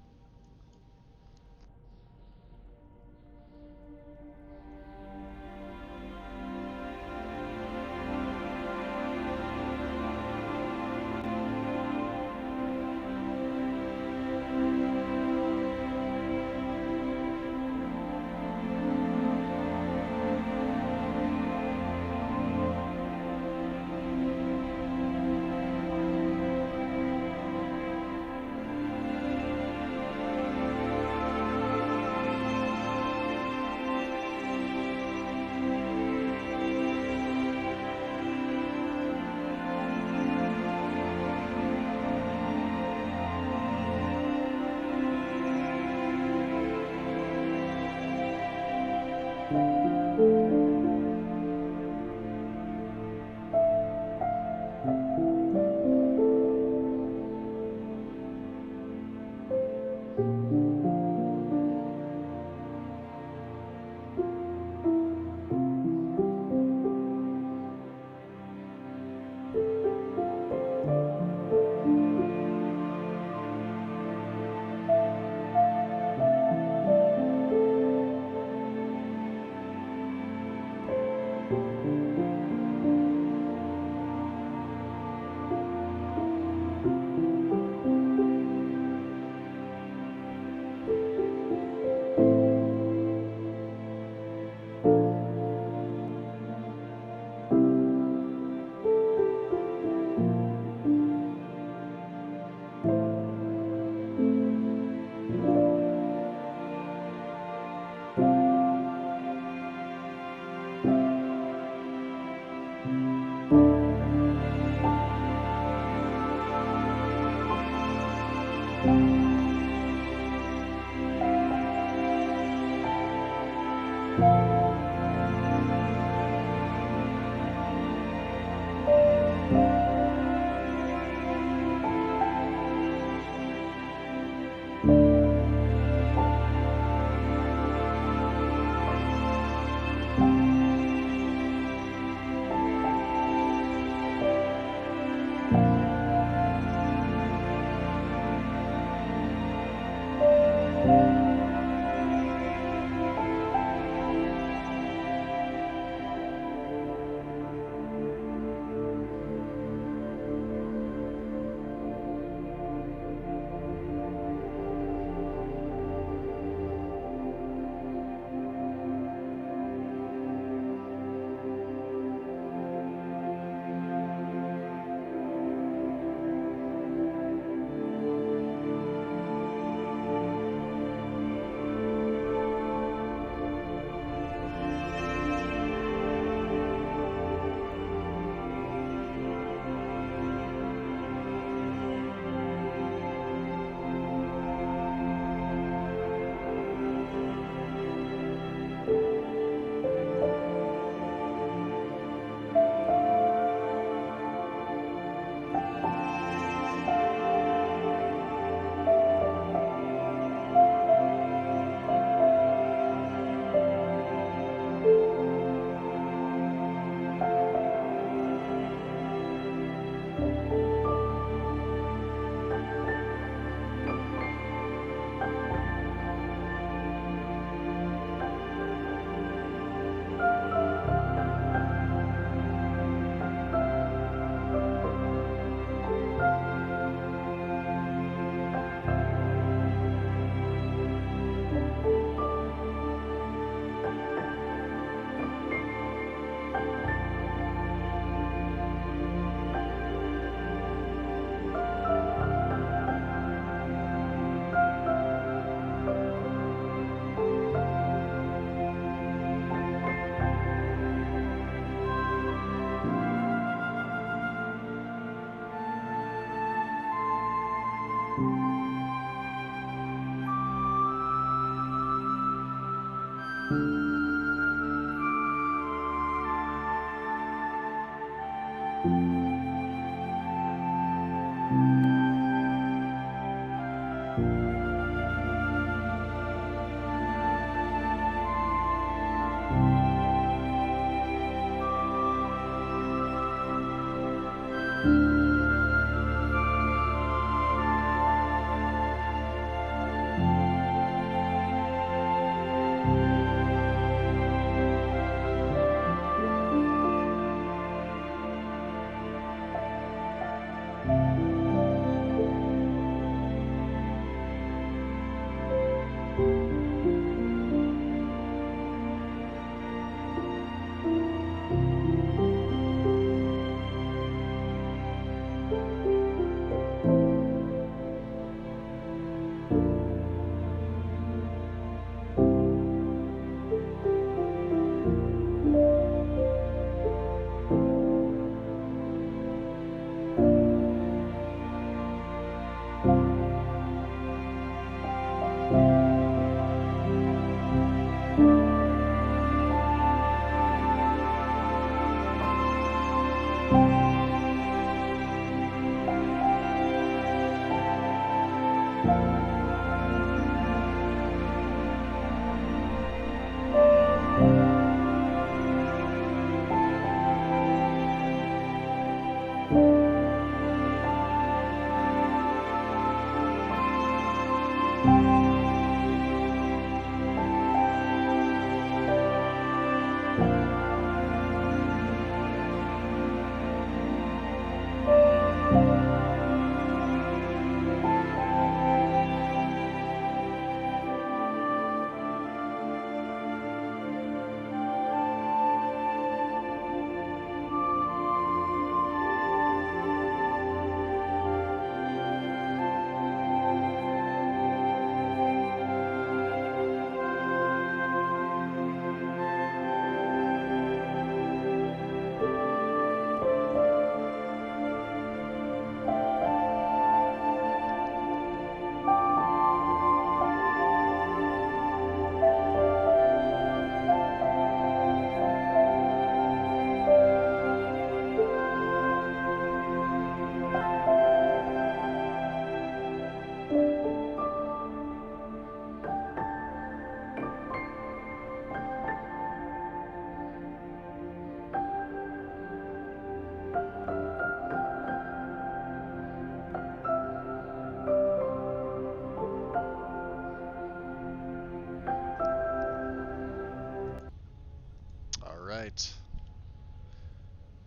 Alright.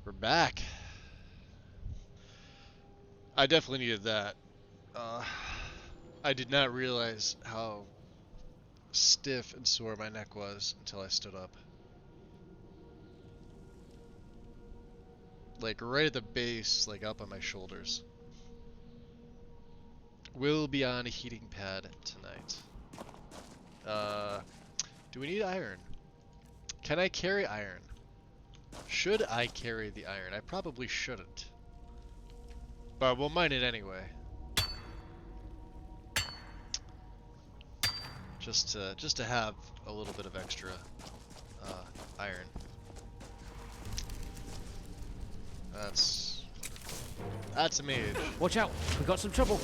We're back. I definitely needed that. I did not realize how stiff and sore my neck was until I stood up. Like right at the base, like up on my shoulders. We'll be on a heating pad tonight. Do we need iron? Can I carry iron? Should I carry the iron? I probably shouldn't. But we'll mine it anyway. Just to have a little bit of extra iron. That's a mage. Watch out! We got some trouble.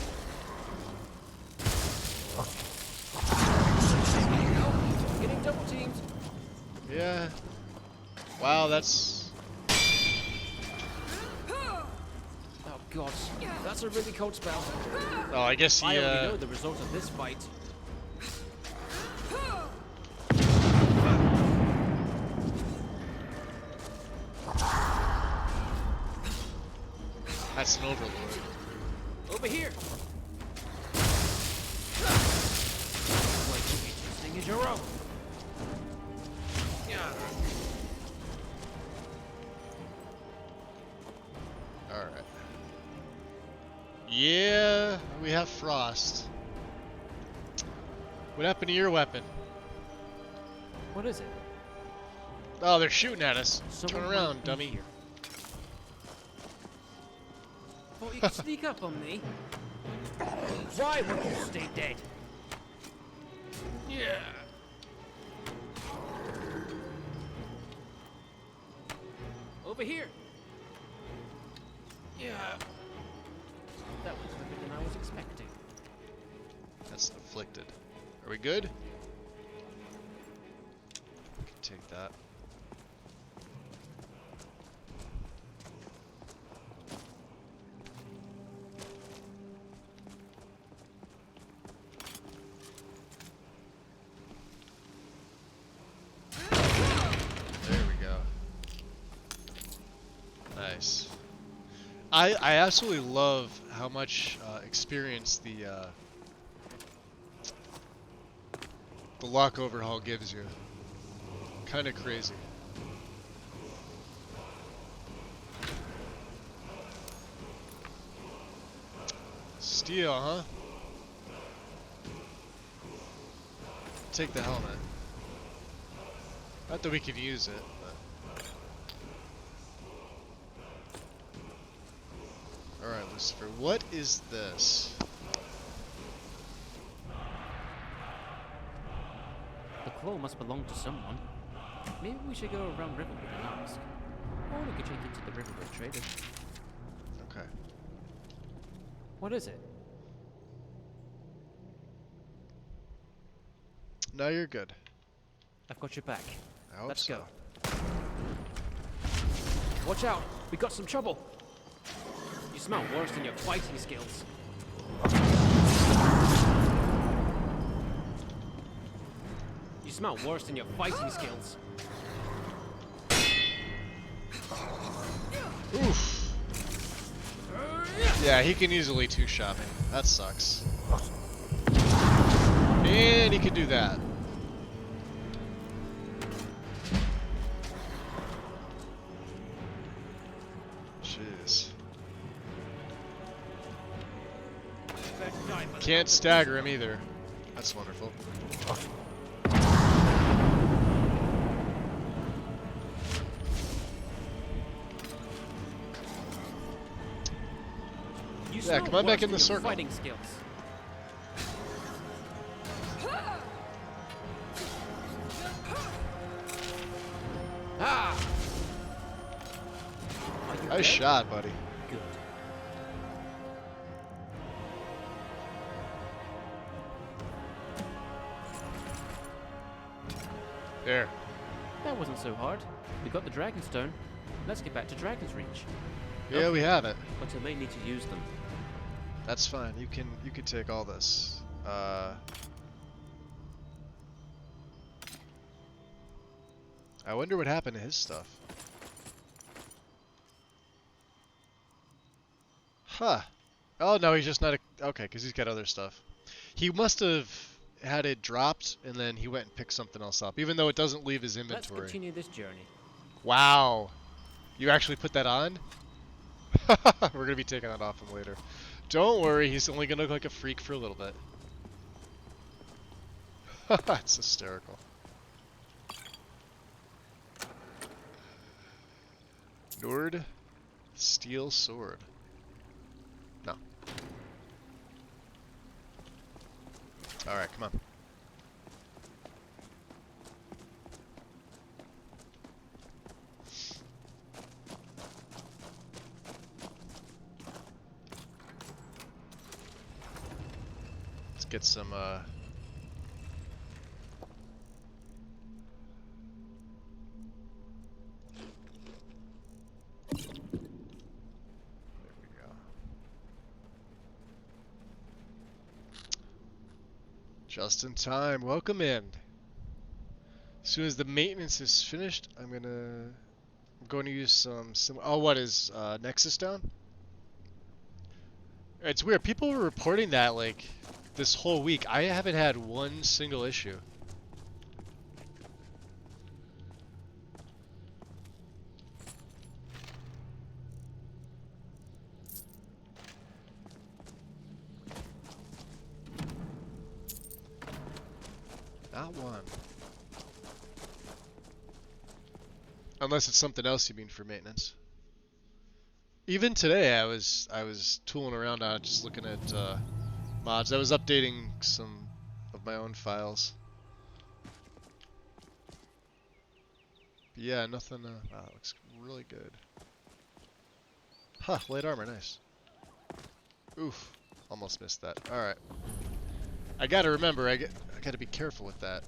Getting double teamed. Yeah. Wow, that's. Oh god, that's a really cold spell. Oh, I guess he. I already know the result of this fight. That's an overlord. Over here. Like interesting as your own. Yeah. All right. Yeah, we have frost. What happened to your weapon? What is it? Oh, they're shooting at us. Someone Turn around, might be dummy. here. Thought you could sneak up on me. Why won't you stay dead? Yeah. Over here. Yeah. That was quicker than I was expecting. That's afflicted. Are we good? We can take that. There we go. Nice. I absolutely love how much experience the lock overhaul gives you. Kind of crazy. Steel, huh? Take the helmet. Not that we can use it, but... Alright, Lucifer, what is this? The claw must belong to someone. Maybe we should go around Riverwood and ask. Or we could take it to the Riverwood traders. Okay. What is it? No, you're good. I've got your back. I hope Let's so. go. Watch out! We got some trouble! You smell worse than your fighting skills. You smell worse than your fighting skills. Oof. Yeah, he can easily two-shot me. That sucks. And he can do that. Jeez. Can't stagger him either. That's wonderful. Yeah, come on back in the circle. Fighting skills. Ah! Nice shot, buddy. Good. There. That wasn't so hard. We got the Dragonstone. Let's get back to Dragon's Reach. Yeah, we have it. But I may need to use them. That's fine. You can take all this. I wonder what happened to his stuff. Huh. Oh no, he's just not a... Okay, because he's got other stuff. He must have had it dropped, and then he went and picked something else up, even though it doesn't leave his inventory. Let's continue this journey. Wow. You actually put that on? We're going to be taking that off him later. Don't worry, he's only going to look like a freak for a little bit. It's hysterical. Nord Steel Sword. No. Alright, come on. Let's get some, just in time. Welcome in. As soon as the maintenance is finished, I'm going to use some oh, what is Nexus down? It's weird. People were reporting that like this whole week. I haven't had one single issue. Not one. Unless it's something else you mean for maintenance. Even today, I was tooling around on it, just looking at mods. I was updating some of my own files. But yeah, nothing. Wow, that looks really good. Huh, light armor, nice. Oof, almost missed that. Alright. I gotta remember, I gotta be careful with that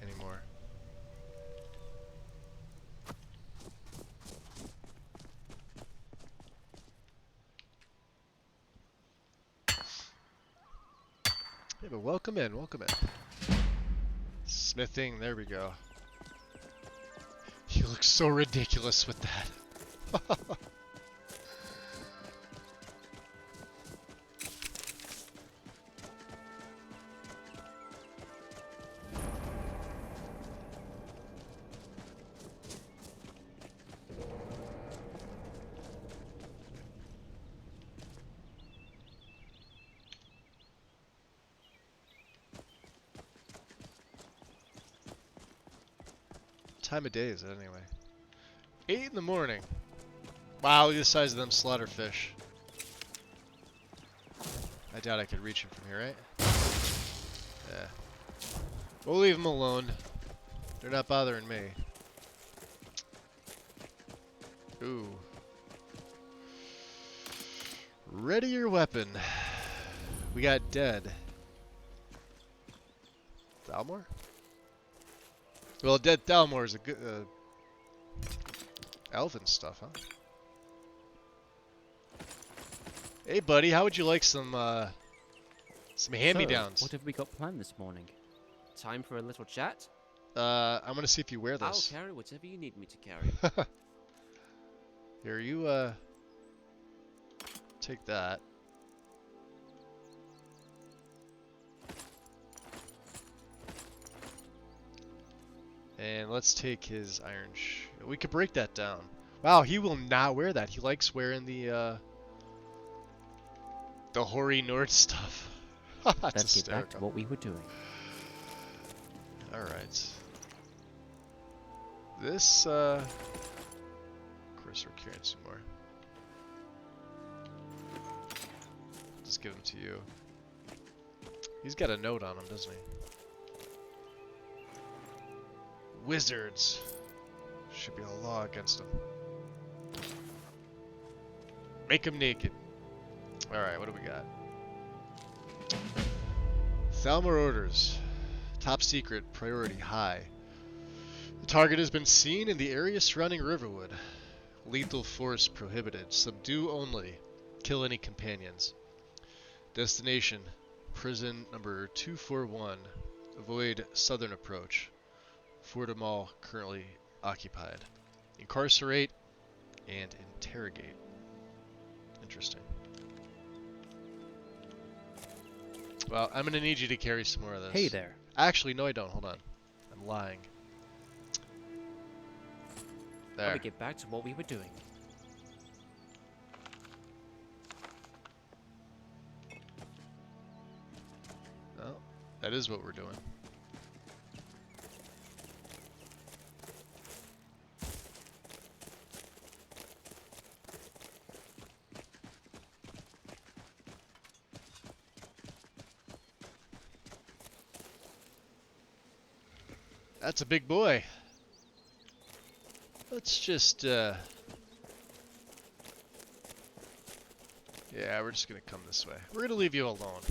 anymore. Yeah, but welcome in, welcome in. Smithing, there we go. He looks so ridiculous with that. Time of day is it anyway? 8 in the morning. Wow, look at the size of them slaughterfish. I doubt I could reach him from here, right? Yeah. We'll leave them alone. They're not bothering me. Ooh. Ready your weapon. We got dead. Thalmor? Well, dead Thalmor is a good elven stuff, huh? Hey, buddy, how would you like some hand-me-downs? So, what have we got planned this morning? Time for a little chat? I'm gonna see if you wear this. I'll carry whatever you need me to carry. Here, you take that. And let's take his iron we could break that down. Wow, he will not wear that. He likes wearing the hoary Nord stuff. Let's get back to what we were doing. Alright. This, of course we're carrying some more. Just give them to you. He's got a note on him, doesn't he? Wizards. Should be a law against them. Make them naked. Alright, what do we got? Thalmor orders. Top secret, priority high. The target has been seen in the area surrounding Riverwood. Lethal force prohibited. Subdue only. Kill any companions. Destination, prison number 241. Avoid southern approach. Fortimall currently occupied. Incarcerate and interrogate. Interesting. Well, I'm gonna need you to carry some more of this. Hey there. Actually, no I don't. Hold on. I'm lying. There. Let me get back to what we were doing. Well, that is what we're doing. That's a big boy. Let's just, yeah, we're just gonna come this way. We're gonna leave you alone.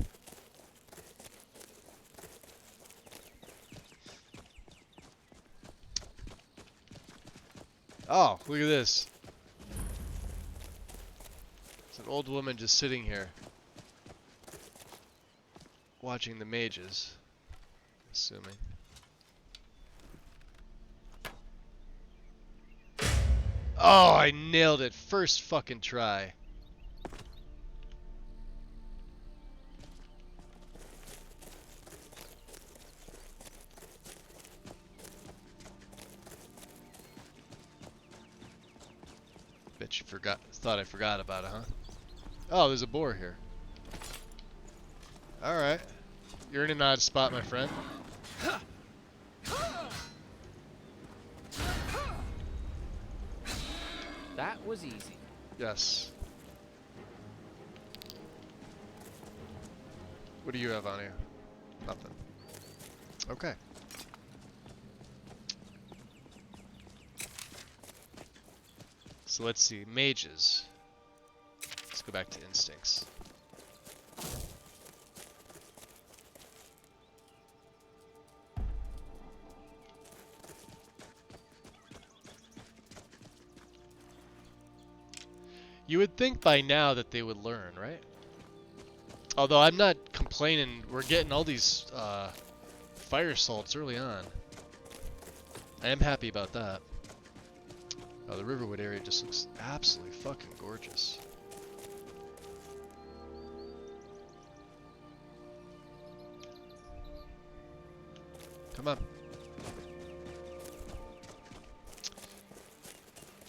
Oh, look at this. It's an old woman just sitting here. Watching the mages. Assuming. Oh, I nailed it. First fucking try. Bet you thought I forgot about it, huh? Oh, there's a boar here. Alright. You're in an odd spot, my friend. That was easy. Yes. What do you have on you? Nothing. Okay. So let's see, mages. Let's go back to instincts. You would think by now that they would learn, right? Although I'm not complaining, we're getting all these fire salts early on. I am happy about that. Oh, the Riverwood area just looks absolutely fucking gorgeous. Come on.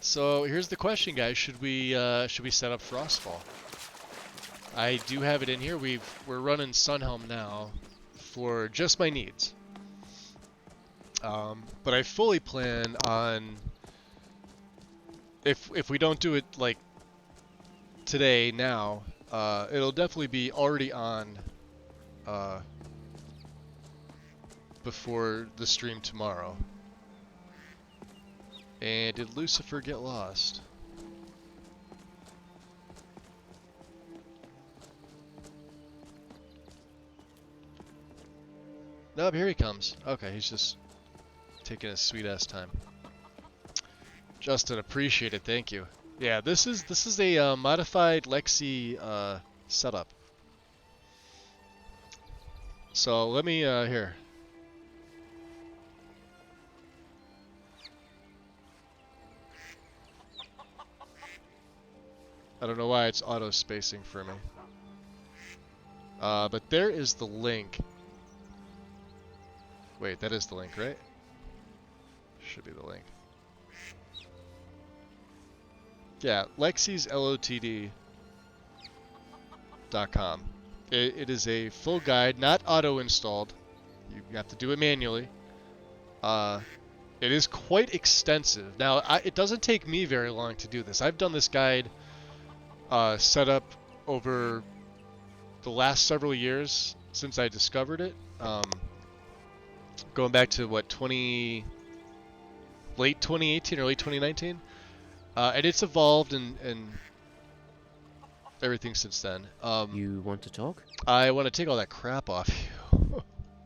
So here's the question, guys: should we set up Frostfall? I do have it in here. We're running Sunhelm now for just my needs. But I fully plan on, if we don't do it like today now, it'll definitely be already on before the stream tomorrow. And did Lucifer get lost? Nope, here he comes. Okay, he's just taking his sweet ass time. Justin, appreciate it. Thank you. Yeah, this is a modified Lexi setup. So let me here. I don't know why it's auto spacing for me. But there is the link. Wait, that is the link, right? Should be the link. Yeah, Lexi's LOTD.com. It is a full guide, not auto-installed. You have to do it manually. It is quite extensive. Now, it doesn't take me very long to do this. I've done this guide set up over the last several years since I discovered it. Going back to what, late 2018, early 2019, and it's evolved and everything since then. You want to talk? I want to take all that crap off you.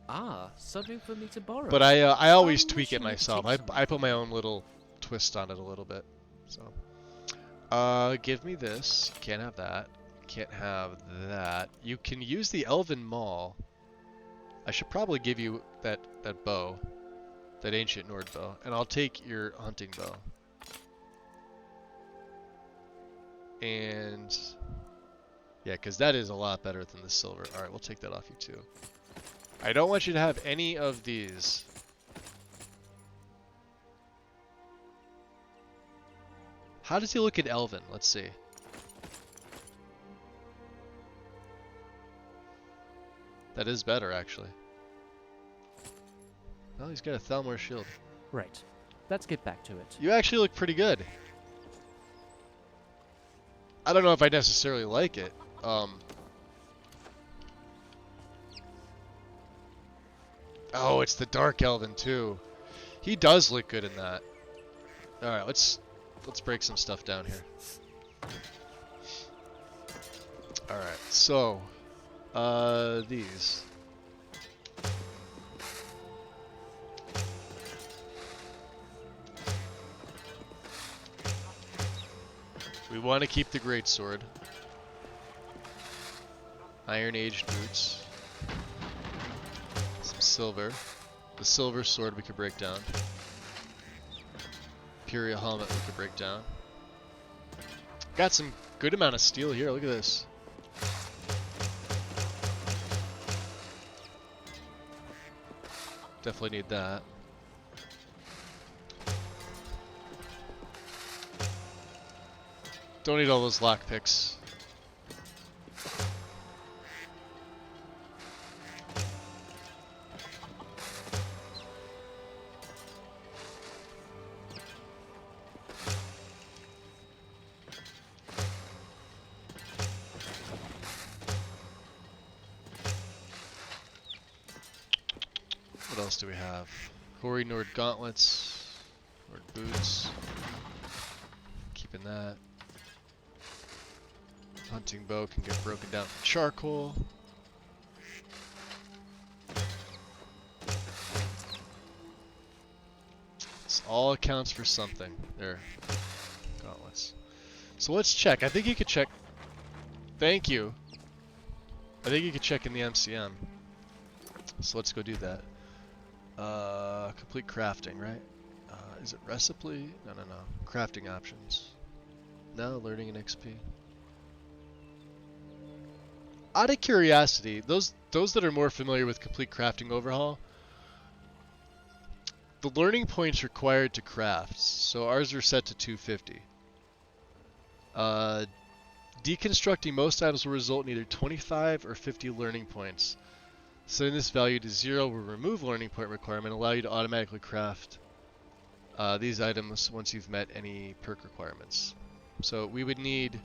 Ah, something for me to borrow. But I always tweak it myself. I put my own little twist on it a little bit. So, give me this. Can't have that. Can't have that. You can use the Elven Maul. I should probably give you that bow, that ancient Nord bow, and I'll take your hunting bow. And yeah, because that is a lot better than the silver. All right, we'll take that off you too. I don't want you to have any of these. How does he look at Elven? Let's see. That is better, actually. Well, he's got a Thalmor shield. Right. Let's get back to it. You actually look pretty good. I don't know if I necessarily like it. Oh, it's the Dark Elven too. He does look good in that. All right, let's break some stuff down here. All right, so these. We want to keep the greatsword. Iron Age boots. Some silver. The silver sword we could break down. Imperial helmet we could break down. Got some good amount of steel here. Look at this. Definitely need that. Don't need all those lockpicks. What else do we have? Courier Nord gauntlets, Nord boots. keeping that. Hunting bow can get broken down for charcoal. This all accounts for something. There. Gauntlets. So let's check. I think you could check. Thank you. I think you could check in the MCM. So let's go do that. Complete crafting, right? Is it recipe? No. Crafting options. No, learning an XP. Out of curiosity, those that are more familiar with complete crafting overhaul, the learning points required to craft. So ours are set to 250. Deconstructing most items will result in either 25 or 50 learning points. Setting this value to 0 will remove learning point requirement, allow you to automatically craft these items once you've met any perk requirements. So we would need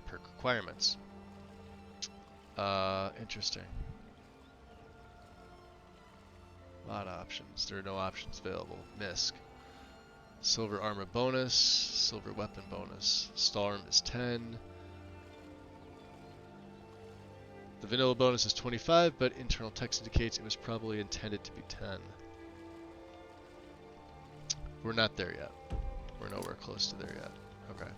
perk requirements. Interesting. A lot of options. There are no options available. Misc. Silver armor bonus. Silver weapon bonus. Storm is 10. The vanilla bonus is 25, but internal text indicates it was probably intended to be 10. We're not there yet. We're nowhere close to there yet. Okay.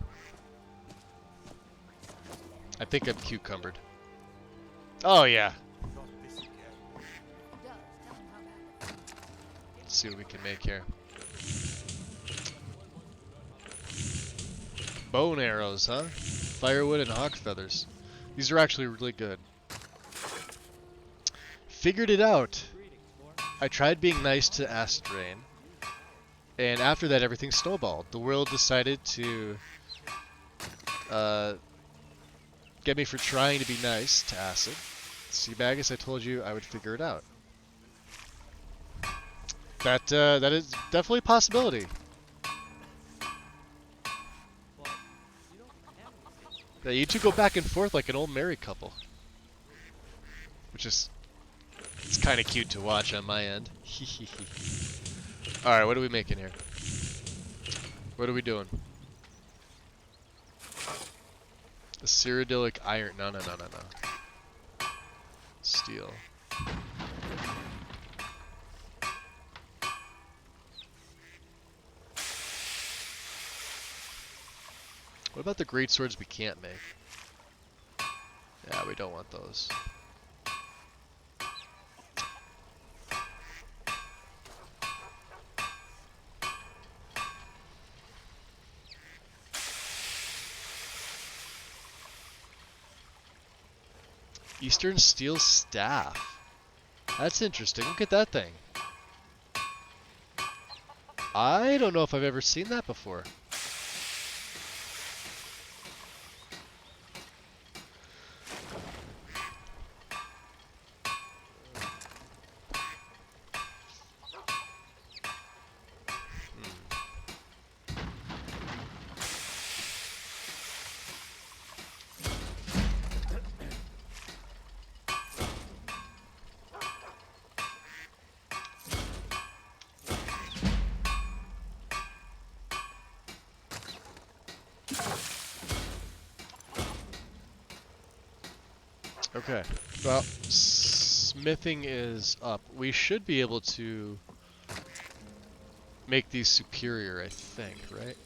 I think I'm cucumbered. Oh yeah. Let's see what we can make here. Bone arrows, huh? Firewood and hawk feathers. These are actually really good. Figured it out. I tried being nice to Acid Rain, and after that everything snowballed. The world decided to get me for trying to be nice to Acid. See, Magus, I told you I would figure it out. That is definitely a possibility. Yeah, you two go back and forth like an old married couple, which is it's kind of cute to watch on my end. All right, what are we making here? What are we doing? A Cyrodiilic iron? No. Steel. What about the great swords we can't make? Yeah, we don't want those. Eastern Steel Staff. That's interesting. Look at that thing. I don't know if I've ever seen that before. Okay, well, smithing is up. We should be able to make these superior, I think, right?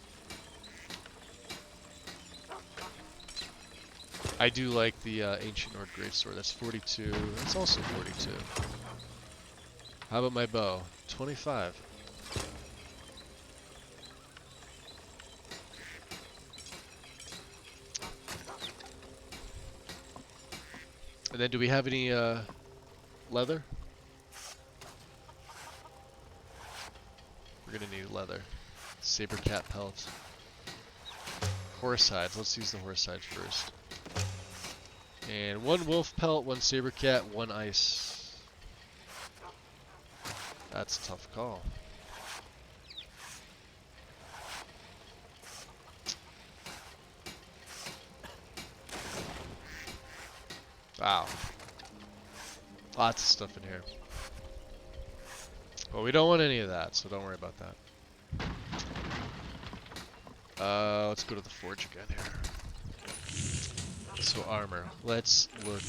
I do like the Ancient Nord Greatsword. That's 42. That's also 42. How about my bow? 25. And then do we have any leather? We're gonna need leather. Saber cat pelts. Horse hides. Let's use the horse hides first. And one wolf pelt, one saber cat, one ice. That's a tough call. Wow. Lots of stuff in here. Well, we don't want any of that, so don't worry about that. Let's go to the forge again here. So armor. Let's look.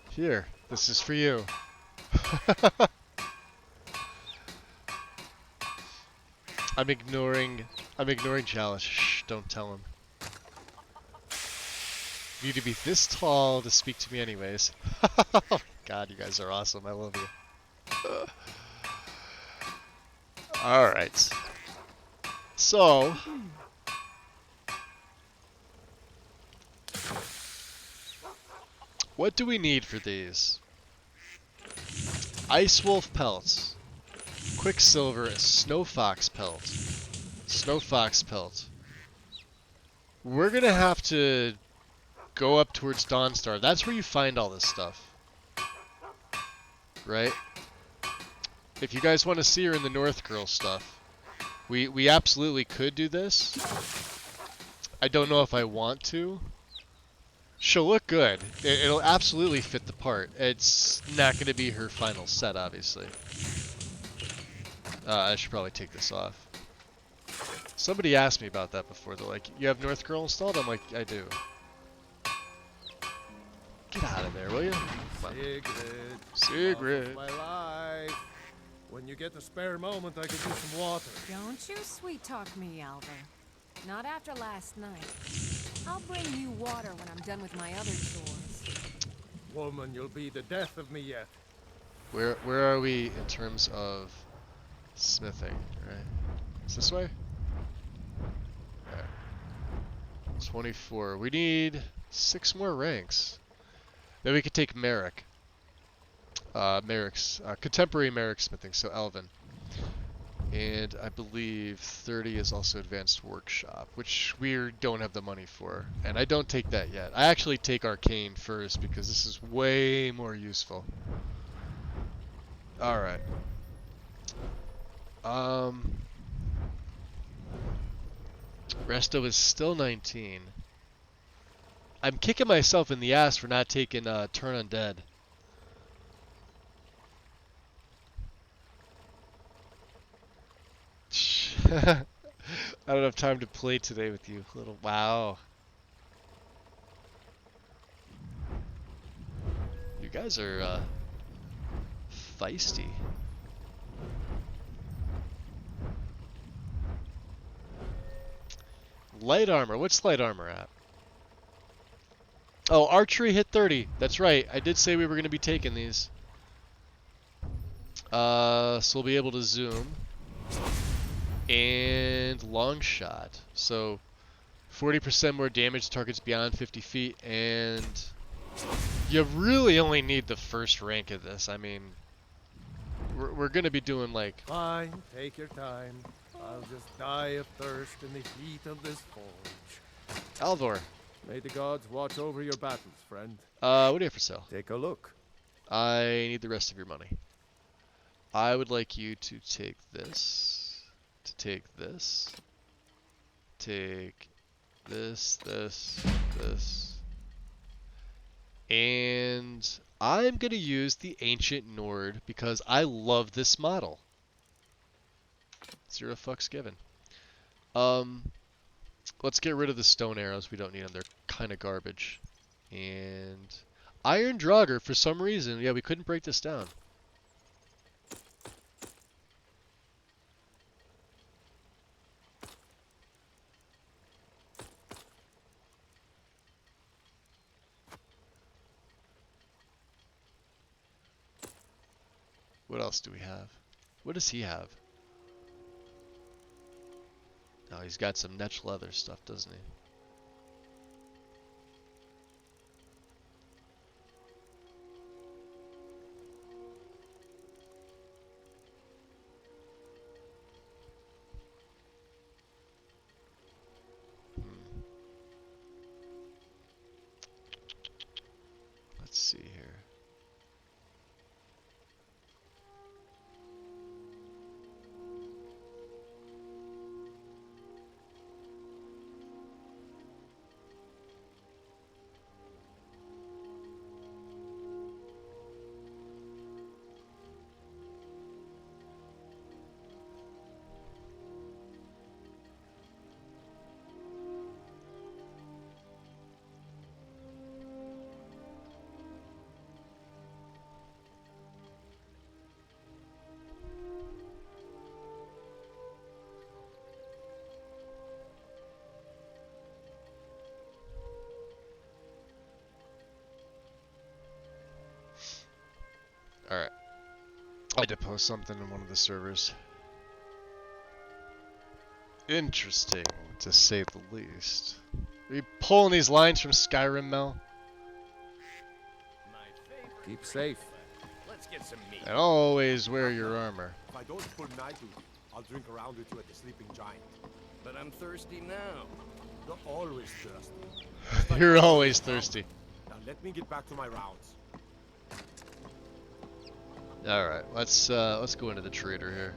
Here, this is for you. I'm ignoring Chalice. Shh, don't tell him. You need to be this tall to speak to me anyways. Oh God, you guys are awesome. I love you. Alright. So... what do we need for these? Ice wolf pelts. Quicksilver and snow fox pelt. Snow fox pelt. We're gonna have to go up towards Dawnstar. That's where you find all this stuff. Right? If you guys want to see her in the North Girl stuff, we absolutely could do this. I don't know if I want to. She'll look good. It'll absolutely fit the part. It's not going to be her final set, obviously. I should probably take this off. Somebody asked me about that before. They're like, you have North Girl installed? I'm like, I do. Get out of there, will you? Sigrid. Sigrid. My life. When you get a spare moment, I could use some water. Don't you sweet talk me, Alver. Not after last night. I'll bring you water when I'm done with my other chores. Woman, you'll be the death of me yet. Where are we in terms of smithing, right? Is this way? Alright. 24. We need 6 more ranks. Then we could take Merrick. Merrick's contemporary Merrick smithing, so Elven. And I believe 30 is also advanced workshop, which we don't have the money for. And I don't take that yet. I actually take arcane first because this is way more useful. Alright. Resto is still 19. I'm kicking myself in the ass for not taking Turn Undead. I don't have time to play today with you. Little wow. You guys are feisty. Light armor. What's light armor at? Oh, archery hit 30. That's right. I did say we were going to be taking these. So we'll be able to zoom. And long shot. So 40% more damage to targets beyond 50 feet. And you really only need the first rank of this. I mean, we're going to be doing like... Fine, take your time. I'll just die of thirst in the heat of this forge. Alvor. May the gods watch over your battles, friend. What do you have for sale? Take a look. I need the rest of your money. I would like you to take this, take this, and I'm going to use the Ancient Nord because I love this model. 0 fucks given. Let's get rid of the stone arrows. We don't need them. They're kind of garbage. And Iron Draugr, for some reason, yeah, we couldn't break this down. What else do we have? What does he have? Oh, he's got some Netch leather stuff, doesn't he? Let's see here. Alright. I had to post something in one of the servers. Interesting, to say the least. Are you pulling these lines from Skyrim, Mel? Keep safe. Let's get some meat. And always wear your armor. If I don't pull night duty, I'll drink around with you at the Sleeping Giant. But I'm thirsty now. You're always thirsty. You're always thirsty. Now let me get back to my rounds. Alright, let's go into the trader here.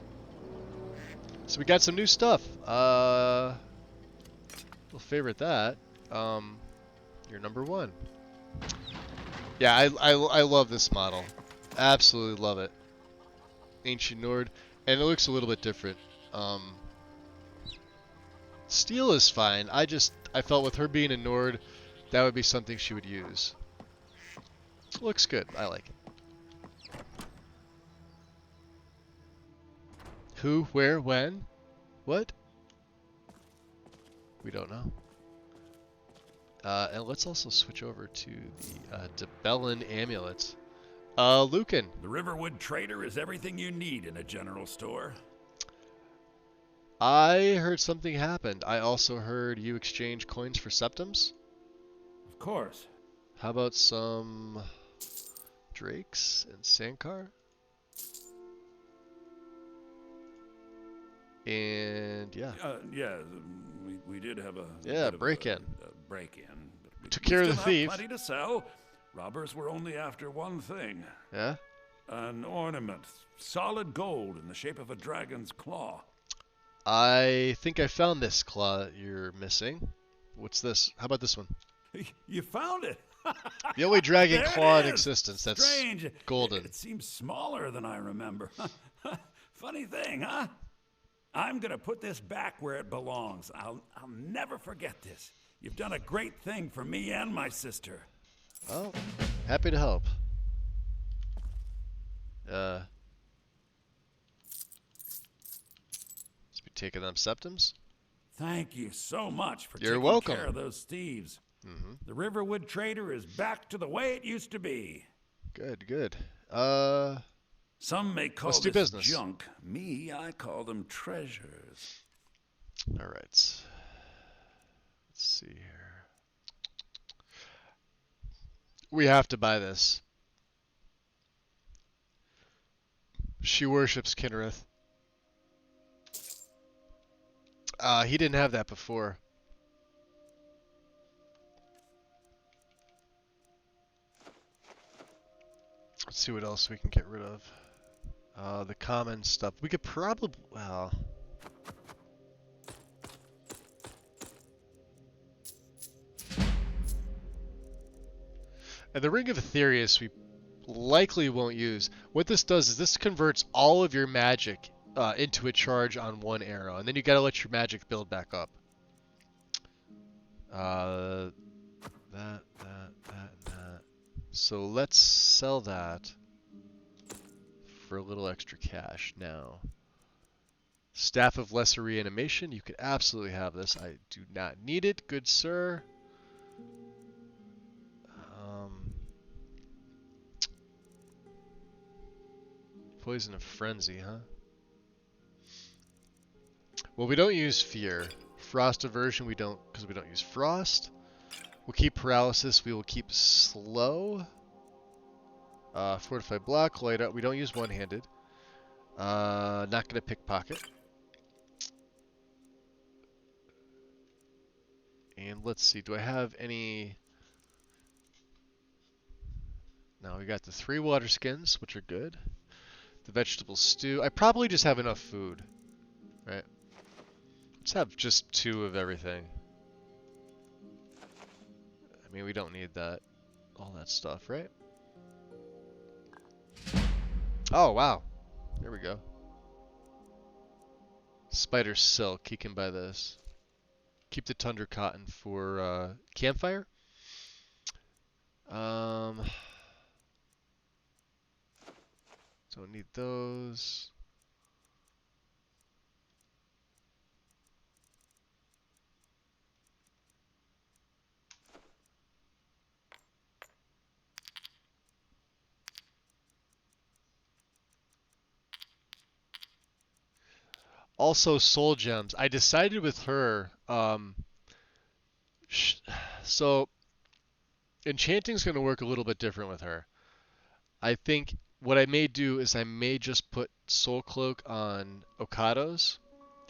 So we got some new stuff. We'll favorite that. You're number 1. Yeah, I love this model. Absolutely love it. Ancient Nord, and it looks a little bit different. Steel is fine. I felt with her being a Nord, that would be something she would use. Looks good. I like it. Who, where, when, what? We don't know. And let's also switch over to the Debellin amulets. Lucan. The Riverwood trader is everything you need in a general store. I heard something happened. I also heard you exchange coins for septums. Of course. How about some drakes and sandcar? And yeah. Yeah, we did have a break-in. Break-in. Took care of the still thief. Have plenty to sell. Robbers were only after one thing. Yeah? An ornament, solid gold in the shape of a dragon's claw. I think I found this claw you're missing. What's this? How about this one? You found it. The only dragon There claw it in is. existence. That's Strange. golden. It seems smaller than I remember. Funny thing, huh? I'm gonna put this back where it belongs. I'll never forget this. You've done a great thing for me and my sister. Oh, happy to help. Let's be taking them septums. Thank you so much for You're taking welcome. care of those thieves. The Riverwood trader is back to the way it used to be. Good, good. Some may call let's do this business. junk. Me, I call them treasures. All right. Let's see here. We have to buy this. She worships Kinnereth. He didn't have that before. Let's see what else we can get rid of. The common stuff. We could probably... Well... And the Ring of Aetherius we likely won't use. What this does is this converts all of your magic into a charge on one arrow. And then you gotta let your magic build back up. That. So let's sell that for a little extra cash now. Staff of Lesser Reanimation. You could absolutely have this. I do not need it, good sir. Poison of Frenzy, huh? Well, we don't use Fear. Frost Aversion, we don't, because we don't use Frost. We'll keep Paralysis. We will keep Slow. Fortified Block, Light Up. We don't use One-Handed. Not going to Pickpocket. And let's see, do I have any... No, we got the 3 water skins, which are good. The vegetable stew. I probably just have enough food, right? Let's have just 2 of everything. I mean, we don't need that, all that stuff, right? Oh, wow. There we go. Spider silk. He can buy this. Keep the tundra cotton for campfire. Don't need those. Also, soul gems. I decided with her. So enchanting's going to work a little bit different with her. I think what I may do is I may just put soul cloak on Okado's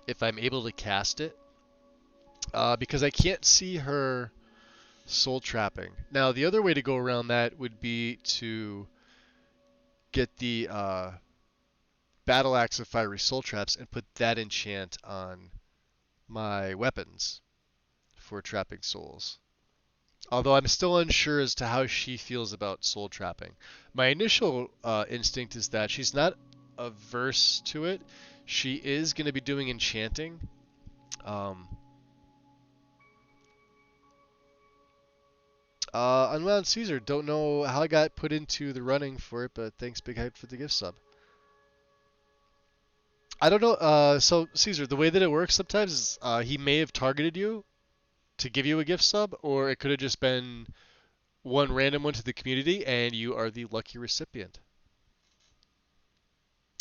if I'm able to cast it, because I can't see her soul trapping. Now, the other way to go around that would be to get the battle axe of fiery soul traps and put that enchant on my weapons for trapping souls. Although I'm still unsure as to how she feels about soul trapping. My initial instinct is that she's not averse to it. She is going to be doing enchanting. Unwound Caesar, don't know how I got put into the running for it, but thanks Big Hype for the gift sub. I don't know, so Caesar, the way that it works sometimes is he may have targeted you to give you a gift sub, or it could have just been one random one to the community and you are the lucky recipient.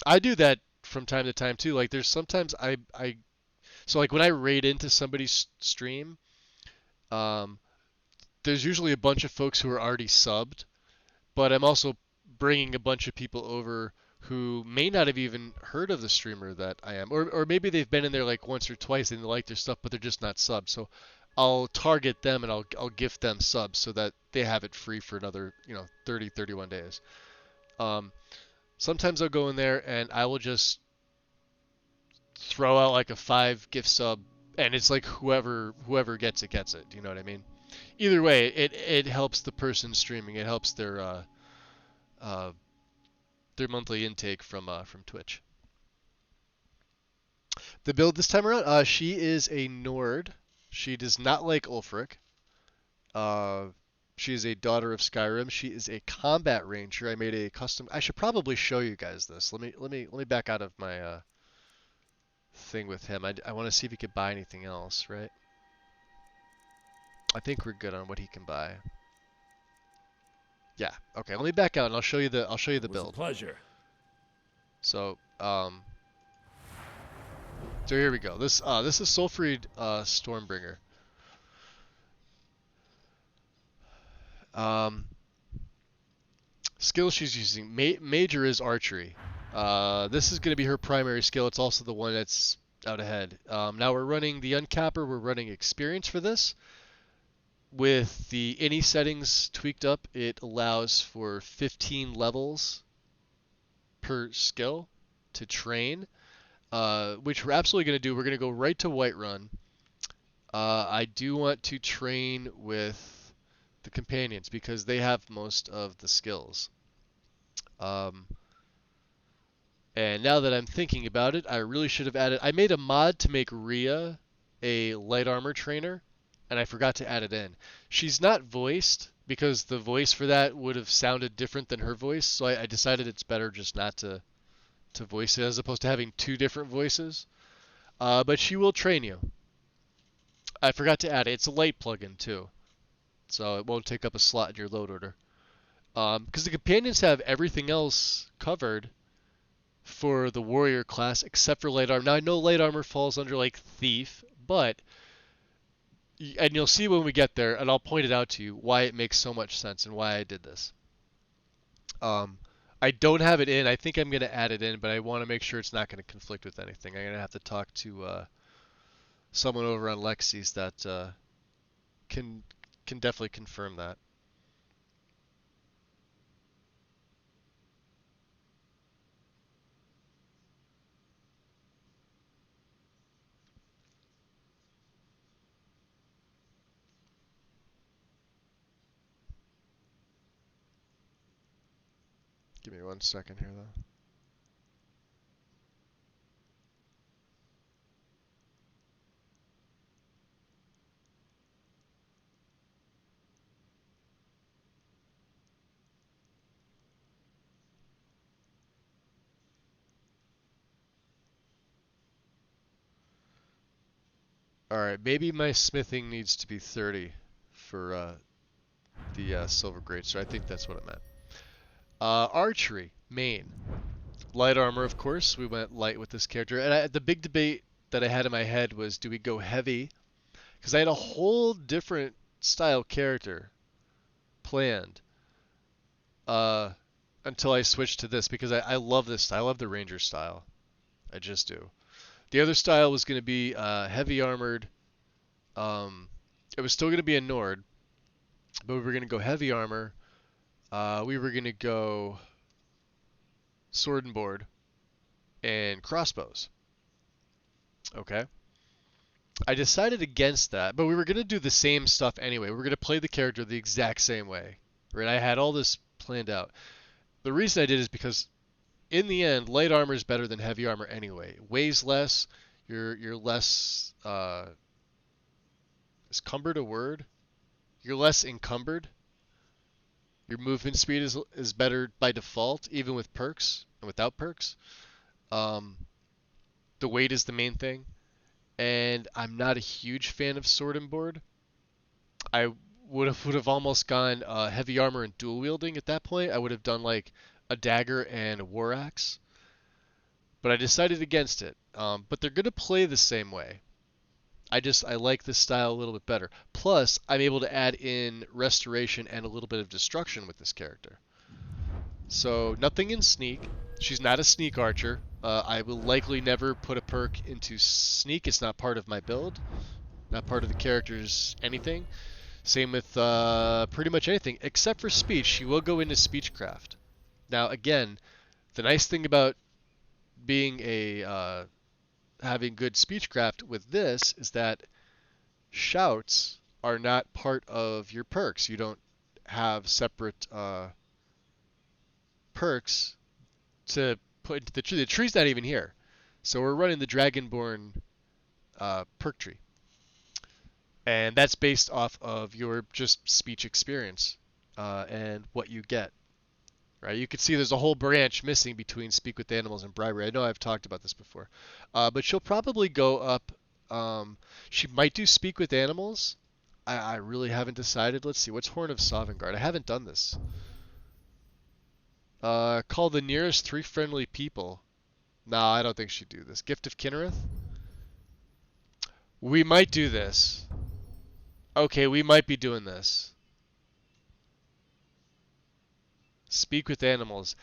I do that from time to time too. Like there's sometimes so like when I raid into somebody's stream, there's usually a bunch of folks who are already subbed, but I'm also bringing a bunch of people over who may not have even heard of the streamer that I am, or maybe they've been in there like once or twice and they like their stuff, but they're just not subbed. So I'll target them and I'll gift them subs so that they have it free for another 30, 31 days. Sometimes I'll go in there and I will just throw out like a 5 gift sub, and it's like whoever gets it gets it. Do you know what I mean? Either way, it helps the person streaming. It helps their monthly intake from Twitch. The build this time around, she is a Nord. She does not like Ulfric. She is a daughter of Skyrim. She is a combat ranger. I made a custom. I should probably show you guys this. Let me back out of my thing with him. I want to see if he could buy anything else, right? I think we're good on what he can buy. Yeah. Okay. Let me back out and I'll show you the build. It was a pleasure. So so here we go. This is Sulfuried Stormbringer. Skill she's using. Major is archery. This is going to be her primary skill. It's also the one that's out ahead. Now we're running the uncapper. We're running experience for this. With the any settings tweaked up, it allows for 15 levels per skill to train. Which we're absolutely going to do. We're going to go right to Whiterun. I do want to train with the companions because they have most of the skills. And now that I'm thinking about it, I really should have added... I made a mod to make Rhea a light armor trainer, and I forgot to add it in. She's not voiced because the voice for that would have sounded different than her voice, so I decided it's better just not to voice it as opposed to having 2 different voices. But she will train you. I forgot to add it. It's a light plugin too, so it won't take up a slot in your load order. Because the companions have everything else covered for the warrior class except for light armor. Now I know light armor falls under like thief, but and you'll see when we get there, and I'll point it out to you why it makes so much sense and why I did this. I don't have it in. I think I'm going to add it in, but I want to make sure it's not going to conflict with anything. I'm going to have to talk to someone over on Lexi's that can definitely confirm that. Give me 1 second here, though. Alright, maybe my smithing needs to be 30 for the silver greatsword. I think that's what it meant. Archery, main. Light armor, of course. We went light with this character. And the big debate that I had in my head was, do we go heavy? Because I had a whole different style character planned until I switched to this, because I love this style. I love the ranger style. I just do. The other style was going to be heavy armored. It was still going to be a Nord, but we were going to go heavy armor. We were going to go sword and board and crossbows. Okay. I decided against that, but we were going to do the same stuff anyway. We were going to play the character the exact same way. Right? I had all this planned out. The reason I did is because in the end, light armor is better than heavy armor anyway. It weighs less. You're less is cumbered a word? You're less encumbered. Your movement speed is better by default, even with perks and without perks. The weight is the main thing. And I'm not a huge fan of sword and board. I would have almost gone heavy armor and dual wielding at that point. I would have done like a dagger and a war axe. But I decided against it. But they're going to play the same way. I like this style a little bit better. Plus, I'm able to add in restoration and a little bit of destruction with this character. So, nothing in sneak. She's not a sneak archer. I will likely never put a perk into sneak. It's not part of my build. Not part of the character's anything. Same with pretty much anything, except for speech. She will go into speechcraft. Now, again, the nice thing about being having good speechcraft with this is that shouts are not part of your perks. You don't have separate perks to put into the tree. The tree's not even here. So we're running the Dragonborn perk tree. And that's based off of your just speech experience and what you get. Right? You can see there's a whole branch missing between Speak with Animals and Bribery. I know I've talked about this before. But she'll probably go up. She might do Speak with Animals. I really haven't decided. Let's see. What's Horn of Sovngarde? I haven't done this. Call the nearest 3 friendly people. No, I don't think she'd do this. Gift of Kinnereth? We might do this. Okay, we might be doing this. Speak with Animals.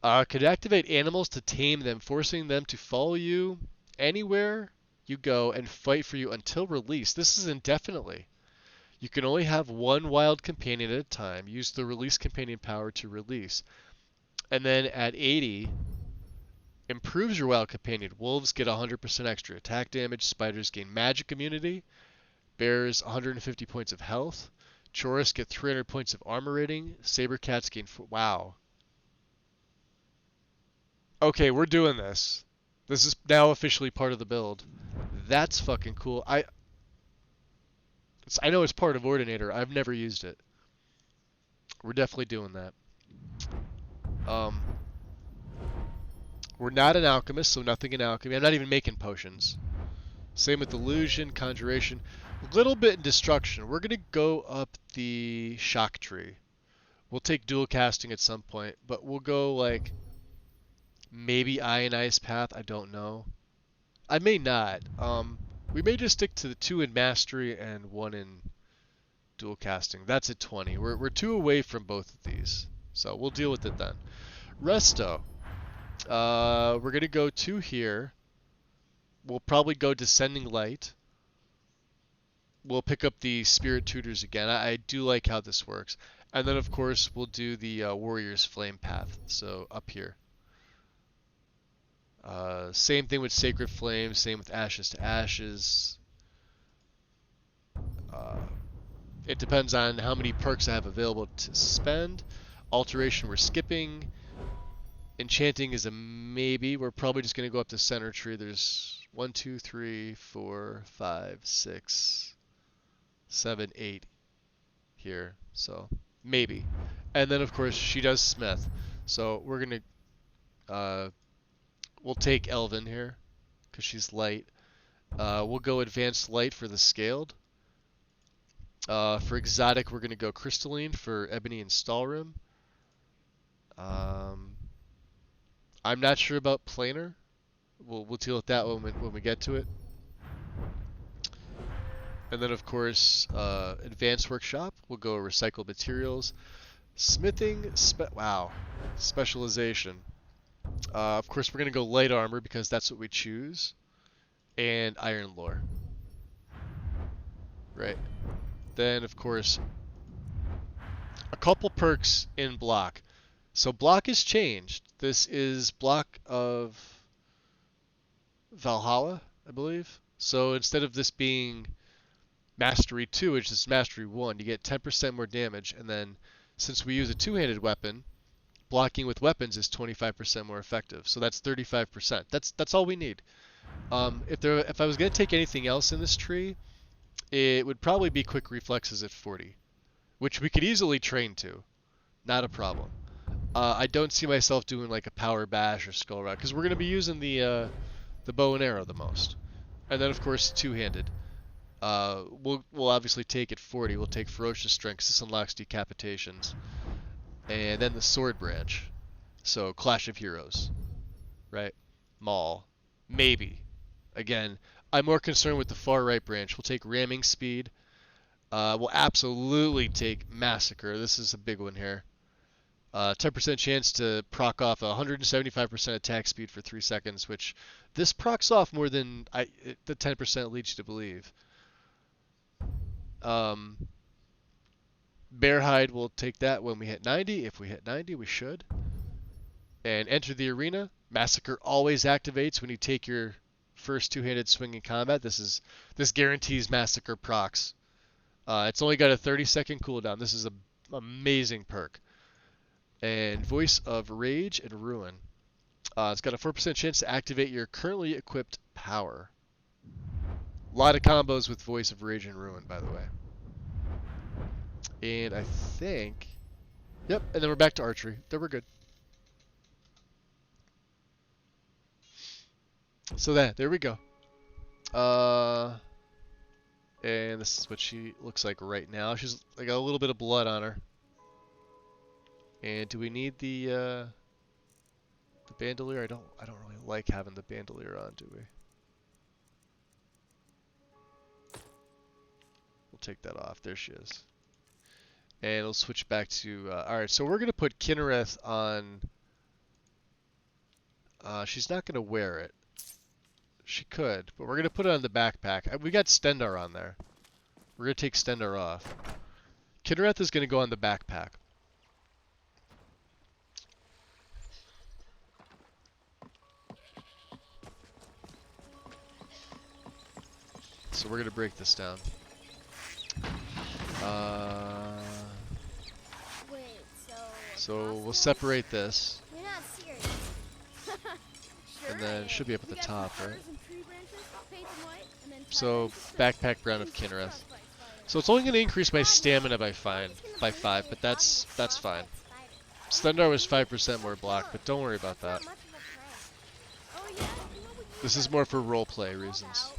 Could activate animals to tame them, forcing them to follow you anywhere you go and fight for you until release. This is indefinitely. You can only have 1 wild companion at a time. Use the release companion power to release. And then at 80, improves your wild companion. Wolves get 100% extra attack damage. Spiders gain magic immunity. Bears 150 points of health. Chorus get 300 points of armor rating. Saber cats gain... Wow. Okay, we're doing this. This is now officially part of the build. That's fucking cool. I know it's part of Ordinator. I've never used it. We're definitely doing that. We're not an alchemist, so nothing in alchemy. I'm not even making potions. Same with illusion, conjuration. A little bit in destruction. We're going to go up the shock tree. We'll take dual casting at some point, but we'll go like maybe Ionized Path. I don't know. I may not. We may just stick to the 2 in mastery and 1 in dual casting. That's at 20. We're 2 away from both of these, so we'll deal with it then. Resto. We're going to go 2 here. We'll probably go Descending Light. We'll pick up the Spirit Tutors again. I do like how this works. And then, of course, we'll do the Warrior's Flame Path. So, up here. Same thing with Sacred Flame. Same with Ashes to Ashes. It depends on how many perks I have available to spend. Alteration we're skipping. Enchanting is a maybe. We're probably just going to go up the center tree. There's 1, 2, 3, 4, 5, 6, 7, 8 here. So maybe. And then of course she does Smith. So we're going to we'll take Elven here because she's light. We'll go Advanced Light for the Scaled. For Exotic we're going to go Crystalline for Ebony and Stahlrim. I'm not sure about planar. We'll deal with that when we get to it. And then, of course, advanced workshop. We'll go recycled materials. Smithing, specialization. Of course, we're going to go light armor because that's what we choose. And iron lore. Right. Then, of course, a couple perks in block. So block has changed. This is block of Valhalla, I believe. So instead of this being Mastery 2, which is Mastery 1, you get 10% more damage. And then, since we use a two-handed weapon, blocking with weapons is 25% more effective. So that's 35%. That's all we need. If I was going to take anything else in this tree, it would probably be quick reflexes at 40, which we could easily train to. Not a problem. I don't see myself doing like a power bash or skull rock because we're going to be using the bow and arrow the most. And then, of course, two-handed. We'll obviously take at 40. We'll take ferocious strength 'cause this unlocks decapitations. And then the sword branch. So Clash of Heroes, right? Maul, maybe. Again, I'm more concerned with the far right branch. We'll take ramming speed. We'll absolutely take massacre. This is a big one here. 10% chance to proc off 175% attack speed for 3 seconds, which this procs off more than the 10% leads you to believe. Bear hide, we'll take that when we hit 90. If we hit 90, we should. And enter the arena. Massacre always activates when you take your first two-handed swing in combat. This guarantees massacre procs. It's only got a 30-second cooldown. This is an amazing perk. And Voice of Rage and Ruin. It's got a 4% chance to activate your currently equipped power. A lot of combos with Voice of Rage and Ruin, by the way. And I think... Yep, and then we're back to archery. Then we're good. So there we go. And this is what she looks like right now. She's like a little bit of blood on her. And do we need the bandolier? I don't really like having the bandolier on, do we? We'll take that off. There she is. And we'll switch back to alright, so we're gonna put Kinnereth on. She's not gonna wear it. She could, but we're gonna put it on the backpack. We got Stendar on there. We're gonna take Stendar off. Kinnereth is gonna go on the backpack. So we're gonna break this down. Wait, so we'll separate this. You're not serious. Sure And then I it should be up at the top, right? and tree branches, paint them white, and then So backpack brown of Kinnereth. So it's only going to increase my stamina by 5, but that's fine. Stendar was 5% more block, but don't worry about that. This is more for roleplay reasons.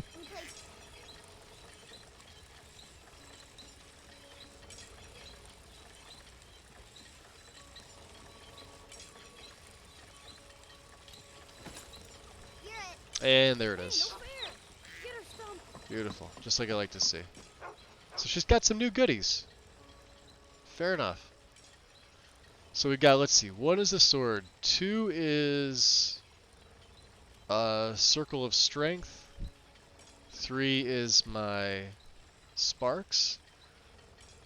And there it is. Beautiful. Just like I like to see. So she's got some new goodies. Fair enough. So we got, let's see, 1 is a sword. 2 is a circle of strength. 3 is my sparks.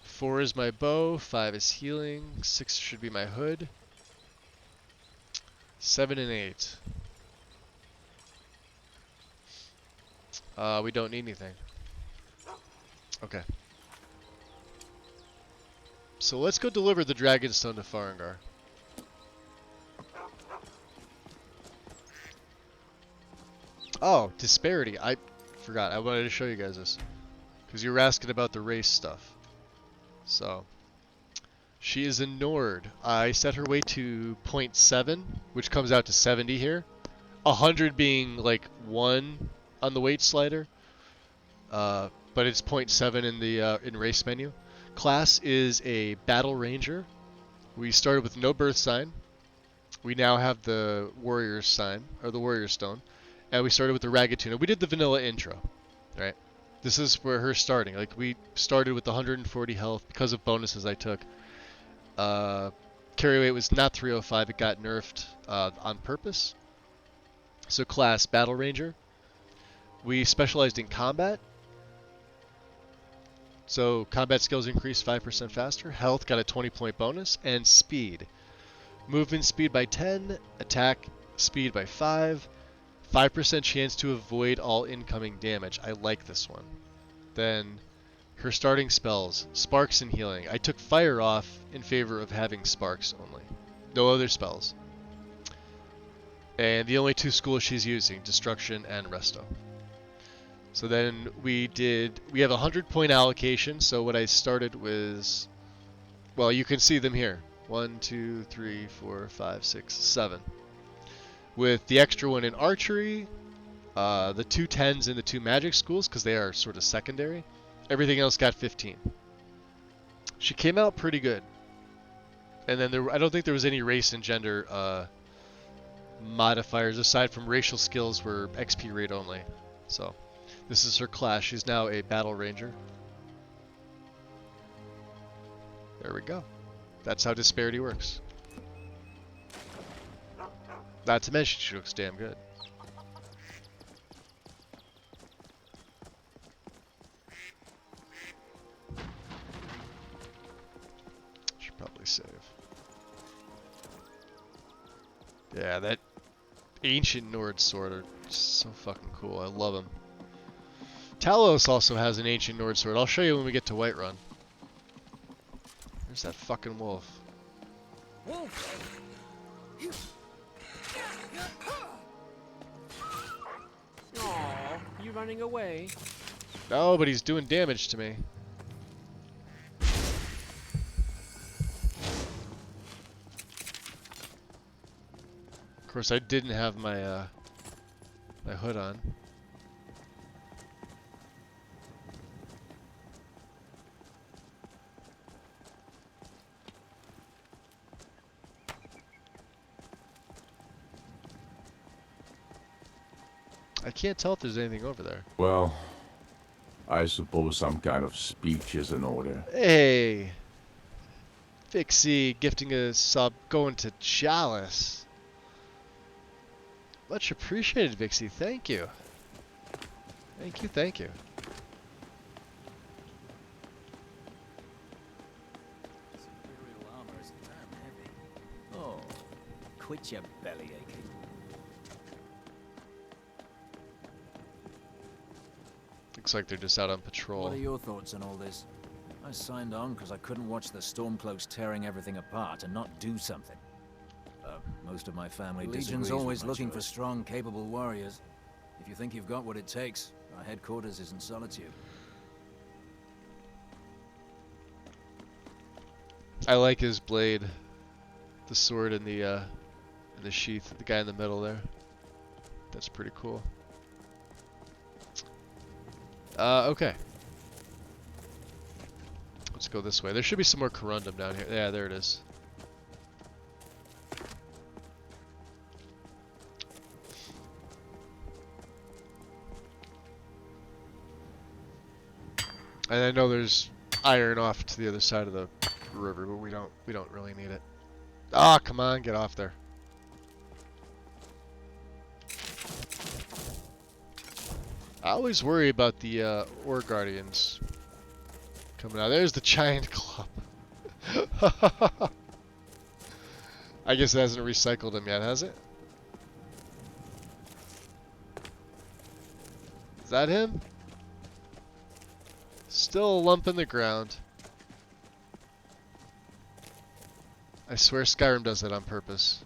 4 is my bow. 5 is healing. 6 should be my hood. 7 and 8. We don't need anything. Okay. So let's go deliver the Dragonstone to Farengar. Oh, disparity. I forgot. I wanted to show you guys this. Because you were asking about the race stuff. So, she is a Nord. I set her weight to 0.7, which comes out to 70 here. 100 being like 1 on the weight slider, but it's 0.7 in the in race menu. Class is a battle ranger. We started with no birth sign. We now have the warrior's sign, or the warrior's stone. And we started with the Ragatuna. We did the vanilla intro, right? This is where her starting. Like, we started with 140 health because of bonuses I took. Carry weight was not 305. It got nerfed on purpose. So class, Battle Ranger. We specialized in combat. So combat skills increased 5% faster. Health got a 20-point bonus. And speed. Movement speed by 10. Attack speed by 5. 5% chance to avoid all incoming damage. I like this one. Then her starting spells. Sparks and healing. I took fire off in favor of having sparks only. No other spells. And the only 2 schools she's using, Destruction and Resto. So then we have a 100-point allocation. So what I started was, well, you can see them here. 1, 2, 3, 4, 5, 6, 7. With the extra one in archery, the 2 10s in the 2 magic schools, because they are sort of secondary. Everything else got 15. She came out pretty good. And then I don't think there was any race and gender modifiers aside from racial skills were XP rate only. So this is her class. She's now a Battle Ranger. There we go. That's how disparity works. Not to mention she looks damn good. Should probably save. Yeah, that ancient Nord sword are so fucking cool. I love them. Talos also has an ancient Nord sword. I'll show you when we get to Whiterun. There's that fucking wolf. Aw, you running away? No, but he's doing damage to me. Of course, I didn't have my my hood on. I can't tell if there's anything over there. Well, I suppose some kind of speech is in order. Hey! Vixie gifting a sub going to Chalice. Much appreciated, Vixie. Thank you. Thank you, thank you. Imperial armor is damn heavy. Oh, quit your belly aching. Looks like they're just out on patrol. What are your thoughts on all this? I signed on because I couldn't watch the Stormcloaks tearing everything apart and not do something. Most of my family Legion's always looking for strong, capable warriors. If you think you've got what it takes, our headquarters is in Solitude. I like his blade. The sword in the sheath. The guy in the middle there. That's pretty cool. Okay. Let's go this way. There should be some more corundum down here. Yeah, there it is. And I know there's iron off to the other side of the river, but we don't really need it. Ah, come on, get off there. I always worry about the Ore Guardians coming out. There's the giant club. I guess it hasn't recycled him yet, has it? Is that him? Still a lump in the ground. I swear Skyrim does that on purpose.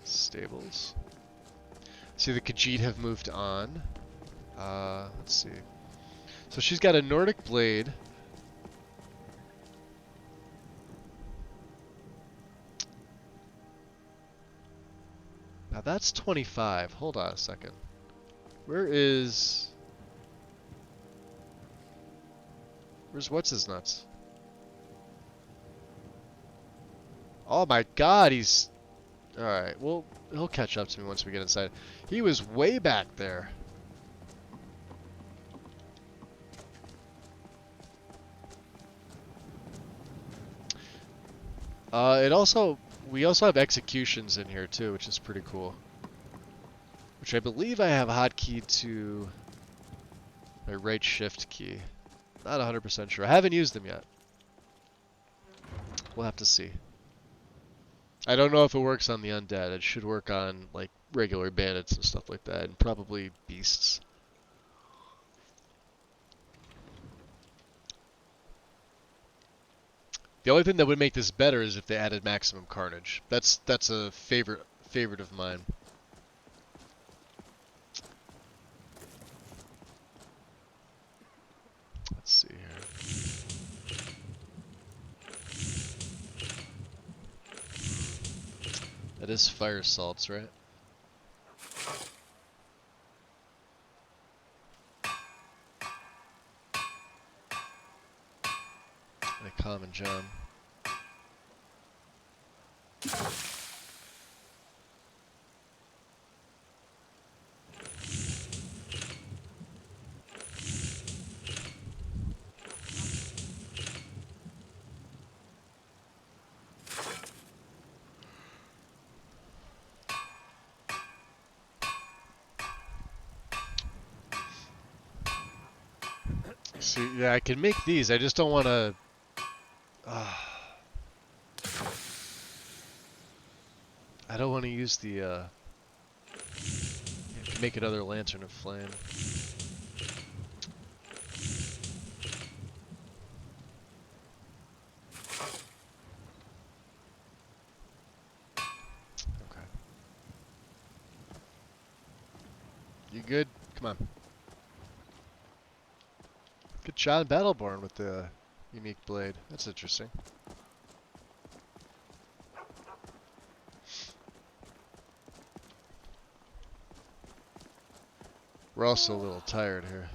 Stables. See, the Khajiit have moved on. Let's see. So she's got a Nordic blade. Now that's 25. Hold on a second. Where's what's his nuts? Oh my god, he's... Alright, well, he'll catch up to me once we get inside. He was way back there. We also have executions in here too, which is pretty cool. Which I believe I have hotkeyed to my right shift key. Not 100% sure. I haven't used them yet. We'll have to see. I don't know if it works on the undead. It should work on like regular bandits and stuff like that, and probably beasts. The only thing that would make this better is if they added maximum carnage. That's a favorite of mine. Let's see here. That is fire salts, right? A common gem. See, yeah, I can make these. I just don't want to. I don't want to use the. Make another lantern of flame. Okay. You good? Come on. Good shot in Battleborn with the unique blade. That's interesting. We're also a little tired here.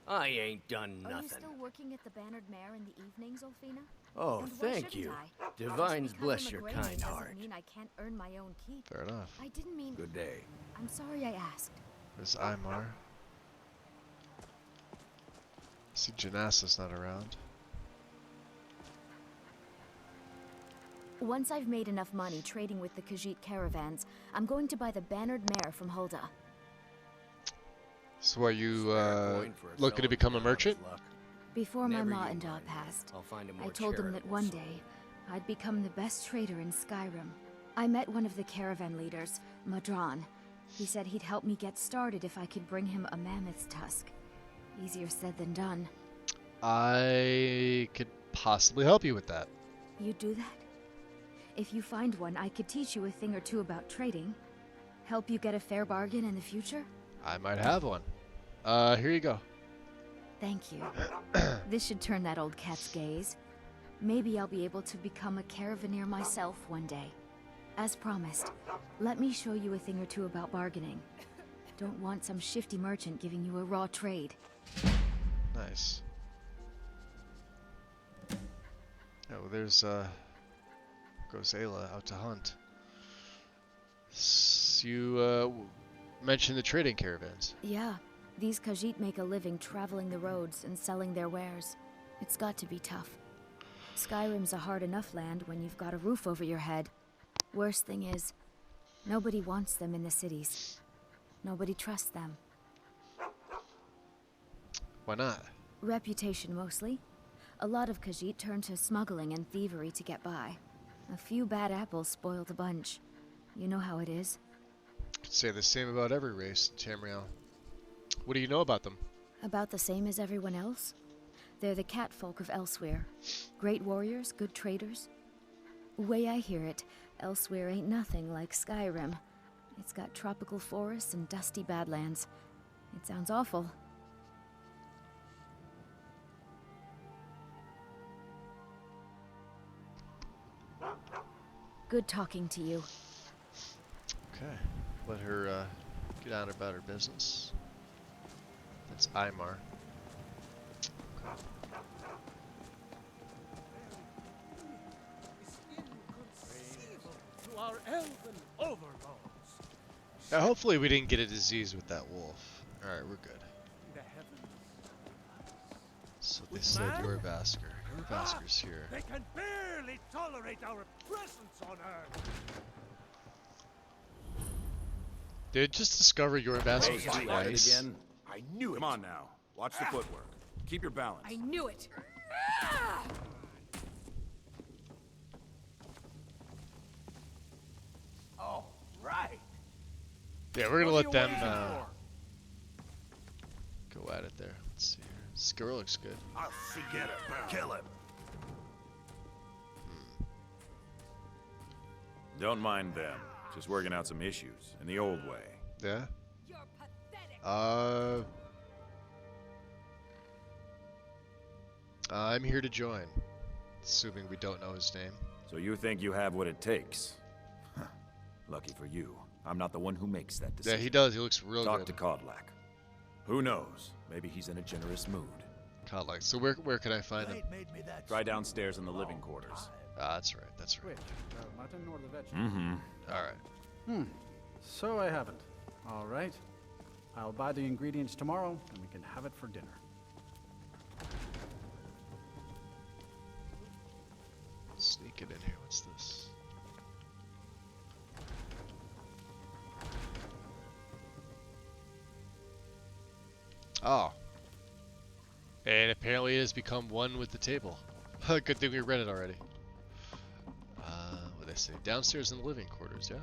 I ain't done nothing. Are you still working at the Bannered Mare in the evenings, Olfina? Oh, And why thank shouldn't you. I? Divines Just because bless I'm a your Grey kind doesn't heart. mean I can't earn my own keep. Fair enough. I didn't mean. Good day. I'm sorry I asked. There's Imar. See, Janasa's not around. Once I've made enough money trading with the Khajiit caravans, I'm going to buy the Bannered Mare from Hulda. So are you looking to become a merchant? Before Never my ma you and Da mind. passed, I'll find a I more told them that charitable one soul. day I'd become the best trader in Skyrim. I met one of the caravan leaders, Madran. He said he'd help me get started if I could bring him a mammoth's tusk. Easier said than done. I could possibly help you with that. You'd do that? If you find one, I could teach you a thing or two about trading. Help you get a fair bargain in the future? I might have one. Here you go. Thank you. This should turn that old cat's gaze. Maybe I'll be able to become a caravaneer myself one day. As promised, let me show you a thing or two about bargaining. Don't want some shifty merchant giving you a raw trade. Nice. Oh, there's goes Ayla out to hunt. You mentioned the trading caravans. Yeah, these Khajiit make a living traveling the roads and selling their wares. It's got to be tough. Skyrim's a hard enough land when you've got a roof over your head. Worst thing is, nobody wants them in the cities. Nobody trusts them. Why not? Reputation mostly. A lot of Khajiit turn to smuggling and thievery to get by. A few bad apples spoil the bunch. You know how it is. Could say the same about every race in Tamriel. What do you know about them? About the same as everyone else. They're the cat folk of Elsewhere. Great warriors, good traders. Way I hear it, Elsewhere ain't nothing like Skyrim. It's got tropical forests and dusty badlands. It sounds awful. Good talking to you. Okay. Let her get on about her business. That's Imar. To our elven overlords. Now, hopefully we didn't get a disease with that wolf. Alright, we're good. The heavens. So they said Yorvasker. Yorvasker's here. They can barely tolerate our presence on Earth. Did it just discover Yorvasker twice? Again? I knew it. Come on now. Watch the footwork. Keep your balance. I knew it. Oh, right. Yeah, we're gonna let them go at it there. Let's see here. Squirrel looks good. I'll see. Get him. Kill him. Don't mind them. Just working out some issues in the old way. Yeah? You're pathetic. I'm here to join. Assuming we don't know his name. So you think you have what it takes? Huh. Lucky for you. I'm not the one who makes that decision. Yeah, he does. He looks real Talk good. to Kodlak. Who knows? Maybe he's in a generous mood. Kodlak. So where can I find him? Try downstairs in the living quarters. Ah, that's right. That's right. Mutton or the vegetables? Mm-hmm. Alright. So I haven't. All right. I'll buy the ingredients tomorrow, and we can have it for dinner. Sneak it in here. What's this? Oh. And apparently it has become one with the table. Good thing we read it already. What did I say? Downstairs in the living quarters, yeah?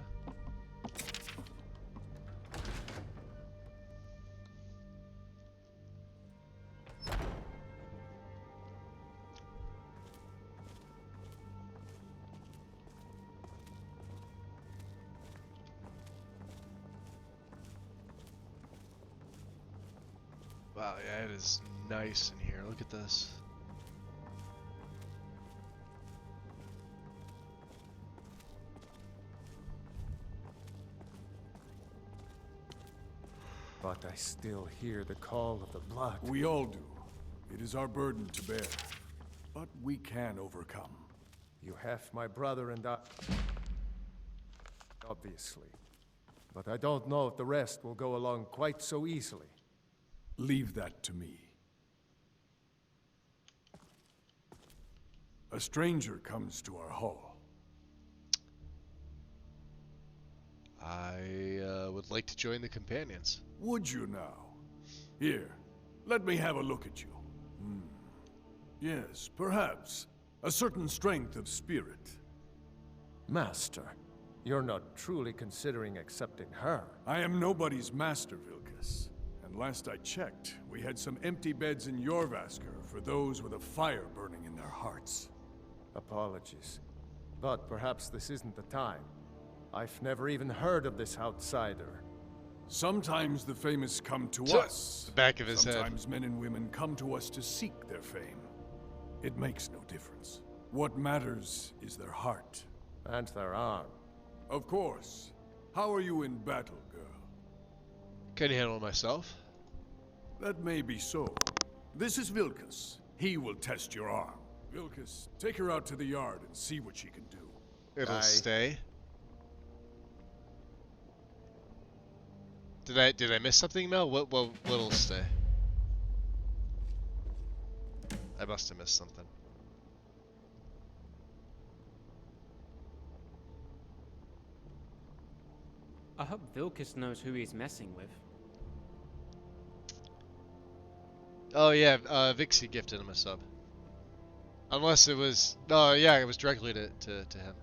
Wow, yeah, it is nice in here. Look at this. But I still hear the call of the blood. We all do. It is our burden to bear. But we can overcome. You have my brother and I. Obviously. But I don't know if the rest will go along quite so easily. Leave that to me. A stranger comes to our hall. I would like to join the companions. Would you now? Here, let me have a look at you. Yes, perhaps. A certain strength of spirit. Master, you're not truly considering accepting her. I am nobody's master, Vilkas. And last I checked, we had some empty beds in Yorvasker for those with a fire burning in their hearts. Apologies. But perhaps this isn't the time. I've never even heard of this outsider. Sometimes the famous come to us. The back of his head. Sometimes men and women come to us to seek their fame. It makes no difference. What matters is their heart. And their arm. Of course. How are you in battle, girl? Can handle myself. That may be so. This is Vilkas. He will test your arm. Vilkas, take her out to the yard and see what she can do. It'll stay. Did I miss something, Mel? What'll stay? I must have missed something. I hope Vilkas knows who he's messing with. Oh yeah, Vixie gifted him a sub. Unless it was... No, yeah, it was directly to him.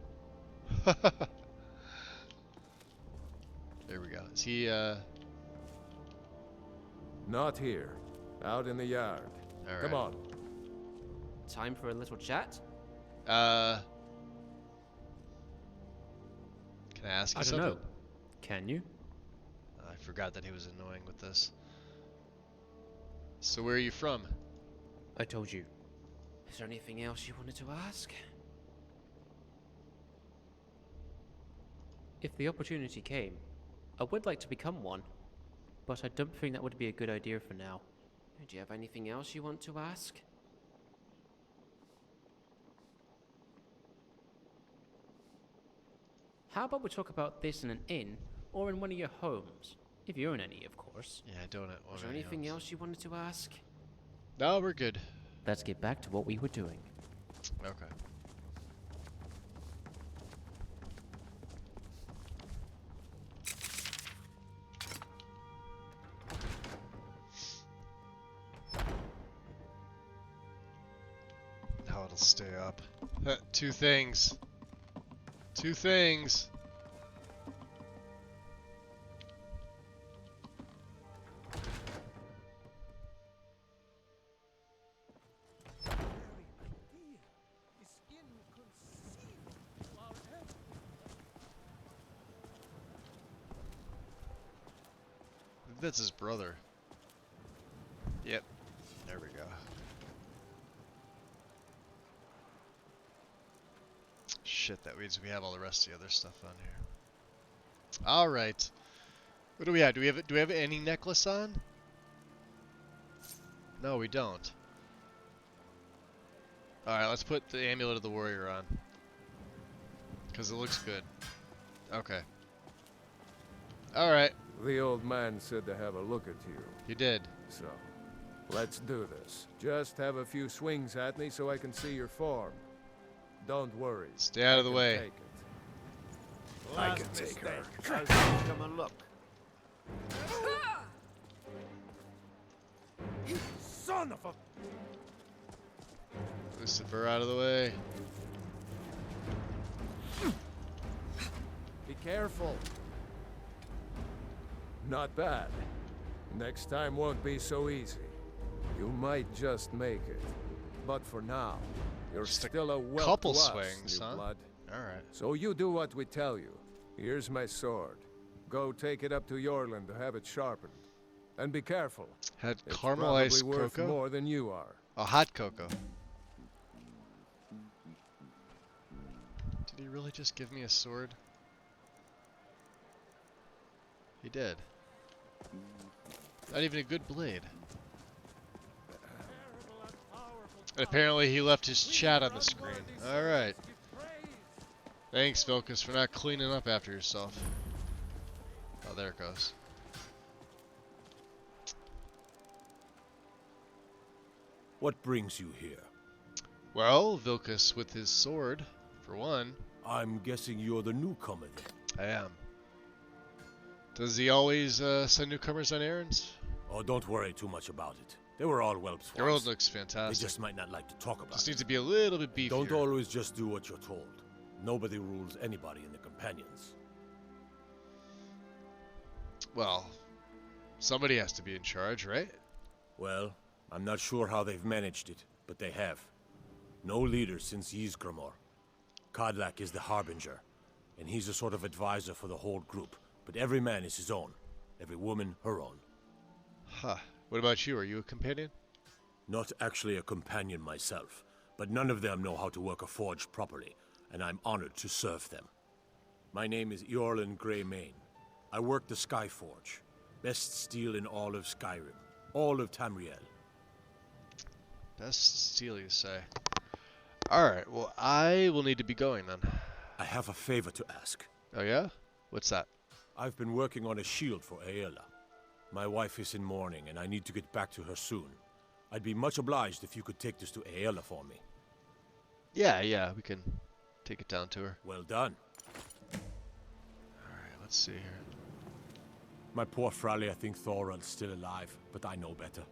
There we go. Is he, Not here. Out in the yard. All Come right. on. Time for a little chat? Can I ask you I don't something? know. Can you? I forgot that he was annoying with this. So where are you from? I told you. Is there anything else you wanted to ask? if the opportunity came, I would like to become one, but I don't think that would be a good idea for now. Do you have anything else you want to ask? How about we talk about this in an inn, or in one of your homes? If you own any, of course. Yeah, I don't own Was there any anything homes. else you wanted to ask? No, we're good. Let's get back to what we were doing. Okay. How it'll stay up. Two things. Two things. That's his brother. Yep. There we go. Shit, that means we have all the rest of the other stuff on here. Alright. What do we have? Do we have any necklace on? No, we don't. Alright, let's put the Amulet of the Warrior on. Because it looks good. Okay. Alright. The old man said to have a look at you. He did. So, let's do this. Just have a few swings at me so I can see your form. Don't worry. Stay out of the way. Take it. I can take her. Come and look. You son of a... Lucifer out of the way. Be careful. Not bad. Next time won't be so easy. You might just make it. But for now, you're still a wealth couple to us, swings, new huh? blood. Alright. So you do what we tell you. Here's my sword. Go take it up to Yorland to have it sharpened. And be careful. Had It's caramelized probably worth cocoa? more than you are. Oh, hot cocoa. Did he really just give me a sword? He did. Not even a good blade. And apparently he left his chat on the screen. Alright. Thanks, Vilcus, for not cleaning up after yourself. Oh, there it goes. What brings you here? Well, Vilcus with his sword, for one. I'm guessing you're the newcomer then. I am. Does he always send newcomers on errands? Oh, don't worry too much about it. They were all whelps The world looks fantastic. They just might not like to talk about Just it. needs to be a little bit beefier. Don't always just do what you're told. Nobody rules anybody in the companions. Well, somebody has to be in charge, right? Well, I'm not sure how they've managed it, but they have. No leader since Ysgramor. Kodlak is the Harbinger, and he's a sort of advisor for the whole group. But every man is his own. Every woman, her own. Huh. What about you? Are you a companion? Not actually a companion myself, but none of them know how to work a forge properly, and I'm honored to serve them. My name is Eorlin Greymane. I work the Skyforge. Best steel in all of Skyrim. All of Tamriel. Best steel, you say. Alright, well, I will need to be going then. I have a favor to ask. Oh yeah? What's that? I've been working on a shield for Aela. My wife is in mourning, and I need to get back to her soon. I'd be much obliged if you could take this to Aela for me. Yeah, we can take it down to her. Well done. Alright, let's see here. My poor Frally, I think Thorald's still alive, but I know better.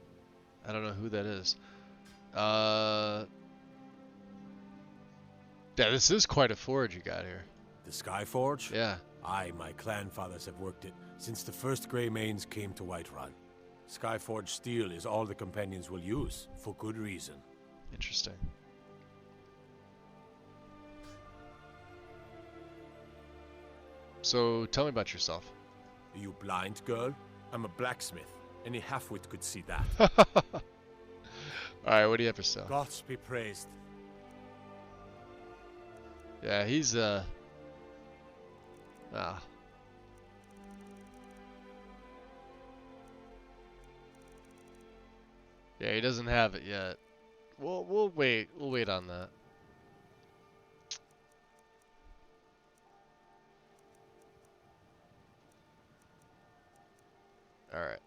I don't know who that is. Yeah, this is quite a forge you got here. The Skyforge? Yeah. Aye, my clan fathers have worked it since the first Greymanes came to Whiterun. Skyforge steel is all the companions will use, for good reason. Interesting. So, tell me about yourself. Are you blind, girl? I'm a blacksmith. Any halfwit could see that. Alright, what do you have for sale? Gods be praised. Yeah, he's, Ah. Yeah, he doesn't have it yet. We'll wait. We'll wait on that. All right.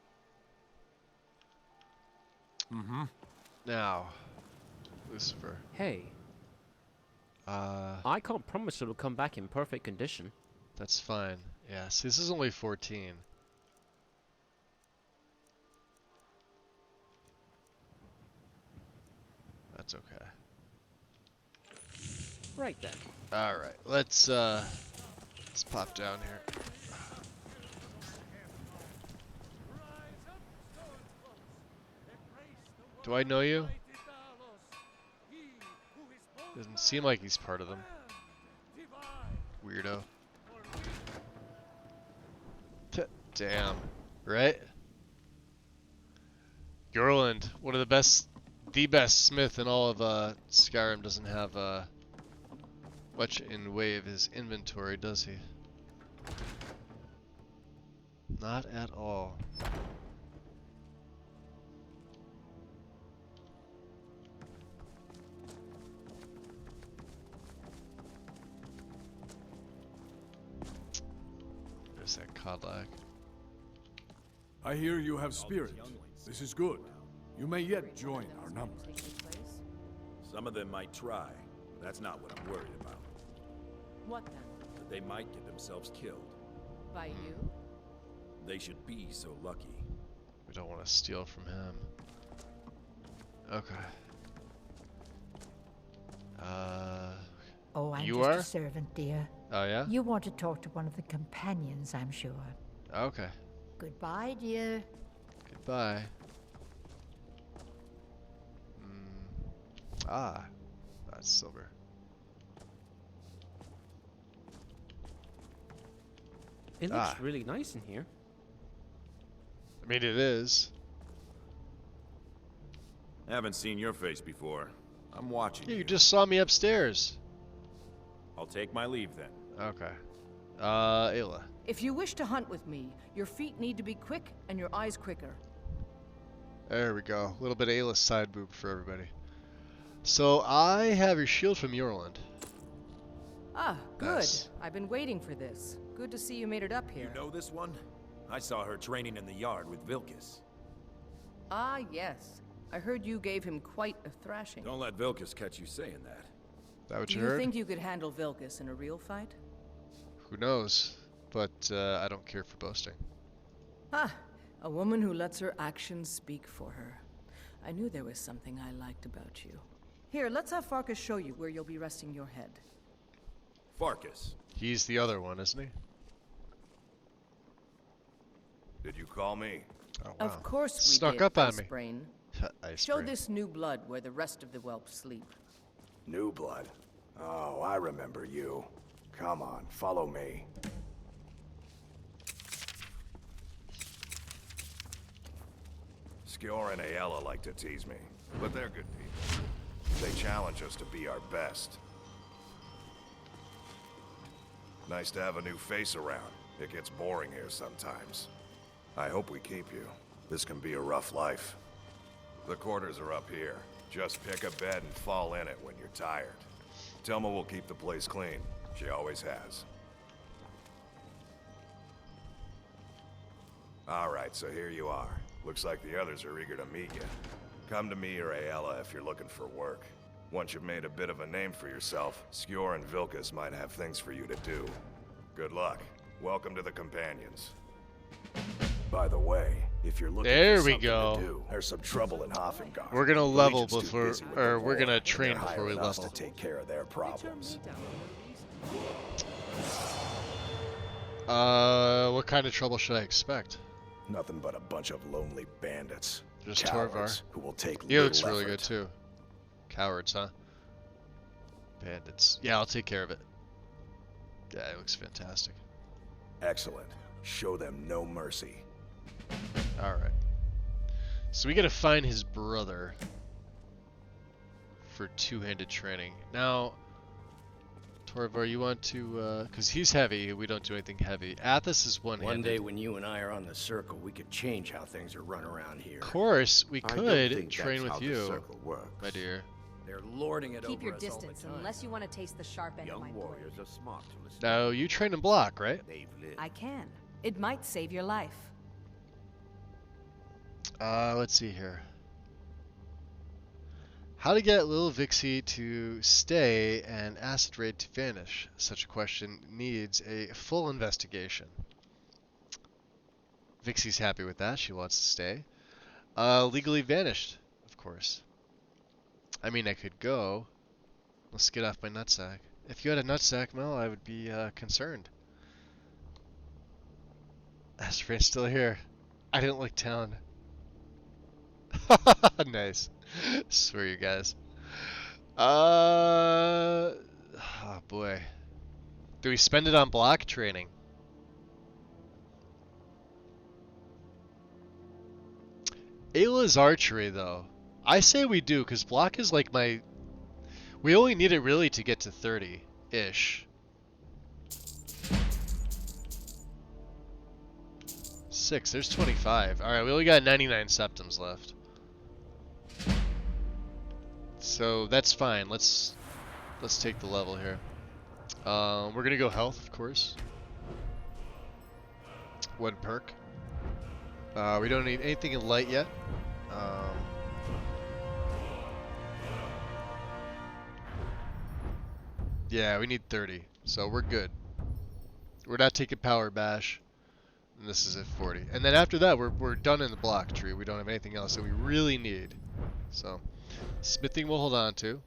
Mm-hmm. Now, Lucifer. Hey. I can't promise it'll come back in perfect condition. That's fine. Yeah, see, this is only 14. That's okay. Right then. All right, let's pop down here. Do I know you? Doesn't seem like he's part of them. Weirdo. Damn. Right? Yorland, one of the best smith in all of Skyrim, doesn't have much in way of his inventory, does he? Not at all. There's that Codlac. I hear you have spirit. This is good. You may yet join our numbers. Some of them might try. That's not what I'm worried about. What then? That they might get themselves killed. By you? They should be so lucky. We don't want to steal from him. Okay. Oh, I'm you just are? a servant, dear. Oh, yeah? You want to talk to one of the companions, I'm sure. Okay. Goodbye, dear. Goodbye. Ah, that's silver. It looks really nice in here. I mean, it is. Haven't seen your face before. I'm watching You just saw me upstairs. I'll take my leave then. Okay. Ayla. If you wish to hunt with me, your feet need to be quick and your eyes quicker. There we go. A little bit of Ayla's side boob for everybody. So I have your shield from Yorland. Ah, good. Nice. I've been waiting for this. Good to see you made it up here. You know this one? I saw her training in the yard with Vilkas. Ah, yes. I heard you gave him quite a thrashing. Don't let Vilkas catch you saying that. That what Do you you heard? think you could handle Vilkas in a real fight? Who knows? But I don't care for boasting. Ah, a woman who lets her actions speak for her. I knew there was something I liked about you. Here, let's have Farkas show you where you'll be resting your head. Farkas. He's the other one, isn't he? Did you call me? Oh, wow. Of course we Snuck did, up on me. Icebrain. Icebrain. Show this new blood where the rest of the whelps sleep. New blood? Oh, I remember you. Come on, follow me. Skjor and Ayala like to tease me, but they're good people. They challenge us to be our best. Nice to have a new face around. It gets boring here sometimes. I hope we keep you. This can be a rough life. The quarters are up here. Just pick a bed and fall in it when you're tired. Telma will keep the place clean. She always has. Alright, so here you are. Looks like the others are eager to meet you. Come to me or Ayala if you're looking for work. Once you've made a bit of a name for yourself, Skjor and Vilkas might have things for you to do. Good luck. Welcome to the Companions. By the way, if you're looking There for we something go. to do, there's some trouble in Hoffengarth. We're gonna The level Legion's too before, busy with or the we're war, gonna and train they're before we hiring us level. to take care of their problems. What kind of trouble should I expect? Nothing but a bunch of lonely bandits. Just Cowards Torvar. who will take He looks little really good effort. too. Cowards, huh? Bandits. Yeah, I'll take care of it. Yeah, it looks fantastic. Excellent. Show them no mercy. Alright. So we gotta find his brother for two-handed training. Now, Torvar, you want to, because he's heavy, we don't do anything heavy. Athos is one-handed. One day when you and I are on the circle, we could change how things are run around here. Of course, we I don't could think train that's with how the you, circle works. my dear. They're lording it Keep over your us all the distance time. unless you want to taste the sharp end of Young my blade. warriors are smart to listen. Now, you train and block, right? They've lived. I can. It might save your life. Let's see here. How to get Lil Vixie to stay and Acid Raid to vanish? Such a question needs a full investigation. Vixie's happy with that. She wants to stay. Legally vanished, of course. I mean, I could go. Let's get off my nutsack. If you had a nutsack, Mel, I would be concerned. Acid Raid's still here. I didn't like town. Nice. Swear you guys. Oh boy. Do we spend it on block training? Ayla's archery though. I say we do, because block is like my... We only need it really to get to 30-ish. 6, there's 25. Alright, we only got 99 septums left. So that's fine. Let's take the level here. We're gonna go health, of course. 1 perk. We don't need anything in light yet. Yeah, we need 30, so we're good. We're not taking power bash, and this is at 40. And then after that, we're done in the block tree. We don't have anything else that we really need. So, smithing we'll hold on to.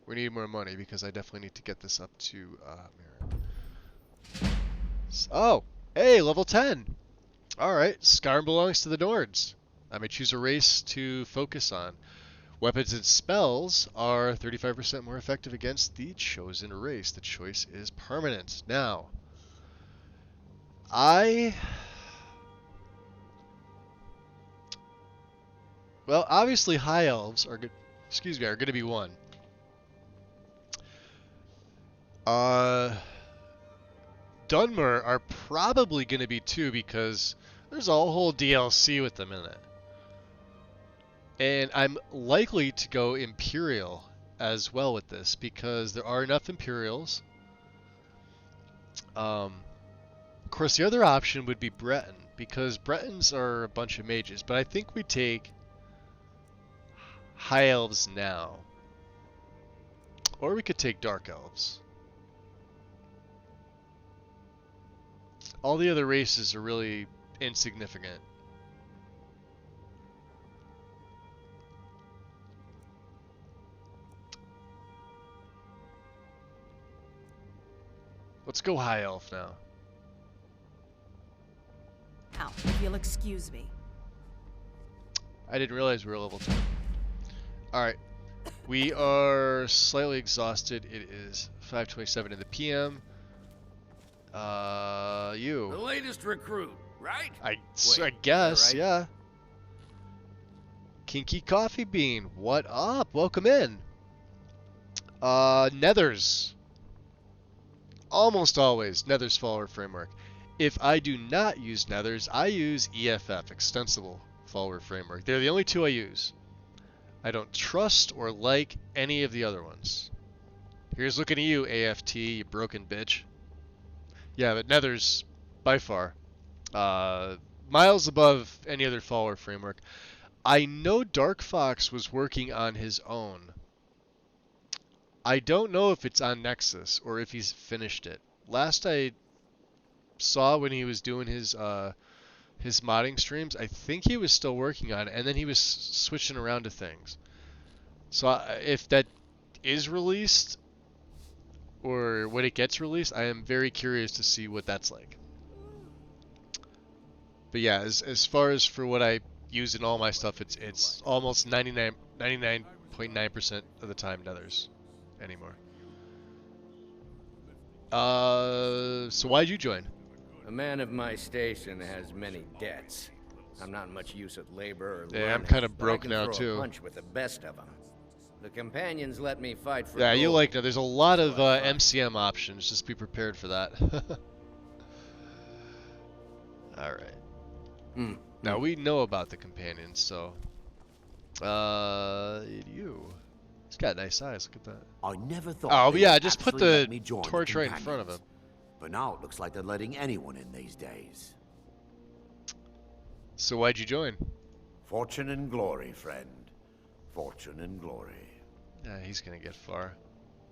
We need more money because I definitely need to get this up to Merritt. Oh, hey, level 10. All right, Skyrim belongs to the Nords. I may choose a race to focus on. Weapons and spells are 35% more effective against the chosen race. The choice is permanent. Now, well, obviously high elves are good. Excuse me, are going to be 1. Dunmer are probably going to be 2 because there's a whole DLC with them in it. And I'm likely to go Imperial as well with this because there are enough Imperials. Of course, the other option would be Breton because Bretons are a bunch of mages, but I think we take High Elves now. Or we could take Dark Elves. All the other races are really insignificant. Let's go High Elf now. Now, if you'll excuse me. I didn't realize we were level 10. Alright. We are slightly exhausted. It is 5:27 in the PM. You. The latest recruit, right? I guess, yeah. Kinky Coffee Bean, what up? Welcome in. Nethers. Almost always Nethers follower framework. If I do not use Nethers, I use EFF, Extensible Follower Framework. They're the only 2 I use. I don't trust or like any of the other ones. Here's looking at you, AFT, you broken bitch. Yeah, but Nethers, by far, miles above any other follower framework. I know Dark Fox was working on his own. I don't know if it's on Nexus or if he's finished it. Last I saw when he was doing his modding streams, I think he was still working on it, and then he was switching around to things. So if that is released, or when it gets released, I am very curious to see what that's like. But yeah, as far as for what I use in all my stuff, it's almost 99.9% of the time Nethers anymore. So why'd you join? A man of my station has many debts. I'm not much use at labor or Yeah, I'm learning, kind of but I broke can now throw a too. punch with the best of them. The companions let me fight for Yeah, you gold. like that. There's a lot of MCM options. Just be prepared for that. All right. Now we know about the companions, so you. He's got nice eyes. Look at that. I never thought. Oh, they yeah. would Just put actually the let me join torch the right in front of him. companions. But now it looks like they're letting anyone in these days. So why'd you join? Fortune and glory, friend. Fortune and glory. Yeah, he's gonna get far.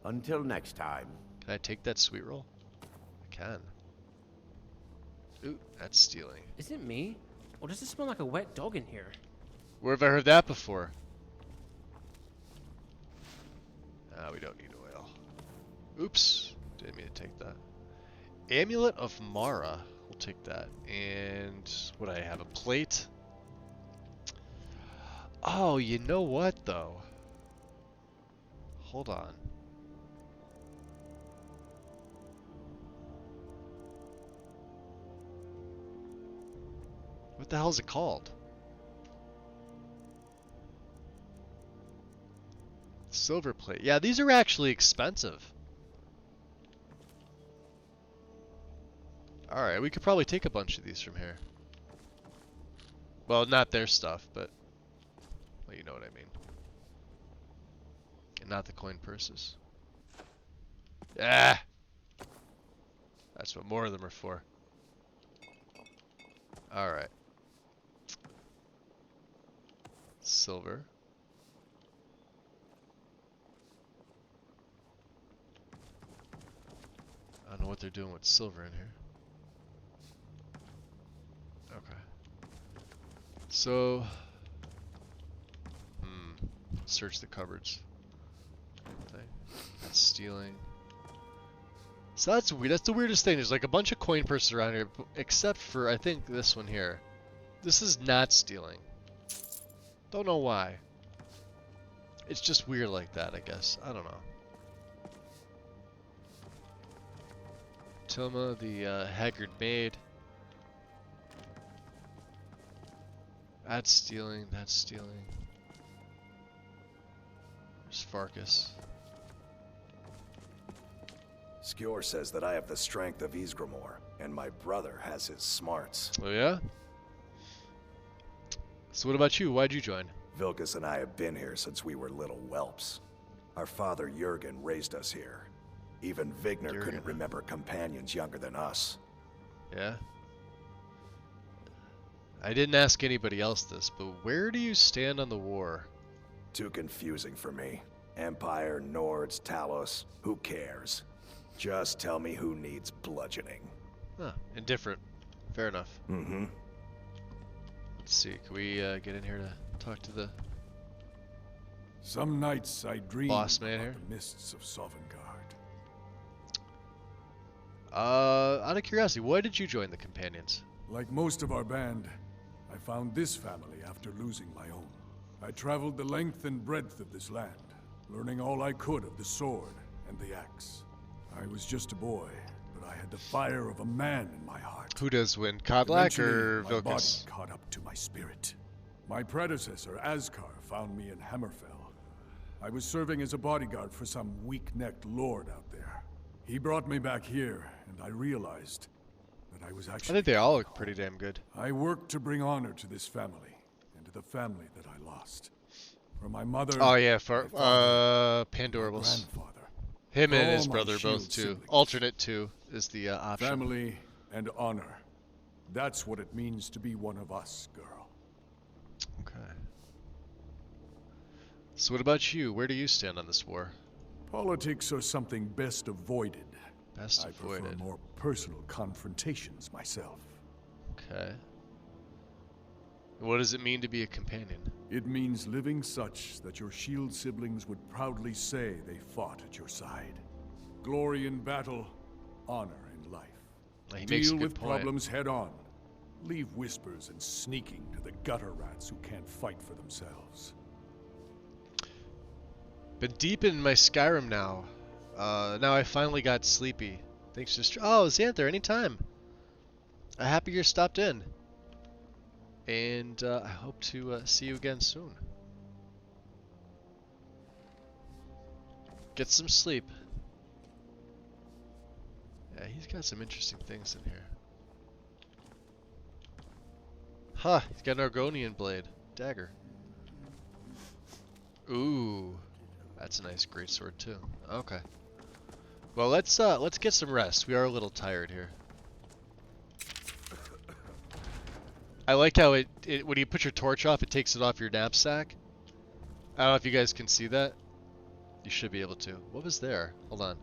Until next time. Can I take that sweet roll? I can. Ooh, that's stealing. Is it me? Or does it smell like a wet dog in here? Where have I heard that before? We don't need oil. Oops. Didn't mean to take that. Amulet of Mara. We'll take that. And what I have? A plate? Oh, you know what though? Hold on. What the hell is it called? Silver plate. Yeah, these are actually expensive. Alright, we could probably take a bunch of these from here. Well, not their stuff, but... well, you know what I mean. And not the coin purses. Ah! That's what more of them are for. Alright. Silver. I don't know what they're doing with silver in here. Okay. So... search the cupboards. Okay. That's stealing. So that's weird. That's the weirdest thing. There's like a bunch of coin purses around here, except for, I think, this one here. This is not stealing. Don't know why. It's just weird like that, I guess. I don't know. Tilma, the haggard maid. That's stealing. That's stealing. There's Farkas. Skjor says that I have the strength of Ysgramor, and my brother has his smarts. Oh yeah? So what about you? Why'd you join? Vilkas and I have been here since we were little whelps. Our father Jurgen raised us here. Even Vigner couldn't remember companions younger than us. Yeah? I didn't ask anybody else this, but where do you stand on the war? Too confusing for me. Empire, Nords, Talos, who cares? Just tell me who needs bludgeoning. Huh, indifferent. Fair enough. Mm-hmm. Let's see, can we get in here to talk to the... Some nights I dream boss man about here? the mists of Sovngarde. Out of curiosity, why did you join the Companions? Like most of our band, I found this family after losing my own. I traveled the length and breadth of this land, learning all I could of the sword and the axe. I was just a boy, but I had the fire of a man in my heart. Who does win, Kodlak or my body Vilkas? caught up to my spirit. My predecessor, Askar, found me in Hammerfell. I was serving as a bodyguard for some weak-necked lord out there. He brought me back here, and I realized that I was actually... I think they all look pretty damn good. I worked to bring honor to this family, and to the family that I lost. For my mother... Oh yeah, my father, Pandorables. my grandfather. Him and all his my brother shield both too. siblings. Alternate 2 is the option. Family and honor. That's what it means to be one of us, girl. Okay. So what about you? Where do you stand on this war? Politics are something best avoided. Best I avoided. prefer more personal confrontations myself. Okay. What does it mean to be a companion? It means living such that your shield siblings would proudly say they fought at your side. Glory in battle, honor in life. He makes a Deal good with point. problems head on. Leave whispers and sneaking to the gutter rats who can't fight for themselves. Been deep in my Skyrim now. Now I finally got sleepy. Thanks to oh, Xanther, anytime. Happy you stopped in. And I hope to see you again soon. Get some sleep. Yeah, he's got some interesting things in here. Huh, he's got an Argonian blade. Dagger. Ooh. That's a nice greatsword too. Okay. Well, let's get some rest. We are a little tired here. I like how it when you put your torch off, it takes it off your knapsack. I don't know if you guys can see that. You should be able to. What was there? Hold on.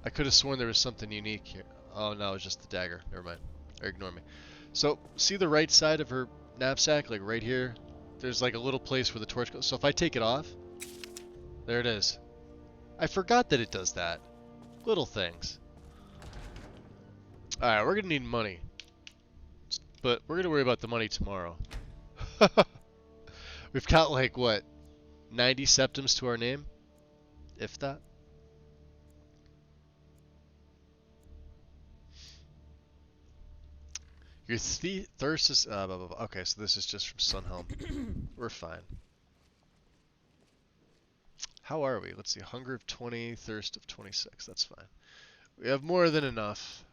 I could have sworn there was something unique here. Oh no, it's just the dagger. Never mind. Or ignore me. So, see the right side of her knapsack, like right here? There's like a little place where the torch goes. So if I take it off, there it is. I forgot that it does that. Little things. Alright, we're gonna need money. But we're gonna worry about the money tomorrow. We've got like, what, 90 septims to our name? If that. Your thirst is... blah, blah, blah. Okay, so this is just from Sunhelm. We're fine. How are we? Let's see. Hunger of 20, thirst of 26. That's fine. We have more than enough.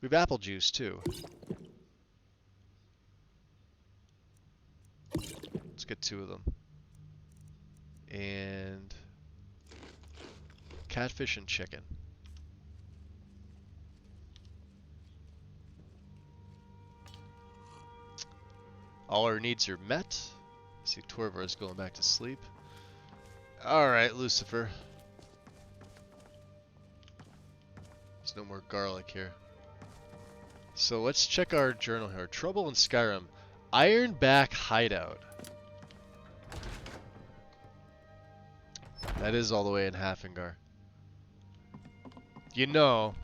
We have apple juice, too. Let's get 2 of them. And... catfish and chicken. All our needs are met. I see Torvar is going back to sleep. Alright, Lucifer. There's no more garlic here. So let's check our journal here. Trouble in Skyrim. Ironback Hideout. That is all the way in Hafengar. You know...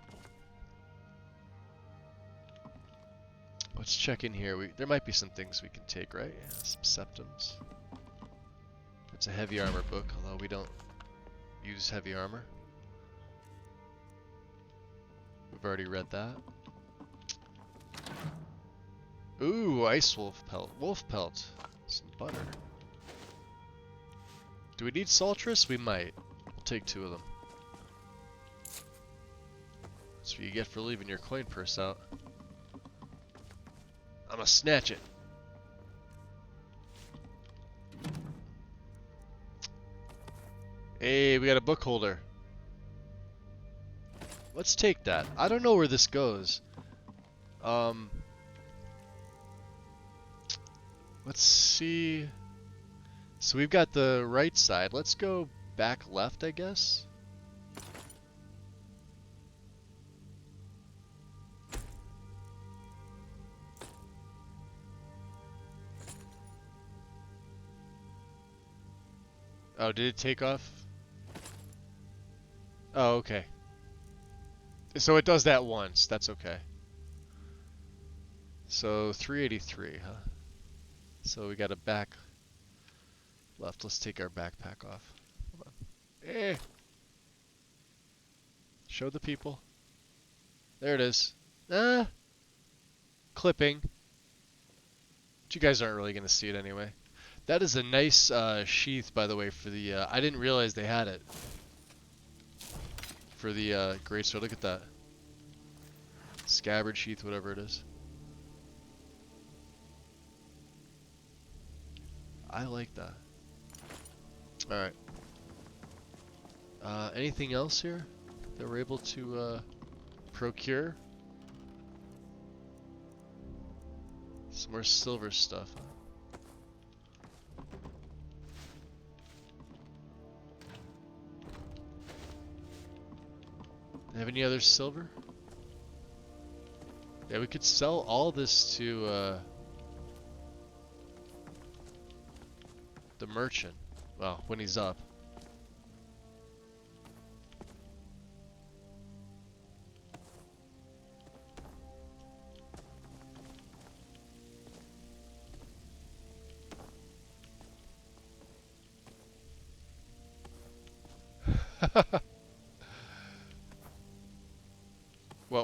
Let's check in here. There might be some things we can take, right? Yeah, some septums. It's a heavy armor book, although we don't use heavy armor. We've already read that. Ooh, ice wolf pelt. Wolf pelt. Some butter. Do we need saltress? We might. We'll take 2 of them. That's what you get for leaving your coin purse out. I'm gonna snatch it. Hey, we got a book holder. Let's take that. I don't know where this goes. Let's see. So we've got the right side. Let's go back left, I guess. Oh, did it take off? Oh, okay. So it does that once. That's okay. So 383, huh? So we got a back left. Let's take our backpack off. Hold on. Eh. Show the people. There it is. Clipping. But you guys aren't really going to see it anyway. That is a nice sheath, by the way, for the... I didn't realize they had it. For the greatsword. Look at that. Scabbard sheath, whatever it is. I like that. Alright. Anything else here that we're able to procure? Some more silver stuff, huh? Have any other silver? Yeah, we could sell all this to the merchant. Well, when he's up.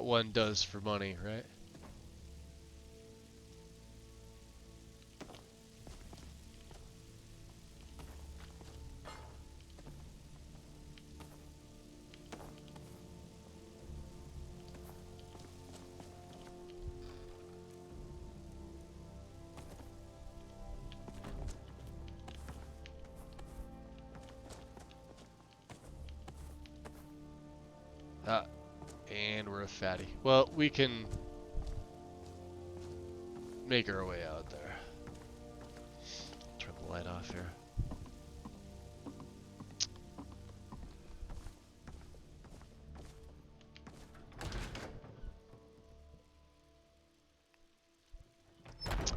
one does for money, right? And we're a fatty. Well, we can make our way out there. Turn the light off here.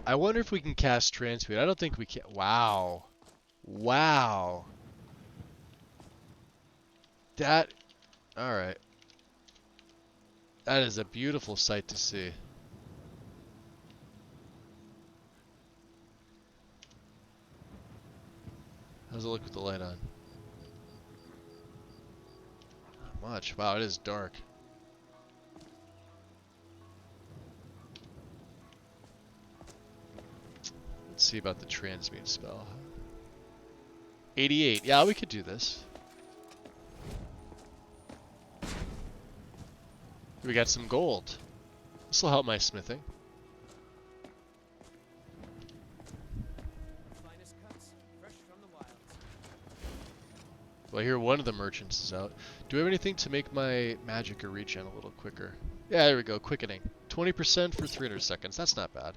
I wonder if we can cast Transmute. I don't think we can. Wow. Wow. That... Alright. That is a beautiful sight to see. How's it look with the light on? Not much. Wow, it is dark. Let's see about the transmute spell. 88. Yeah, we could do this. We got some gold. This will help my smithing. Well, I hear one of the merchants is out. Do we have anything to make my magic regen a little quicker? Yeah, there we go. Quickening. 20% for 300 seconds. That's not bad.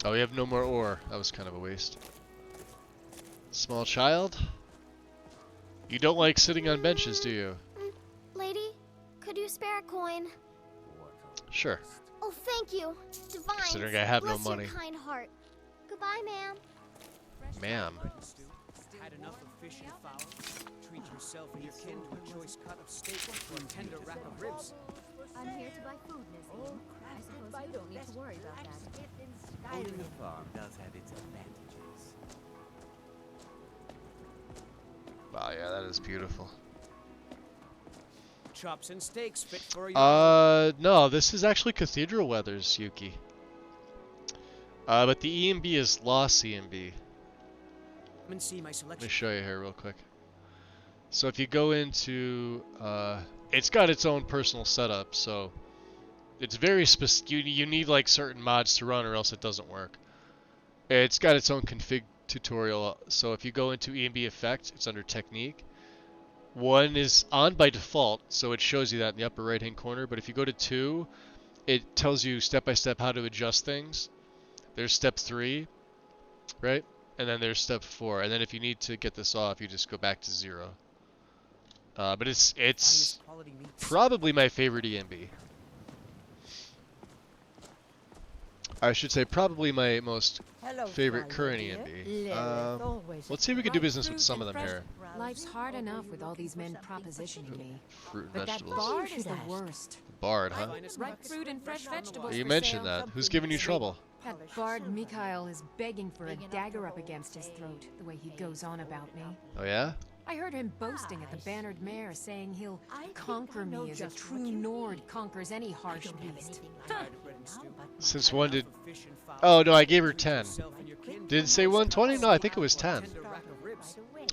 Oh, we have no more ore. That was kind of a waste. Small child? You don't like sitting on benches, do you? Lady, could you spare a coin? Sure. Oh, thank you. Divine. Considering I have no Bless your money. kind heart. Goodbye, ma'am. Ma'am. Had enough of fish and fowl? Treat yourself and your kin to a choice cut of steak or a tender rack of ribs. I'm here to buy food, Miss Eden. I suppose I don't need to worry about that. Owning a farm does have its advantages. Wow, yeah, that is beautiful. Chops and steaks fit for your No, this is actually Cathedral Weathers, Yuki. But the EMB is Lost EMB. Come and see my Let selection. me show you here real quick. So if you go into, it's got its own personal setup, so it's very specific. You need like certain mods to run or else it doesn't work. It's got its own config tutorial, so if you go into EMB effect, it's under technique. One is on by default, so it shows you that in the upper right hand corner, but if you go to 2, it tells you step by step how to adjust things. There's step 3, right? And then there's step 4, and then if you need to get this off, you just go back to 0. But it's probably my favorite EMB. I should say probably my most favorite current EMB. Let's see if we can do business with some of them here. Life's hard enough with all these men propositioning me. Fruit and But that vegetables. bard is the worst. Bard, huh? Ripe fruit and fresh vegetables. You for mentioned sale. that. Who's giving you trouble? That bard Mikhail is begging for a dagger up against his throat, the way he goes on about me. Oh yeah? I heard him boasting at the Bannered Mare, saying he'll conquer me as a true Nord conquers any harsh beast. Huh. Since when did... Oh no, I gave her 10. Did it say 120? No, I think it was 10.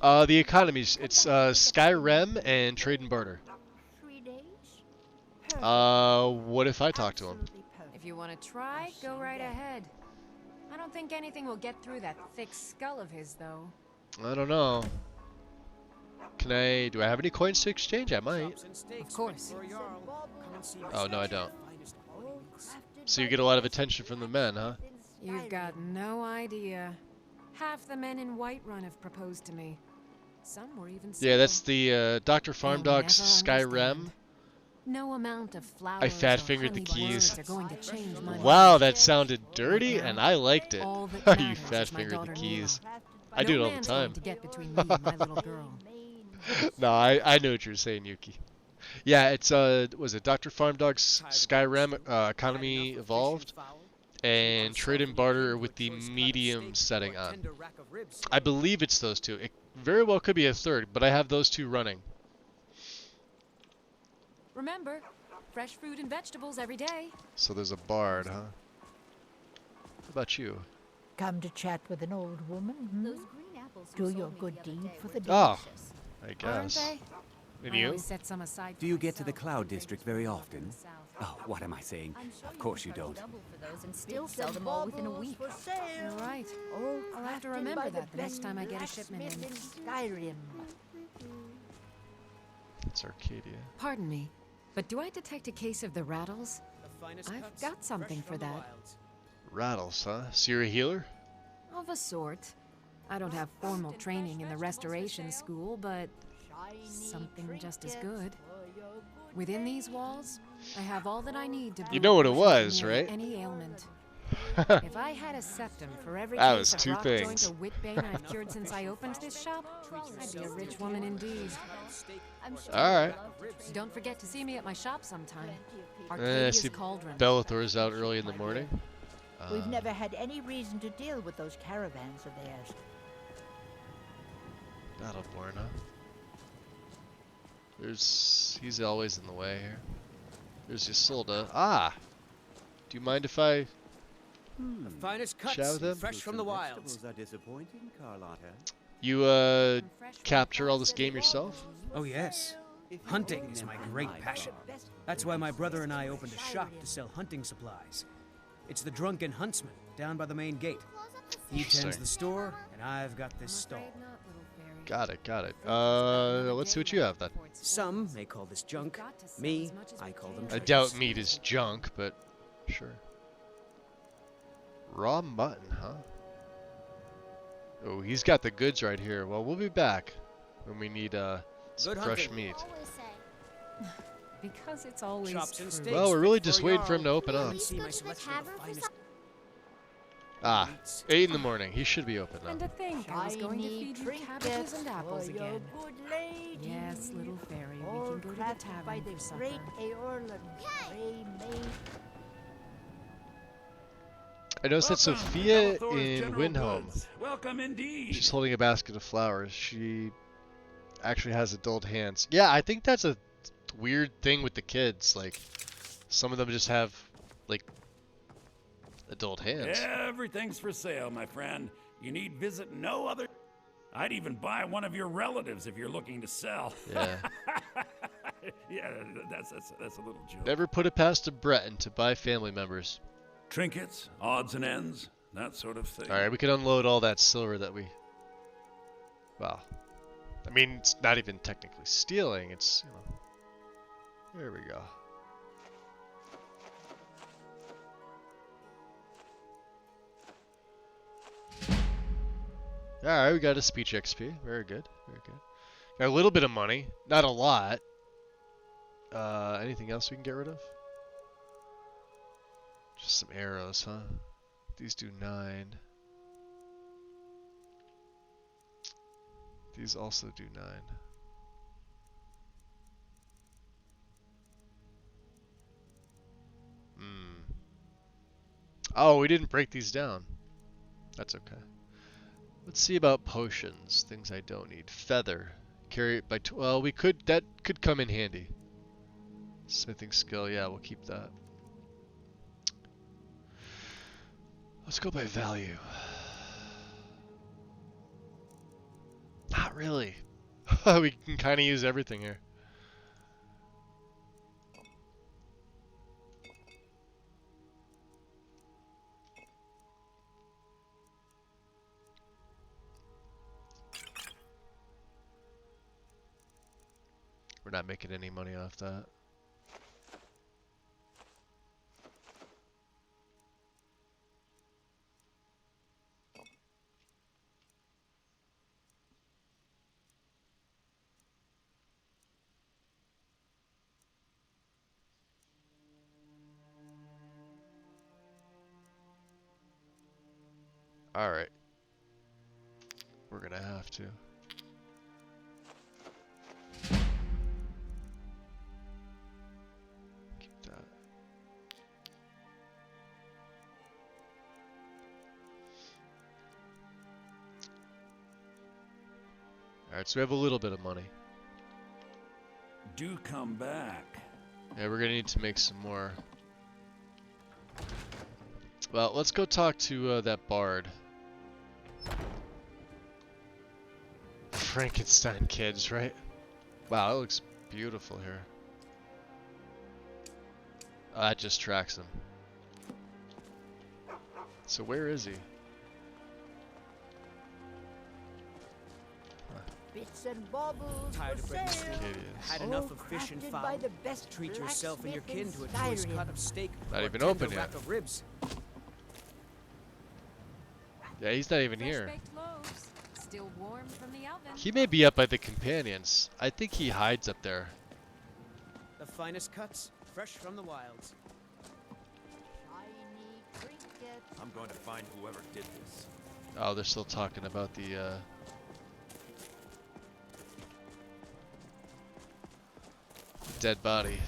The economies. It's Skyrim and trade and barter. What if I talk to him? If you want to try, go right ahead. I don't think anything will get through that thick skull of his, though. I don't know. Do I have any coins to exchange? I might. Of course. Oh, no, I don't. So you get a lot of attention from the men, huh? You've got no idea. Half the men in Whiterun have proposed to me. Some were even Yeah, that's the Dr. They'll Farmdog's never Skyrim. understand. No amount of flowers I fat or fingered the honeyed keys. words are going to change my Wow, life. that sounded dirty, and I liked it. All that You matters fat is my fingered the daughter keys. Mila. I do it No all the man's going time. to get between me and my little girl. No, I know what you're saying, Yuki. Yeah, it's was it Dr. Farmdog's Skyrim Economy Evolved and Trade and Barter with the medium setting on. I believe it's those two. It very well could be a third, but I have those two running. Remember, fresh fruit and vegetables every day. So there's a bard, huh? How about you? Come to chat with an old woman? Those green apples Do you your sold me good the other deed day for were the day. Oh, I Aren't guess. they? And I you? always set some aside Do for you get to the myself Cloud if they District just very live often? in the south. Oh, what am I saying? I'm sure Of course you can charge don't. double for those and still Bits sell and them all within a baubles week. for sale. You're right. All I'll have to crafted remember by that the next time I get a shipment in. blacksmith Skyrim. It's Arcadia. Pardon me, but do I detect a case of the rattles? The finest I've cuts, got something fresh for from the that. wilds. Rattles, huh? So you're a healer? Of a sort. I don't have formal training in the restoration school, but something just as good. Within these walls, I have all that I need to You know what it brew was, nearly right? any ailment. If I had a septum for every That case was of two rock things. joint or whitbane I've cured since I opened this shop, I'd be a rich woman indeed. Alright. Don't forget to see me at my shop sometime. I Arcadia's see Cauldron. Bellathor's out early in the morning. We've never had any reason to deal with those caravans of theirs. Battleborn, huh? He's always in the way here. There's Isolde. Ah! Do you mind if I The finest chat cuts, with him? fresh from the wilds. Are disappointing, Carlotta. You capture all this game yourself? Oh yes. Hunting is my great passion. That's why my brother and I opened a shop to sell hunting supplies. It's the Drunken Huntsman down by the main gate. He tends Interesting. the store, and I've got this stall. Got it, got it. Let's see what you have then. Some may call this junk. Me, I call them I treasures. doubt meat is junk, but sure. Raw mutton, huh? Oh, he's got the goods right here. Well, we'll be back when we need some Good fresh hunting. meat. Because it's always Chops and true. steaks Well, we're really fit just for a waiting for him to jarl. open up. Come see my selection of the finest- Ah, 8 in the morning. He should be open And now. to think I was going to Shiny feed you cabbages trinkets and apples for your again. good lady. Yes, little fairy, we All can go to the crafted by tavern the for supper. great Eorlin, Grey Maid. I noticed that Welcome to Sophia Bellathor's in General Windhome, Goods. Welcome indeed. she's holding a basket of flowers. She actually has adult hands. Yeah, I think that's a weird thing with the kids. Like, some of them just have, like, adult hands. Everything's for sale, my friend. You need visit no other. I'd even buy one of your relatives if you're looking to sell. Yeah. Yeah, that's a little joke. Never put it past a Breton to buy family members. Trinkets, odds and ends, that sort of thing. Alright, we can unload all that silver that we... Well, I mean, it's not even technically stealing, it's, you know... There we go. Alright, we got a speech XP. Very good, very good. Got a little bit of money, not a lot. Anything else we can get rid of? Just some arrows, huh? These do 9. These also do 9. Oh, we didn't break these down. That's okay. Let's see about potions. Things I don't need. Feather. Carry it by... Well, we could... That could come in handy. Smithing skill. Yeah, we'll keep that. Let's go by value. Not really. We can kind of use everything here. We're not making any money off that. Alright. We're gonna have to. Keep that. Alright, so we have a little bit of money. Do come back. Yeah, we're gonna need to make some more. Well, let's go talk to that bard. Frankenstein kids, right? Wow, it looks beautiful here. Oh, that just tracks him. So where is he? Bits and baubles Tired for of breaking sale. skin. Had enough of fish and Crafted fowl. by the best Treat yourself and your kin to a blacksmith in choice Skyrim. cut of steak. Not or even tender open rack yet. of ribs. Yeah, he's not even here. Fresh-baked loaves, still warm from the oven. He may be up by the companions. I think he hides up there. The finest cuts, fresh from the wilds. I'm going to find whoever did this. Oh, they're still talking about the dead body.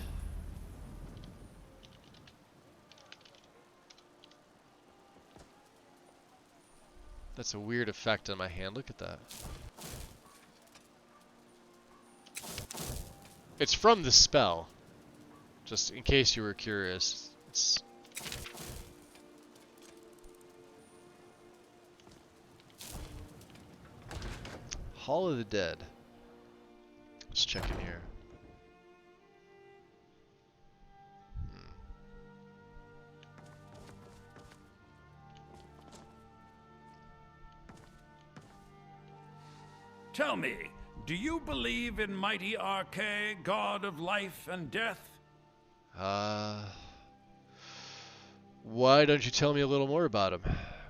That's a weird effect on my hand. Look at that. It's from the spell. Just in case you were curious. It's Hall of the Dead. Let's check in here. Tell me, do you believe in mighty Arche, god of life and death? Why don't you tell me a little more about him?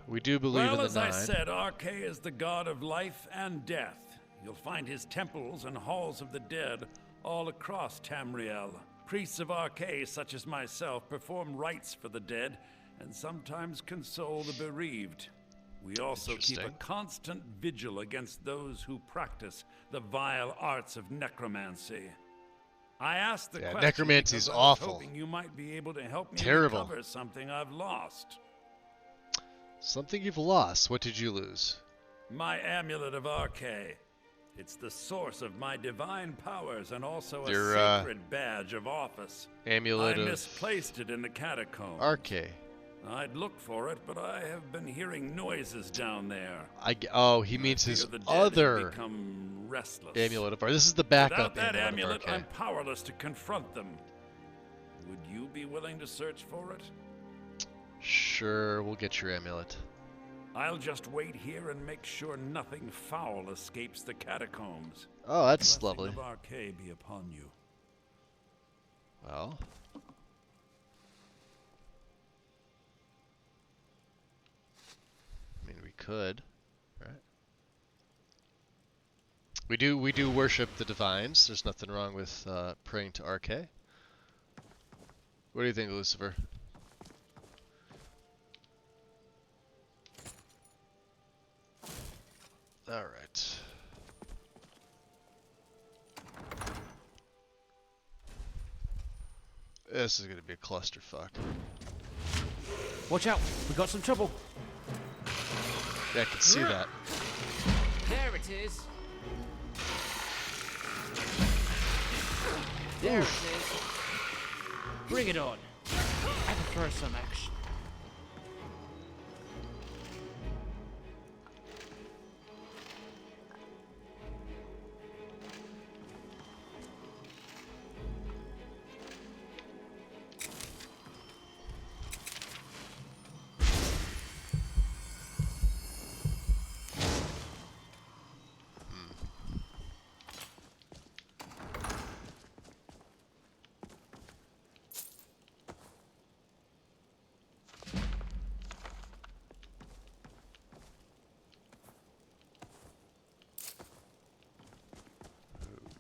We do believe in the As Nine. I said, Arche is the god of life and death. You'll find his temples and halls of the dead all across Tamriel. Priests of Arche, such as myself, perform rites for the dead and sometimes console the bereaved. We also keep a constant vigil against those who practice the vile arts of necromancy. I asked the question necromancy's because I was awful. hoping you might be able to help me Terrible. recover something I've lost. Something you've lost. What did you lose? My amulet of Arche. It's the source of my divine powers and also a Your, sacred badge of office. amulet I of misplaced it in the catacombs. Arche. I'd look for it, but I have been hearing noises down there. Oh, he means his Fear the dead have other become restless. amulet of Arche. This is the backup Without that amulet of amulet, Arche. I'm powerless to confront them. Would you be willing to search for it? Sure, we'll get your amulet. I'll just wait here and make sure nothing foul escapes the catacombs. Oh, that's Blessing lovely. of Arche be upon you. Well. I mean, we could, right? We do worship the divines. There's nothing wrong with praying to Arche. What do you think, Lucifer? All right. This is gonna be a clusterfuck. Watch out, we got some trouble. Yeah, I can see that. There it is. There it is. Bring it on. I prefer some action.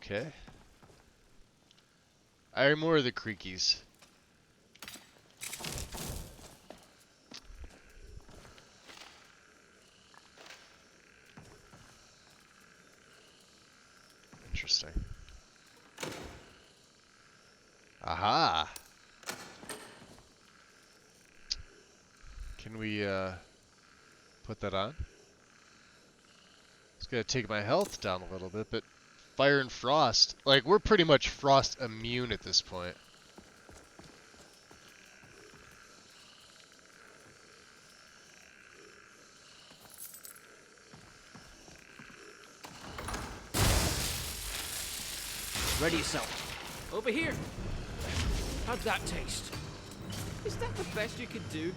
Okay. I hear more of the creakies. Interesting. Aha! Can we put that on? It's gonna take my health down a little bit, but fire and frost. Like, we're pretty much frost immune at this point. Ready yourself. Over here. How'd that taste? Is that the best you could do?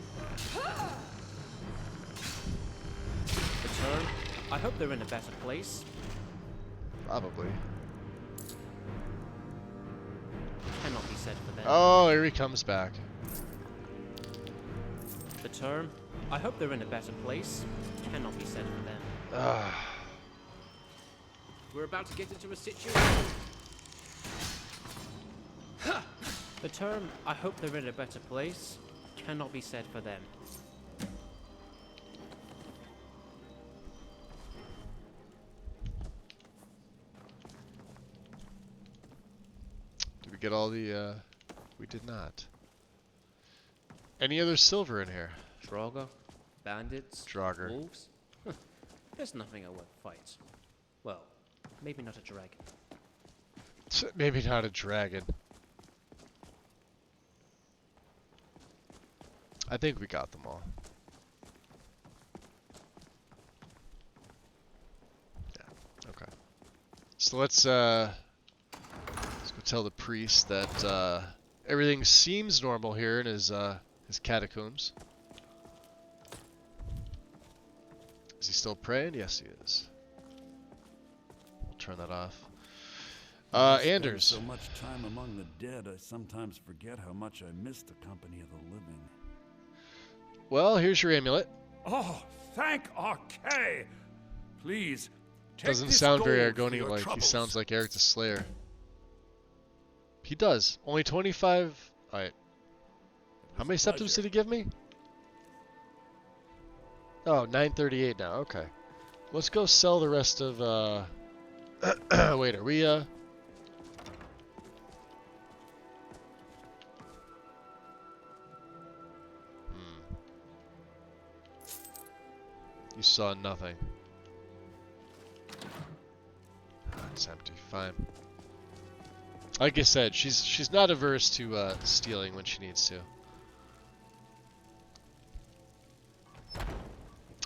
The term, I hope they're in a better place. Probably. Cannot be said for them. Oh, here he comes back. The term, I hope they're in a better place. Cannot be said for them. We're about to get into a situation. The term, I hope they're in a better place, cannot be said for them. Did we get all the, we did not. Any other silver in here? Draugr? Bandits? Draugr. Wolves? There's nothing I won't fight. Well, maybe not a dragon. Maybe not a dragon. I think we got them all. Yeah, okay. So let's go tell the priest that everything seems normal here in his catacombs. Is he still praying? Yes, he is. We'll turn that off. Anders. So much time among the dead, I sometimes forget how much I miss the company of the living. Well, here's your amulet. Oh, thank Archay! Please, take Doesn't this sound very gold for Argonian your like. He troubles. sounds like Eric the Slayer. He does. Only 25. Alright. How many septims did he give me? Oh, 938 now. Okay. Let's go sell the rest of, wait, are we, You saw nothing. It's empty. Fine. Like I said, she's not averse to stealing when she needs to.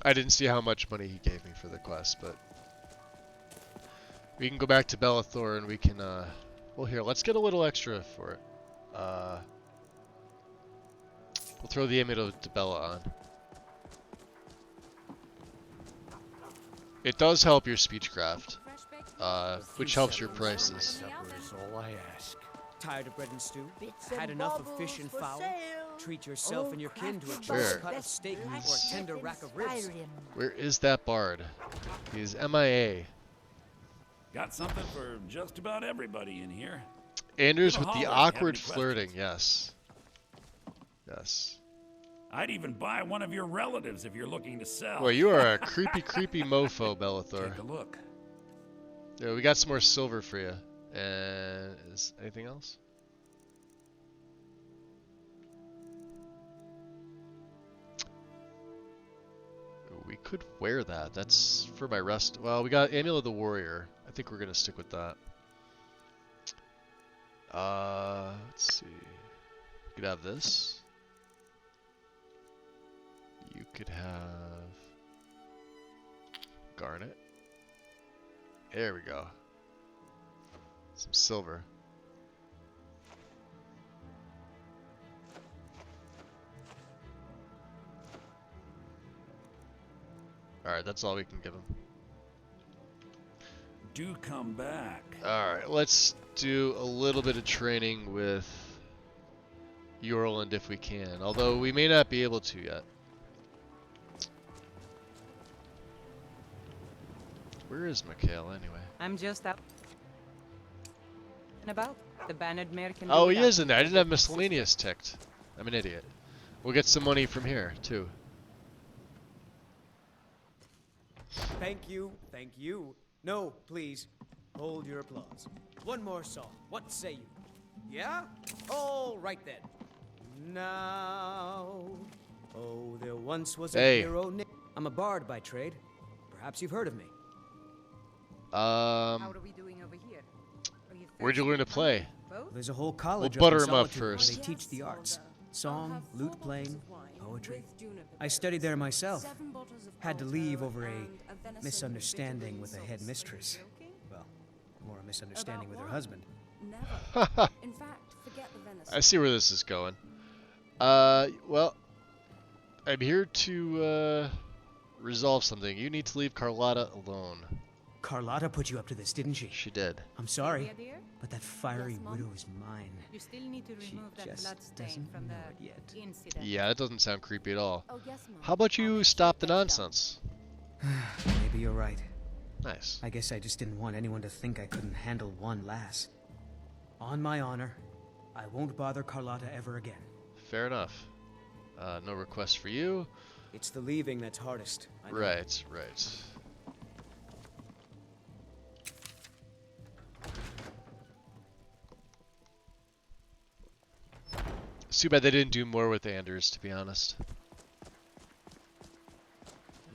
I didn't see how much money he gave me for the quest, but we can go back to Bellathor and we can well, here, let's get a little extra for it. We'll throw the amulet to Bella on. It does help your speechcraft, which helps your prices. All I ask. Tired of bread and stew? Had enough of fish and fowl? Treat yourself and your kin to a choice cut of steak or a tender rack of ribs. Where is that bard? He's MIA. Got something for just about everybody in here. Anders Give a with the holler if you have awkward any flirting, yes. Yes. I'd even buy one of your relatives if you're looking to sell. Well, you are a creepy, creepy mofo, Bellathor. Take a look. Yeah, we got some more silver for you. And is anything else? We could wear that. That's for my rest. Well, we got Amulet of the Warrior. I think we're gonna stick with that. Let's see. You could have this. You could have garnet. There we go. Some silver. Alright, that's all we can give him. Do come back. Alright, let's do a little bit of training with Yorland if we can, although we may not be able to yet. Where is Mikhail anyway? I'm just out and about. The Bandit mare can Oh, do he without. is in there. I didn't have miscellaneous ticked. I'm an idiot. We'll get some money from here, too. Thank you, thank you. No, please, hold your applause. One more song. What say you? Yeah? All right then. Now, oh, there once was a hero named. I'm a bard by trade. Perhaps you've heard of me. How are we doing over here? Are you Where'd you learn to play? There's a whole college We'll up in butter him up Solitude where first. They teach the arts. Song, lute playing, poetry. I studied there myself. Had to leave over a misunderstanding with a headmistress. Well, more a misunderstanding with her husband. Never. In fact, forget the venison. I see where this is going. Well, I'm here to resolve something. You need to leave Carlotta alone. Carlotta put you up to this, didn't she? She did. I'm sorry, Yeah, dear? but that fiery Yes, Mom? widow is mine. You still need to She remove that just blood stain doesn't from know the it yet. incident. Yeah, that doesn't sound creepy at all. Oh, yes, Mom. How about you stop the nonsense? Maybe you're right. Nice. I guess I just didn't want anyone to think I couldn't handle one lass. On my honor, I won't bother Carlotta ever again. Fair enough. No request for you. It's the leaving that's hardest. I know. Right, right. It's too bad they didn't do more with Anders, to be honest.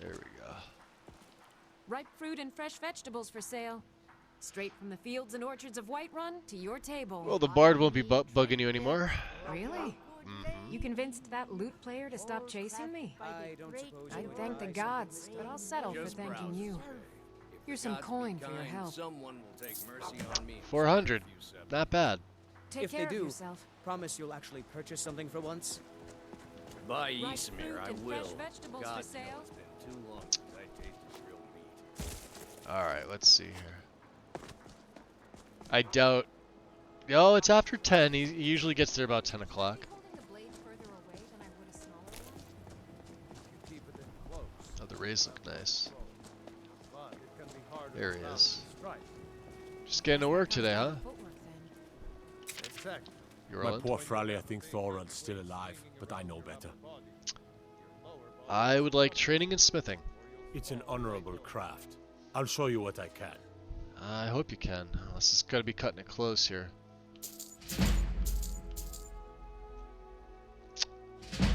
There we go. Ripe fruit and fresh vegetables for sale. Straight from the fields and orchards of Whiterun to your table. Well, the bard won't be bugging you anymore. Really? You convinced that lute player to stop chasing me? I'd thank the gods, but I'll settle for thanking you. Here's some coin for your help. 400. Not bad. Take If care they of do, yourself. promise you'll actually purchase something for once. By Ripe Isänmaa, fruit I and will. fresh vegetables God, for sale. it's been too long since I tasted real meat. Alright, let's see here. I doubt... No, it's after 10. He usually gets there about 10 o'clock. Oh, the rays look nice. There he is. Just getting to work today, huh? You're My on? poor Fralia thinks Thoran's still alive, but I know better. I would like training in smithing. It's an honorable craft. I'll show you what I can. I hope you can. This is gotta be cutting it close here.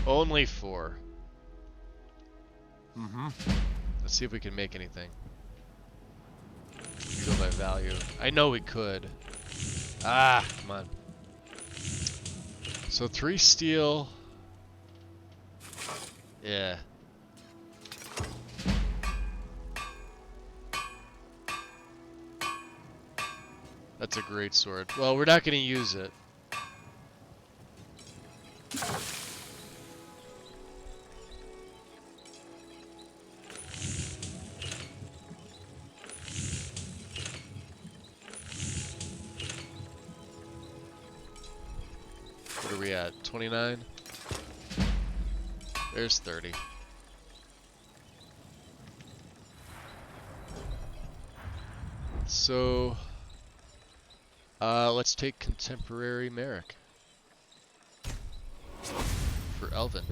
Only 4. Let's see if we can make anything. Go by value. I know we could. Ah, come on. So 3 steel. Yeah. That's a great sword. Well, we're not going to use it. What are we at? 29? There's 30. So, let's take Contemporary Merrick for Elvin.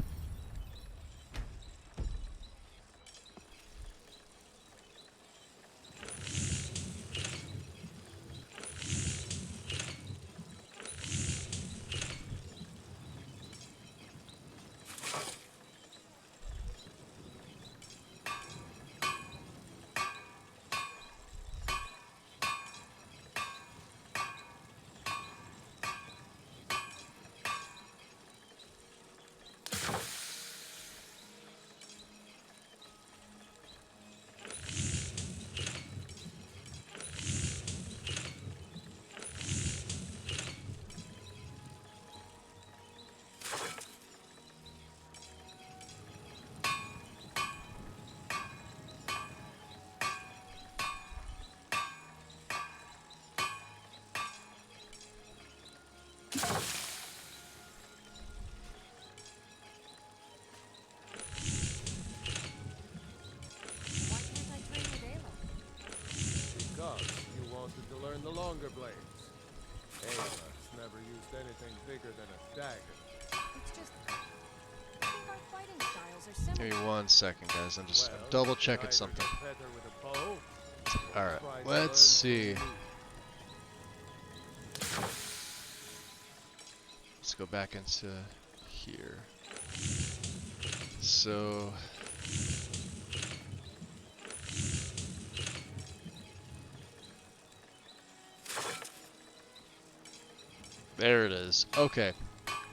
Because you wanted to learn the longer blades. Ayla's never used anything bigger than a dagger. It's just... I think our fighting styles are similar. Give me 1 second, guys. I'm just double checking something. Alright, let's see. Let's go back into here. So... there it is. Okay.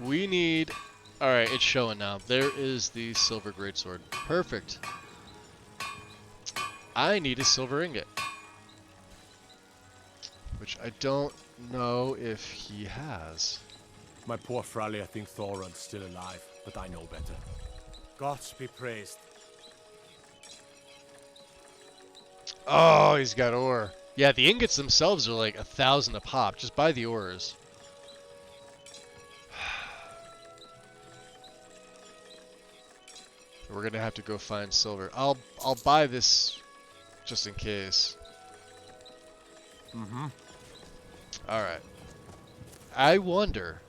We need... Alright, it's showing now. There is the silver greatsword. Perfect. I need a silver ingot. Which I don't know if he has. My poor Fralia thinks Thorod's still alive, but I know better. Gods be praised. Oh, he's got ore. Yeah, the ingots themselves are like 1,000 a pop. Just buy the ores. We're gonna have to go find silver. I'll buy this just in case. Mm-hmm. Alright. I wonder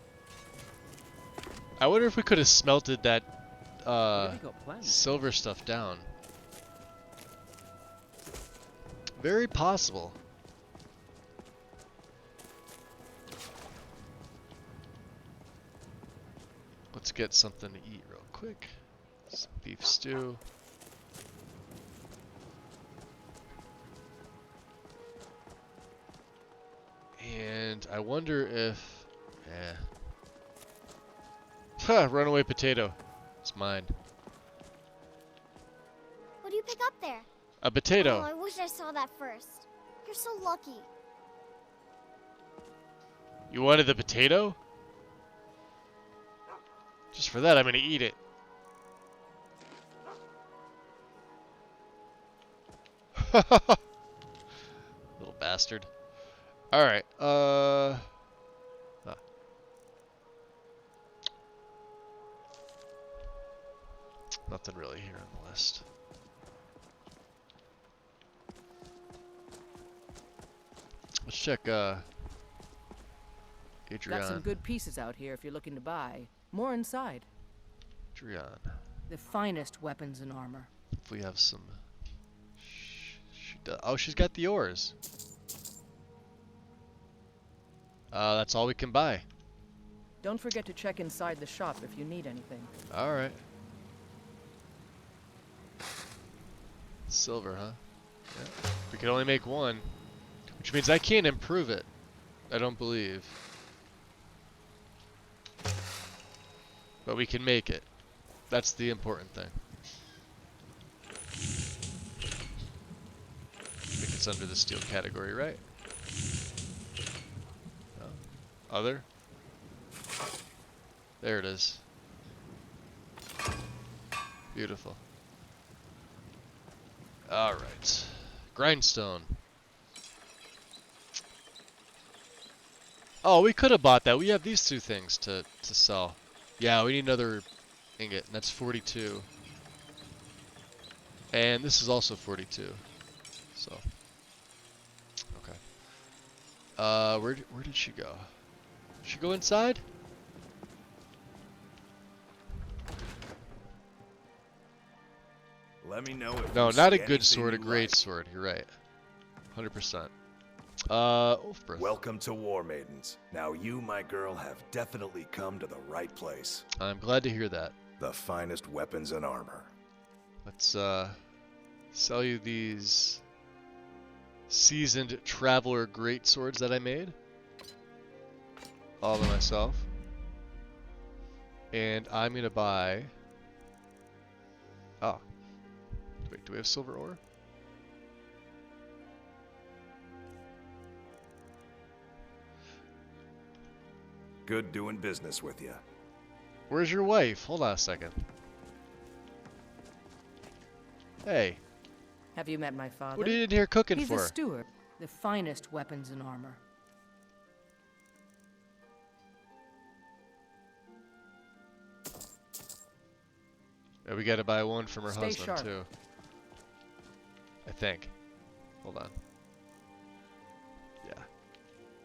if we could have smelted that silver stuff down. Very possible. Let's get something to eat real quick. Some beef stew. And I wonder if... Ha! Runaway potato. It's mine. What do you pick up there? A potato. Oh, I wish I saw that first. You're so lucky. You wanted the potato? Just for that, I'm gonna eat it. Little bastard. Alright, nothing really here on the list. Let's check, Adrian. Got some good pieces out here if you're looking to buy. More inside. Adrian. The finest weapons and armor. If we have some... Oh, she's got the ores. That's all we can buy. Don't forget to check inside the shop if you need anything. Alright. Silver, huh? Yeah. We can only make one. Which means I can't improve it. I don't believe. But we can make it. That's the important thing. I think it's under the steel category, right? No? Other? There it is. Beautiful. Alright. Grindstone. Oh, we could have bought that. We have these two things to sell. Yeah, we need another ingot, and that's 42. And this is also 42. So, okay. Where did she go? Did she go inside? Let me know if No, you not see a good anything sword, a you great like. sword. You're right. 100%. Ulfbrith. Welcome to War Maidens. Now you, my girl, have definitely come to the right place. I'm glad to hear that. The finest weapons and armor. Let's sell you these seasoned traveler great swords that I made. All by myself. And I'm gonna buy... Oh. Wait, do we have silver ore? Good doing business with you. Where's your wife? Hold on a second. Hey. Have you met my father? What are you in here cooking He's for? a steward. The finest weapons and armor. Yeah, we gotta buy one from her Stay husband sharp. too. I think. Hold on. Yeah.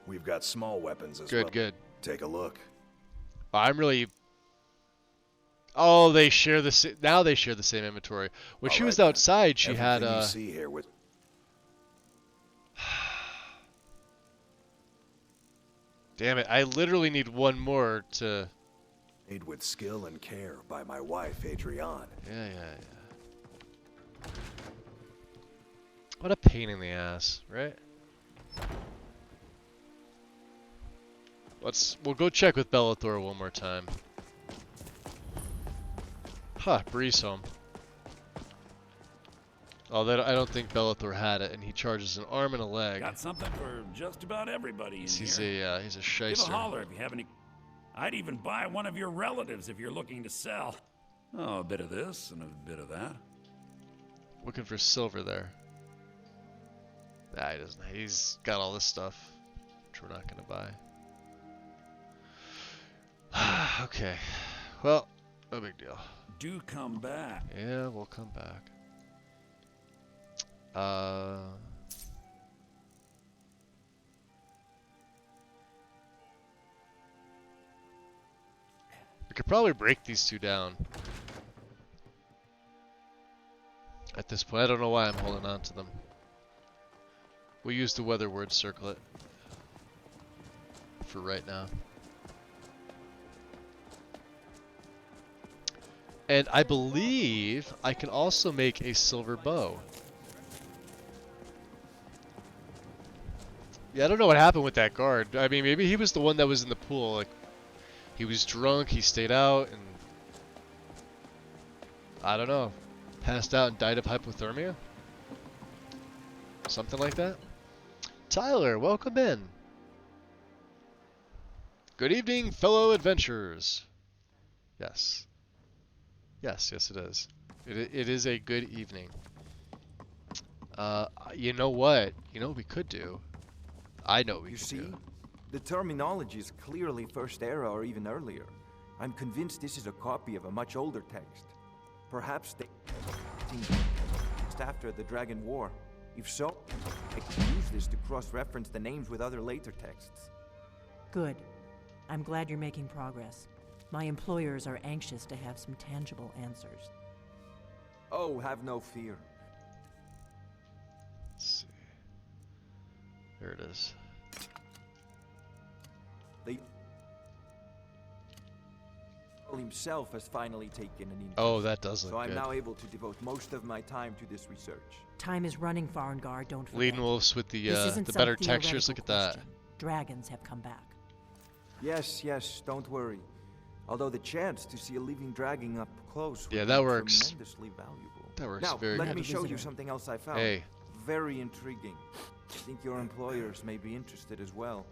We've got small weapons as Good, well. good. Take a look. I'm really... Oh, they share the now they share the same inventory. When she was outside, she had Everything you see here with Damn it! I literally need one more to. made with skill and care by my wife, Adrian. Yeah. What a pain in the ass, right? We'll go check with Bellathor one more time. Huh, Breeze home. Oh, that I don't think Bellathor had it, and he charges an arm and a leg. Got something for just about everybody in He's here. He's a Give a shyster. holler if you have any. I'd even buy one of your relatives if you're looking to sell. Oh, a bit of this and a bit of that. Looking for silver there. Nah, he doesn't. He's got all this stuff, which we're not gonna buy. Okay. Well, no big deal. Do come back. Yeah, we'll come back. We could probably break these two down. At this point, I don't know why I'm holding on to them. We'll use the weather word circlet for right now. And I believe I can also make a silver bow. Yeah, I don't know what happened with that guard. I mean, maybe he was the one that was in the pool. Like, he was drunk, he stayed out, and I don't know, passed out and died of hypothermia? Something like that? Tyler, welcome in. Good evening, fellow adventurers. Yes. Yes, it is. It is a good evening. You know what? You know what we could do? I know what we could do. You see? The terminology is clearly First Era or even earlier. I'm convinced this is a copy of a much older text. Perhaps they after the Dragon War. If so, I could use this to cross-reference the names with other later texts. Good. I'm glad you're making progress. My employers are anxious to have some tangible answers. Oh, have no fear. Let's see. There it is. The himself has finally taken an interest. Oh, that does look so I'm good. now able to devote most of my time to this research. Time is running, Farngar, don't forget. Leading wolves with the better textures. Look at that. Dragons have come back. Yes, don't worry. Although the chance to see a living dragon up close would that be works. tremendously valuable. That works now, very let good. me show you something else I found. Hey. Very intriguing. I think your employers may be interested as well.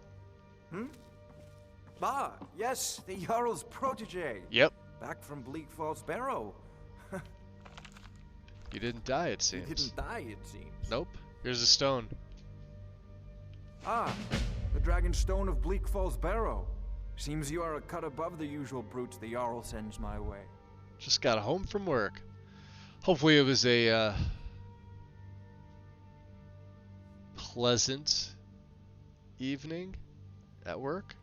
Ah, yes, the Jarl's protege. Yep. Back from Bleak Falls Barrow. You didn't die, it seems. You didn't die, it seems. Nope. Here's a stone. Ah, the Dragon Stone of Bleak Falls Barrow. Seems you are a cut above the usual brutes the Jarl sends my way. Just got home from work. Hopefully it was a pleasant evening at work.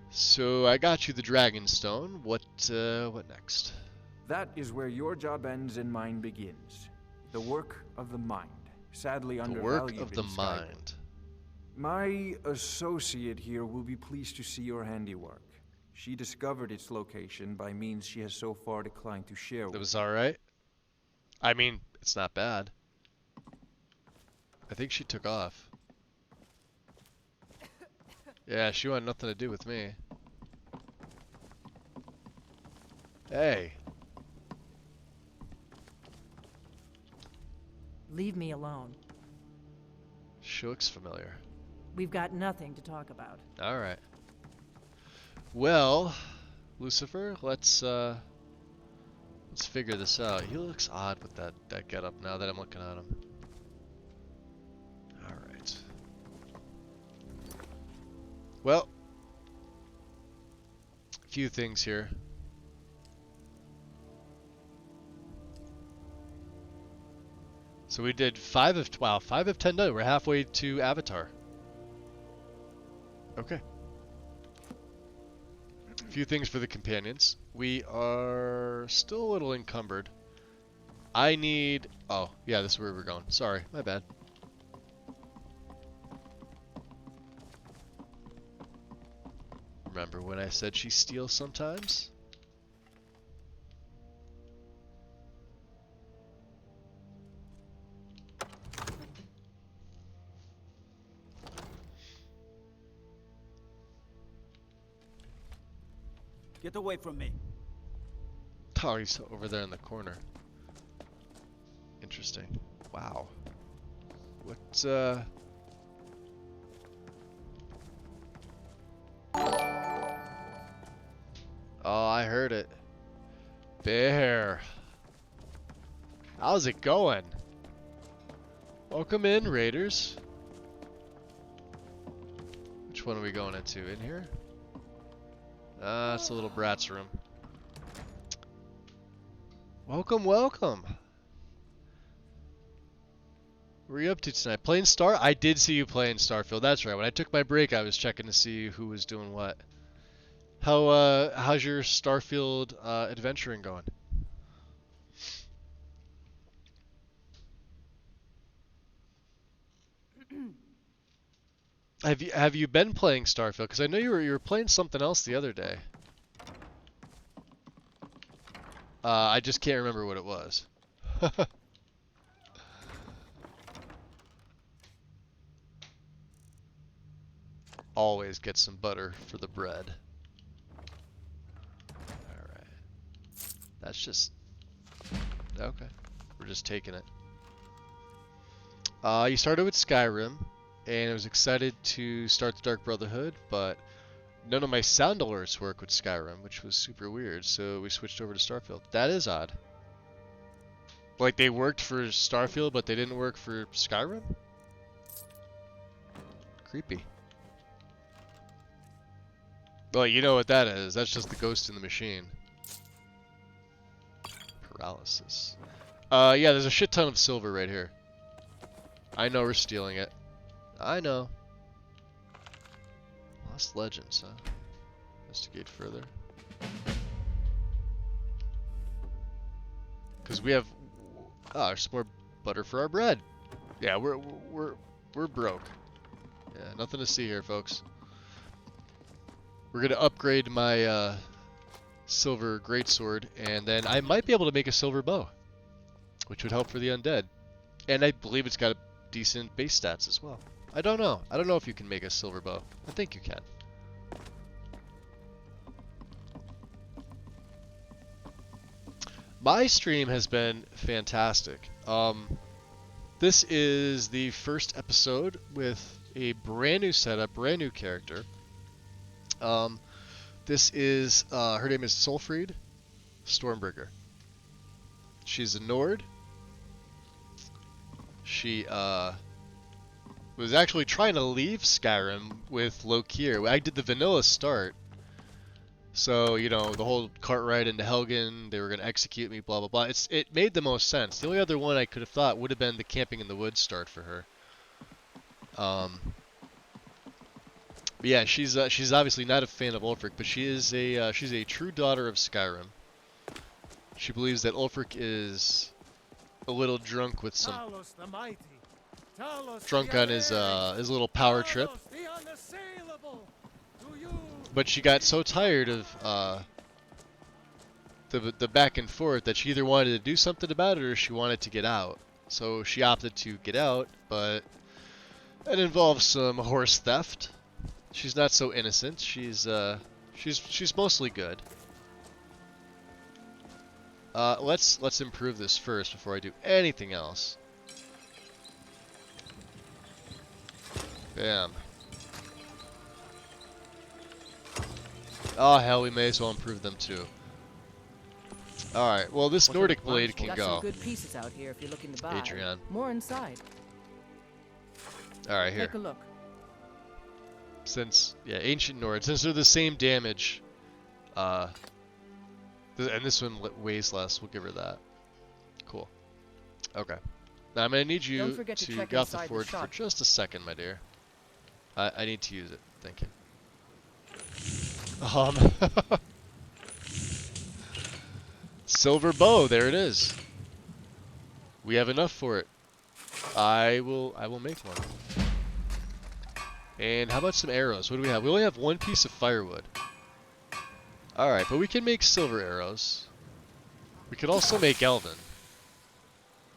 So I got you the Dragonstone. What next? That is where your job ends and mine begins. The work of the mind. Sadly undervalued. The work of the mind. My associate here will be pleased to see your handiwork. She discovered its location by means she has so far declined to share with. That was alright. I mean, it's not bad. I think she took off. Yeah, she wanted nothing to do with me. Hey. Leave me alone. She looks familiar. We've got nothing to talk about. Alright. Well, Lucifer, let's figure this out. He looks odd with that getup now that I'm looking at him. Alright. Well, a few things here. So we did 5 of 10 done. We're halfway to Avatar. Okay. A few things for the companions. We are still a little encumbered. I need... Oh, yeah, this is where we're going. Sorry, my bad. Remember when I said she steals sometimes? Get away from me. Oh, he's over there in the corner. Interesting. Wow. What, Oh, I heard it. Bear. How's it going? Welcome in, Raiders. Which one are we going into? In here? It's a little brat's room. Welcome, welcome. What are you up to tonight? Playing Star? I did see you playing Starfield. That's right. When I took my break, I was checking to see who was doing what. How's your Starfield adventuring going? Have you been playing Starfield? Because I know you were playing something else the other day. I just can't remember what it was. Always get some butter for the bread. Alright. That's just... Okay. We're just taking it. You started with Skyrim, and I was excited to start the Dark Brotherhood, but none of my sound alerts work with Skyrim, which was super weird, so we switched over to Starfield. That is odd. Like, they worked for Starfield, but they didn't work for Skyrim? Creepy. Well, you know what that is. That's just the ghost in the machine. Paralysis. Yeah, there's a shit ton of silver right here. I know we're stealing it. I know. Lost Legends, huh? Investigate further. Because we have... Oh, there's some more butter for our bread. Yeah, we're broke. Yeah, nothing to see here, folks. We're gonna upgrade my silver greatsword, and then I might be able to make a silver bow, which would help for the undead. And I believe it's got decent base stats as well. I don't know. I don't know if you can make a silver bow. I think you can. My stream has been fantastic. This is the first episode with a brand new setup, brand new character. This is, her name is Solfried Stormbringer. She's a Nord. She, was actually trying to leave Skyrim with Lokir. I did the vanilla start. So, you know, the whole cart ride into Helgen, they were going to execute me, blah, blah, blah. It made the most sense. The only other one I could have thought would have been the camping in the woods start for her. But yeah, she's obviously not a fan of Ulfric, but she's a true daughter of Skyrim. She believes that Ulfric is a little drunk with some drunk on his little power trip. But she got so tired of the back and forth that she either wanted to do something about it or she wanted to get out. So she opted to get out, but it involves some horse theft. She's not so innocent. She's mostly good. Let's improve this first before I do anything else. Bam. Oh hell, we may as well improve them too. All right. Well, this Nordic blade can got go. Some good pieces out here if you're looking to buy. Adrian. More inside. All right, here. Take a look. Since ancient Nord, since they're the same damage, and this one weighs less, we'll give her that. Cool. Okay. Now I'm gonna need you to get off the forge for just a second, my dear. I need to use it. Thank you. Silver bow, there it is. We have enough for it. I will make one. And how about some arrows? What do we have? We only have one piece of firewood. Alright, but we can make silver arrows. We could also make Elven,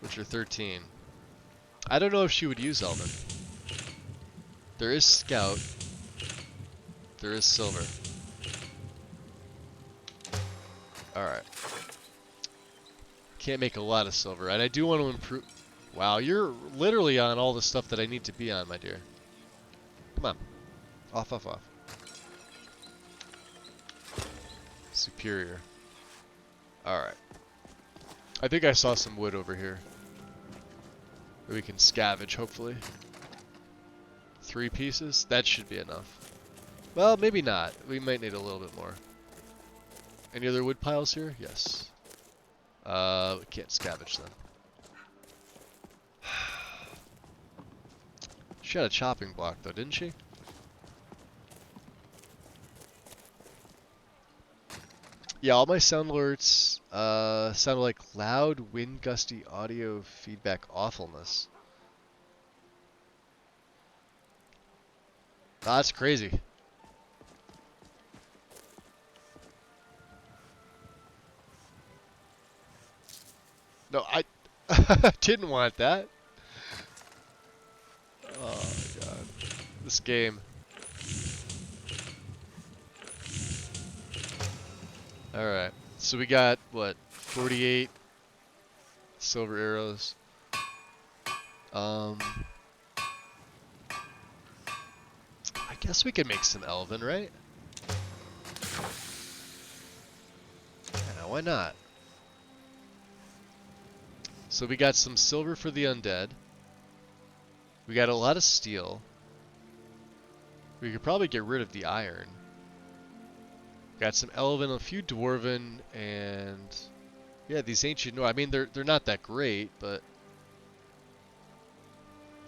which are 13. I don't know if she would use Elven. There is Scout. There is silver. Alright. Can't make a lot of silver. And I do want to improve... Wow, you're literally on all the stuff that I need to be on, my dear. Come on. Off, off, off. Superior. Alright. I think I saw some wood over here. That we can scavenge, hopefully. 3 pieces? That should be enough. Well, maybe not. We might need a little bit more. Any other wood piles here? Yes. We can't scavenge them. She had a chopping block though, didn't she? Yeah, all my sound alerts sounded like loud, wind gusty audio feedback awfulness. That's crazy. No, I didn't want that. Oh my god. This game. Alright. So we got, what, 48 silver arrows. I guess we could make some elven, right? Yeah, why not? So we got some silver for the undead. We got a lot of steel. We could probably get rid of the iron. Got some elven, a few dwarven, and yeah, these ancient. No, I mean they're not that great, but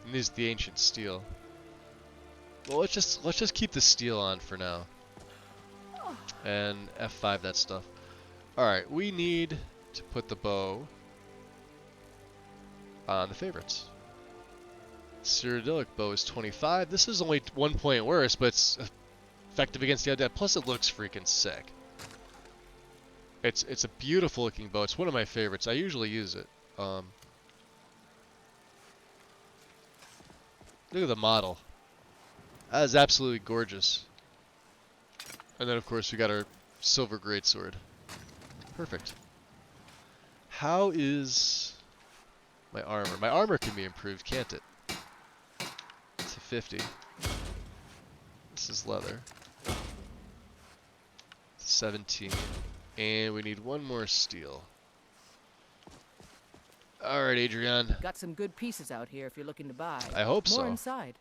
and this is the ancient steel. Well, let's just keep the steel on for now, and F5 that stuff. All right, we need to put the bow on the favorites. Cyrodiilic bow is 25. This is only 1 point worse, but it's effective against the undead. Plus, it looks freaking sick. It's a beautiful looking bow. It's one of my favorites. I usually use it. Look at the model. That is absolutely gorgeous. And then, of course, we got our silver greatsword. Perfect. How is my armor? My armor can be improved, can't it? To 50. This is leather. 17. And we need one more steel. Alright, Adrian. Got some good pieces out here if you're looking to buy. I hope so. More inside.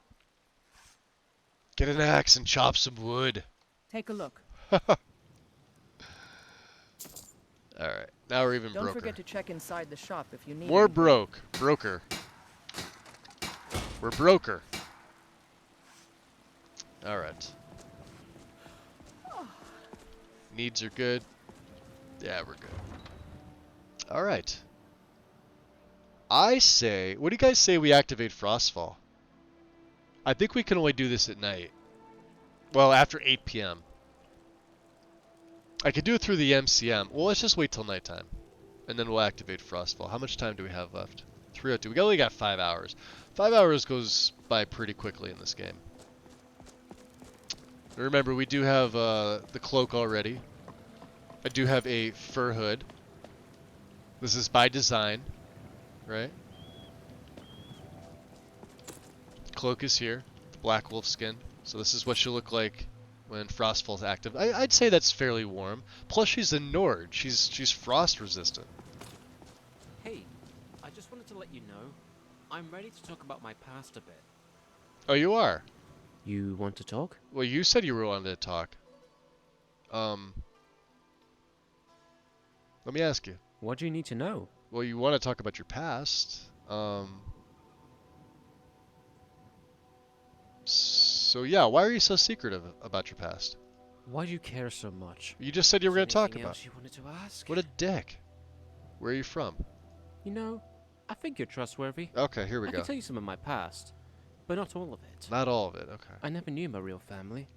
Get an axe and chop some wood. Take a look. Alright, now we're even Don't broker. forget to check inside the shop if you need More anything. broker. We're broker. Alright. Needs are good. Yeah, we're good. Alright. I say, what do you guys say we activate Frostfall? I think we can only do this at night. Well, after 8 p.m. I could do it through the MCM. Well, let's just wait till nighttime. And then we'll activate Frostfall. How much time do we have left? 302. We only got 5 hours. 5 hours goes by pretty quickly in this game. Remember, we do have the cloak already. I do have a fur hood. This is by design, right? Cloak is here, black wolf skin. So this is what she'll look like when Frostfall's active. I'd say that's fairly warm. Plus, she's a Nord. She's frost resistant. Hey, I just wanted to let you know, I'm ready to talk about my past a bit. Oh, you are? You want to talk? Well, you said you were wanting to talk. Let me ask you. What do you need to know? Well, you want to talk about your past. So yeah, why are you so secretive about your past? Why do you care so much? You just said you were going to talk Anything about else you wanted to ask? What a dick. Where are you from? You know, I think you're trustworthy. Okay, here we I go. can tell you some of my past, but not all of it. Not all of it, okay. I never knew my real family.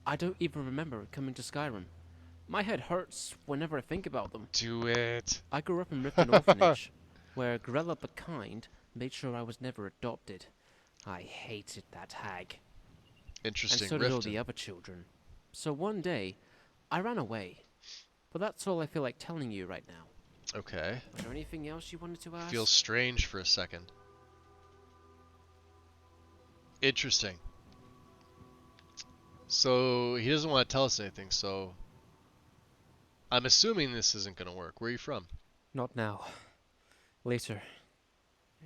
I don't even remember coming to Skyrim. My head hurts whenever I think about them. Do it. I grew up in Riften Orphanage, where Grella but kind made sure I was never adopted. I hated that hag. Interesting. And so did all the other children. So one day, I ran away. But that's all I feel like telling you right now. Okay. Was there anything else you wanted to ask? Feels strange for a second. Interesting. So he doesn't want to tell us anything, so I'm assuming this isn't going to work. Where are you from? Not now. Later.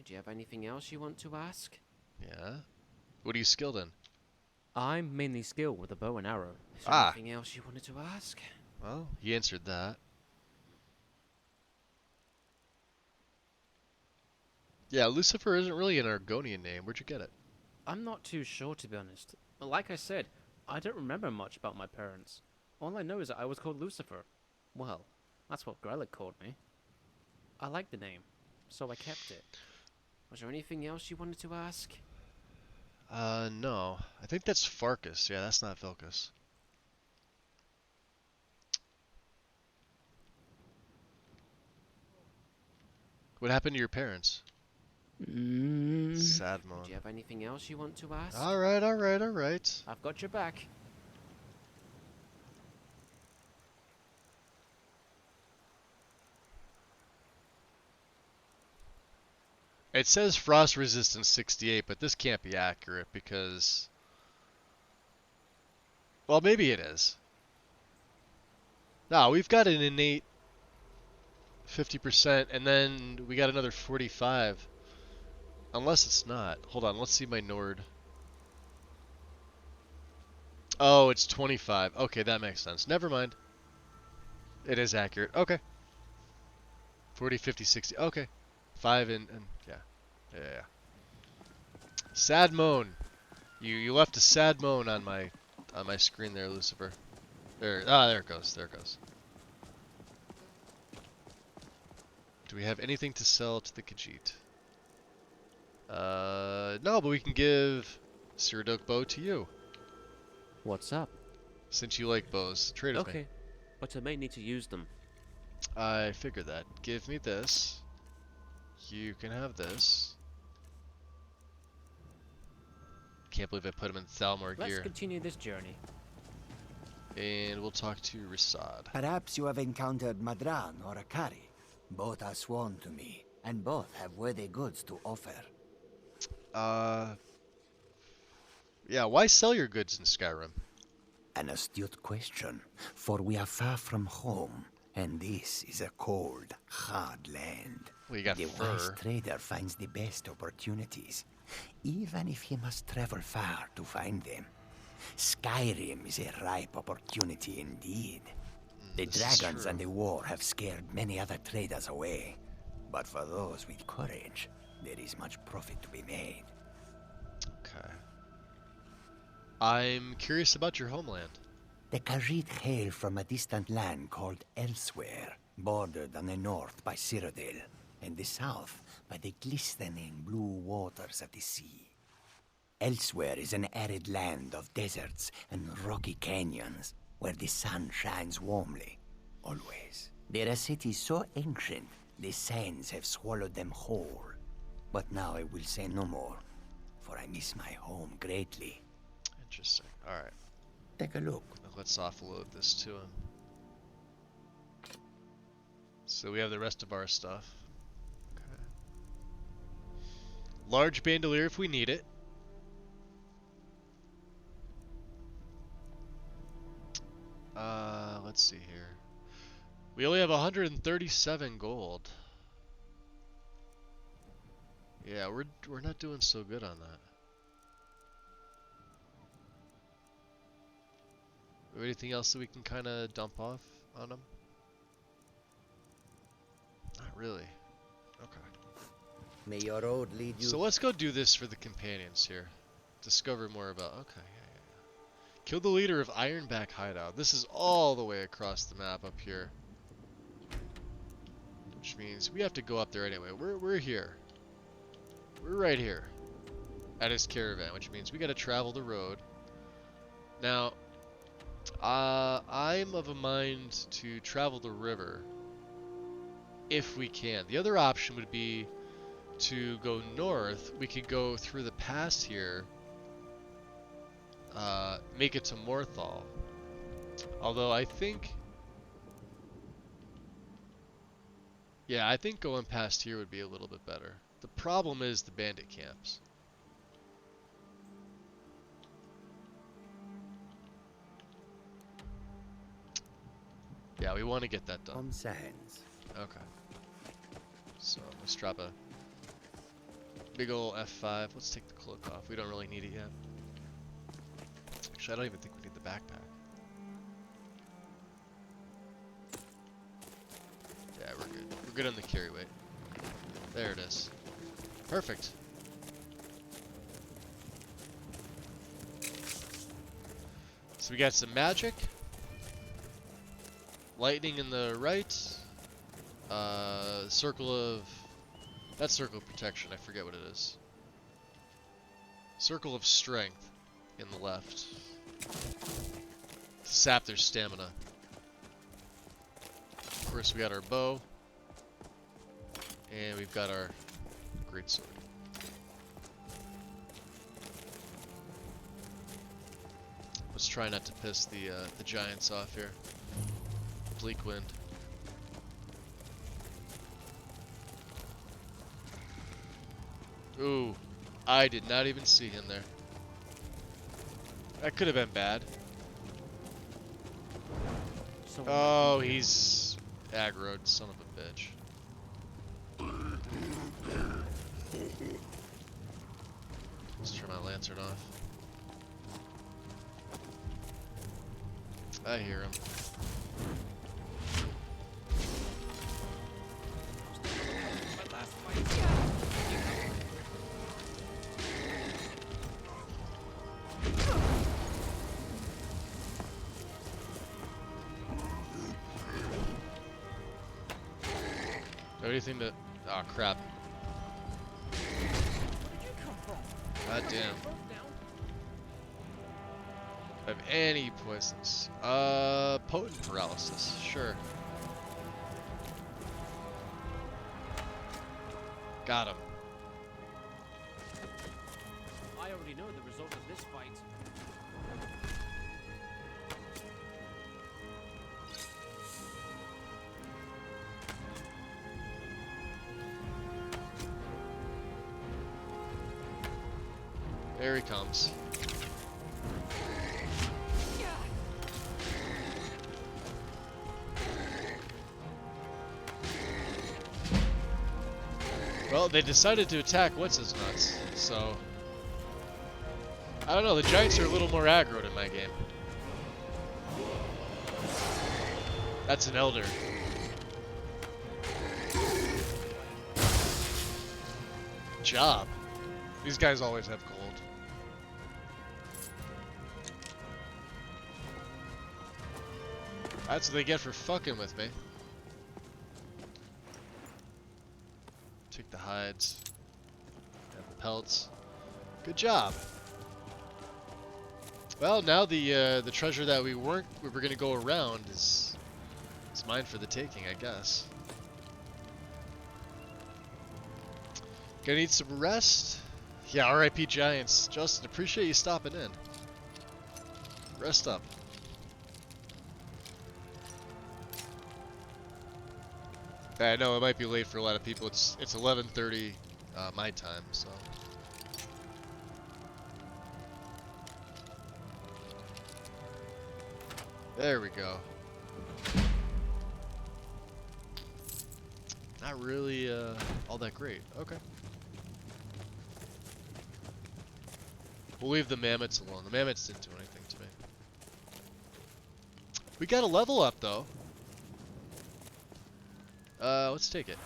Do you have anything else you want to ask? Yeah. What are you skilled in? I'm mainly skilled with a bow and arrow. Is there anything else you wanted to ask? Well, he answered that. Yeah, Lucifer isn't really an Argonian name. Where'd you get it? I'm not too sure, to be honest. But like I said, I don't remember much about my parents. All I know is that I was called Lucifer. Well, that's what Grellick called me. I liked the name, so I kept it. Was there anything else you wanted to ask? No. I think that's Farkas. Yeah, that's not Vilkas. What happened to your parents? Sad moan. Do you have anything else you want to ask? Alright, alright, alright. I've got your back. It says frost resistance 68, but this can't be accurate because... Well, maybe it is. No, we've got an innate 50%, and then we got another 45. Unless it's not. Hold on, let's see my Nord. Oh, it's 25. Okay, that makes sense. Never mind. It is accurate. Okay. 40, 50, 60. Okay. 5 and yeah. Yeah. Sad moan. You left a sad moan on my screen there, Lucifer. There it goes. There it goes. Do we have anything to sell to the Khajiit? No, but we can give Cyrodiil bow to you. What's up? Since you like bows, trade with me. Okay, but I may need to use them. I figured that. Give me this. You can have this. Can't believe I put him in Thalmor Let's gear. continue this journey. And we'll talk to Rasad. Perhaps you have encountered Madran or Akari. Both are sworn to me, and both have worthy goods to offer. Yeah, why sell your goods in Skyrim? An astute question, for we are far from home, and this is a cold, hard land. Well, you got the fur. wise trader finds the best opportunities, even if he must travel far to find them. Skyrim is a ripe opportunity indeed. The dragons and the war have scared many other traders away, but for those with courage, there is much profit to be made. Okay. I'm curious about your homeland. The Khajiit hail from a distant land called Elsewhere, bordered on the north by Cyrodiil, and the south by the glistening blue waters of the sea. Elsewhere is an arid land of deserts and rocky canyons, where the sun shines warmly, always. There are cities so ancient, the sands have swallowed them whole. But now I will say no more, for I miss my home greatly. Interesting. Alright. Take a look. Let's offload this to him. So we have the rest of our stuff. Okay. Large bandolier if we need it. Let's see here. We only have 137 gold. Yeah, we're not doing so good on that. Anything else that we can kind of dump off on them? Not really. Okay. May your road lead you. So let's go do this for the companions here. Discover more about. Okay, yeah. Kill the leader of Ironback Hideout. This is all the way across the map up here, which means we have to go up there anyway. We're here. We're right here at his caravan, which means we got to travel the road. Now, I'm of a mind to travel the river if we can. The other option would be to go north. We could go through the pass here, make it to Morthal. Although I think Yeah, I think going past here would be a little bit better. The problem is the bandit camps. Yeah, we want to get that done. Okay. So let's drop a big ol' F5. Let's take the cloak off. We don't really need it yet. Actually, I don't even think we need the backpack. Yeah, we're good. We're good on the carry weight. There it is. Perfect. So we got some magic. Lightning in the right. Circle of... That's circle of protection. I forget what it is. Circle of strength in the left. To sap their stamina. Of course, we got our bow. And we've got our greatsword. Let's try not to piss the giants off here. Bleak wind. Ooh, I did not even see him there. That could have been bad. Oh, he's aggroed, son of a bitch. Let's turn my lantern off. I hear him. Anything that... Oh, crap. God damn. I have any poisons. Potent paralysis. Sure. Got him. I already know the result of this fight. There he comes. Well, they decided to attack What's-His-Nuts, so... I don't know, the Giants are a little more aggroed in my game. That's an Elder. Job. These guys always have gold. That's what they get for fucking with me. Take the hides. Have the pelts. Good job. Well, now the treasure that we were gonna go around is mine for the taking, I guess. Gonna need some rest. Yeah, R.I.P. Giants. Justin, appreciate you stopping in. Rest up. I know it might be late for a lot of people. It's 11:30 my time, so. There we go. Not really all that great. Okay. We'll leave the mammoths alone. The mammoths didn't do anything to me. We got a level up though. Let's take it.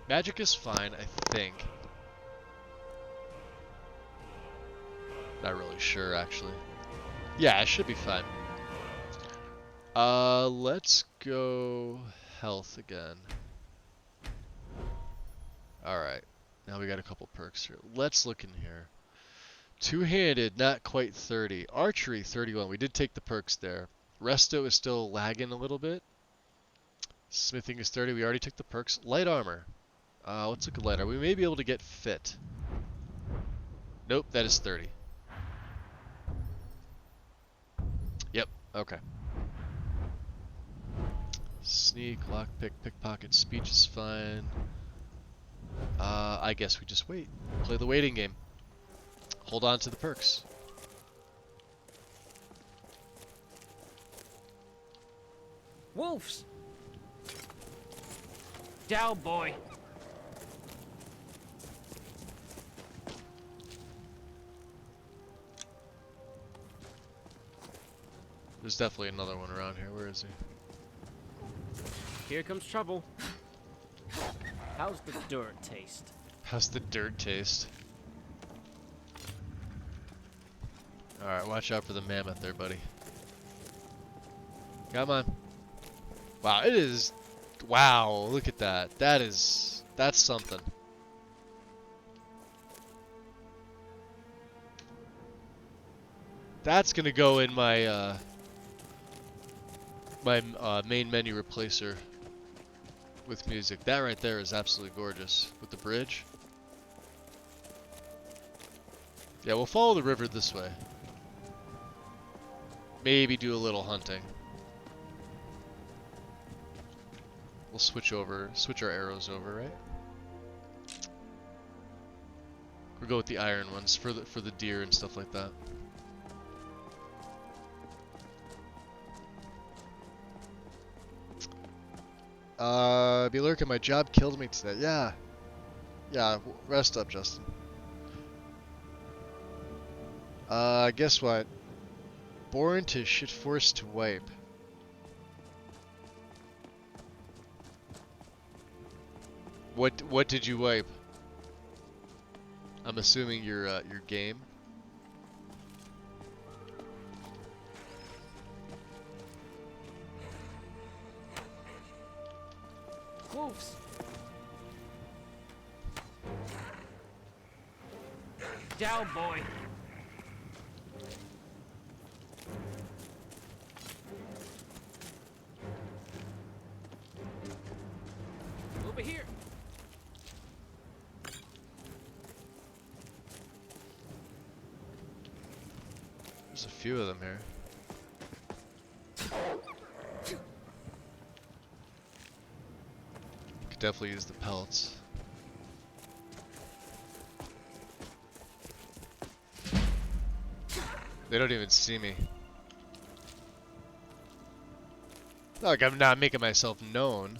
Magic is fine, I think. Not really sure, actually. Yeah, it should be fine. Let's go health again. Alright. Now we got a couple perks here. Let's look in here. Two-handed, not quite 30. Archery, 31. We did take the perks there. Resto is still lagging a little bit. Smithing is 30. We already took the perks. Light armor. Let's look at light armor. We may be able to get fit. Nope, that is 30. Yep, okay. Sneak, lockpick, pickpocket, speech is fine. I guess we just wait. Play the waiting game. Hold on to the perks. Wolves! Down, boy! There's definitely another one around here. Where is he? Here comes trouble. How's the dirt taste? How's the dirt taste? Alright, watch out for the mammoth there, buddy. Come on. Wow, it is... Wow, look at that. That's something. That's gonna go in my, main menu replacer with music. That right there is absolutely gorgeous. With the bridge. Yeah, we'll follow the river this way. Maybe do a little hunting. We'll switch our arrows over, right? We'll go with the iron ones for the deer and stuff like that. Be lurking, my job killed me today. Yeah. Yeah, rest up, Justin. Guess what? Born to shit forced to wipe. What did you wipe? I'm assuming your game. Wolves! Down, boy! Over here! There's a few of them here. Could definitely use the pelts. They don't even see me. Not like I'm not making myself known.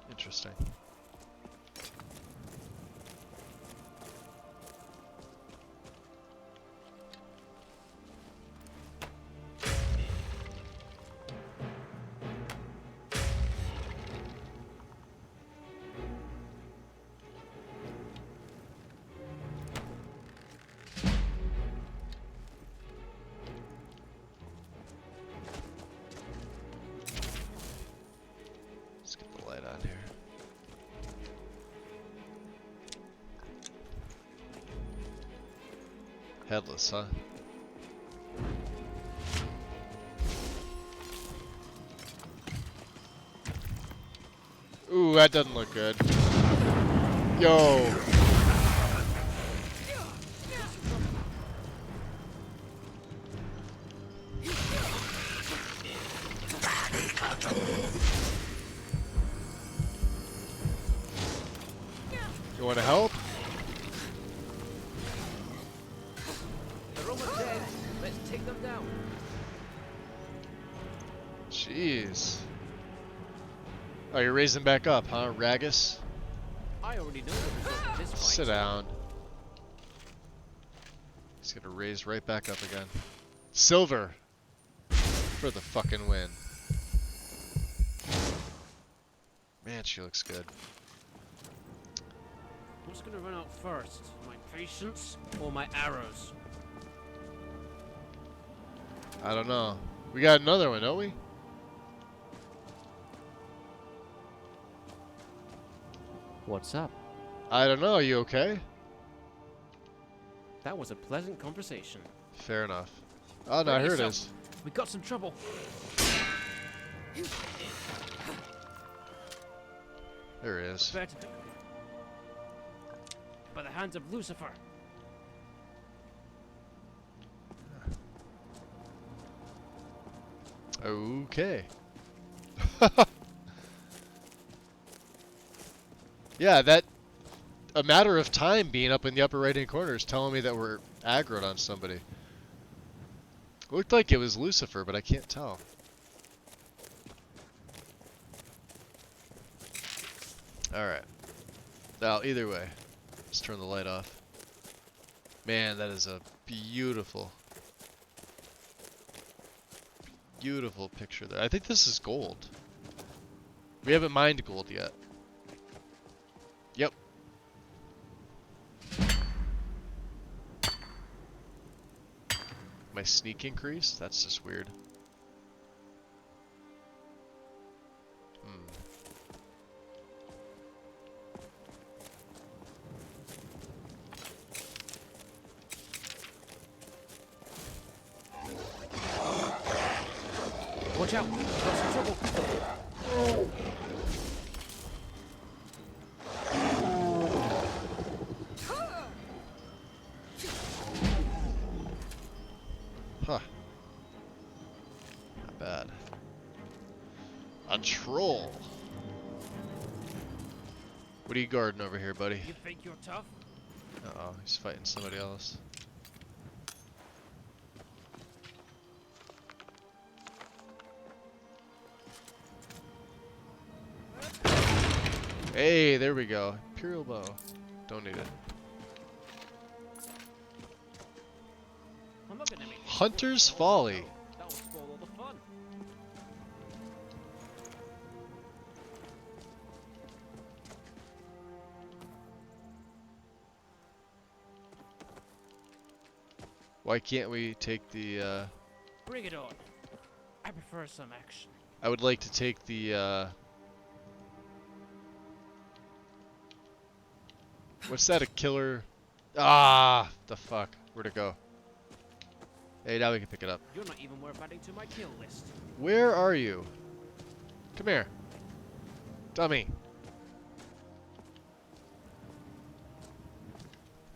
Interesting. Let's get the light on here. Headless, huh? Ooh, that doesn't look good. Yo! You wanna help? They're almost dead. Let's take them down. Jeez. Oh, you're raising back up, huh, Ragus? I already know the result of this fight. Sit down. He's gonna raise right back up again. Silver! For the fucking win. Man, she looks good. What's gonna run out first? My patience or my arrows? I don't know. We got another one, don't we? What's up? I don't know. Are you okay? That was a pleasant conversation. Fair enough. Oh no, here it is. We got some trouble. There it is. by the hands of Lucifer. Okay. Yeah, that a matter of time being up in the upper right-hand corner is telling me that we're aggroed on somebody. It looked like it was Lucifer, but I can't tell. Alright. Now, either way, let's turn the light off. Man, that is a beautiful, beautiful picture there. I think this is gold. We haven't mined gold yet. Yep. My sneak increase? That's just weird. Watch out! Got some trouble! Huh. Not bad. A troll. What are you guarding over here, buddy? You think you're tough? Uh-oh, he's fighting somebody else. Hey, there we go. Imperial bow. Don't need it. I'm not gonna make Hunter's Folly. that will spoil all the fun. Why can't we take the, Bring it on. I prefer some action. I would like to take the, what's that, a killer? Ah, the fuck. Where'd it go? Hey, now we can pick it up. You're not even worth adding to my kill list. Where are you? Come here. Dummy.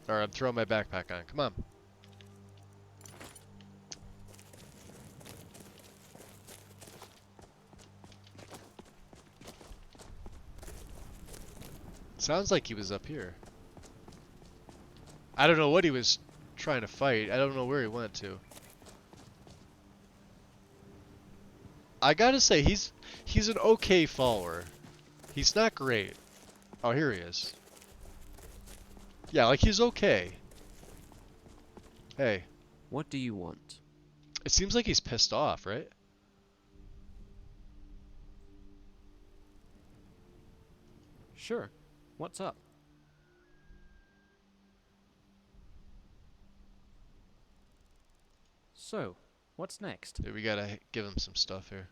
Alright, I'm throwing my backpack on. Come on. Sounds like he was up here. I don't know what he was trying to fight. I don't know where he went to. I gotta say, he's an okay follower. He's not great. Oh, here he is. Yeah, like he's okay. Hey. What do you want? It seems like he's pissed off, right? Sure. What's up? So, what's next? Yeah, we gotta give him some stuff here.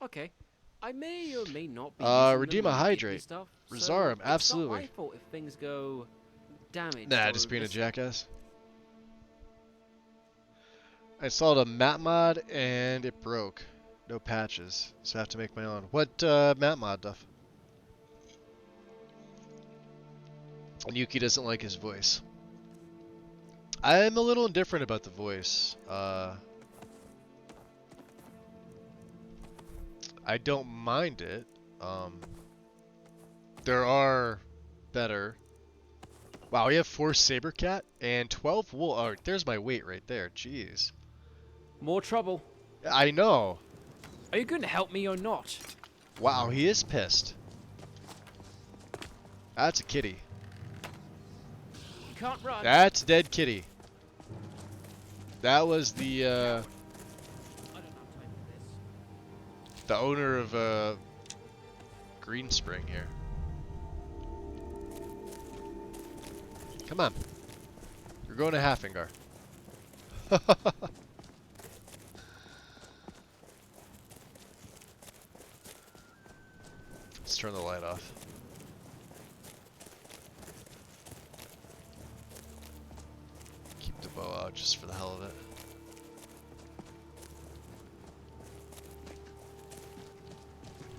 Okay. I may or may not be using Redeem them a when we get hydrate. this stuff, Reserve, so it's absolutely. not my fault if things go damaged. Nah, or just being a missing. jackass. I installed a map mod and it broke. No patches, so I have to make my own. What map mod, Duff? And Yuki doesn't like his voice. I'm a little indifferent about the voice. I don't mind it. There are better. Wow, we have 4 Sabercat and 12 wool. Oh, there's my weight right there. Jeez. More trouble. I know. Are you going to help me or not? Wow, he is pissed. That's a kitty. You can't run. That's dead kitty. That was the I don't have time for this. the owner of Green Spring here. Come on. You're going to Halfingar. Let's turn the light off. Keep the bow out just for the hell of it.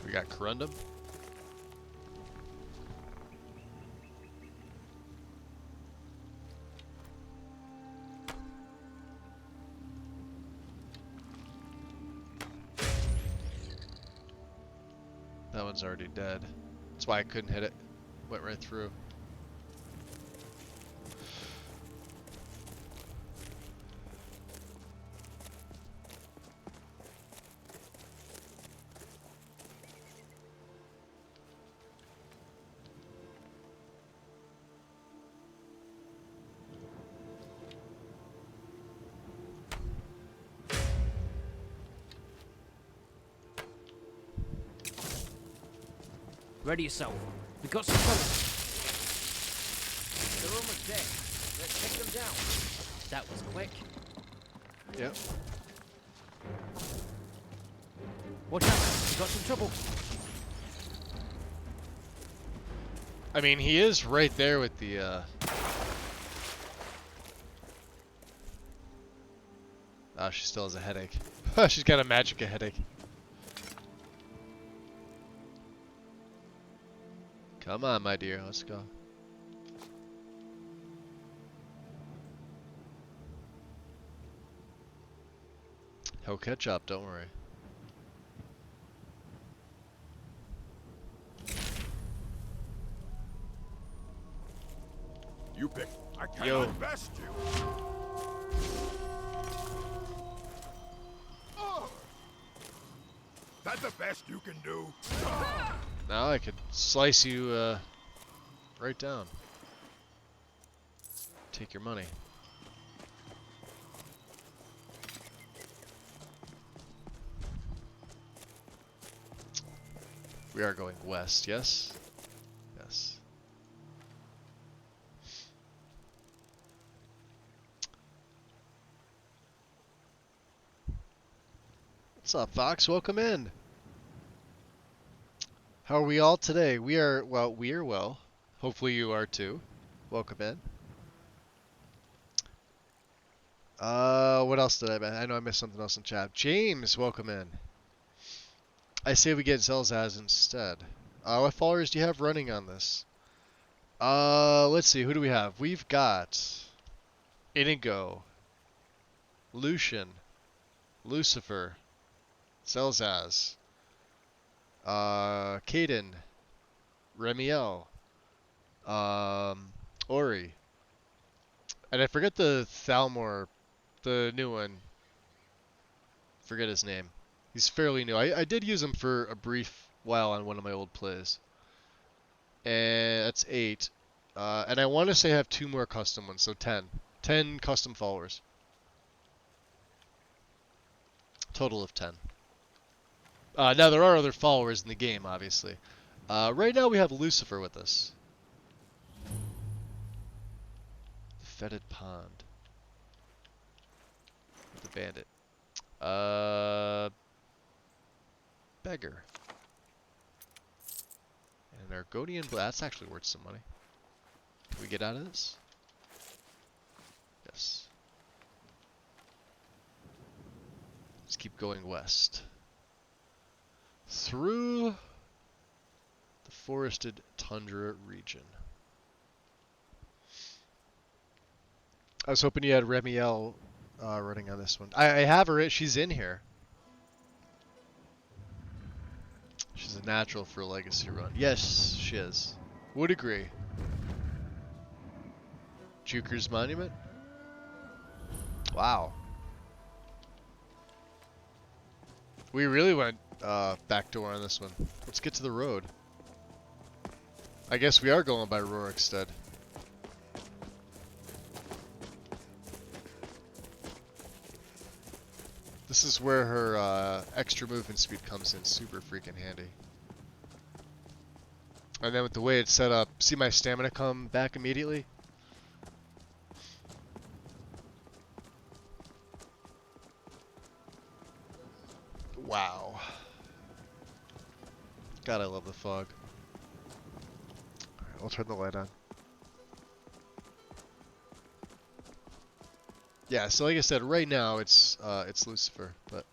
We got Corundum. one's already dead. That's why I couldn't hit it. Went right through. Ready yourself. We got some trouble. They're almost dead. Let's take them down. That was quick. Yep. Watch out. We got some trouble. I mean, he is right there with the, Oh, she still has a headache. She's got a magic headache. Come on, my dear, let's go. He'll catch up, don't worry. You pick. I Yo. cannot best you. Oh. That the best you can do? Now I could slice you, right down. Take your money. We are going west, yes? Yes. What's up, Fox? Welcome in. How are we all today? We are well. Hopefully you are too. Welcome in. What else did I miss? I know I missed something else in chat. James, welcome in. I say we get Zelzaz instead. What followers do you have running on this? Let's see. Who do we have? We've got Inigo, Lucian, Lucifer, Zelzaz, Caden, Remiel, Ori, and I forget the Thalmor, the new one. Forget his name. He's fairly new. I did use him for a brief while on one of my old plays. And that's 8. And I want to say I have 2 more custom ones, so 10. 10 custom followers. Total of 10. Now, there are other followers in the game, obviously. Right now, we have Lucifer with us. The Fetid Pond. The Bandit. Beggar. And Argonian, that's actually worth some money. Can we get out of this? Yes. Let's keep going west. Through the forested tundra region. I was hoping you had Remiel running on this one. I have her. She's in here. She's a natural for a legacy run. Yes, she is. Would agree. Juker's Monument? Wow. We really went backdoor on this one. Let's get to the road. I guess we are going by Rorikstead. This is where her extra movement speed comes in super freaking handy. And then with the way it's set up, see my stamina come back immediately? Wow. God, I love the fog. Alright, I'll turn the light on. Yeah, so like I said, right now it's Lucifer, but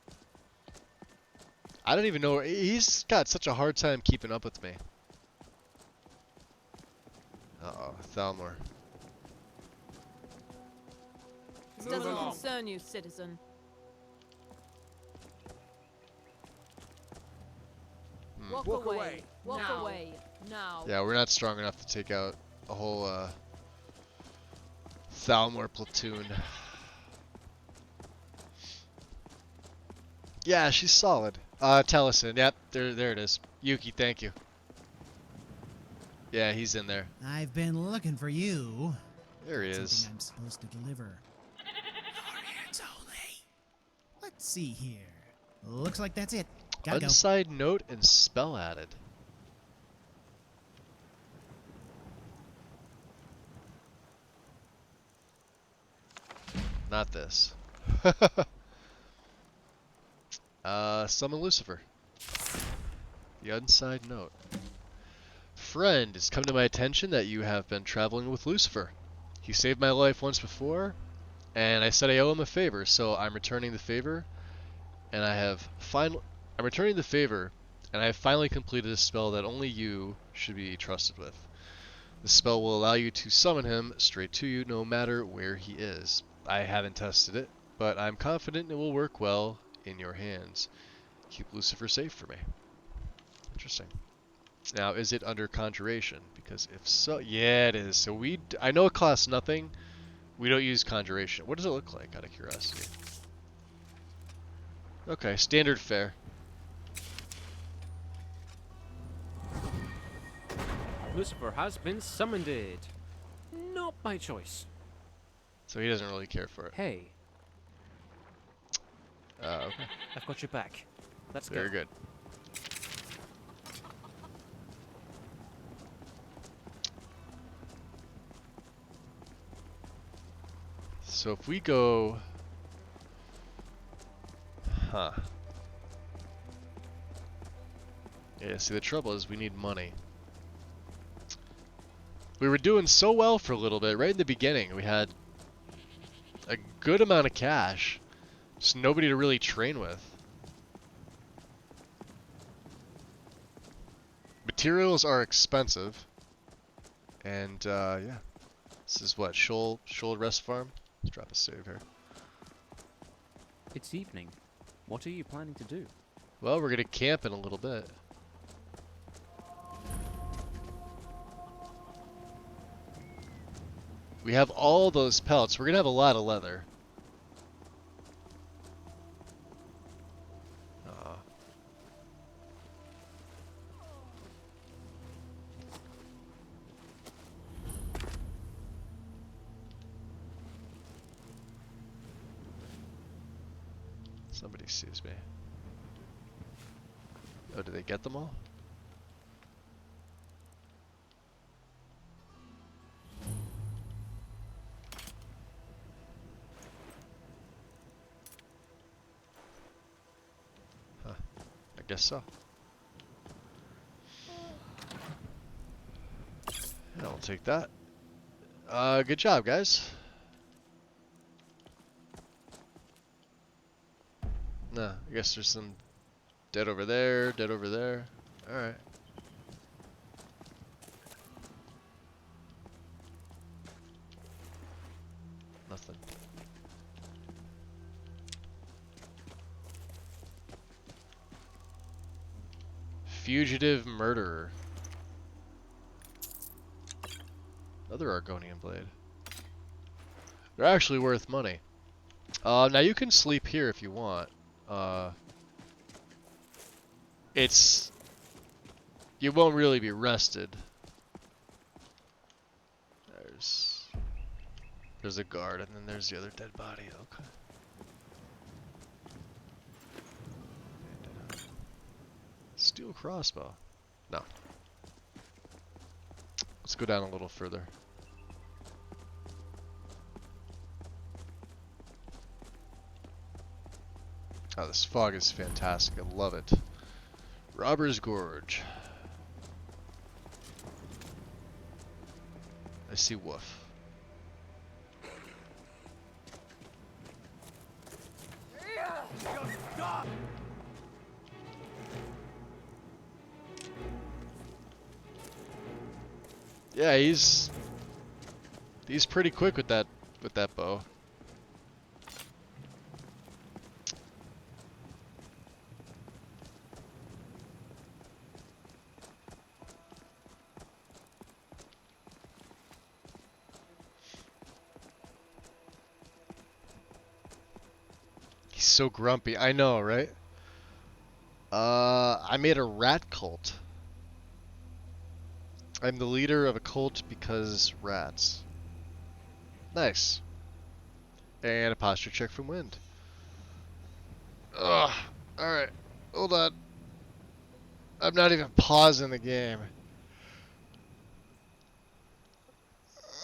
I don't even know. He's got such a hard time keeping up with me. Uh-oh, Thalmor. This doesn't concern you, citizen. Walk away. Walk away. Now. Yeah, we're not strong enough to take out a whole Thalmor platoon. Yeah, she's solid. Tellison, yep, there it is. Yuki, thank you. Yeah, he's in there. I've been looking for you. There he is. Something I'm supposed to deliver. Hands only. Let's see here. Looks like that's it. Gotta go. Unside note and spell added. Not this. Summon Lucifer. The unside note. Friend, it's come to my attention that you have been traveling with Lucifer. He saved my life once before, and I said I owe him a favor, so I'm returning the favor. And I'm returning the favor, and I have finally completed a spell that only you should be trusted with. The spell will allow you to summon him straight to you, no matter where he is. I haven't tested it, but I'm confident it will work well in your hands. Keep Lucifer safe for me. Interesting. Now, is it under conjuration? Because if so, yeah, it is. So I know it costs nothing. We don't use conjuration. What does it look like, out of curiosity? Okay, standard fare. Lucifer has been summoned. Not by choice. So he doesn't really care for it. Hey. Okay. I've got your back. Let's go. Very good. So if we go... Huh. Yeah, see, the trouble is we need money. We were doing so well for a little bit. Right in the beginning, we had a good amount of cash. Just nobody to really train with. Materials are expensive. And, yeah. This is what, Shoal Rest Farm? Let's drop a save here. It's evening. What are you planning to do? Well, we're gonna camp in a little bit. We have all those pelts. We're gonna have a lot of leather. Somebody sees me. Oh, did they get them all? Huh. I guess so. Yeah, I'll take that. Good job, guys. No, I guess there's some dead over there, dead over there. Alright. Nothing. Fugitive murderer. Another Argonian blade. They're actually worth money. Now you can sleep here if you want. You won't really be rested. There's a guard, and then there's the other dead body. Okay. Steel crossbow. No. Let's go down a little further. Oh, this fog is fantastic. I love it. Robber's Gorge. I see Wolf. Yeah, he's pretty quick with that bow. so grumpy. I know, right? I made a rat cult. I'm the leader of a cult because rats. Nice. And a posture check from Wind. Ugh. Alright. Hold on. I'm not even pausing the game.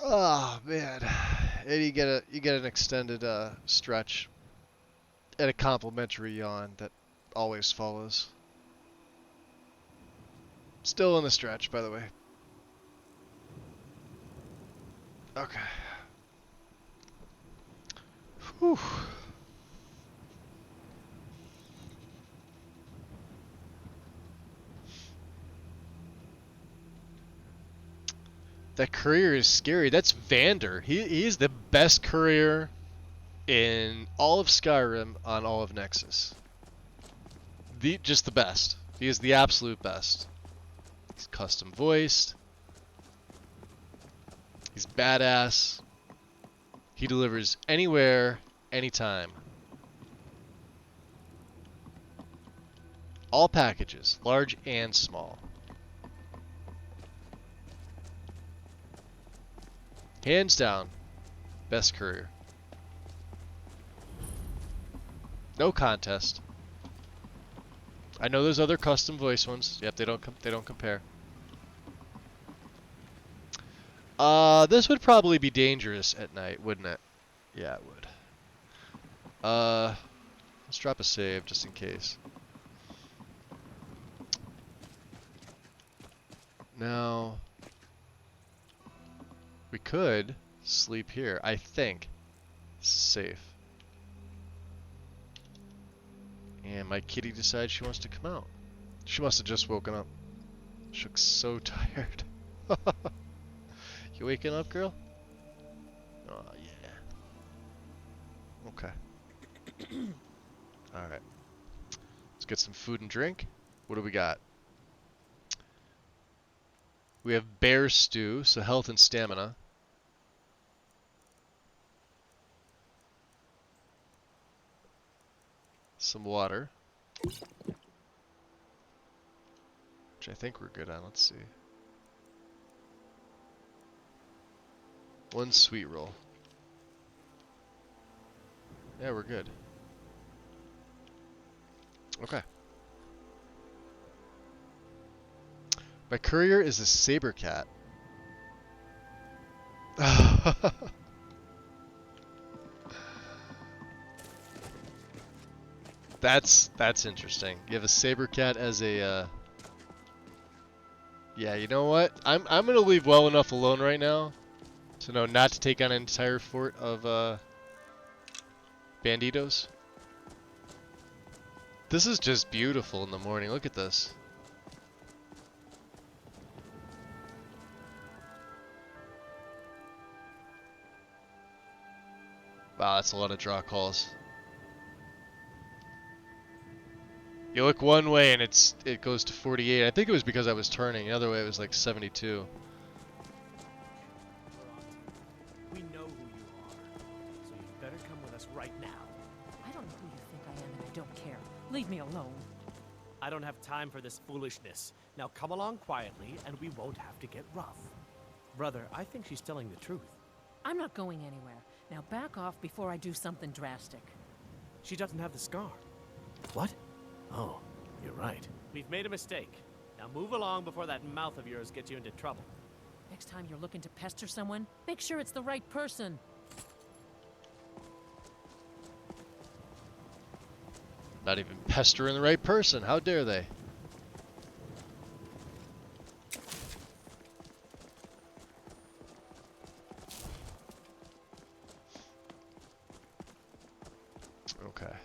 Oh man. And you get an extended stretch and a complimentary yawn that always follows. Still in the stretch, by the way. Okay. Whew. That courier is scary. That's Vander. He's the best courier in all of Skyrim on all of Nexus. Just the best. He is the absolute best. He's custom voiced. He's badass. He delivers anywhere, anytime. All packages, large and small. Hands down, best courier. No contest. I know there's other custom voice ones. Yep, they don't compare. This would probably be dangerous at night, wouldn't it? Yeah, it would. Let's drop a save just in case. Now, we could sleep here. I think safe. And my kitty decides she wants to come out. She must have just woken up. She looks so tired. You waking up, girl? Oh, yeah. Okay. Alright. Let's get some food and drink. What do we got? We have bear stew, so health and stamina. Some water. Which I think we're good on. Let's see. One sweet roll. Yeah, we're good. Okay. My courier is a saber cat. That's interesting. You have a saber cat as a yeah, you know what? I'm gonna leave well enough alone right now to know not to take on an entire fort of banditos. This is just beautiful in the morning. Look at this. Wow, that's a lot of draw calls. You look one way and it goes to 48. I think it was because I was turning. The other way it was like 72. We know who you are, so you better come with us right now. I don't know who you think I am, and I don't care. Leave me alone. I don't have time for this foolishness. Now come along quietly, and we won't have to get rough. Brother, I think she's telling the truth. I'm not going anywhere. Now back off before I do something drastic. She doesn't have the scar. What? Oh, you're right. We've made a mistake. Now move along before that mouth of yours gets you into trouble. Next time you're looking to pester someone, make sure it's the right person. Not even pestering the right person. How dare they? Okay.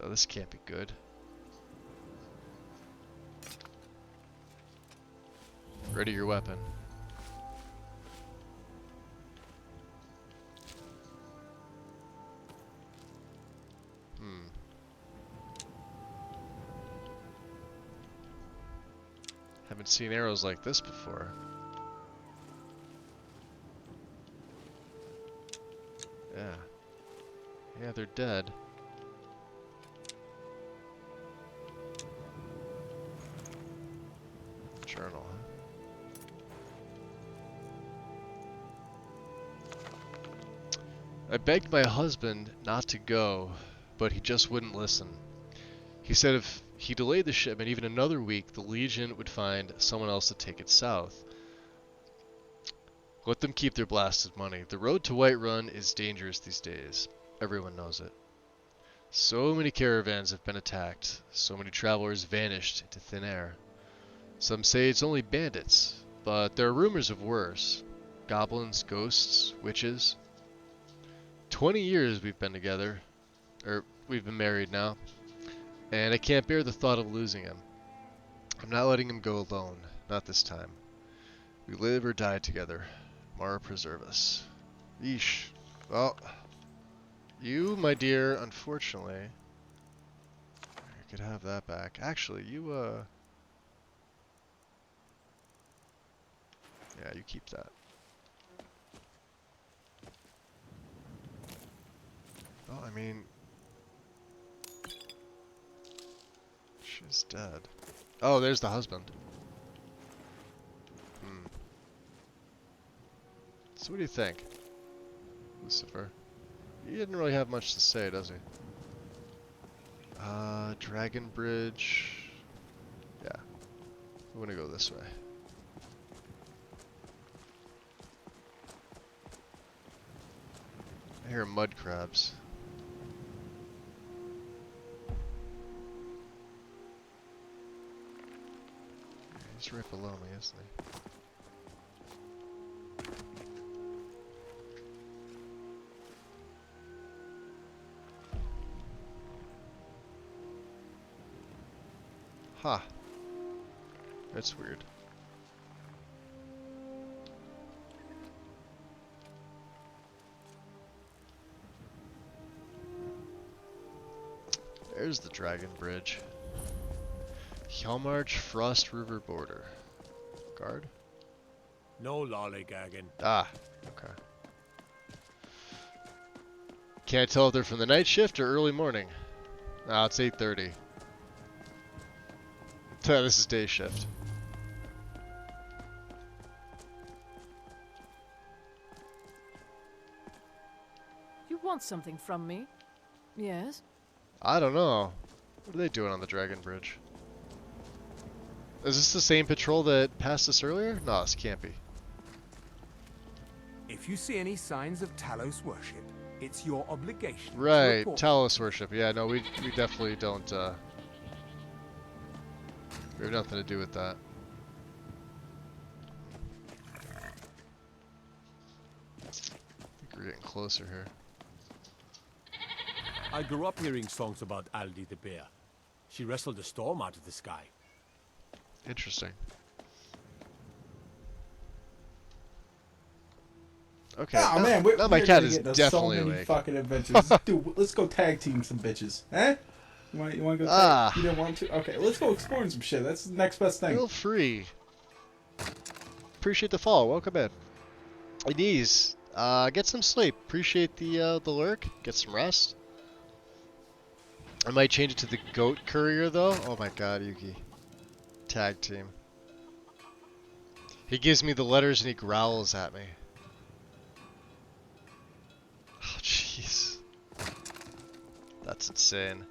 Oh, this can't be good. Ready your weapon. Haven't seen arrows like this before. Yeah. Yeah, they're dead. Journal, huh? I begged my husband not to go, but he just wouldn't listen. He said if he delayed the shipment even another week, the Legion would find someone else to take it south. Let them keep their blasted money. The road to Whiterun is dangerous these days. Everyone knows it. So many caravans have been attacked. So many travelers vanished into thin air. Some say it's only bandits, but there are rumors of worse. Goblins, ghosts, witches. 20 years we've been together. We've been married now. And I can't bear the thought of losing him. I'm not letting him go alone. Not this time. We live or die together. Mara preserve us. Yeesh. Well, you, my dear, unfortunately... You could have that back. Actually, you, yeah, you keep that. Well, I mean... She's dead. Oh, there's the husband. So what do you think, Lucifer? He didn't really have much to say, does he? Dragon Bridge... Yeah. We're gonna go this way. I hear mud crabs. He's right below me, isn't he? Huh. That's weird. There's the Dragon Bridge. Hjalmarch Frost River border. Guard? No lollygagging. Ah, okay. Can't tell if they're from the night shift or early morning. Ah, it's 8:30. This is day shift. You want something from me? Yes? I don't know. What are they doing on the Dragon Bridge? Is this the same patrol that passed us earlier? No, this can't be. If you see any signs of Talos worship, it's your obligation to Right, report. Talos worship. Yeah, no, we definitely don't, we have nothing to do with that. I think we're getting closer here. I grew up hearing songs about Aldi the bear. She wrestled a storm out of the sky. Interesting. Okay. Oh man, we're my cat gonna is get into definitely so many awake. fucking adventures. Dude, let's go tag team some bitches. Eh? You want to go tag? You don't want to? Okay, let's go exploring some shit. That's the next best thing. Feel free. Appreciate the follow. Welcome in. Inez, get some sleep. Appreciate the lurk. Get some rest. I might change it to the goat courier though. Oh my god, Yuki. Tag team. He gives me the letters and he growls at me. Oh jeez. That's insane.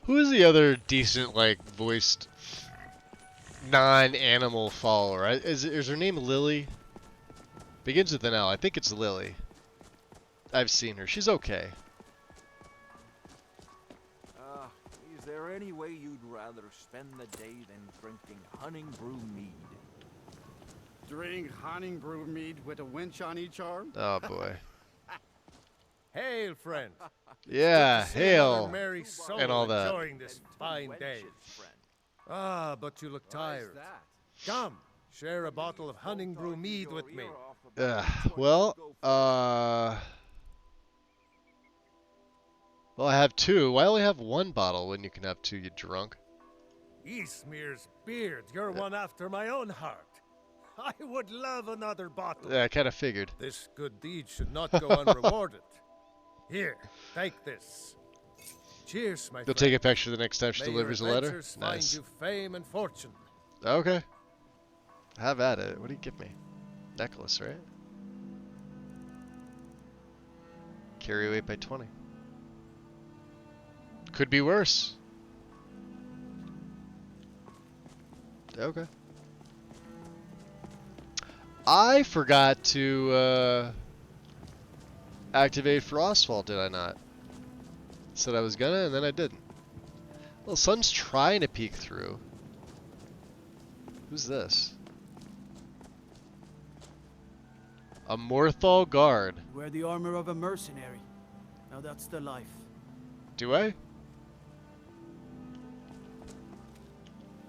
Who is the other decent, like, voiced non-animal follower? Is her name Lily? Begins with an L. I think it's Lily. I've seen her. She's okay. Is there any way you'd rather spend the day than drinking hunting brew mead? Drink hunting brew mead with a winch on each arm? Oh boy. Hail, friend. Yeah, Good to see hail. another merry soul And all that. enjoying this fine day. Ah, but you look tired. Come, share a bottle of hunting brew mead with me. Well, Well, I have 2. Why only have 1 bottle when you can have 2, you drunk? Ismir's beard, you're one after my own heart. I would love another bottle. Yeah, I kind of figured. This good deed should not go unrewarded. Here, take this. Cheers, my friend. You'll take a picture the next time she May delivers a your letter? adventures Nice. find you fame and fortune. Okay. Have at it. What do you give me? Necklace, right? Carry weight by 20. Could be worse. Okay. I forgot to activate Frostfall, did I not? Said I was gonna, and then I didn't. Well, sun's trying to peek through. Who's this? A Morthal guard. Wear the armor of a mercenary. Now that's the life. Do I?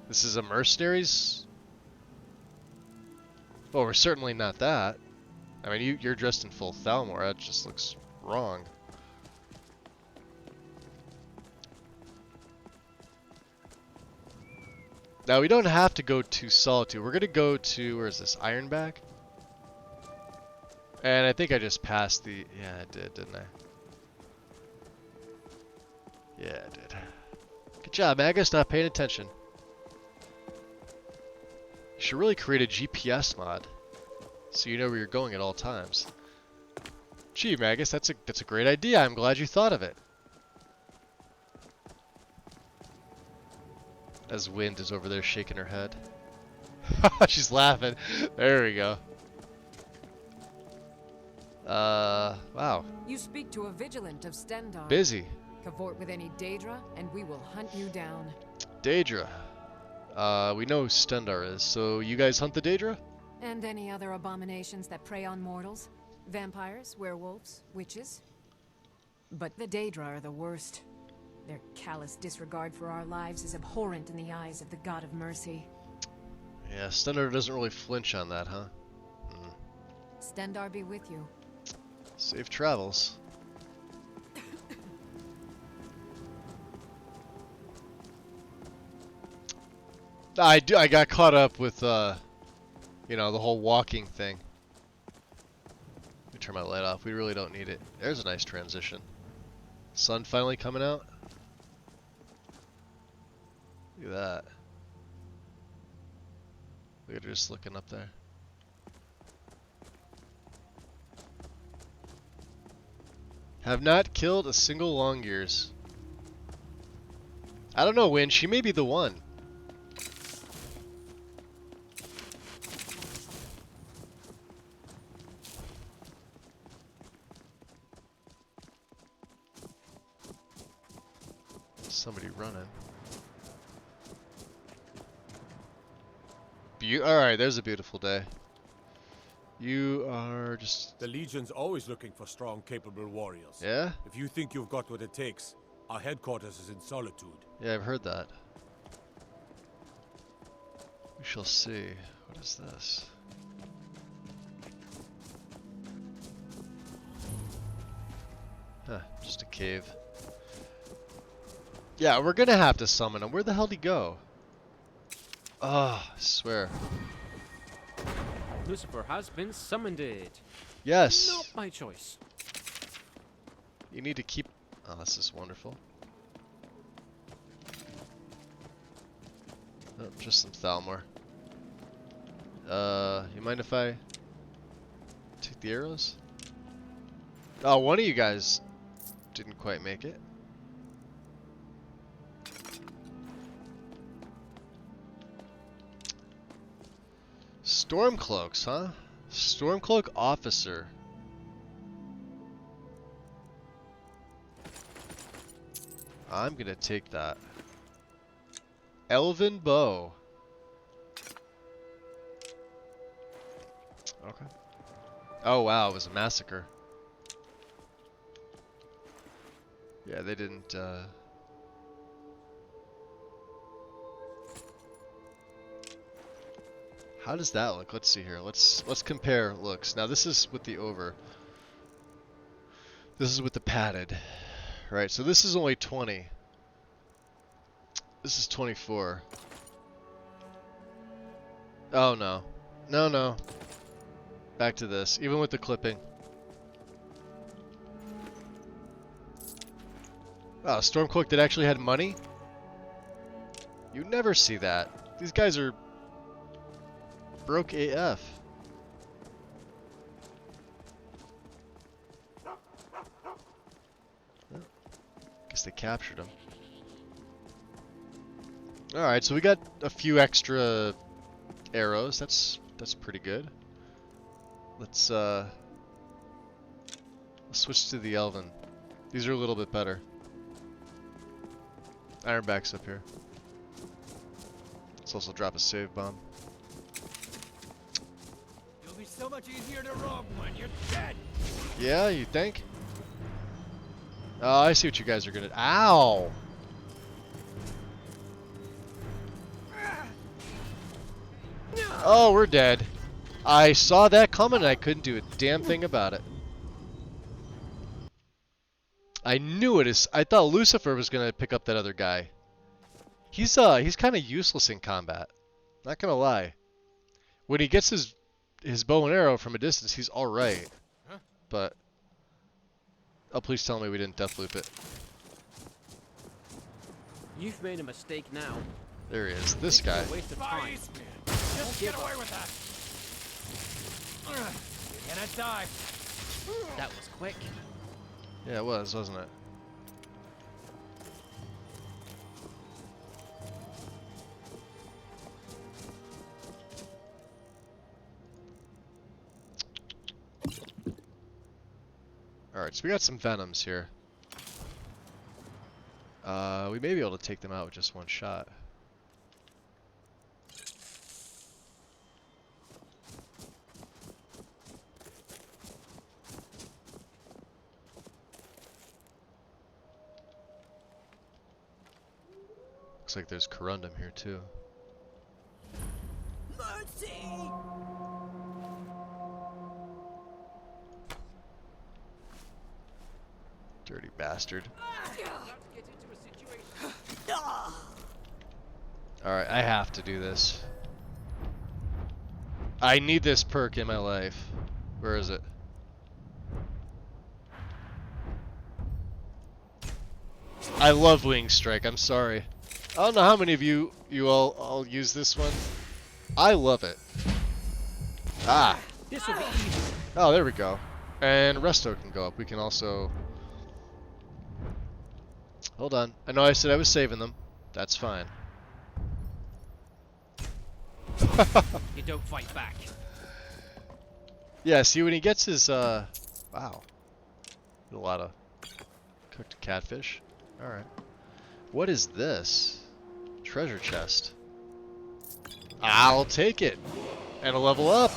This is a mercenary's? Well, we're certainly not that. I mean, you're dressed in full Thalmor. That just looks wrong. Now, we don't have to go to Solitude. We're going to go to, where is this, Ironback? And I think I just passed the, yeah, I did, didn't I? Yeah, I did. Good job, Magus, not paying attention. You should really create a GPS mod, so you know where you're going at all times. Gee, Magus, that's a great idea. I'm glad you thought of it. As Wind is over there shaking her head. She's laughing. There we go. Wow. You speak to a vigilant of Stendar. Busy. Cavort with any Daedra, and we will hunt you down. Daedra. We know who Stendar is, so you guys hunt the Daedra? And any other abominations that prey on mortals. Vampires, werewolves, witches. But the Daedra are the worst. Their callous disregard for our lives is abhorrent in the eyes of the God of Mercy. Yeah, Stendar doesn't really flinch on that, huh? Stendar be with you. Safe travels. I got caught up with, you know, the whole walking thing. Let me turn my light off. We really don't need it. There's a nice transition. Sun finally coming out. Look at that. Look at her just looking up there. Have not killed a single Longears. I don't know, Win. She may be the one. Somebody running. Alright, there's a beautiful day. You are just... The Legion's always looking for strong, capable warriors. Yeah? If you think you've got what it takes, our headquarters is in Solitude. Yeah, I've heard that. We shall see. What is this? Huh, just a cave. Yeah, we're gonna have to summon him. Where the hell did he go? Oh, I swear. Lucifer has been summoned. Yes. Not my choice. You need to keep... Oh, this is wonderful. Oh, just some Thalmor. You mind if I take the arrows? Oh, one of you guys didn't quite make it. Stormcloaks, huh? Stormcloak officer. I'm gonna take that. Elven bow. Okay. Oh wow, it was a massacre. Yeah, they didn't, How does that look? Let's see here. Let's compare looks. Now this is with the over. This is with the padded, Right, so this is only 20. This is 24. Oh no. No, no. Back to this, even with the clipping. Oh, Stormcloak that actually had money? You never see that. These guys are broke AF. Well, guess they captured him. Alright, so we got a few extra arrows. That's pretty good. Let's switch to the Elven. These are a little bit better. Ironback's up here. Let's also drop a save bomb. You'll be so much easier to rob when you're dead. Yeah, you think? Oh, I see what you guys are gonna. Ow! Oh, we're dead. I saw that coming and I couldn't do a damn thing about it. I knew it. I thought Lucifer was gonna pick up that other guy. He's kind of useless in combat. Not gonna lie. When he gets his bow and arrow from a distance, he's all right. But oh, please tell me we didn't death loop it. You've made a mistake now. There he is. This guy. Waste of time. Just get away with that. You're gonna die. That was quick. Yeah, it was, wasn't it? Alright, so we got some Venoms here. We may be able to take them out with just one shot. Looks like there's Corundum here too. Mercy! Dirty bastard. Alright, I have to do this. I need this perk in my life. Where is it? I love Wing Strike, I'm sorry. I don't know how many of you all use this one. I love it. Ah! This will be easy. Oh, there we go. And Resto can go up. We can also... Hold on. I know I said I was saving them. That's fine. You don't fight back. Yeah, see when he gets his, wow. A lot of cooked catfish. Alright. What is this? Treasure chest. I'll take it. And a level up.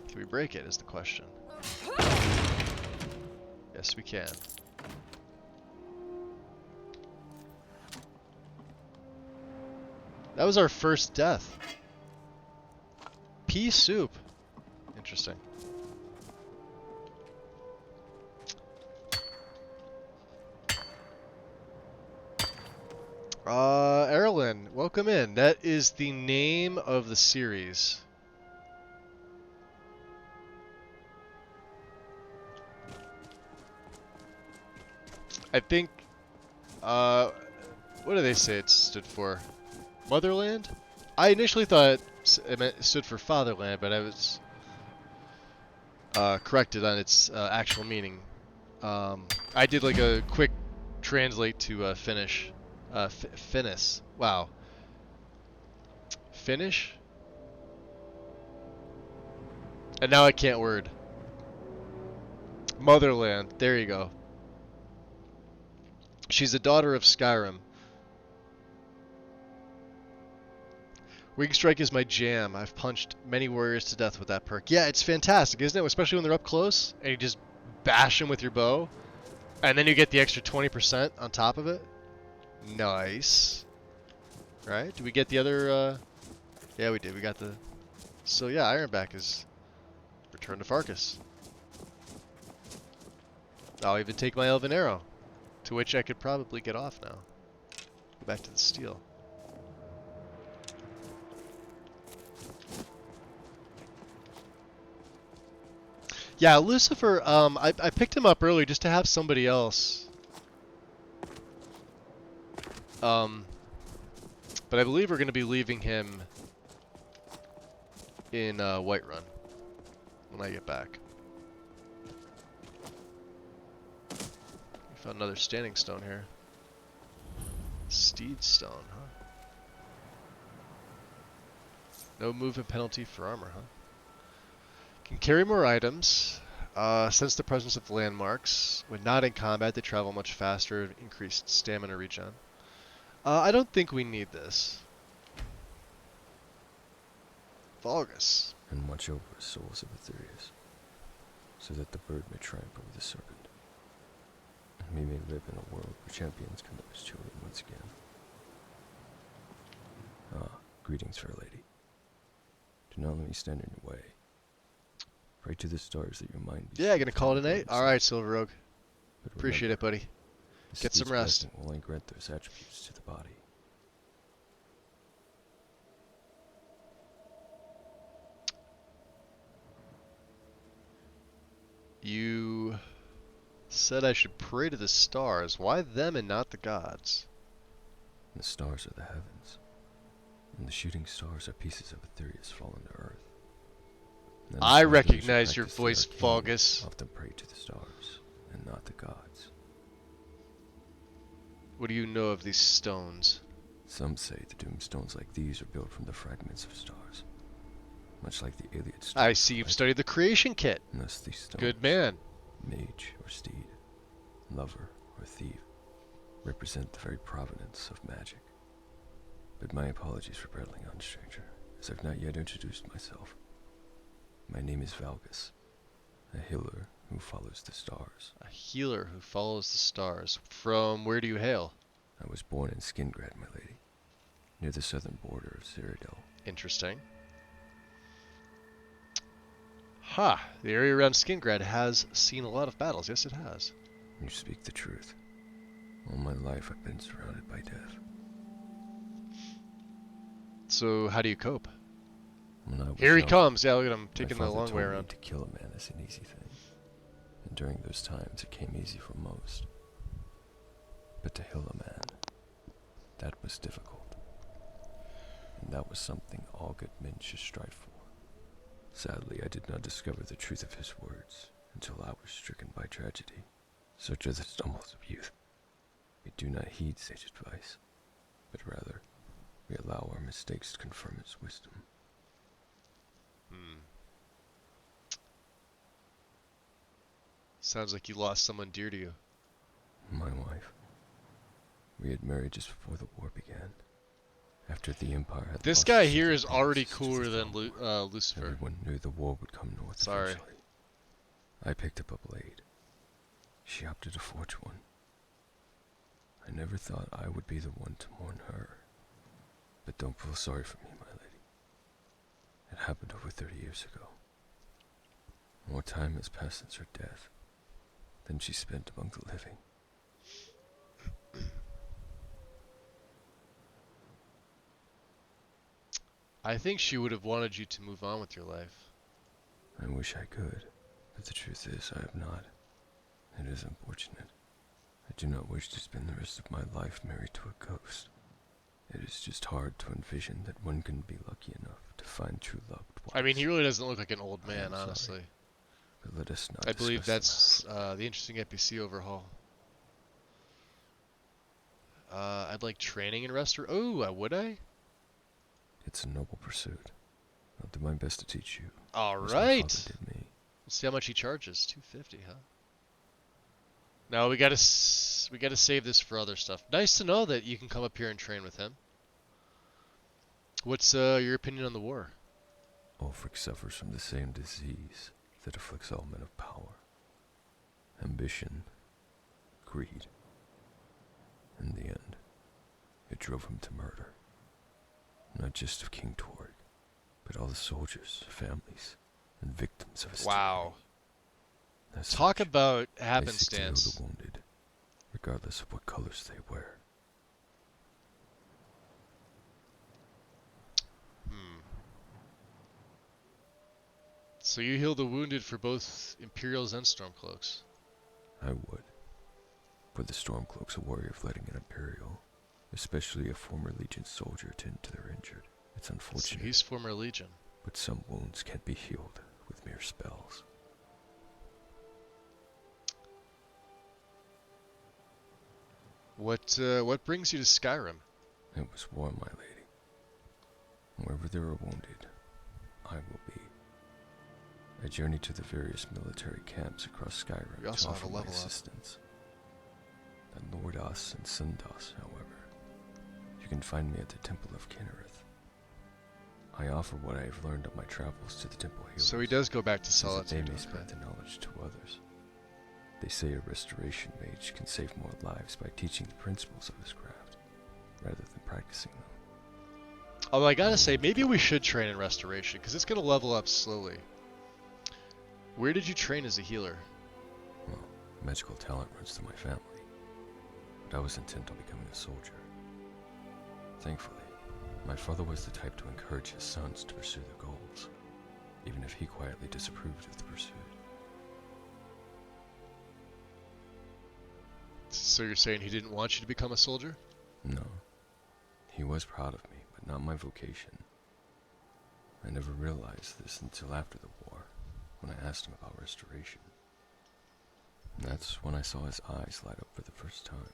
Can we break it is the question. Yes, we can. That was our first death. Pea soup. Interesting. Erlen, welcome in. That is the name of the series. I think, what do they say it stood for? Motherland? I initially thought it stood for Fatherland, but I was corrected on its actual meaning. I did like a quick translate to Finnish. Finnish. Wow. Finnish? And now I can't word. Motherland. There you go. She's a daughter of Skyrim. Wing Strike is my jam. I've punched many warriors to death with that perk. Yeah, it's fantastic, isn't it? Especially when they're up close and you just bash them with your bow. And then you get the extra 20% on top of it. Nice. Right? Did we get the other... Yeah, we did. We got the So yeah, Ironback is returned to Farkas. I'll even take my Elven Arrow, to which I could probably get off now. Go back to the steel. Yeah, Lucifer, I picked him up early just to have somebody else. But I believe we're going to be leaving him in Whiterun when I get back. We found another standing stone here. Steed stone, huh? No movement penalty for armor, huh? Can carry more items. Sense the presence of landmarks. When not in combat, they travel much faster, increased stamina regen. I don't think we need this. Vulgus. And watch over the souls of Aetherius, so that the bird may triumph over the serpent, and we may live in a world where champions can love his children once again. Ah, greetings, fair lady. Do not let me stand in your way. Pray to the stars that your mind be. Yeah, gonna call it a night? Alright, Silver Rogue. Appreciate it, buddy. Get some rest. Will only grant those attributes to the body. You said I should pray to the stars. Why them and not the gods? The stars are the heavens, and the shooting stars are pieces of Aetherius fallen to earth. I recognize your voice, Vulgus. Often pray to the stars and not the gods. What do you know of these stones? Some say the doomstones like these are built from the fragments of stars, much like the Iliad stars. I see you've studied the creation kit. And thus these stones, good man. Mage or steed, lover or thief, represent the very provenance of magic. But my apologies for prattling on, stranger, as I've not yet introduced myself. My name is Valgus, a healer who follows the stars. A healer who follows the stars. From where do you hail? I was born in Skingrad, my lady, near the southern border of Cyrodiil. Interesting. Ha! The area around Skingrad has seen a lot of battles. Yes, it has. You speak the truth. All my life I've been surrounded by death. So, how do you cope? Here he comes! Yeah, look at him taking the long way told me around. To kill a man is an easy thing, and during those times it came easy for most. But to heal a man, that was difficult. And that was something all good men should strive for. Sadly, I did not discover the truth of his words until I was stricken by tragedy. Such are the stumbles of youth. We do not heed sage advice, but rather, we allow our mistakes to confirm its wisdom. Sounds like you lost someone dear to you. My wife. We had married just before the war began. After the Empire had This lost guy its here is independence already to cooler the than throne. Lucifer. Everyone knew the war would come north Sorry. eventually. I picked up a blade. She opted to forge one. I never thought I would be the one to mourn her. But don't feel sorry for me, my lady. It happened over 30 years ago. More time has passed since her death than she spent among the living. I think she would have wanted you to move on with your life. I wish I could, but the truth is I have not. It is unfortunate. I do not wish to spend the rest of my life married to a ghost. It is just hard to envision that one can be lucky enough to find true love twice. I mean, he really doesn't look like an old man, honestly. Sorry, but let us not I believe discuss that's the interesting NPC overhaul. I'd like training in restoration. Oh, would I? It's a noble pursuit. I'll do my best to teach you. All as my right. father did me. Let's see how much he charges. 250, huh? No, we gotta save this for other stuff. Nice to know that you can come up here and train with him. What's your opinion on the war? Ulfric suffers from the same disease that afflicts all men of power. Ambition, greed. In the end, it drove him to murder. Not just of King Torg, but all the soldiers, families, and victims of his Wow. tyranny. As Talk such, about I seek to heal happenstance. the wounded, regardless of what colors they wear. So you heal the wounded for both Imperials and Stormcloaks. I would. For the Stormcloak's a warrior fighting an Imperial, especially a former Legion soldier tend to their injured. It's unfortunate. So he's former Legion. But some wounds can't be healed with mere spells. What brings you to Skyrim? It was war, my lady. Wherever there are wounded, I will be. I journeyed to the various military camps across Skyrim You also to have a offer my level up. assistance. At Lordas and Sundas, however, you can find me at the Temple of Kinnereth. I offer what I have learned on my travels to the Temple Healers. So he does go back to so that they Solitude. may spread the knowledge to others. They say a restoration mage can save more lives by teaching the principles of his craft, rather than practicing them. Although I gotta say, maybe we should train in Restoration, because it's gonna level up slowly. Where did you train as a healer? Well, magical talent runs through my family, but I was intent on becoming a soldier. Thankfully, my father was the type to encourage his sons to pursue their goals, even if he quietly disapproved of the pursuit. So you're saying he didn't want you to become a soldier? No. He was proud of me, but not my vocation. I never realized this until after the war, when I asked him about restoration. And that's when I saw his eyes light up for the first time.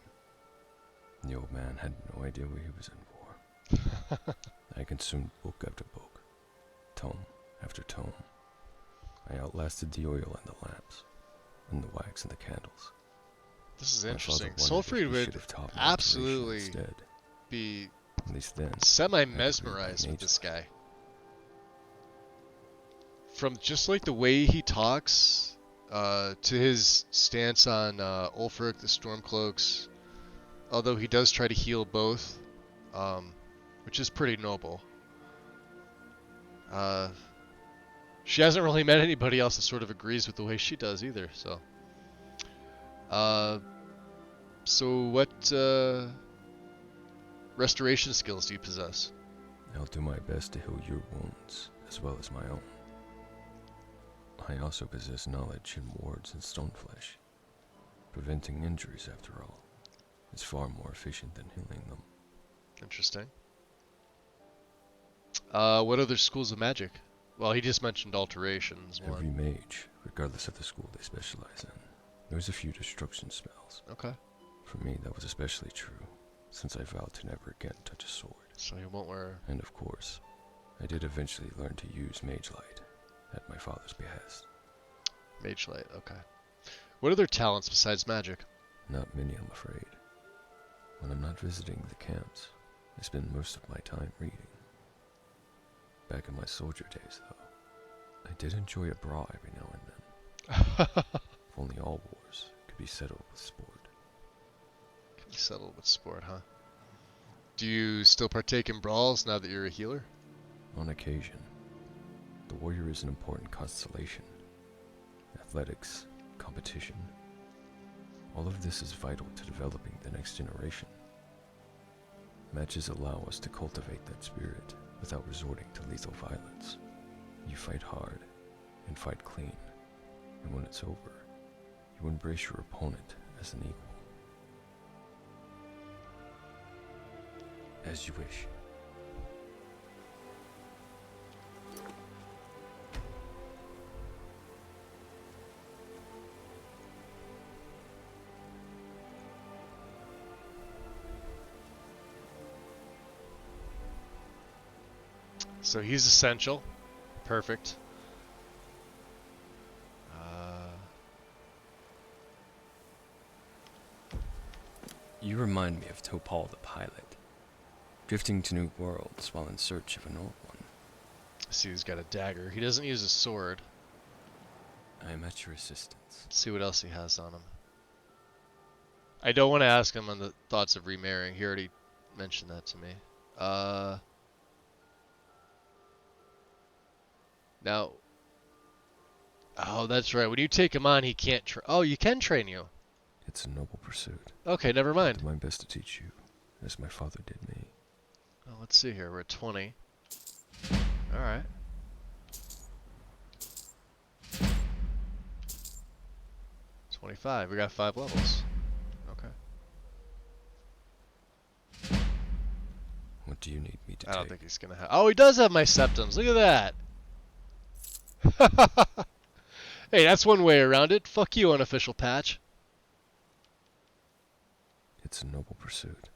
The old man had no idea what he was in for. I consumed book after book, tome after tome. I outlasted the oil and the lamps, and the wax and the candles. This is My interesting. father wondered if Solfrid he would should have taught me absolutely restoration instead. be At least then, semi-mesmerized with this guy. From just like the way he talks, to his stance on Ulfric, the Stormcloaks, although he does try to heal both, which is pretty noble. She hasn't really met anybody else that sort of agrees with the way she does either, so. So what restoration skills do you possess? I'll do my best to heal your wounds, as well as my own. I also possess knowledge in wards and stoneflesh. Preventing injuries, after all, is far more efficient than healing them. Interesting. What other schools of magic? Well, he just mentioned alterations. Every mage, regardless of the school they specialize in, knows a few destruction spells. Okay. For me, that was especially true, since I vowed to never again touch a sword. So he won't wear... And of course, I did eventually learn to use Mage Light, at my father's behest. Mage Light, okay. What other talents besides magic? Not many, I'm afraid. When I'm not visiting the camps, I spend most of my time reading. Back in my soldier days, though, I did enjoy a brawl every now and then. If only all wars could be settled with sport. Could be settled with sport, huh? Do you still partake in brawls now that you're a healer? On occasion. The warrior is an important constellation. Athletics, competition. All of this is vital to developing the next generation. Matches allow us to cultivate that spirit without resorting to lethal violence. You fight hard and fight clean, and when it's over, you embrace your opponent as an equal. As you wish. So he's essential. Perfect. You remind me of Topal the pilot, drifting to new worlds while in search of an old one. See, he's got a dagger. He doesn't use a sword. I am at your assistance. Let's see what else he has on him. I don't want to ask him on the thoughts of remarrying. He already mentioned that to me. Now, oh, that's right. When you take him on, he can't oh, you can train you. It's a noble pursuit. Okay, never mind. I'll do my best to teach you, as my father did me. Well, let's see here. We're at 20. Alright. $25. We got 5 levels. Okay. What do you need me to I don't take? think he's gonna have. Oh, he does have my septums. Look at that. Hey, that's one way around it. Fuck you, unofficial patch. It's a noble pursuit.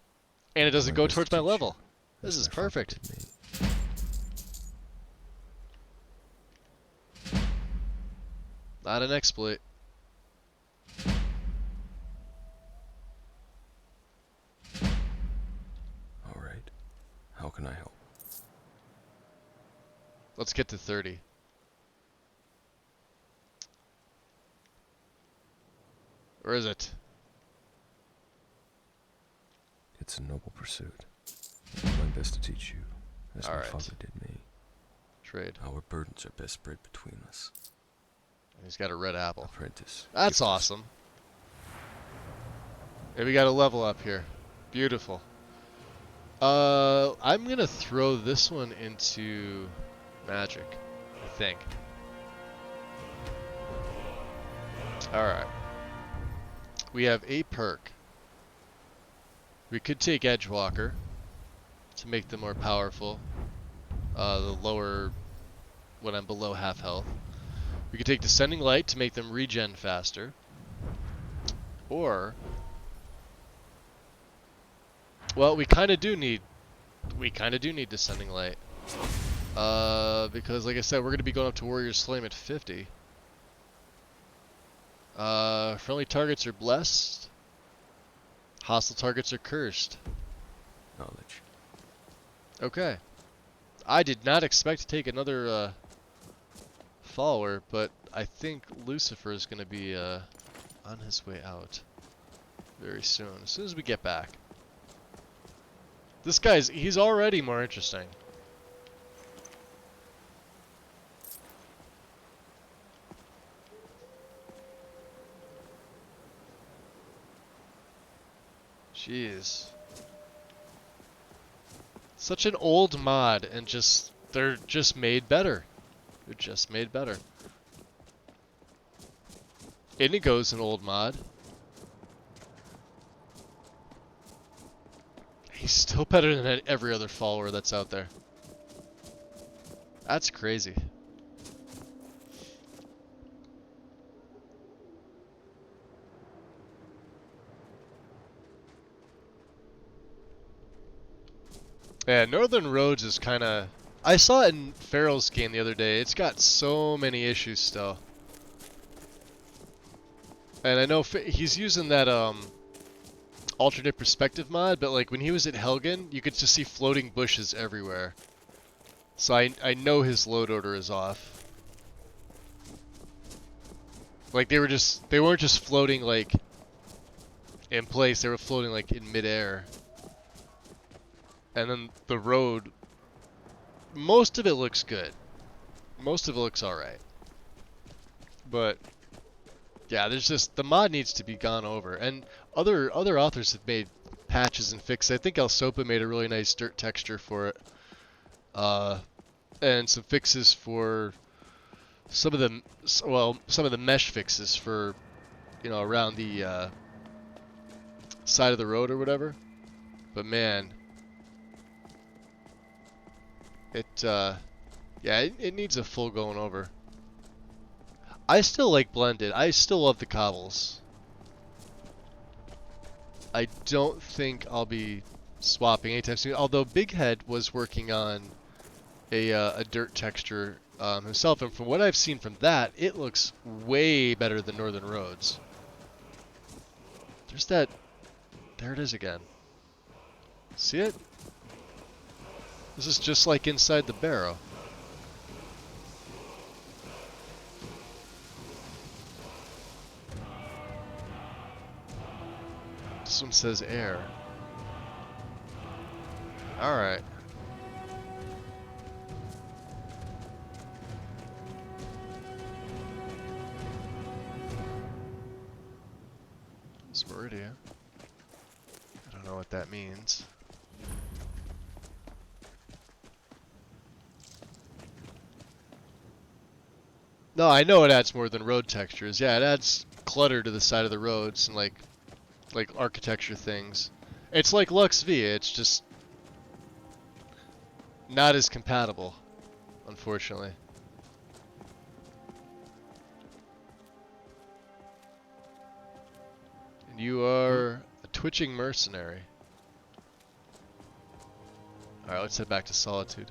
And it doesn't My go best towards to my teach level. you, This as is my father perfect. did me. Not an exploit. All right. How can I help? Let's get to 30. Or is it? It's a noble pursuit. I'll do my best to teach you, as my father did me. Trade. Our burdens are best spread between us. He's got a red apple. Apprentice. That's awesome. And we got a level up here. Beautiful. I'm gonna throw this one into magic, I think. Alright. We have a perk. We could take Edgewalker to make them more powerful. The lower, when I'm below half health. We could take Descending Light to make them regen faster. Or, well, we kind of do need Descending Light. Because like I said, we're going to be going up to Warrior's Flame at 50. Friendly targets are blessed. Hostile targets are cursed. Knowledge. Okay. I did not expect to take another follower, but I think Lucifer is going to be on his way out very soon, as soon as we get back. This guy's, he's already more interesting. Jeez. Such an old mod, and just, they're just made better. They're just made better. Indigo's an old mod. He's still better than every other follower that's out there. That's crazy. Yeah, Northern Roads is kind of... I saw it in Farrell's game the other day. It's got so many issues still. And I know he's using that alternate perspective mod, but like when he was at Helgen, you could just see floating bushes everywhere. So I know his load order is off. Like they weren't just floating like in place, they were floating like in midair. And then the road, most of it looks good. Most of it looks alright. But yeah, there's just, the mod needs to be gone over. And other authors have made patches and fixes. I think Alsopa made a really nice dirt texture for it. And some fixes for some of the mesh fixes for, you know, around the side of the road or whatever. But man, it needs a full going over. I still like blended. I still love the cobbles. I don't think I'll be swapping anytime soon. Although Big Head was working on a dirt texture himself, and from what I've seen from that, it looks way better than Northern Roads. There's that. There it is again. See it? This is just like inside the barrow. This one says air. Alright. already. I don't know what that means. No, I know it adds more than road textures. Yeah, it adds clutter to the side of the roads and like architecture things. It's like Lux V, it's just not as compatible, unfortunately. And you are a twitching mercenary. Alright, let's head back to Solitude.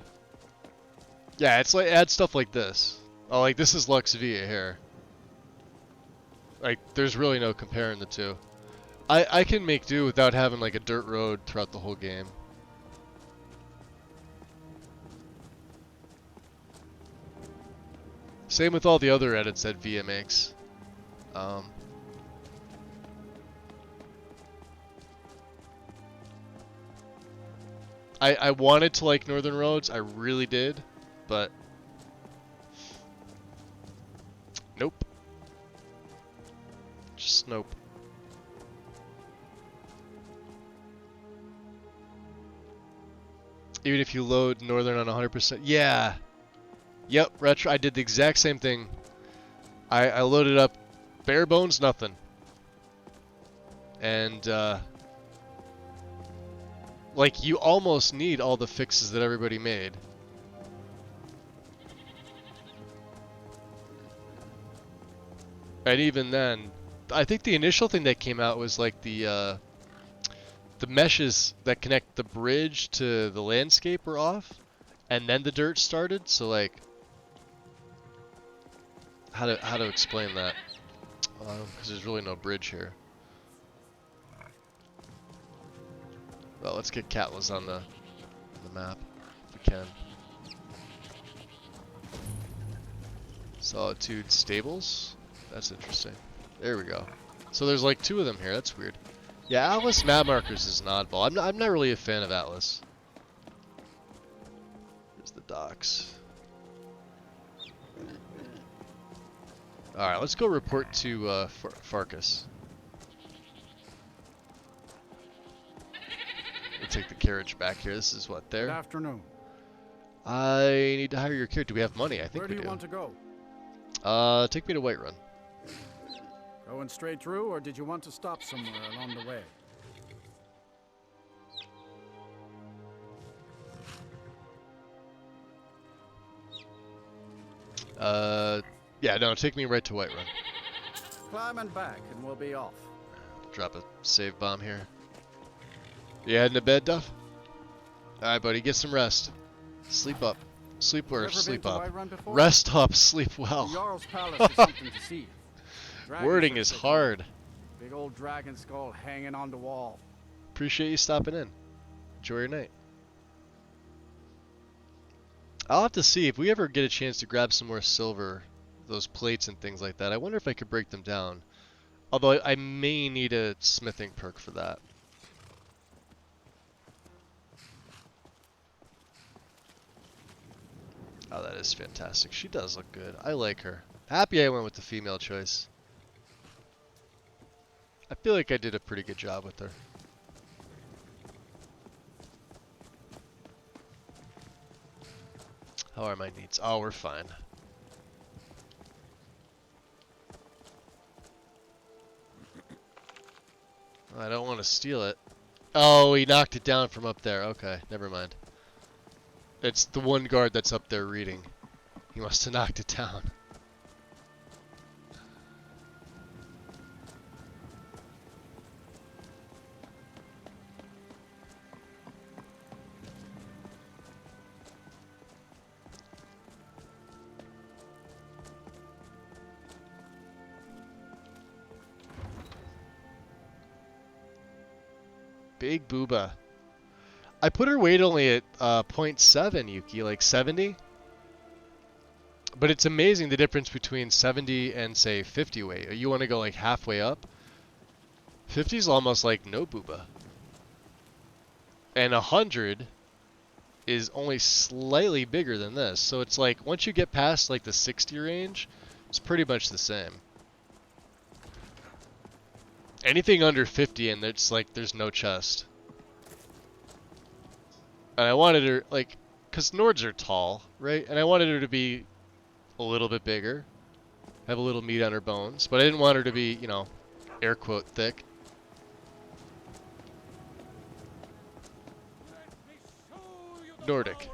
Yeah, it's like add stuff like this. Oh, like this is Lux V here. Like, there's really no comparing the two. I can make do without having like a dirt road throughout the whole game. Same with all the other edits that VIA makes. I wanted to like Northern Roads, I really did, but nope. Just nope. Even if you load Northern on 100%, yeah. Yep, Retro, I did the exact same thing. I loaded up bare bones nothing. And, like, you almost need all the fixes that everybody made. And even then, I think the initial thing that came out was like the meshes that connect the bridge to the landscape were off, and then the dirt started. So like, how to explain that? Because there's really no bridge here. Well, let's get Catlas on the map if we can. Solitude Stables. That's interesting. There we go. So there's like 2 of them here. That's weird. Yeah, Atlas map markers is an oddball. I'm not really a fan of Atlas. Here's the docks. All right, let's go report to Farkas. We'll take the carriage back here. This is what there. Good afternoon. I need to hire your carriage. Do we have money? I think Where we do do. you want to go? Take me to Whiterun. Going straight through, or did you want to stop somewhere along the way? Yeah, no, take me right to Whiterun. Climb and back, and we'll be off. Drop a save bomb here. You heading to bed, Duff? Alright, buddy, get some rest. Sleep up. Sleep or sleep up. Rest up, sleep well. The Jarl's Palace is something to see. Wording is hard. Big old dragon skull hanging on the wall. Appreciate you stopping in. Enjoy your night. I'll have to see if we ever get a chance to grab some more silver, those plates and things like that. I wonder if I could break them down. Although I may need a smithing perk for that. Oh, that is fantastic. She does look good. I like her. Happy I went with the female choice. I feel like I did a pretty good job with her. How are my needs? Oh, we're fine. I don't want to steal it. Oh, he knocked it down from up there. Okay, never mind. It's the one guard that's up there reading. He must have knocked it down. Big booba. I put her weight only at 0.7, Yuki, like 70. But it's amazing the difference between 70 and, say, 50 weight. You want to go like halfway up? 50 is almost like no booba. And 100 is only slightly bigger than this. So it's like, once you get past like the 60 range, it's pretty much the same. Anything under 50 and it's like there's no chest. And I wanted her, like, because Nords are tall, right? And I wanted her to be a little bit bigger. Have a little meat on her bones. But I didn't want her to be, you know, air quote thick. Nordic.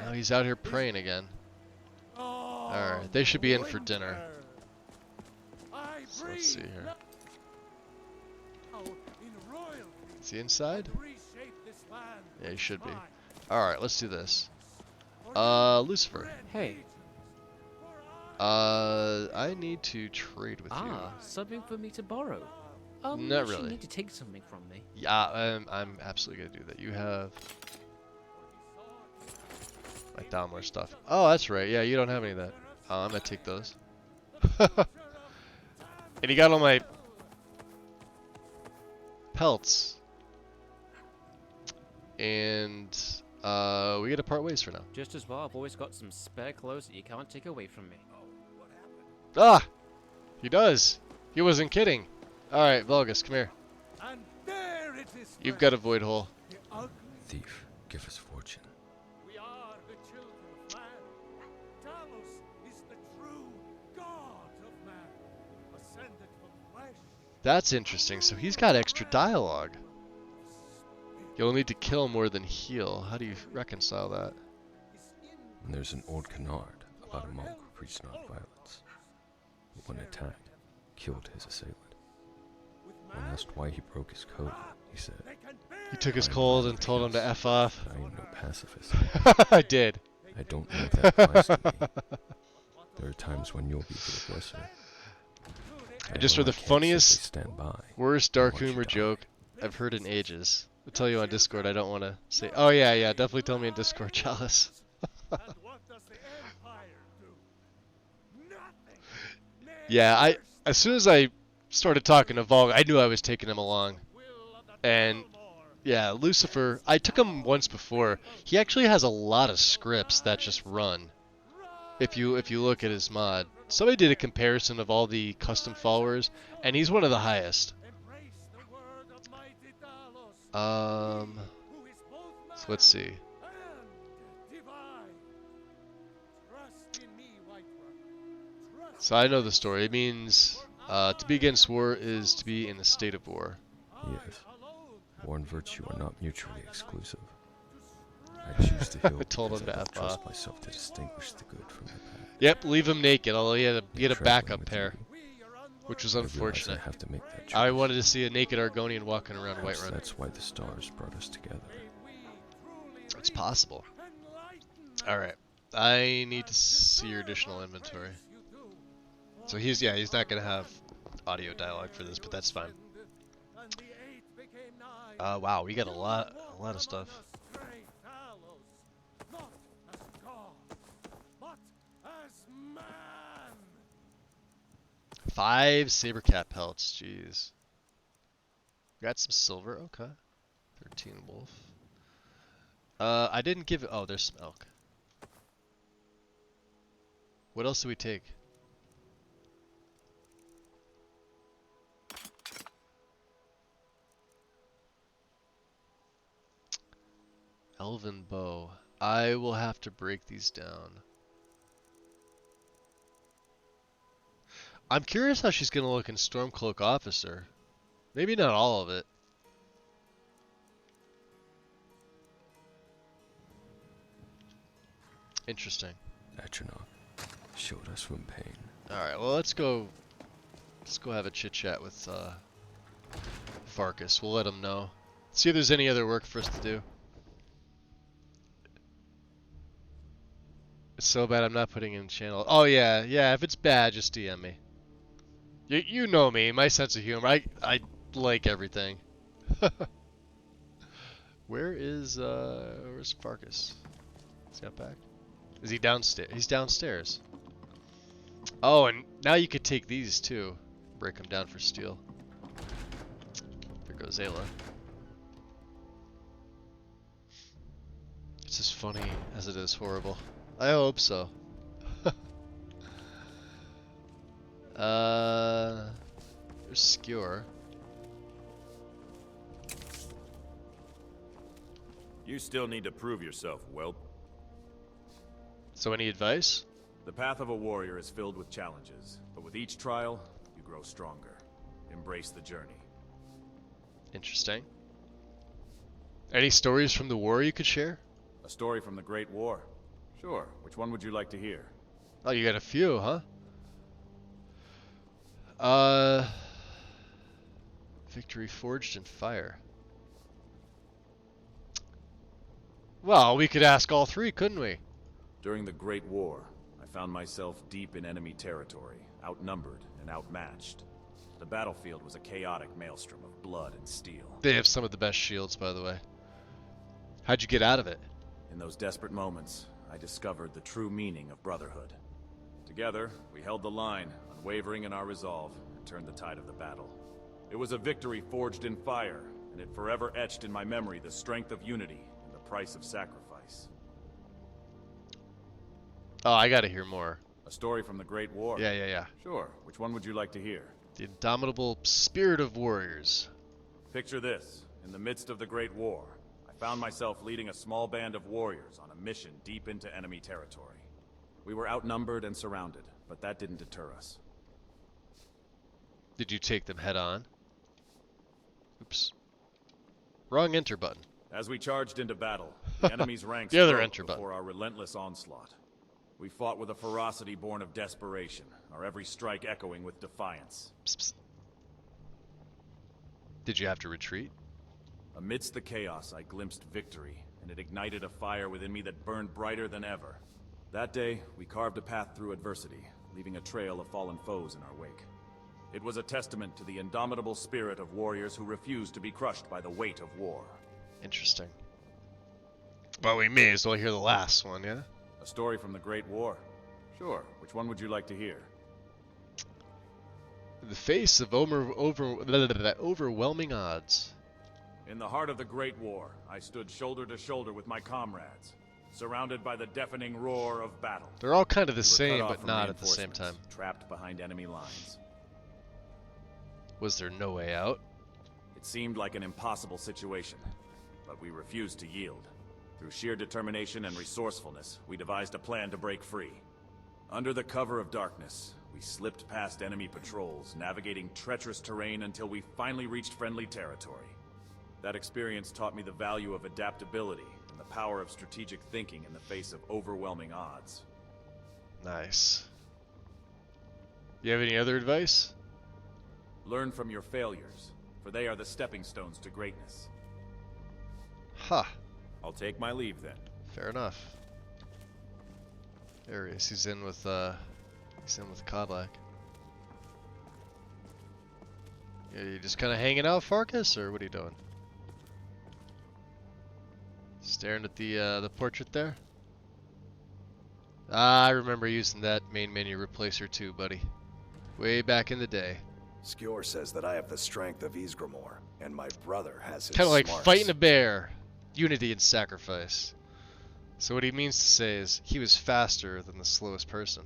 Oh, he's out here praying again. Alright, they should be in for dinner. So let's see here. Is he inside? Yeah, he should be. Alright, let's do this. Lucifer. Hey. I need to trade with you. Something for me to borrow. Not really. You need to take something from me. Yeah, I'm absolutely gonna do that. You have my Daimler stuff. Oh, that's right. Yeah, you don't have any of that. I'm gonna take those. And you got all my pelts. And we gotta part ways for now. Just as well, I've always got some spare clothes that you can't take away from me. Ah! He does! He wasn't kidding. Alright, Vulgus, come here. You've got a void hole. Thief, give us fortune. We are the children of man. Talos is the true God of man, ascended from flesh. That's interesting. So he's got extra dialogue. You'll need to kill more than heal. How do you reconcile that? And there's an old canard about a monk who preached non-violence. When attacked, killed his assailant. When asked why he broke his code, he said, You took his cold and told him to F off. I am no pacifist. I did. I don't know if that applies to me. There are times when you'll be the aggressor. I just read the funniest, stand by worst dark humor joke I've heard in ages. I'll tell you on Discord. I don't want to say. Oh yeah, yeah. Definitely tell me in Discord, Chalice. Yeah, as soon as I started talking to Volg, I knew I was taking him along. And yeah, Lucifer, I took him once before. He actually has a lot of scripts that just run. If you look at his mod, somebody did a comparison of all the custom followers, and he's one of the highest. So let's see. So I know the story. It means to be against war is to be in a state of war. Yes. War and virtue are not mutually exclusive. I choose to heal. I told him to I F trust off. myself to distinguish the good from the bad. Yep, leave him naked. Although he had a backup pair, which was I realize unfortunate. I have to make that choice. I wanted to see a naked Argonian walking around Perhaps Whiterun. that's why the stars brought us together. It's possible. Alright. I need to see your additional inventory. So he's not gonna have audio dialogue for this, but that's fine. Wow, we got a lot of stuff. 5 saber cat pelts, jeez. Got some silver, okay. 13 wolf. I didn't give it. Oh, there's some elk. What else do we take? Elven bow. I will have to break these down. I'm curious how she's gonna look in Stormcloak Officer. Maybe not all of it. Interesting. Atronach showed us from pain. Alright, well let's go have a chit chat with Farkas. We'll let him know. See if there's any other work for us to do. It's so bad I'm not putting in channel. Oh yeah, if it's bad just DM me. You know me, my sense of humor. I like everything. Where's Farkas? Is he up back? Is he downstairs? He's downstairs. Oh, and now you could take these too. Break them down for steel. There goes Ayla. It's as funny as it is horrible. I hope so. There's Skewer. You still need to prove yourself, whelp. So any advice? The path of a warrior is filled with challenges, but with each trial, you grow stronger. Embrace the journey. Interesting. Any stories from the war you could share? A story from the Great War? Sure. Which one would you like to hear? Oh, you got a few, huh? Victory forged in fire. Well, we could ask all three, couldn't we? During the Great War, I found myself deep in enemy territory, outnumbered and outmatched. The battlefield was a chaotic maelstrom of blood and steel. They have some of the best shields, by the way. How'd you get out of it? In those desperate moments, I discovered the true meaning of brotherhood. Together, we held the line, unwavering in our resolve, and turned the tide of the battle. It was a victory forged in fire, and it forever etched in my memory the strength of unity and the price of sacrifice. Oh, I gotta hear more. A story from the Great War? Yeah. Sure. Which one would you like to hear? The indomitable spirit of warriors. Picture this. In the midst of the Great War, I found myself leading a small band of warriors on a mission deep into enemy territory. We were outnumbered and surrounded, but that didn't deter us. Did you take them head on? Oops. Wrong enter button. As we charged into battle, the enemy's ranks The other broke enter button. before our relentless onslaught. We fought with a ferocity born of desperation, our every strike echoing with defiance. Psst, psst. Did you have to retreat? Amidst the chaos, I glimpsed victory, and it ignited a fire within me that burned brighter than ever. That day, we carved a path through adversity, leaving a trail of fallen foes in our wake. It was a testament to the indomitable spirit of warriors who refused to be crushed by the weight of war. Interesting. Well, we may as well hear the last one, yeah? A story from the Great War? Sure. Which one would you like to hear? In the face of overwhelming odds. In the heart of the Great War, I stood shoulder to shoulder with my comrades, surrounded by the deafening roar of battle. They're all kind of the We were same, cut off but from not at the same time. reinforcements, trapped behind enemy lines. Was there no way out? It seemed like an impossible situation, but we refused to yield. Through sheer determination and resourcefulness, we devised a plan to break free. Under the cover of darkness, we slipped past enemy patrols, navigating treacherous terrain until we finally reached friendly territory. That experience taught me the value of adaptability and the power of strategic thinking in the face of overwhelming odds. Nice. You have any other advice? Learn from your failures, for they are the stepping stones to greatness. Huh. I'll take my leave then. Fair enough. There he is. He's in with Kodlak. Yeah, you just kind of hanging out, Farkas, or what are you doing? Staring at the portrait there. Ah, I remember using that main menu replacer too, buddy. Way back in the day. Skewer says that I have the strength of Ysgramor, and my brother has his Kind of like smarts. fighting a bear. Unity and sacrifice. So what he means to say is, he was faster than the slowest person.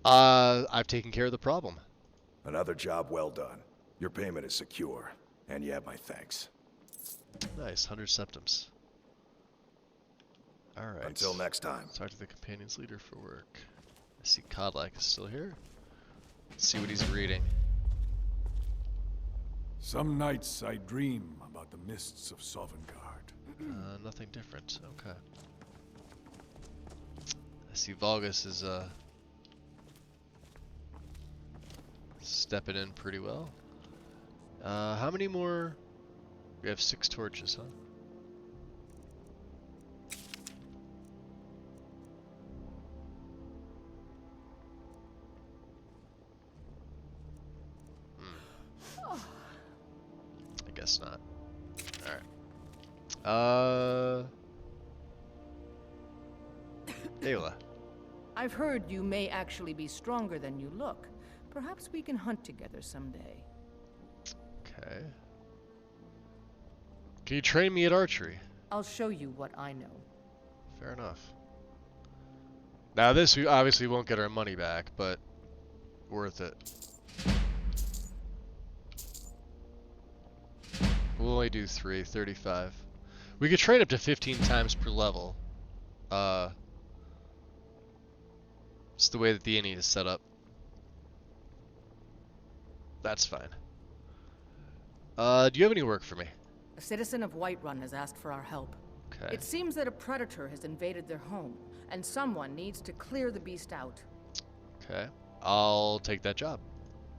I've taken care of the problem. Another job well done. Your payment is secure, and you have my thanks. Nice, 100 septums. Alright. Until next time. Talk to the companion's leader for work. I see Kodlak is still here. Let's see what he's reading. Some nights I dream about the mists of Sovngarde. Nothing different. Okay. I see Volgus is stepping in pretty well. How many more? We have 6 torches, huh? I guess not. Alright. Ayla. I've heard you may actually be stronger than you look. Perhaps we can hunt together someday. Okay. Can you train me at archery? I'll show you what I know. Fair enough. Now this, we obviously won't get our money back, but worth it. We'll only do 35. We could trade up to 15 times per level. It's the way that the innie is set up. That's fine. Do you have any work for me? A citizen of Whiterun has asked for our help. Okay. It seems that a predator has invaded their home, and someone needs to clear the beast out. Okay. I'll take that job.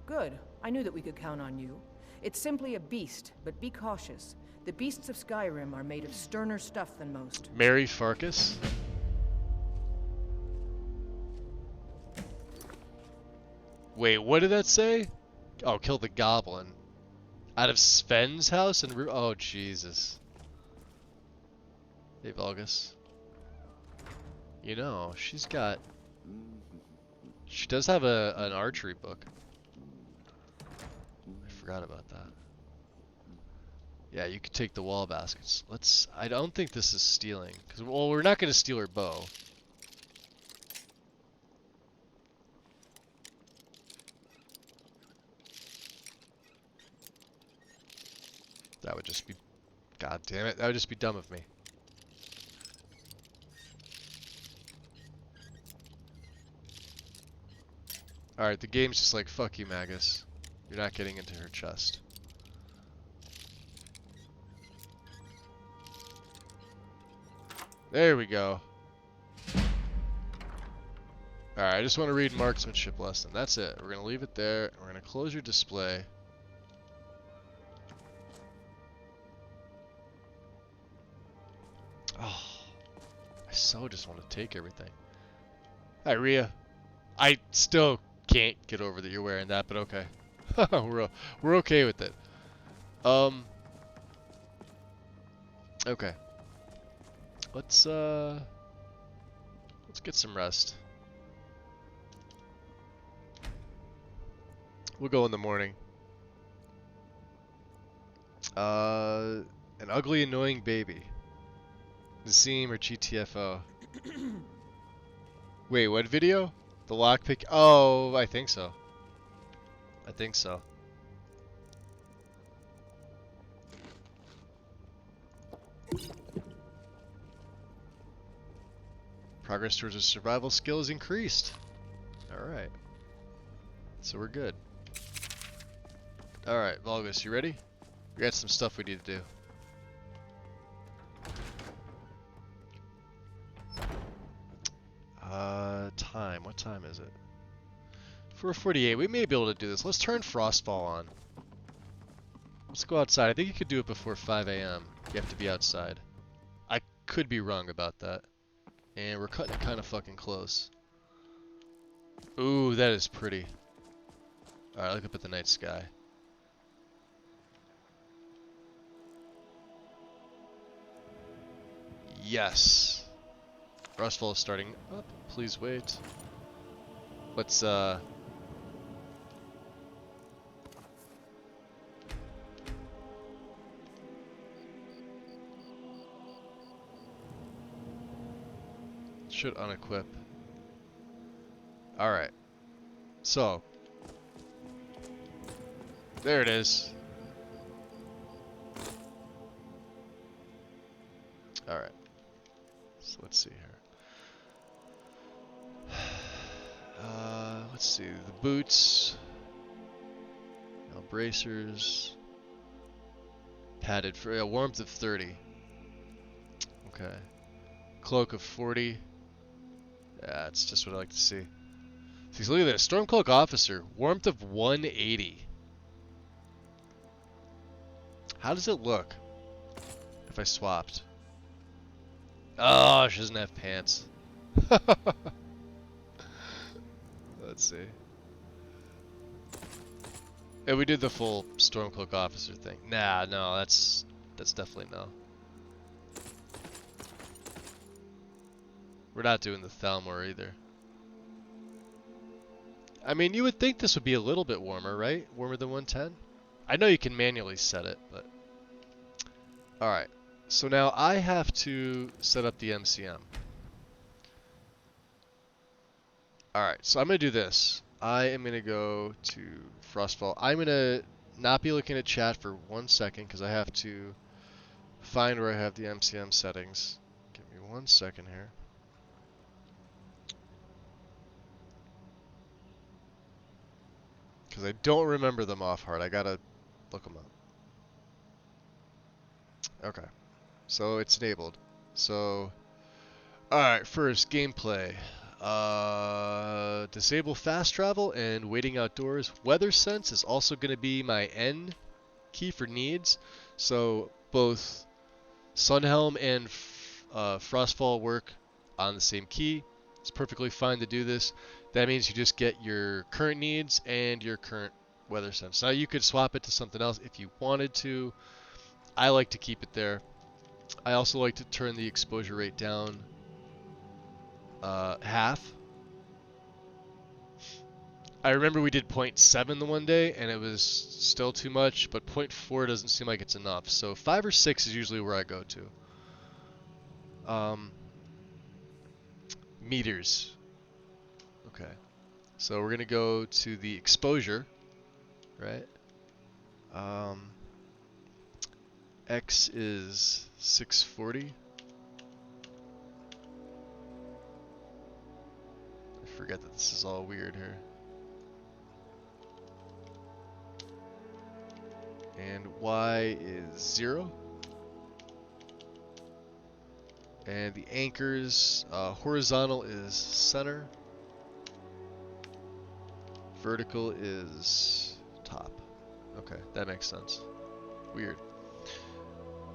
Good. I knew that we could count on you. It's simply a beast, but be cautious. The beasts of Skyrim are made of sterner stuff than most. Mary Farkas? Wait, what did that say? Oh, kill the goblin. Out of Sven's house? And oh, Jesus. Hey, Volgus. You know, she does have an archery book. I forgot about that. Yeah, you could take the wall baskets. I don't think this is stealing. Well, we're not going to steal her bow. That would just be... God damn it. That would just be dumb of me. Alright, the game's just like, fuck you, Magus. You're not getting into her chest. There we go. Alright, I just want to read marksmanship lesson. That's it. We're going to leave it there. We're going to close your display. Oh, I so just want to take everything. Hi, Rhea. I still can't get over that you're wearing that, but okay. we're okay with it. Okay. Let's get some rest. We'll go in the morning. An ugly, annoying baby. Nassim or GTFO. Wait, what video? The lockpick? Oh, I think so. I think so. Progress towards a survival skill is increased. Alright. So we're good. Alright, Volgus, you ready? We got some stuff we need to do. Time. What time is it? 4:48. We may be able to do this. Let's turn Frostfall on. Let's go outside. I think you could do it before 5 a.m. You have to be outside. I could be wrong about that. And we're cutting it kind of fucking close. Ooh, that is pretty. Alright, look up at the night sky. Yes. Frostfall is starting up. Please wait. Let's should unequip. Alright. So there it is. Alright. So let's see here. Let's see, the boots, now bracers, padded for warmth of 30. Okay, cloak of 40. Yeah, that's just what I like to see. See, look at this, Stormcloak officer, warmth of 180. How does it look if I swapped? Oh, she doesn't have pants. Let's see. Yeah, we did the full Stormcloak officer thing. Nah, no, that's definitely no. We're not doing the Thalmor either. I mean, you would think this would be a little bit warmer, right? Warmer than 110? I know you can manually set it, but... Alright, so now I have to set up the MCM. Alright, so I'm going to do this. I am going to go to Frostfall. I'm going to not be looking at chat for 1 second because I have to find where I have the MCM settings. Give me 1 second here. Because I don't remember them off heart. I got to look them up. Okay. So it's enabled. So, alright, first, gameplay. Disable fast travel and waiting outdoors. Weather sense is also going to be my N key for needs. So both Sunhelm and Frostfall work on the same key. It's perfectly fine to do this. That means you just get your current needs and your current weather sense. Now you could swap it to something else if you wanted to. I like to keep it there. I also like to turn the exposure rate down half. I remember we did 0.7 the one day and it was still too much, but 0.4 doesn't seem like it's enough. So 5 or 6 is usually where I go to. Meters. Okay. So we're going to go to the exposure, right? X is 640. I forget that this is all weird here. And Y is 0. And the anchors, horizontal is center. Vertical is top. Okay, that makes sense. Weird.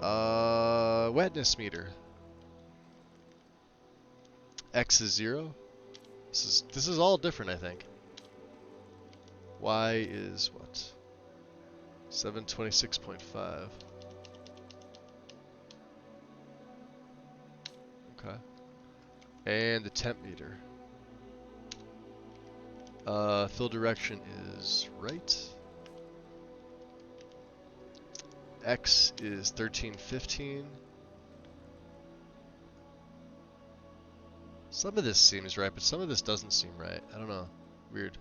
Wetness meter. X is 0. This is all different, I think. Y is what? 726.5. Okay. And the temp meter. Fill direction is right. X is 1315. Some of this seems right, but some of this doesn't seem right. I don't know. Weird.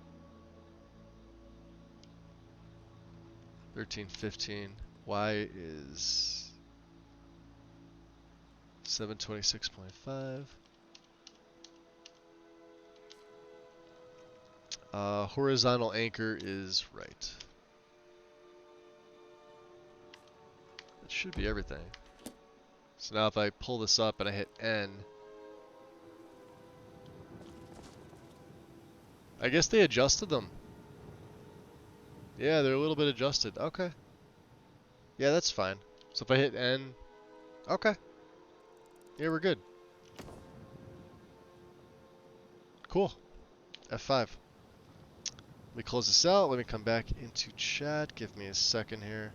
1315. Y is 726.5. Horizontal anchor is right. That should be everything. So now if I pull this up and I hit N, I guess they adjusted them. Yeah, they're a little bit adjusted. Okay. Yeah, that's fine. So if I hit N, okay. Yeah, we're good. Cool. F5. Let me close this out. Let me come back into chat. Give me a second here.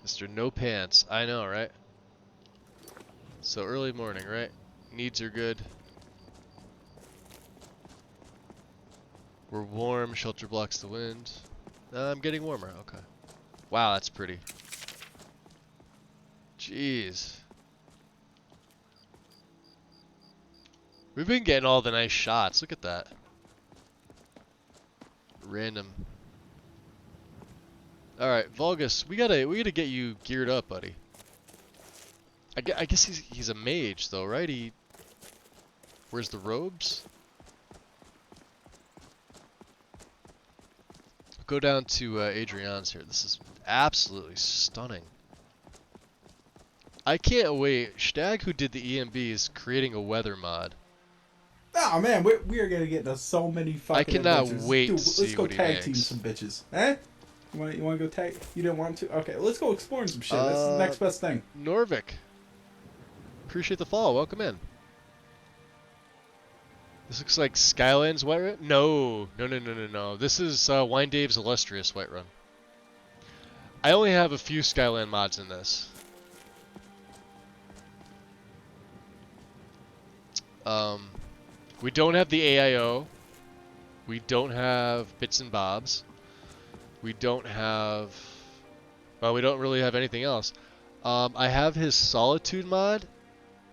Mr. No Pants. I know, right? So early morning, right? Needs are good. We're warm. Shelter blocks the wind. I'm getting warmer. Okay. Wow, that's pretty. Jeez. We've been getting all the nice shots. Look at that. Random. All right, Vulgus, we gotta get you geared up, buddy. I guess he's a mage though, right? He wears the robes. Go down to Adrian's here. This is absolutely stunning. I can't wait. Stag, who did the EMB, is creating a weather mod. Oh man, we are gonna get into so many fucking I cannot adventures. wait Dude, to see let's go what he tag team makes. some bitches. Eh? You want to go tag? You didn't want to? Okay, let's go exploring some shit. That's the next best thing. Norvik. Appreciate the follow. Welcome in. This looks like Skyland's Whiterun? No. This is Wine Dave's Illustrious Whiterun. I only have a few Skyland mods in this. We don't have the AIO. We don't have Bits and Bobs. We don't have... Well, we don't really have anything else. I have his Solitude mod.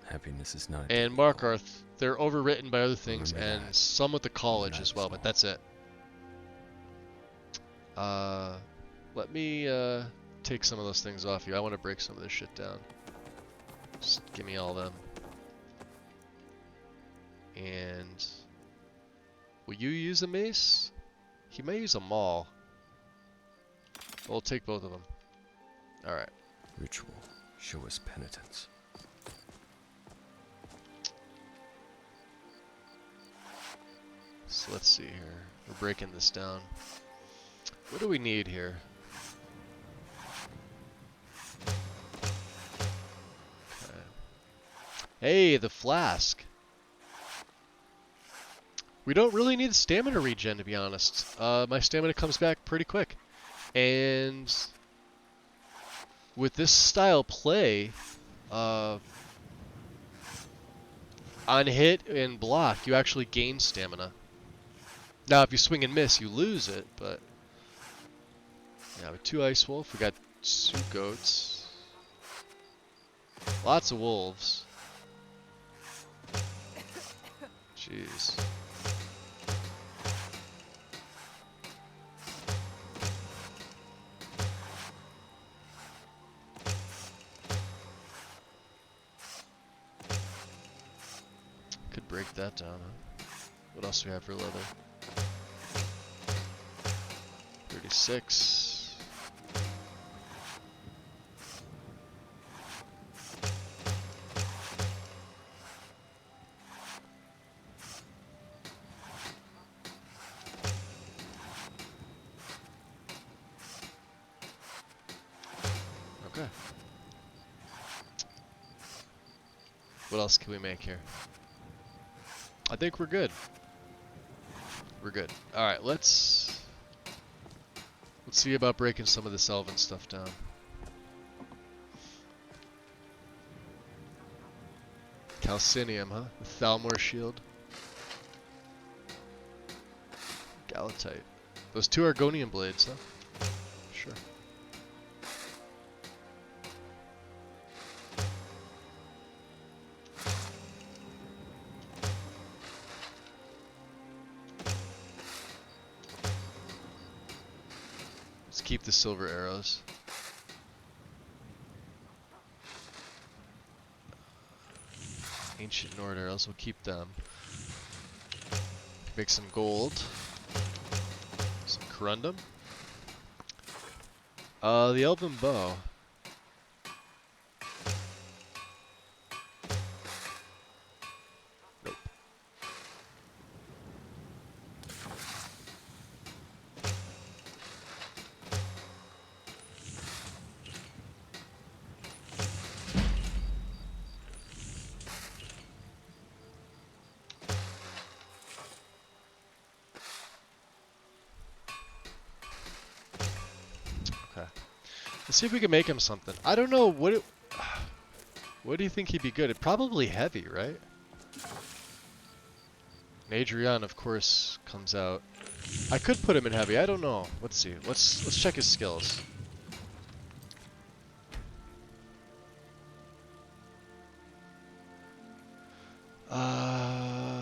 Happiness is not. And Markarth. They're overwritten by other things, Remember and that. some with the college Night as well, small. but that's it. Let me take some of those things off you. I want to break some of this shit down. Just give me all of them. And will you use a mace? He may use a maul. We'll take both of them. Alright. Ritual. Show us penitence. So let's see here. We're breaking this down. What do we need here? Okay. Hey, the flask. We don't really need stamina regen, to be honest. My stamina comes back pretty quick. And with this style play, on hit and block, you actually gain stamina. Now, if you swing and miss, you lose it, but... Yeah, with 2 Ice Wolf, we got 2 goats. Lots of wolves. Jeez. Could break that down, huh? What else do we have for leather? 36. Okay. What else can we make here? I think we're good. We're good. Alright, let's see about breaking some of this elven stuff down. Calcinium, huh? The Thalmor shield. Galatite. Those 2 Argonian blades, huh? Sure. Let's keep the silver arrows. Ancient Nord arrows, we'll keep them. Make some gold. Some corundum. The elven bow. Nope. Okay. Let's see if we can make him something. I don't know what it, what do you think he'd be good at? Probably heavy, right? Adrian, of course, comes out. I could put him in heavy. I don't know. Let's see. Let's check his skills.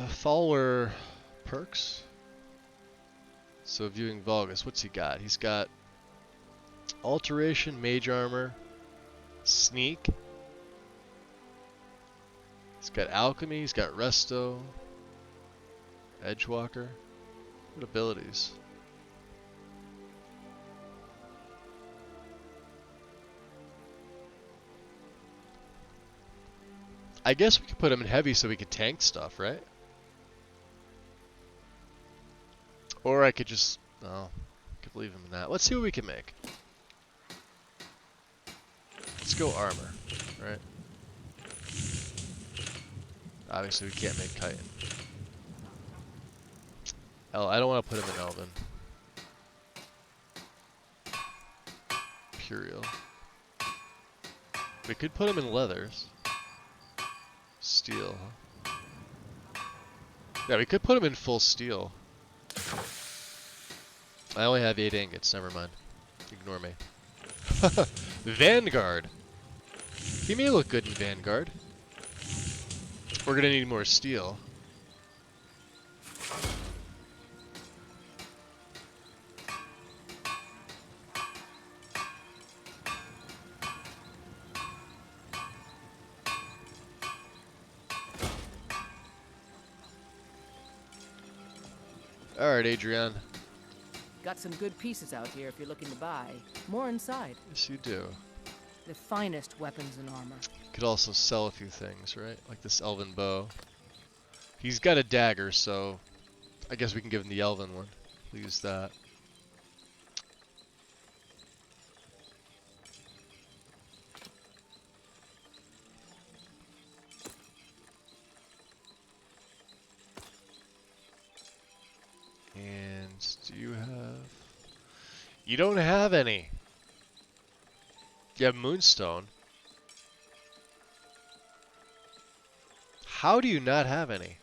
Follower perks. So viewing Vulgus, what's he got? He's got Alteration, Mage Armor, Sneak. He's got Alchemy, he's got Resto, Edgewalker. What abilities? I guess we could put him in heavy so we could tank stuff, right? Or I could just, no, I could leave him in that. Let's see what we can make. Let's go armor, right? Obviously we can't make chitin. Oh, I don't want to put him in elven. Imperial. We could put him in leathers. Steel. Yeah, we could put him in full steel. I only have 8 ingots, never mind. Ignore me. Vanguard. He may look good in Vanguard. We're gonna need more steel. Alright, Adrian. Got some good pieces out here if you're looking to buy. More inside. Yes, you do. The finest weapons and armor. Could also sell a few things, right? Like this elven bow. He's got a dagger, so I guess we can give him the elven one. We'll use that. And do you have... You don't have any. You have Moonstone. How do you not have any?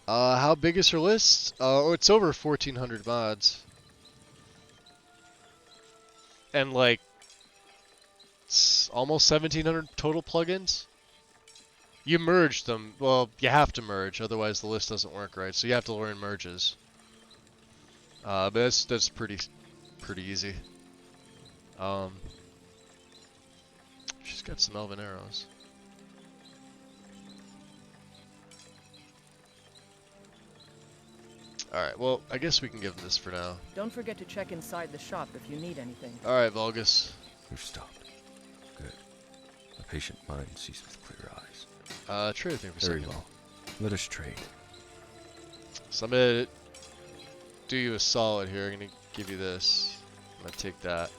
How big is her list? Oh, it's over 1,400 mods. And like, almost 1,700 total plugins? You merged them. Well, you have to merge, otherwise the list doesn't work right. So you have to learn merges. But that's pretty easy. She's got some elven arrows. Alright, well, I guess we can give him this for now. Don't forget to check inside the shop if you need anything. Alright, Vulgus. We've stopped. Good. A patient mind sees with clear eyes. Trade with me for a Very second. well. Let us trade. So I'm gonna do you a solid here. I'm gonna give you this. I'm gonna take that.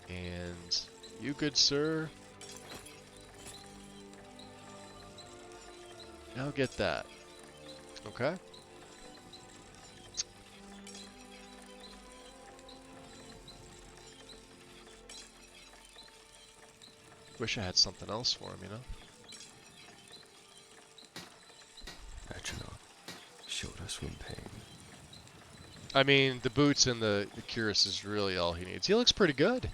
And you, good sir, now get that. Okay? Wish I had something else for him, you know? Atronach showed us when pain. I mean, the boots and the cuirass is really all he needs. He looks pretty good.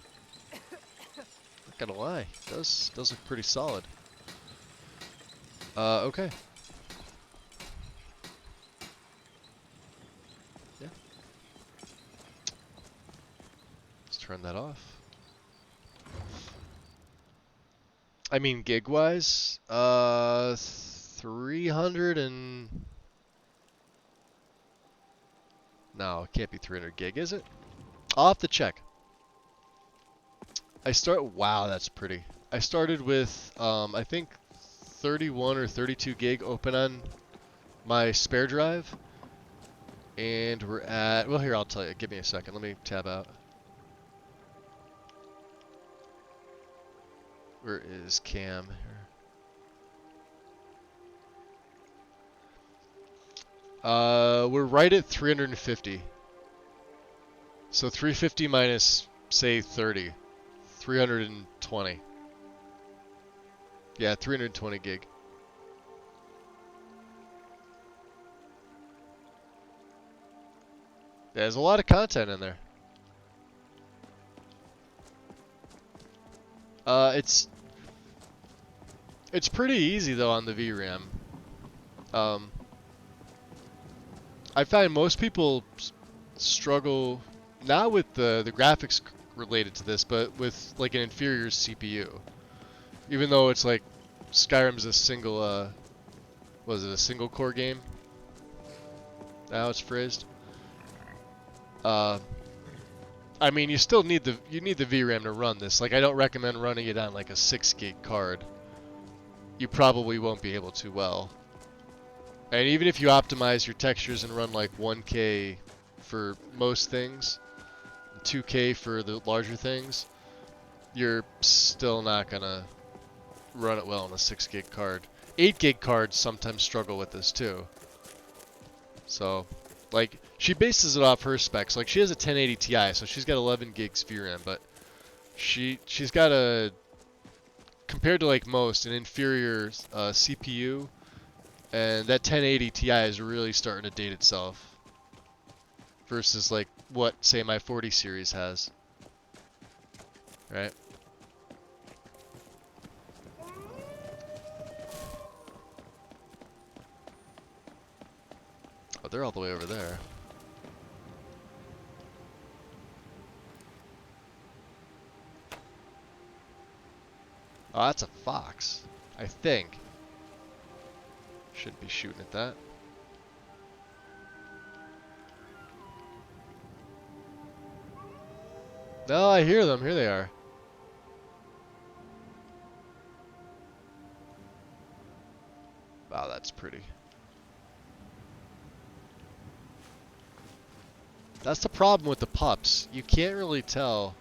Not gonna lie, does look pretty solid. Okay. Yeah. Let's turn that off. I mean, gig-wise, 300 and... No, it can't be 300 gig, is it? I'll have to check. Wow, that's pretty. I started with, I think 31 or 32 gig open on my spare drive. And we're at, well, here, I'll tell you. Give me a second. Let me tab out. Where is Cam here? We're right at 350. So 350 minus, say, 30. 320. Yeah, 320 gig. There's a lot of content in there. It's pretty easy though on the VRAM. I find most people struggle not with the graphics related to this, but with like an inferior CPU. Even though it's like Skyrim's a single, was it a single core game? Now it's phrased. I mean, you still need the VRAM to run this. Like, I don't recommend running it on like a 6 gig card. You probably won't be able to well. And even if you optimize your textures and run like 1K for most things, 2K for the larger things, you're still not gonna run it well on a 6 gig card. 8 gig cards sometimes struggle with this too. So, like, she bases it off her specs. Like, she has a 1080 Ti, so she's got 11 gigs VRAM, but she's got a, compared to like most, an inferior CPU, and that 1080 Ti is really starting to date itself. Versus like what, say, my 40 series has. Right? Oh, they're all the way over there. Oh, that's a fox. I think. Shouldn't be shooting at that. No, I hear them. Here they are. Wow, that's pretty. That's the problem with the pups. You can't really tell.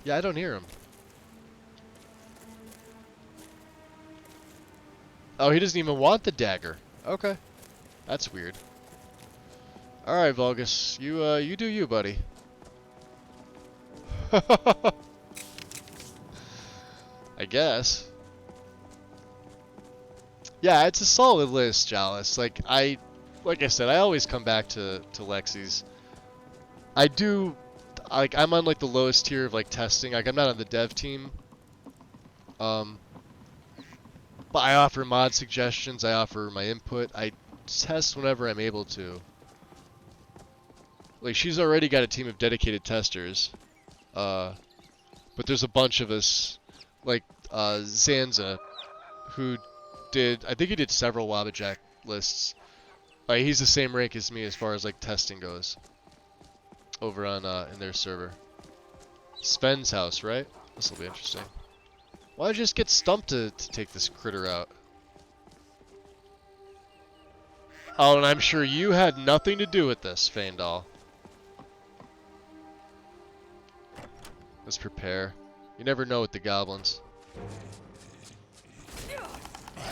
Yeah, I don't hear him. Oh, he doesn't even want the dagger. Okay. That's weird. Alright, Vulgus. You do you, buddy. I guess. Yeah, it's a solid list, Chalice. Like I said, I always come back to Lexi's. I'm on like the lowest tier of like testing. Like I'm not on the dev team. But I offer mod suggestions. I offer my input. I test whenever I'm able to. Like she's already got a team of dedicated testers. But there's a bunch of us, like Zanza, who I think he did several Wabbajack lists. Like he's the same rank as me as far as like testing goes. Over on in their server. Sven's house, right? This will be interesting. Why don't you just get stumped to take this critter out? Oh, and I'm sure you had nothing to do with this, Faendal. Let's prepare. You never know with the goblins.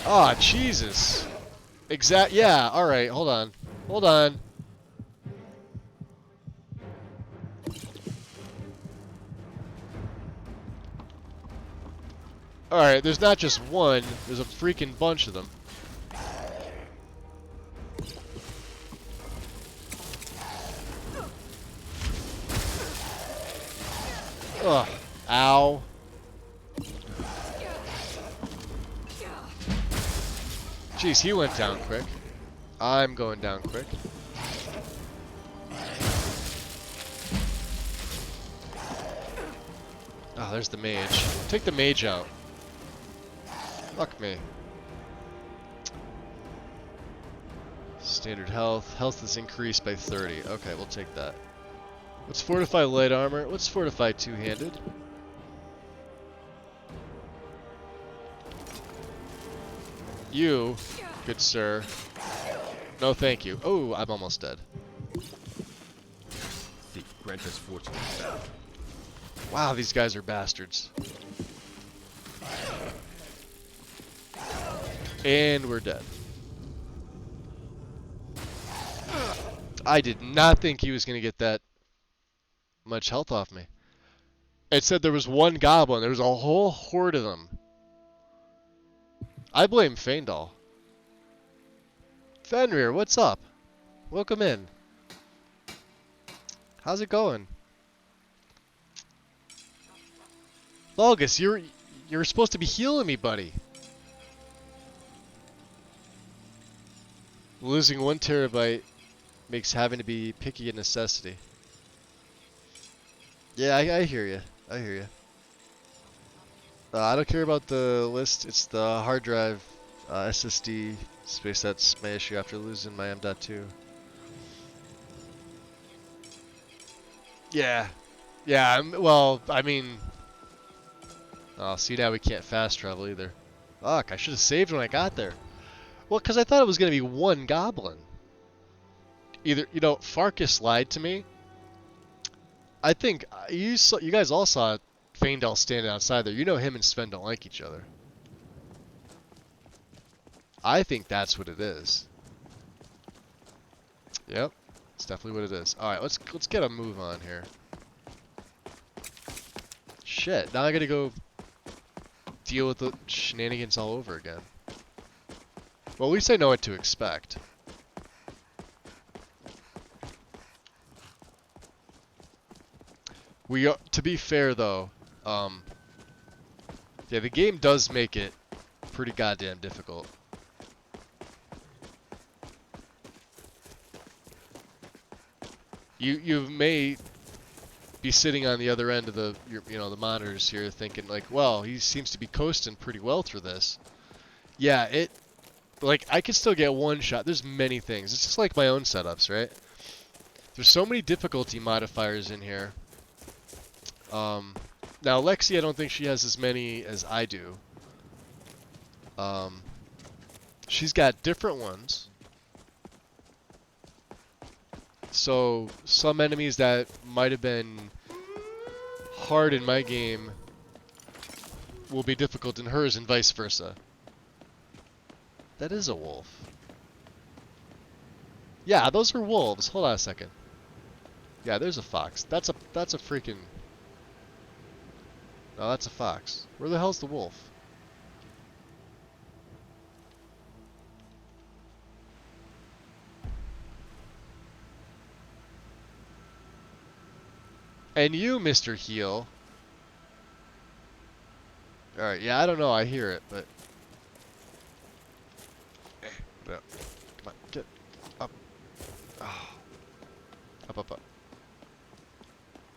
Ah, oh, Jesus. Yeah, alright, hold on. Hold on. Alright, there's not just one, there's a freaking bunch of them. Ugh. Ow. Jeez, he went down quick. I'm going down quick. Oh, there's the mage. Take the mage out. Fuck me. Standard health. Health is increased by 30. Okay, we'll take that. Let's fortify light armor. Let's fortify two-handed. You, good sir. No, thank you. Oh, I'm almost dead. Grant us fortune. Wow, these guys are bastards. And we're dead. I did not think he was going to get that much health off me. It said there was one goblin. There was a whole horde of them. I blame Faendal. Fenrir, what's up? Welcome in. How's it going? Vulgus, you're supposed to be healing me, buddy. Losing 1 terabyte makes having to be picky a necessity. Yeah, I hear you. I hear you. I don't care about the list. It's the hard drive, SSD space that's my issue after losing my M.2. Yeah. Yeah, well, I mean... Oh, see, now we can't fast travel either. Fuck, I should have saved when I got there. Well, because I thought it was going to be one goblin. Either, you know, Farkas lied to me. I think you guys all saw Faendal standing outside there. You know him and Sven don't like each other. I think that's what it is. Yep, it's definitely what it is. All right, let's get a move on here. Shit, now I gotta go deal with the shenanigans all over again. Well, at least I know what to expect. To be fair though, yeah, the game does make it pretty goddamn difficult. You may be sitting on the other end of the the monitors here thinking like, well, he seems to be coasting pretty well through this. Yeah, like I could still get one shot. There's many things. It's just like my own setups, right? There's so many difficulty modifiers in here. Now Lexi, I don't think she has as many as I do. She's got different ones. So some enemies that might have been hard in my game will be difficult in hers and vice versa. That is a wolf. Yeah, those are wolves. Hold on a second. Yeah, there's a fox. That's a freaking... No, that's a fox. Where the hell's the wolf? And you, Mr. Heel. Alright, yeah, I don't know. I hear it, but... No. Come on, get up. Oh. Up.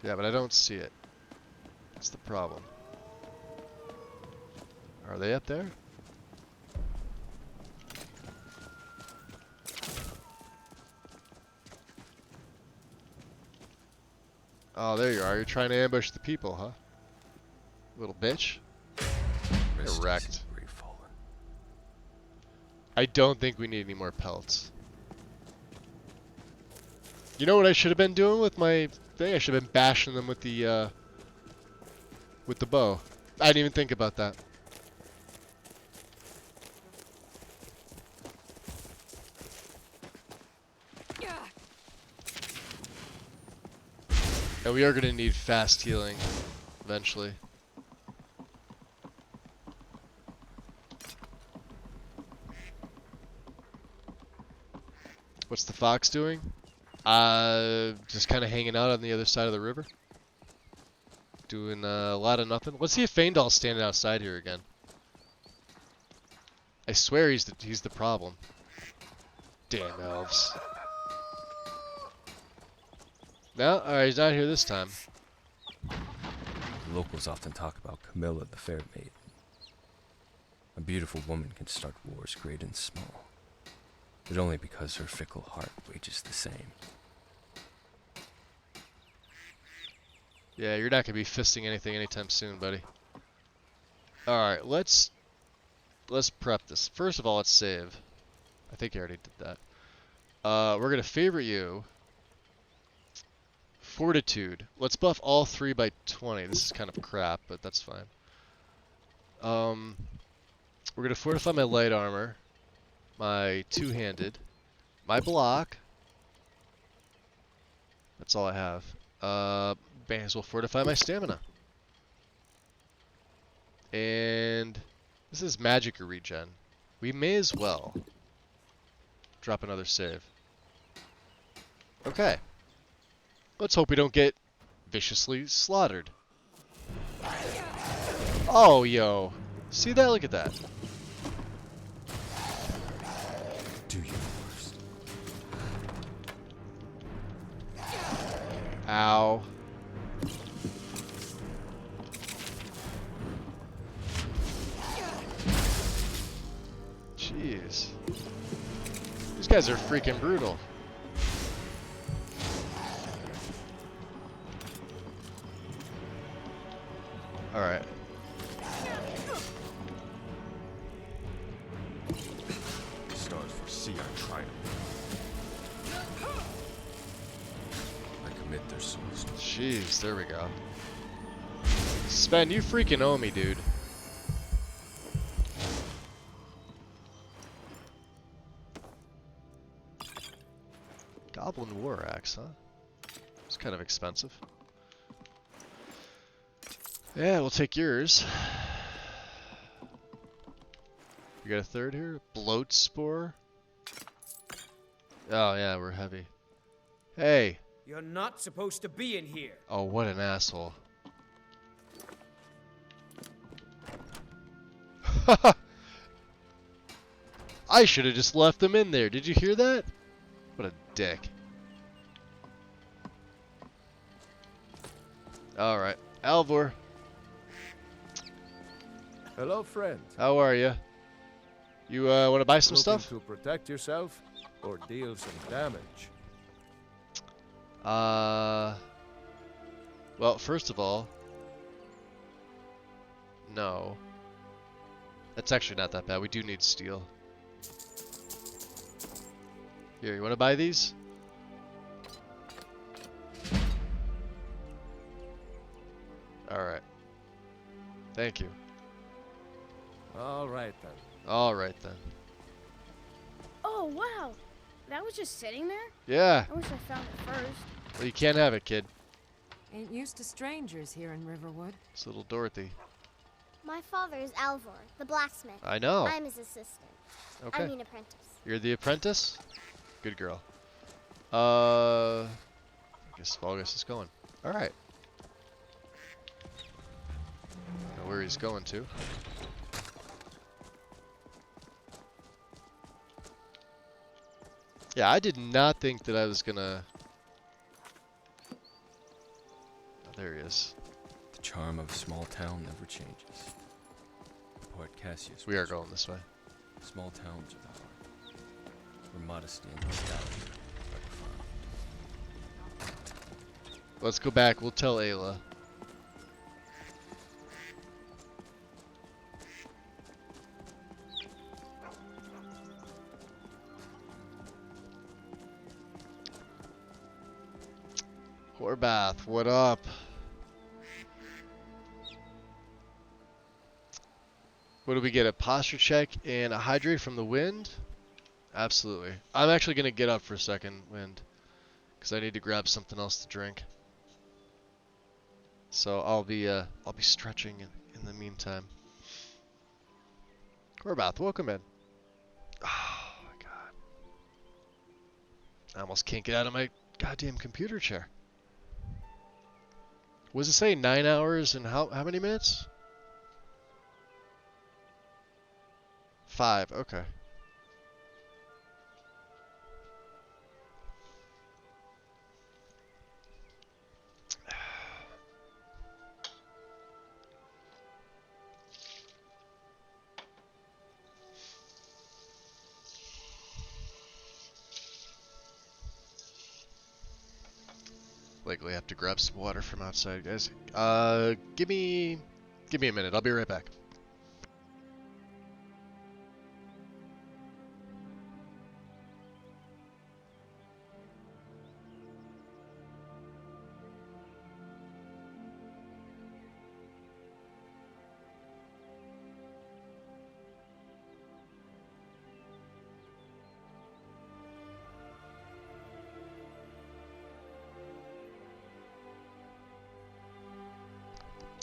Yeah, but I don't see it. That's the problem. Are they up there? Oh, there you are. You're trying to ambush the people, huh? Little bitch. You're wrecked. I don't think we need any more pelts. You know what I should have been doing with my thing? I should have been bashing them with the bow. I didn't even think about that. And we are going to need fast healing eventually. What's the fox doing? Just kind of hanging out on the other side of the river. Doing a lot of nothing. Let's see if Faendal's standing outside here again. I swear he's the problem. Damn elves. No, alright, he's not here this time. The locals often talk about Camilla the Fair Maiden. A beautiful woman can start wars great and small, but only because her fickle heart wages the same. Yeah, you're not gonna be fisting anything anytime soon, buddy. Alright, let's prep this. First of all, let's save. I think I already did that. We're gonna favorite you. Fortitude. Let's buff all 3 by 20. This is kind of crap, but that's fine. We're gonna fortify my light armor, my two-handed, my block. That's all I have. May as well fortify my stamina. And this is magic regen. We may as well drop another save. Okay. Let's hope we don't get viciously slaughtered. Oh, yo. See that? Look at that. Do your worst. Ow. Jeez. These guys are freaking brutal. Alright. Stars foresee our triumph. I commit their souls to... Jeez, there we go. Sven, you freaking owe me, dude. Goblin War Axe, huh? It's kind of expensive. Yeah, we'll take yours. We got a third here. Bloat spore. Oh yeah, we're heavy. Hey. You're not supposed to be in here. Oh, what an asshole. I should have just left them in there. Did you hear that? What a dick. Alright. Alvor. Hello, friend. How are you? You want to buy some Looking stuff? to protect yourself or deal some damage? Well, first of all, no. That's actually not that bad. We do need steel. Here, you want to buy these? Alright. Thank you. All right, then. Alright, then. Oh, wow. That was just sitting there? Yeah. I wish I found it first. Well, you can't have it, kid. Ain't used to strangers here in Riverwood. It's little Dorothy. My father is Alvor, the blacksmith. I know. I'm his assistant. Okay. I mean apprentice. You're the apprentice? Good girl. I guess August is going. Alright. Know where he's going to. Yeah, I did not think that I was gonna... Oh, there he is. The charm of a small town never changes. Poet Cassius. We are going this way. Small towns are the heart, where modesty and hospitality are defined. Let's go back. We'll tell Ayla. Horbath, what up? What do we get? A posture check and a hydrate from the wind? Absolutely. I'm actually going to get up for a second, Wind, because I need to grab something else to drink. So I'll be stretching in the meantime. Horbath, welcome in. Oh my god. I almost can't get out of my goddamn computer chair. Was it say 9 hours and how many minutes? 5, okay. Likely have to grab some water from outside, guys. Give me a minute. I'll be right back.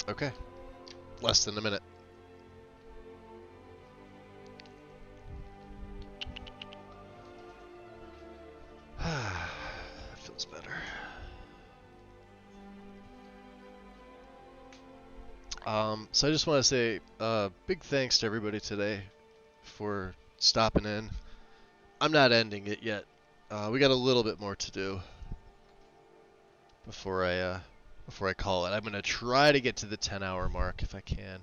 Okay. Less than a minute. Feels better. So I just want to say big thanks to everybody today for stopping in. I'm not ending it yet. We got a little bit more to do before I call it. I'm gonna try to get to the 10-hour mark if I can.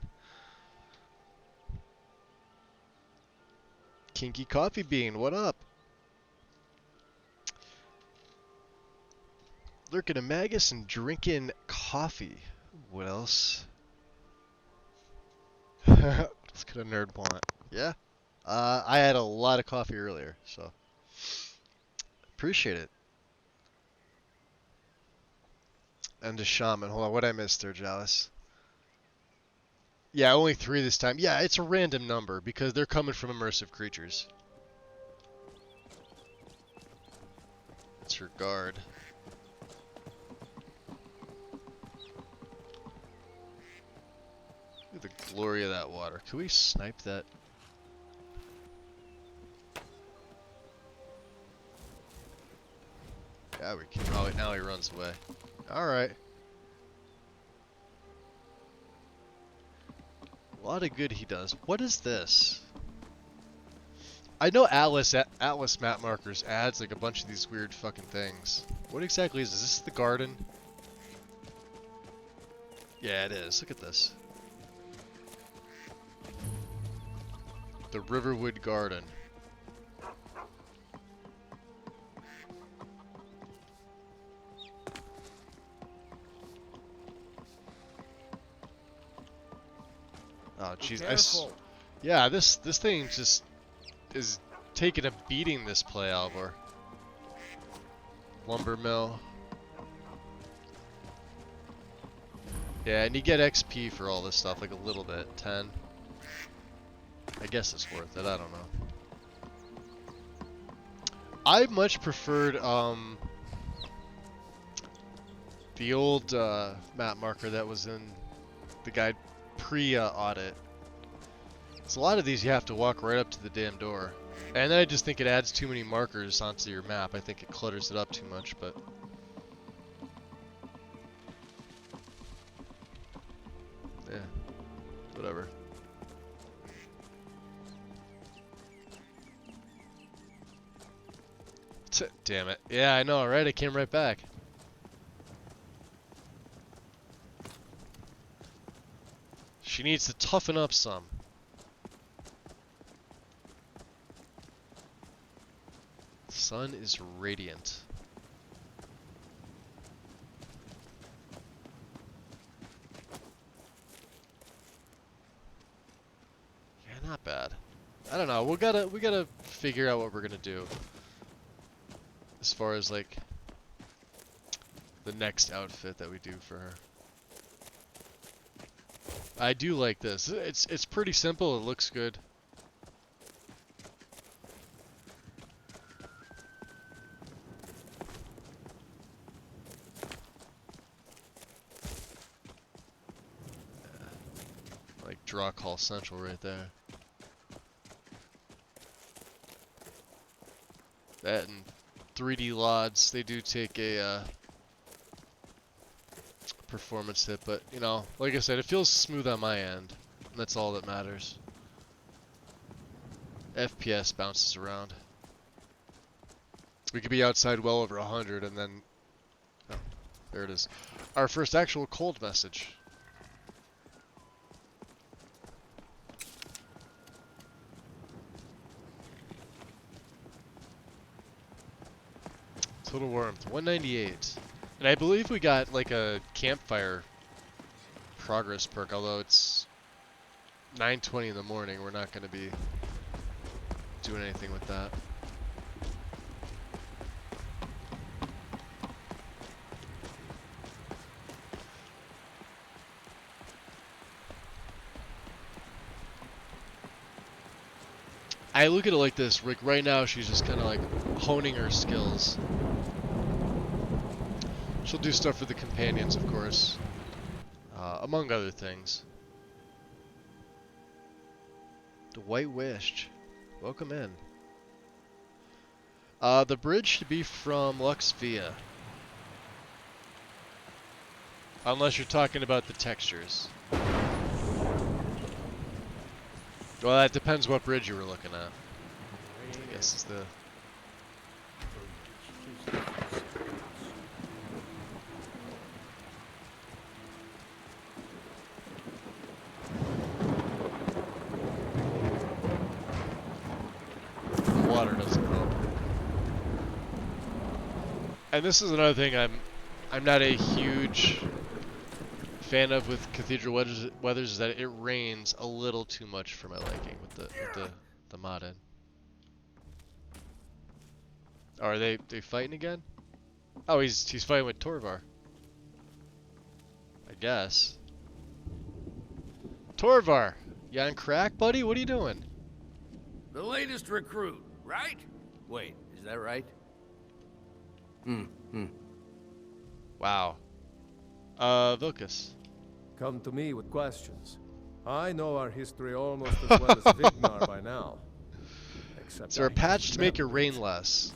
Kinky Coffee Bean, what up? Lurking a Magus and drinking coffee. What else? What else could a nerd want? Yeah? I had a lot of coffee earlier, so appreciate it. And a shaman. Hold on, what I missed there, Jalis? Yeah, only 3 this time. Yeah, it's a random number because they're coming from immersive creatures. It's her guard. Look at the glory of that water. Can we snipe that Now he runs away. Alright. A lot of good he does. What is this? I know Atlas map markers adds like a bunch of these weird fucking things. What exactly is this? Is this the garden? Yeah, it is. Look at this. The Riverwood Garden. Oh jeez, yeah, this thing just is taking a beating this play, Alvor. Lumber mill. Yeah, and you get XP for all this stuff, like a little bit, 10. I guess it's worth it. I don't know. I much preferred the old map marker that was in the guide pre-audit. So a lot of these you have to walk right up to the damn door. And then I just think it adds too many markers onto your map. I think it clutters it up too much, but... yeah, whatever. Damn it. Yeah, I know, right? I came right back. She needs to toughen up some. The sun is radiant. Yeah, not bad. I don't know. We gotta figure out what we're gonna do. As far as like the next outfit that we do for her. I do like this. It's pretty simple. It looks good. Like draw call central right there. That and 3D LODs, they do take a performance hit, but you know, like I said, it feels smooth on my end, and that's all that matters. FPS bounces around. We could be outside well over 100, and then, oh, there it is. Our first actual cold message. Total warmth, 198. And I believe we got like a campfire progress perk, although it's 9:20 in the morning. We're not going to be doing anything with that. I look at it like this, Rick. Right now, she's just kind of like honing her skills. She'll do stuff for the companions, of course, among other things. The White Wish, welcome in. The bridge should be from Lux Via, unless you're talking about the textures. Well, that depends what bridge you were looking at. I guess is the... the water doesn't help. And this is another thing I'm not a huge fan of with Cathedral Weathers is that it rains a little too much for my liking with the modded. Oh, are they fighting again? Oh, he's fighting with Torvar. I guess. Torvar, you on crack, buddy? What are you doing? The latest recruit, right? Wait, is that right? Wow. Vilcus. Come to me with questions. I know our history almost as well as Vigmar by now. Except Is there a patch to make it rain less?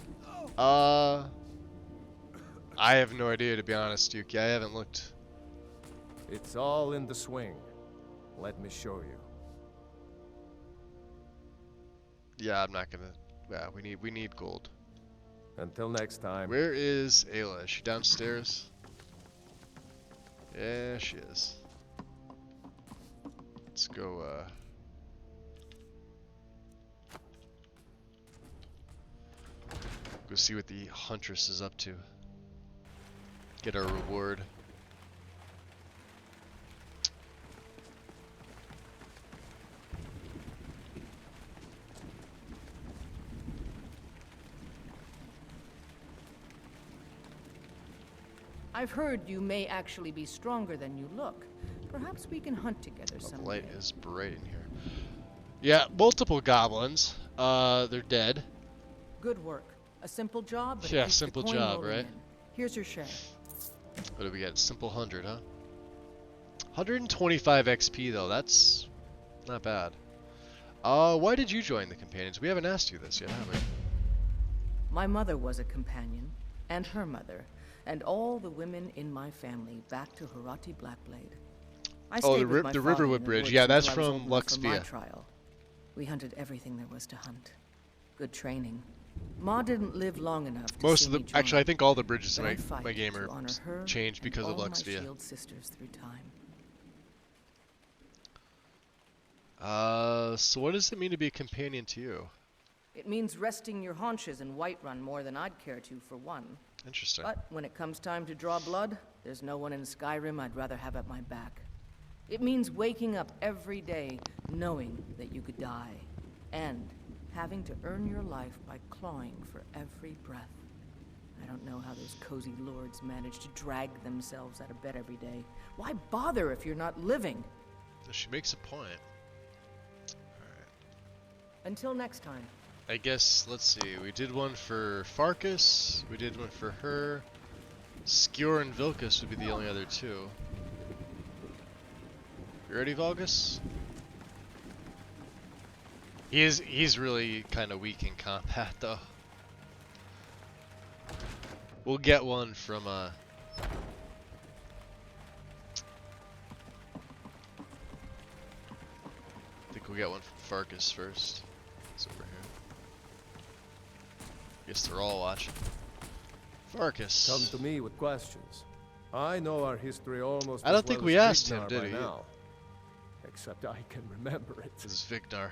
I have no idea, to be honest, Yuki. I haven't looked. It's all in the swing. Let me show you. Yeah, I'm not gonna. Yeah, we need gold. Until next time. Where is Ayla? Is she downstairs? Yeah, she is. Let's go. Go see what the Huntress is up to. Get our reward. I've heard you may actually be stronger than you look. Perhaps we can hunt together someday. The light is bright in here. Yeah, multiple goblins. They're dead. Good work. A simple job, but Yeah, it keeps the simple coin job, rolling right? in. Here's your share. What do we get? Simple 100, huh? 125 XP though. That's not bad. Why did you join the companions? We haven't asked you this yet, have we? My mother was a companion, and her mother, and all the women in my family back to Harati Blackblade. I Oh, stayed the with my father Riverwood in the Bridge. woods Yeah, that's until I was from old enough for my Luxvia. trial. We hunted everything there was to hunt. Good training. Ma didn't live long enough to Most see of the me join, actually, I think all the bridges in but I'd my fight game to are honor her changed and because of all my Luxvia. shield sisters through time. So what does it mean to be a companion to you? It means resting your haunches in Whiterun more than I'd care to for one. Interesting. But when it comes time to draw blood, there's no one in Skyrim I'd rather have at my back. It means waking up every day knowing that you could die, and having to earn your life by clawing for every breath. I don't know how those cozy lords manage to drag themselves out of bed every day. Why bother if you're not living? She makes a point. Until next time. I guess, let's see, we did one for Farkas, we did one for her. Skjor and Vilkas would be the only other two. You ready, Vilkas? He's really kind of weak in combat, though. We'll get one from, I think we'll get one from Farkas first. It's over here. Guess they're all watching. Farkas. Come to me with questions. I know our history almost I don't as think well we as asked him, Vignar did by we? now. Except I can remember it. This is Vignar.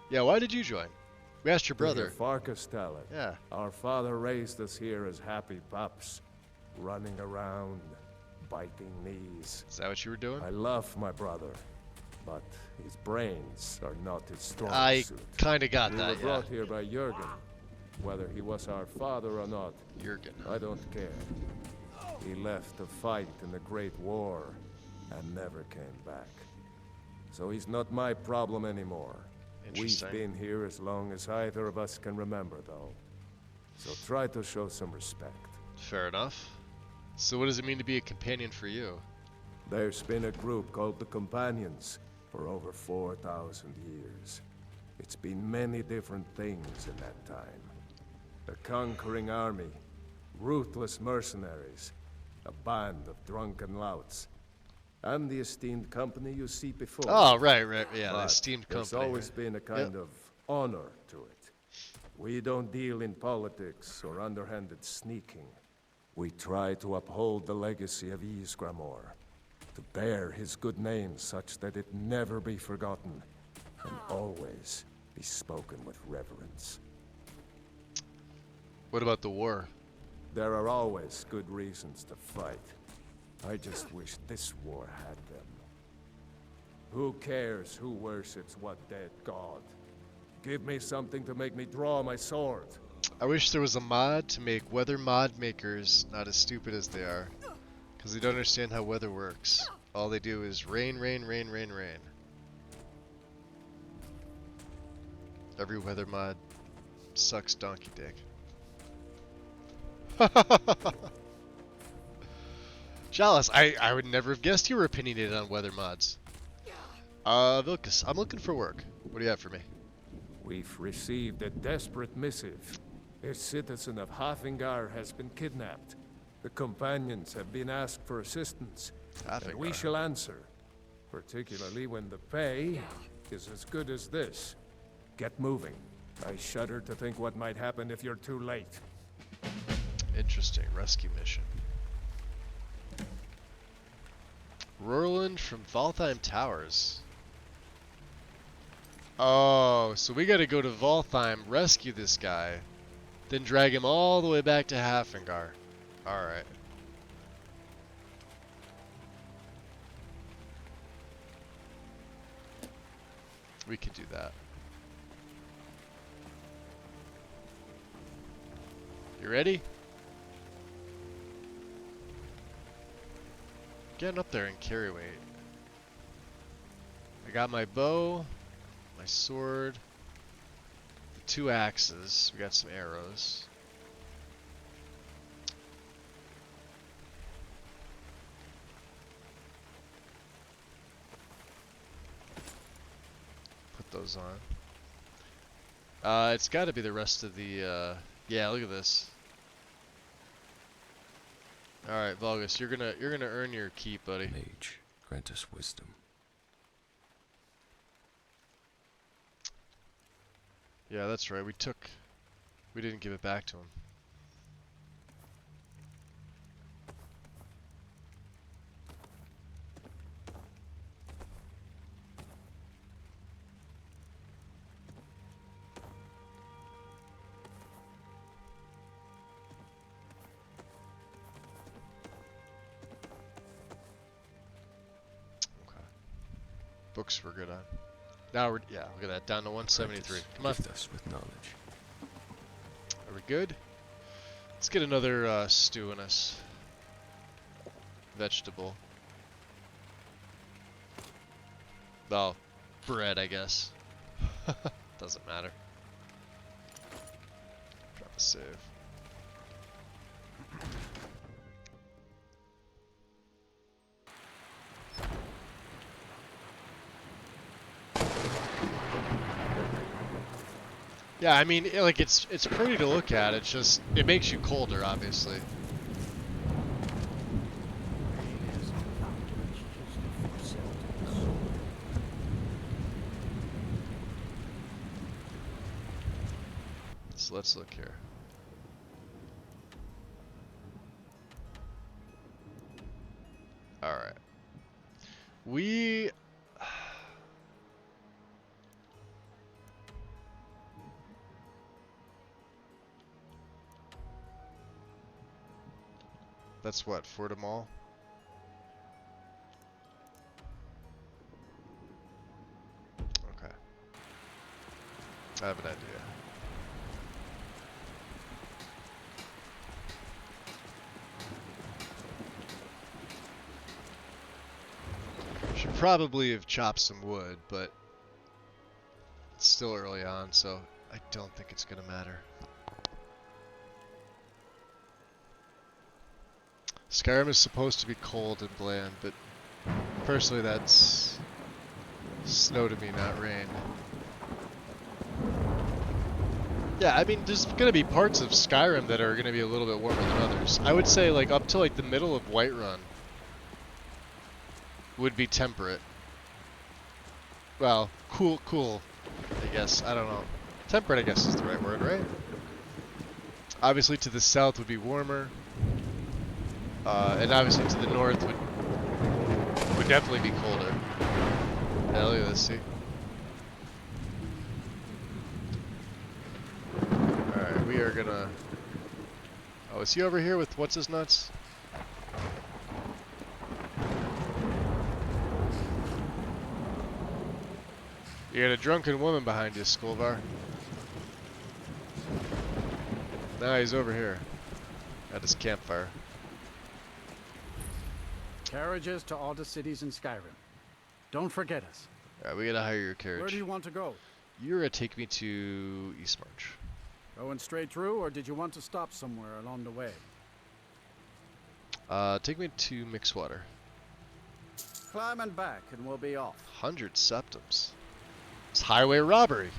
Yeah, why did you join? We asked your brother. Farkas tell it. Yeah. Our father raised us here as happy pups, running around, biting knees. Is that what you were doing? I love my brother, but his brains are not his strong I suit. kinda got we that, were yeah. brought here by Jürgen. Whether he was our father or not, Jürgen. I don't care. He left to fight in the Great War and never came back. So he's not my problem anymore. We've Interesting. been here as long as either of us can remember, though. So try to show some respect. Fair enough. So what does it mean to be a companion for you? There's been a group called the Companions for over 4,000 years. It's been many different things in that time. A conquering army, ruthless mercenaries, a band of drunken louts, and the esteemed company you see before. Oh, right, yeah, the But esteemed there's company. always been a kind of honor to it. We don't deal in politics or underhanded sneaking. We try to uphold the legacy of Ysgramor, to bear his good name such that it never be forgotten, and always be spoken with reverence. What about the war? There are always good reasons to fight. I just wish this war had them. Who cares who worships what dead god? Give me something to make me draw my sword. I wish there was a mod to make weather mod makers not as stupid as they are. Because they don't understand how weather works. All they do is rain, rain, rain, rain, rain. Every weather mod sucks donkey dick. Chalice, I would never have guessed you were opinionated on weather mods. Vilkas, I'm looking for work. What do you have for me? We've received a desperate missive. A citizen of Hafingar has been kidnapped. The companions have been asked for assistance, and we shall answer, particularly when the pay is as good as this. Get moving. I shudder to think what might happen if you're too late. Interesting. Rescue mission. Roland from Valtheim Towers. Oh, so we gotta go to Valtheim, rescue this guy, then drag him all the way back to Hafengar. Alright. We can do that. You ready? Getting up there in carry weight. I got my bow, my sword, the 2 axes. We got some arrows. Put those on. It's got to be the rest of the. Yeah, look at this. All right, Vulgus, you're gonna earn your keep, buddy. Mage, grant us wisdom. Yeah, that's right. We didn't give it back to him. Books we're good on. Now we're, yeah, look at that, down to 173. Come on. Gift us with knowledge. Are we good? Let's get another stew in us. Vegetable. Well, bread, I guess. Doesn't matter. Drop a save. Yeah, I mean, like it's pretty to look at. It's just it makes you colder, obviously. So let's look here. All right. We That's what, Fortimal? Okay. I have an idea. Should probably have chopped some wood, but it's still early on, so I don't think it's gonna matter. Skyrim is supposed to be cold and bland, but personally that's snow to me, not rain. Yeah, I mean, there's gonna be parts of Skyrim that are gonna be a little bit warmer than others. I would say like up to like the middle of Whiterun would be temperate. Well, cool, I guess. I don't know. Temperate, I guess, is the right word, right? Obviously to the south would be warmer. And obviously to the north would definitely be colder. Yeah, look at this, see? Alright, we are gonna... Oh, is he over here with what's his nuts? You got a drunken woman behind you, Skolvar. Now he's over here at his campfire. Carriages to all the cities in Skyrim. Don't forget us. Alright, we gotta hire your carriage. Where do you want to go? You're gonna take me to Eastmarch. Going straight through, or did you want to stop somewhere along the way? Take me to Mixwater. Climb and back, and we'll be off. 100 septums. It's highway robbery.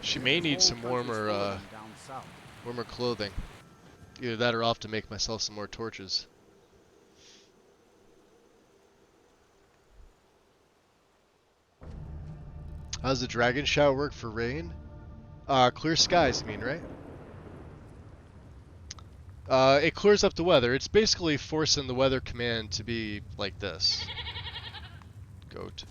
She may need some warmer, warmer clothing. Either that or I'll have to make myself some more torches. How does the dragon shout work for rain? Clear skies, you mean, right? It clears up the weather. It's basically forcing the weather command to be like this. Goat.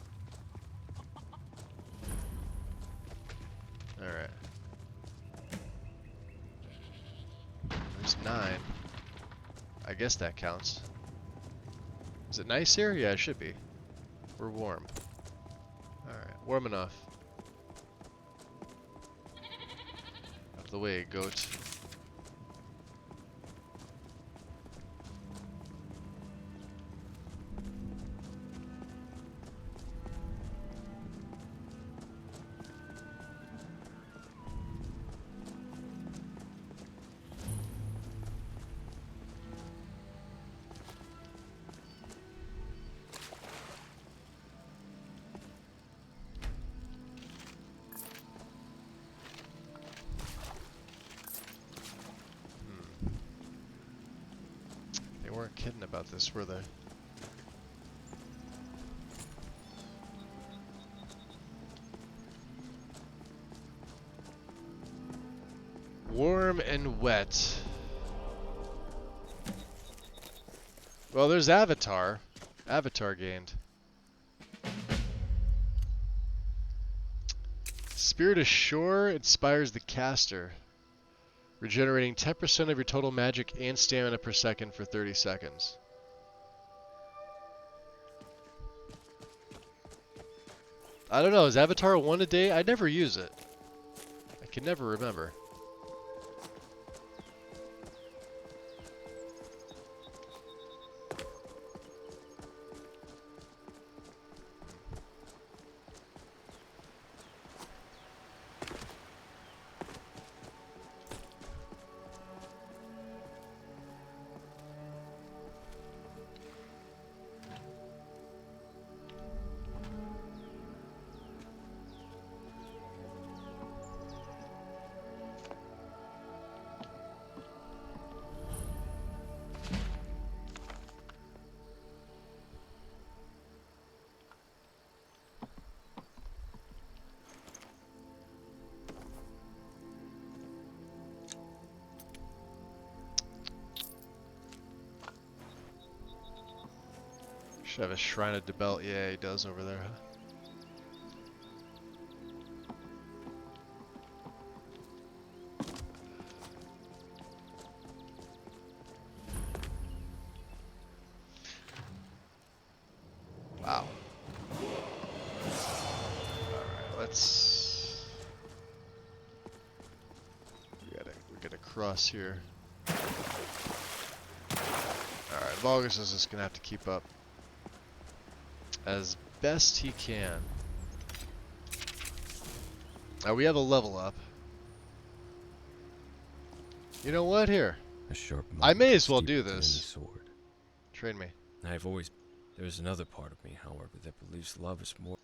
Alright. There's 9. I guess that counts. Is it nice here? Yeah, it should be. We're warm. Alright, warm enough. Out of the way, goat. Kidding about this, were they? Warm and wet. Well, there's Avatar. Avatar gained. Spirit Ashore inspires the caster, regenerating 10% of your total magic and stamina per second for 30 seconds. I don't know, is Avatar 1 a day? I never use it. I can never remember. Should have a Shrine of Debelt. Yeah, he does over there, huh? Wow. Alright, let's... We gotta cross here. Alright, Vulgus is just gonna have to keep up as best he can. Now we have a level up. You know what? Here, I may as well do this. Train me. I've always... There's another part of me, however, that believes love is more...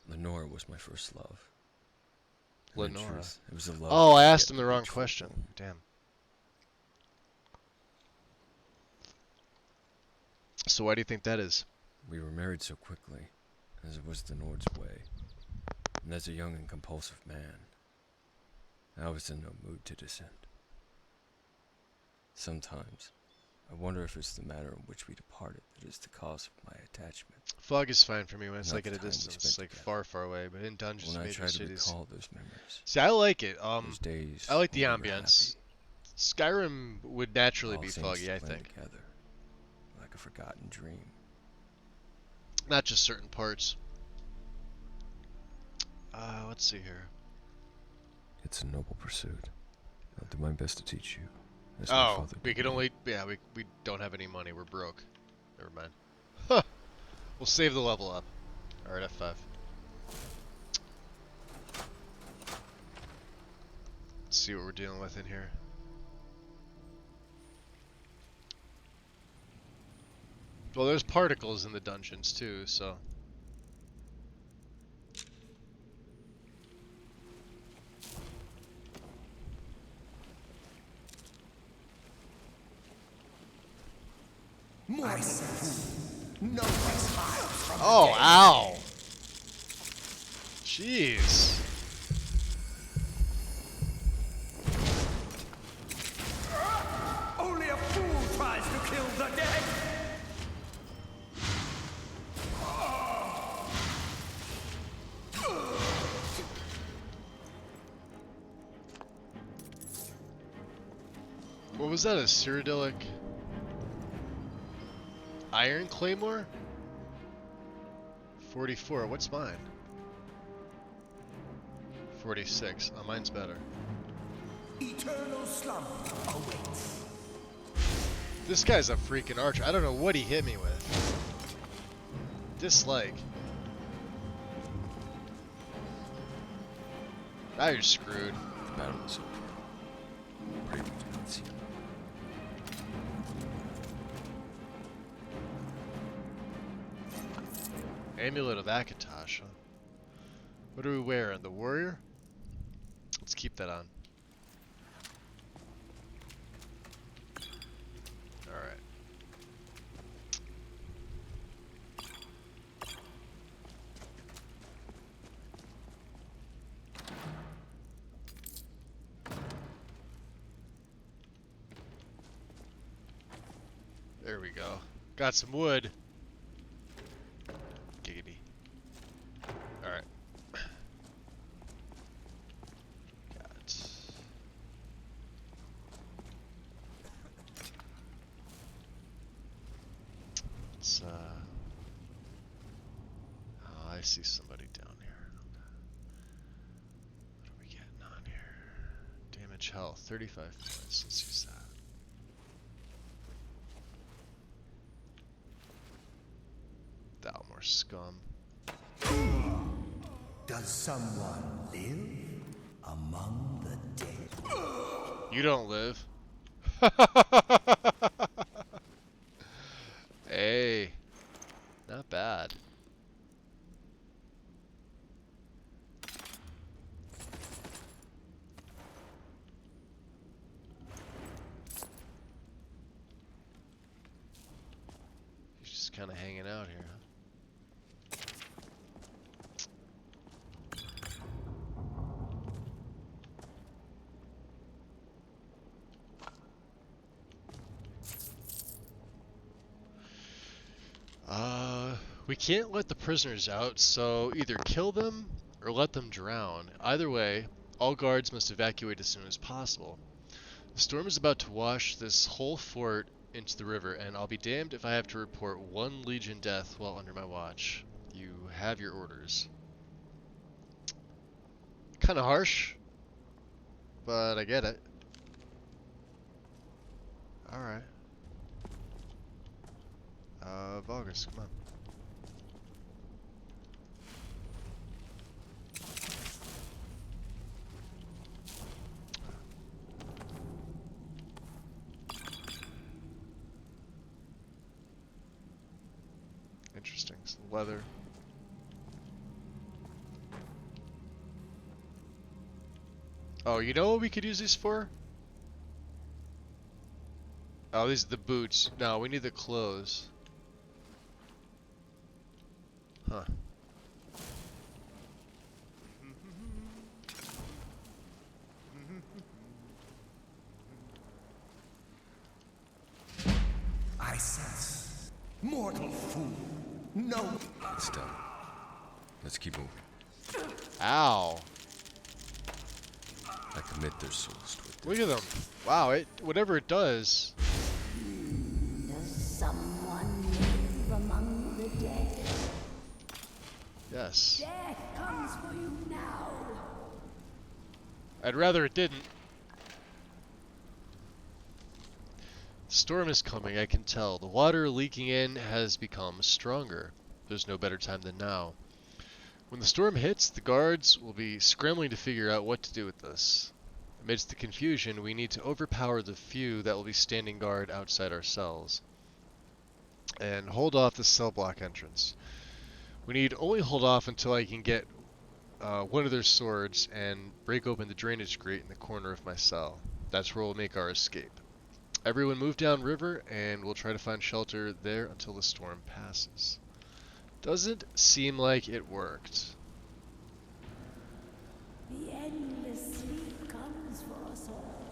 Lenora was my first love. Lenora. It was a love. Oh, I asked him the wrong question. Damn. So why do you think that is? We were married so quickly, as it was the Nord's way. And as a young and compulsive man, I was in no mood to dissent. Sometimes, I wonder if it's the manner in which we departed that is the cause of my attachment. Fog is fine for me when it's Not like at a the time we distance, spent like together. far, far away. But in dungeons, When I major try to cities. recall those memories, See, I like it. those days I like the when we were ambience. Skyrim would naturally all be seems foggy, to I blend think. together, like a forgotten dream. Not just certain parts. Let's see here. It's a noble pursuit. I'll do my best to teach you. as my Oh, father we did can me. only... Yeah, we don't have any money. We're broke. Never mind. Huh. We'll save the level up. Alright, F5. Let's see what we're dealing with in here. Well, there's particles in the dungeons too, so... Oh, ow! Jeez. Only a fool tries to kill the dead! What was that, a Cyrodiilic Iron Claymore? 44, what's mine? 46, oh, mine's better. Eternal slumber awaits. This guy's a freaking archer. I don't know what he hit me with. Dislike. Now you're screwed. The battle is over. Brave do not see. Amulet of Akatosh, huh? What do we wear? The warrior? Let's keep that on. Alright. There we go. Got some wood. Giggity. Alright. Let's, oh, I see somebody down here. Okay. What are we getting on here? Damage health, 35 points. Let's use that. Thou more scum. Does someone live among the dead? You don't live. Hey, not bad. He's just kind of hanging out here, huh? We can't let the prisoners out, so either kill them or let them drown. Either way, all guards must evacuate as soon as possible. The storm is about to wash this whole fort into the river, and I'll be damned if I have to report one Legion death while under my watch. You have your orders. Kinda harsh, but I get it. Alright. Vargas, come on. Interesting. Some leather. Oh, you know what we could use these for? Oh, these are the boots. No, we need the clothes. Huh. I sense. Mortal fool. No. It's done. Let's keep moving. Ow. I commit their souls to it. Look at them. Wow, whatever it does. Does someone live among the dead? Yes. Death comes for you now. I'd rather it didn't. The storm is coming, I can tell. The water leaking in has become stronger. There's no better time than now. When the storm hits, the guards will be scrambling to figure out what to do with this. Amidst the confusion, we need to overpower the few that will be standing guard outside our cells, and hold off the cell block entrance. We need only hold off until I can get one of their swords and break open the drainage grate in the corner of my cell. That's where we'll make our escape. Everyone move downriver, and we'll try to find shelter there until the storm passes. Doesn't seem like it worked. The endless sleep comes for us all.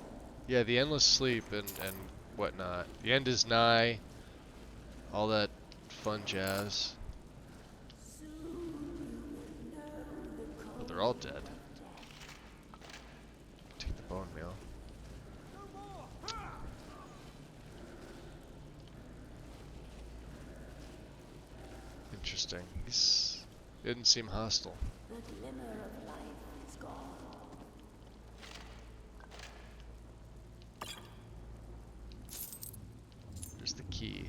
Yeah, the endless sleep and whatnot. The end is nigh. All that fun jazz. But they're all dead. Take the bone meal. Interesting. He didn't seem hostile. The glimmer of life is gone. There's the key.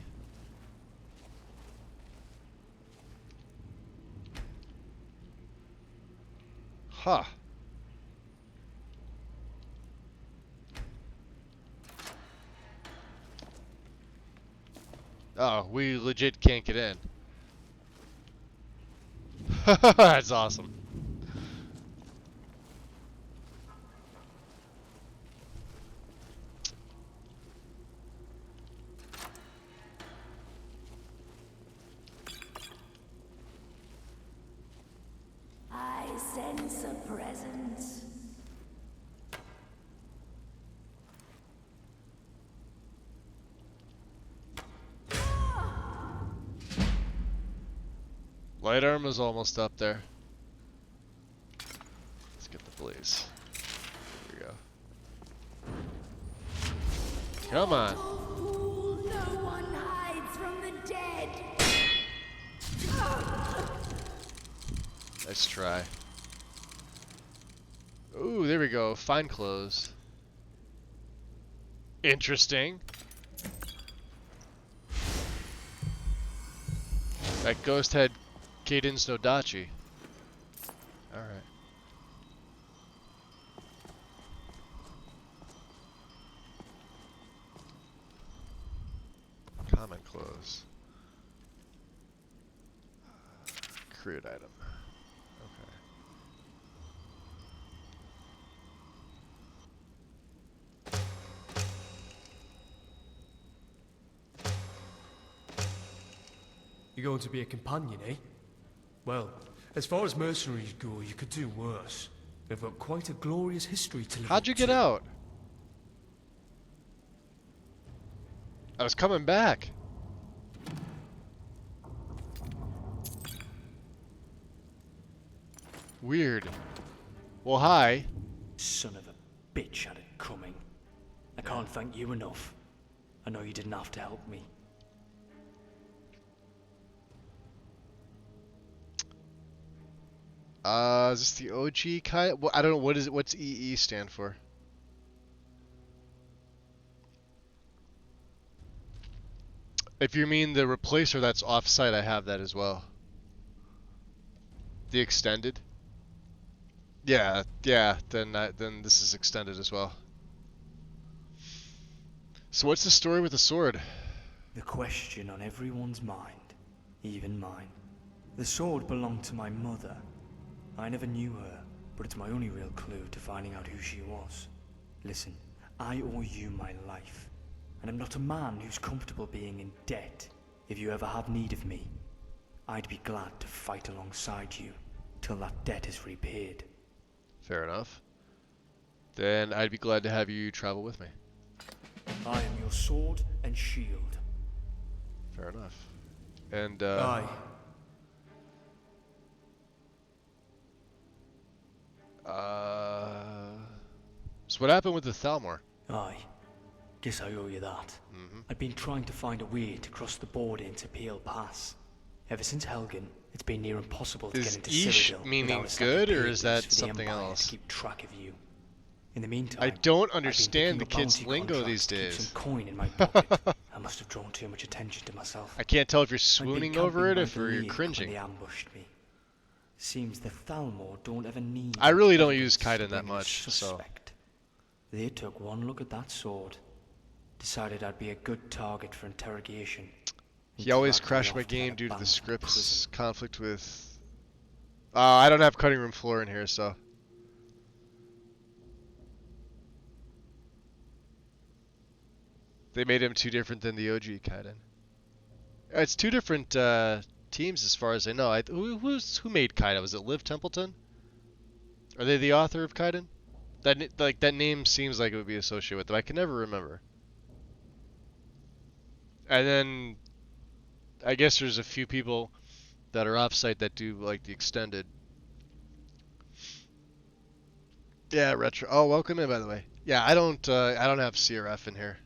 Huh. Oh, we legit can't get in. That's awesome. I sense a presence. Light arm is almost up there. Let's get the blaze. Here we go. Come on. Fool, no one hides from the dead. Nice try. Ooh, there we go. Fine clothes. Interesting. That ghost had Cadence no Dachi. Alright. Common clothes. Crude item. Okay. You're going to be a companion, eh? Well, as far as mercenaries go, you could do worse. They've got quite a glorious history to live How'd you up get to. out? I was coming back. Weird. Well, hi. Son of a bitch had it coming. I can't thank you enough. I know you didn't have to help me. Is this the OG kind? Well, I don't know. What's EE stand for? If you mean the replacer that's off-site, I have that as well. The extended? Yeah, then this is extended as well. So what's the story with the sword? The question on everyone's mind, even mine. The sword belonged to my mother. I never knew her, but it's my only real clue to finding out who she was. Listen, I owe you my life, and I'm not a man who's comfortable being in debt. If you ever have need of me, I'd be glad to fight alongside you till that debt is repaid. Fair enough. Then I'd be glad to have you travel with me. I am your sword and shield. Fair enough. And, Aye. So what happened with the Thalmor? Aye. Guess I owe you that. I've been trying to find a way to cross the border into Pale Pass. Ever since Helgen, it's been near impossible to get into Ish Cyrodiil meaning without a stack of good, or papers is that for the something Empire else? To keep track of you. In the meantime, I don't I've been understand the picking up kids' bounty lingo contracts these to keep days. some coin in my pocket. I must have drawn too much attention to myself. I can't tell if you're I'd been swooning over it camping or by if the you're lake cringing. when they ambushed me. Seems the Thalmor don't ever need. I really don't use evidence Kaiden to that bring a much, so. suspect. They took one look at that sword, decided I'd be a good target for interrogation. He always dragged me crashed my off to that game due to the abandoned script's conflict with... I don't have cutting room floor in here, so... They made him too different than the OG Kaiden. It's two different teams as far as I know. Who made Kaiden? Was it Liv Templeton? Are they the author of Kaiden? That name seems like it would be associated with them. I can never remember. And then I guess there's a few people that are offsite that do like the extended. Yeah, retro. Oh, welcome in, by the way. Yeah, I don't have CRF in here.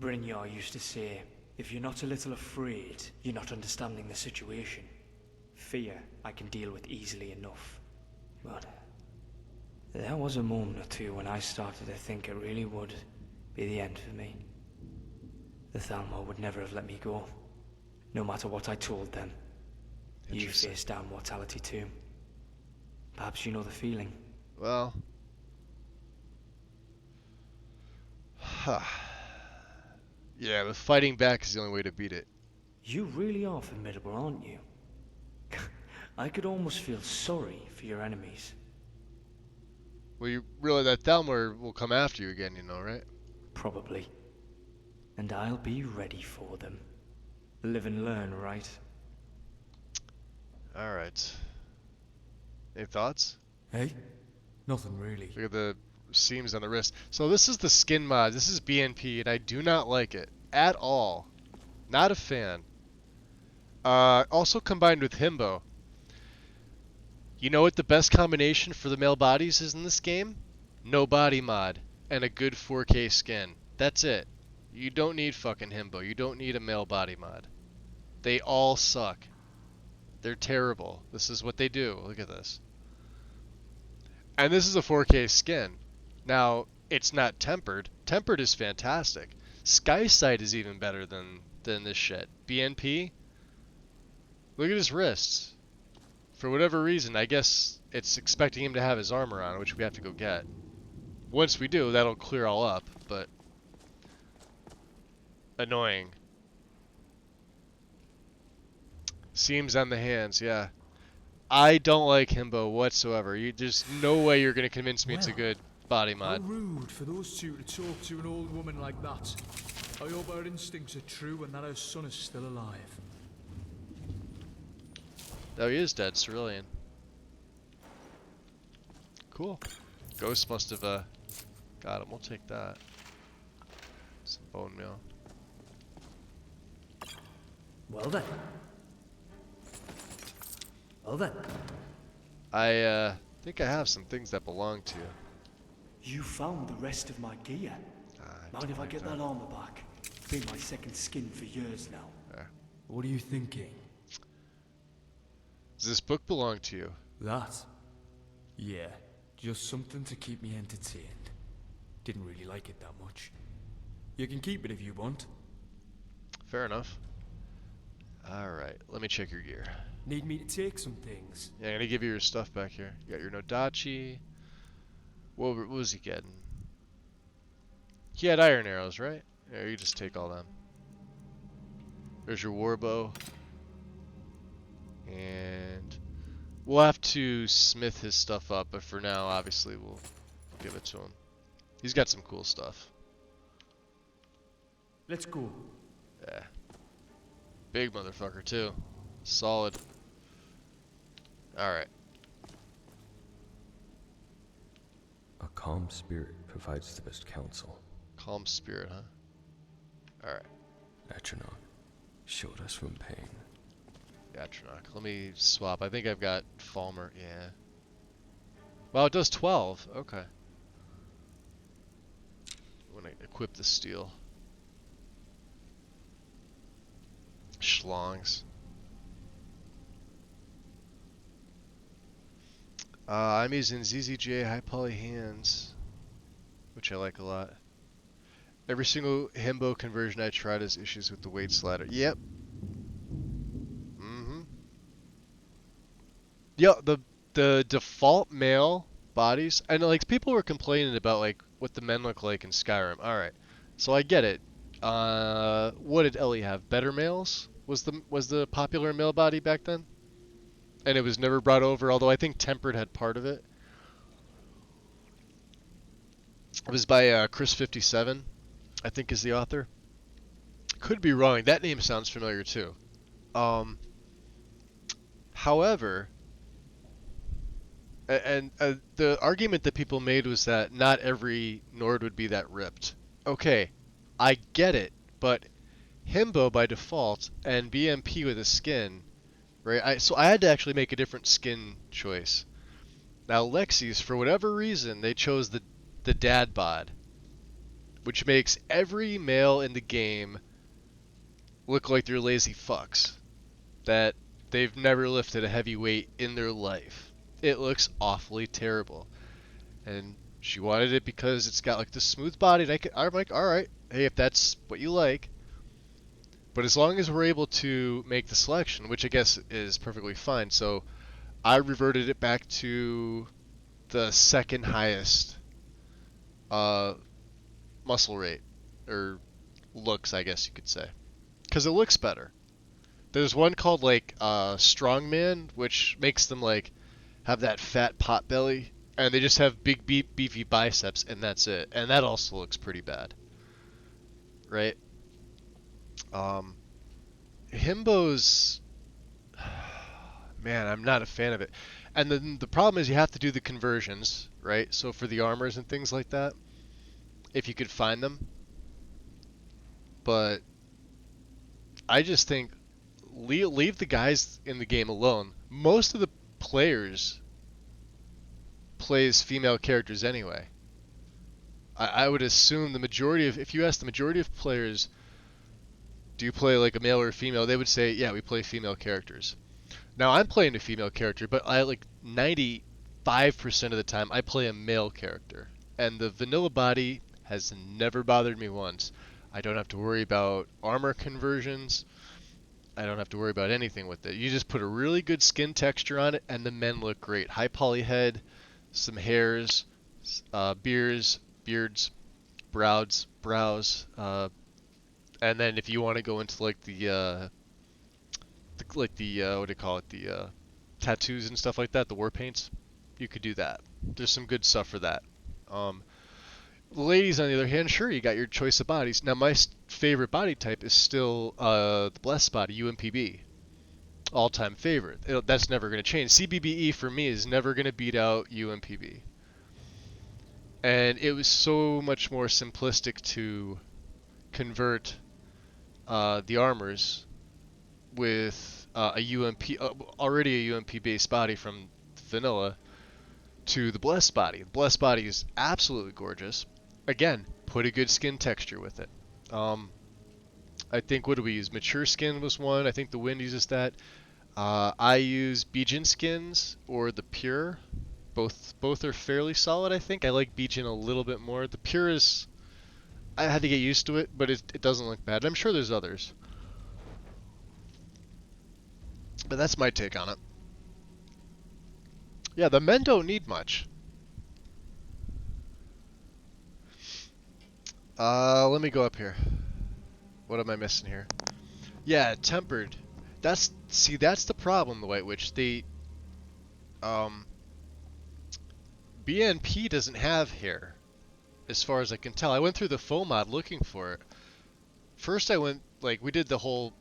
Brynjar used to say, if you're not a little afraid, you're not understanding the situation. Fear I can deal with easily enough. But there was a moment or two when I started to think it really would be the end for me. The Thalmor would never have let me go, no matter what I told them. You faced down mortality too. Perhaps you know the feeling. Well... Yeah, but fighting back is the only way to beat it. You really are formidable, aren't you? I could almost feel sorry for your enemies. Well, you realize that Thalmor will come after you again, you know, right? Probably. And I'll be ready for them. Live and learn, right? Alright. Any thoughts? Hey? Nothing really. Look at the seams on the wrist. So this is the skin mod. This is BNP, and I do not like it at all. Not a fan. Also combined with Himbo. You know what the best combination for the male bodies is in this game? No body mod and a good 4K skin. That's it. You don't need fucking Himbo. You don't need a male body mod. They all suck. They're terrible. This is what they do. Look at this. And this is a 4K skin. Now, it's not tempered. Tempered is fantastic. Skysight is even better than this shit. BNP? Look at his wrists. For whatever reason, I guess it's expecting him to have his armor on, which we have to go get. Once we do, that'll clear all up, but... annoying. Seams on the hands, yeah. I don't like Himbo whatsoever. There's no way you're going to convince me it's a good body mod. How rude for those two to talk to an old woman like that. I hope our instincts are true and that our son is still alive. Oh, he is dead, Cerulean. Cool. Ghost must have got him. We'll take that. Some bone meal. Well then. Well then. I think I have some things that belong to you. You found the rest of my gear. Mind if I get that armor back? Been my second skin for years now. What are you thinking? Does this book belong to you? That? Yeah, just something to keep me entertained. Didn't really like it that much. You can keep it if you want. Fair enough. Alright, let me check your gear. Need me to take some things? Yeah, I'm gonna give you your stuff back here. You got your Nodachi. What was he getting? He had iron arrows, right? Yeah, you just take all them. There's your warbow. And we'll have to smith his stuff up, but for now, obviously, we'll give it to him. He's got some cool stuff. Let's go. Yeah. Big motherfucker, too. Solid. Alright. A calm spirit provides the best counsel. Calm spirit, huh? Alright. Atronach showed us from pain. Atronach. Let me swap. I think I've got Falmer. Yeah. Well, it does 12. Okay. When I equip the steel. Schlongs. I'm using ZZJ high poly hands, which I like a lot. Every single Himbo conversion I tried has issues with the weight slider. Yep. Yeah, the default male bodies, and like people were complaining about like what the men look like in Skyrim. All right, so I get it. What did Ellie have? Better males was the popular male body back then, and it was never brought over. Although I think Tempered had part of it. It was by Chris57, I think is the author. Could be wrong. That name sounds familiar too. However, and the argument that people made was that not every Nord would be that ripped. Okay, I get it, but Himbo by default and BMP with a skin, right? So I had to actually make a different skin choice. Now Lexi's, for whatever reason, they chose the dad bod, which makes every male in the game look like they're lazy fucks, that they've never lifted a heavy weight in their life. It looks awfully terrible. And she wanted it because it's got like this smooth body, and I'm like, alright, hey, if that's what you like. But as long as we're able to make the selection, which I guess is perfectly fine, so I reverted it back to the second highest muscle rate, or looks, I guess you could say. Because it looks better. There's one called like Strongman, which makes them like have that fat pot belly, and they just have big beefy biceps, and that's it. And that also looks pretty bad, right? Himbo's, man, I'm not a fan of it. And then the problem is you have to do the conversions, right? So for the armors and things like that, if you could find them. But I just think leave the guys in the game alone. Most of the players plays female characters anyway. I would assume the majority of, if you ask the majority of players, do you play like a male or a female, they would say, yeah, we play female characters. Now I'm playing a female character, but I like 95% of the time I play a male character. And the vanilla body has never bothered me once. I don't have to worry about armor conversions. I don't have to worry about anything with it. You just put a really good skin texture on it, and the men look great. High poly head, some hairs, beards, brows, and then if you want to go into like the what do you call it, the tattoos and stuff like that, the war paints, you could do that. There's some good stuff for that. The ladies, on the other hand, sure, you got your choice of bodies. Now, my favorite body type is still the Blessed body, UMPB. All-time favorite. That's never going to change. CBBE, for me, is never going to beat out UMPB. And it was so much more simplistic to convert the armors with a UMP, already a UMP-based body from vanilla, to the Blessed body. The Blessed body is absolutely gorgeous. Again, put a good skin texture with it. I think, what do we use? Mature skin was one. I think the Wind uses that. I use Bijan skins or the Pure. Both are fairly solid, I think. I like Bijan a little bit more. The Pure is, I had to get used to it, but it doesn't look bad. I'm sure there's others. But that's my take on it. Yeah, the men don't need much. Let me go up here. What am I missing here? Yeah, tempered. That's the problem, the White Witch. The BNP doesn't have hair, as far as I can tell. I went through the full mod looking for it. First I went, like, we did the whole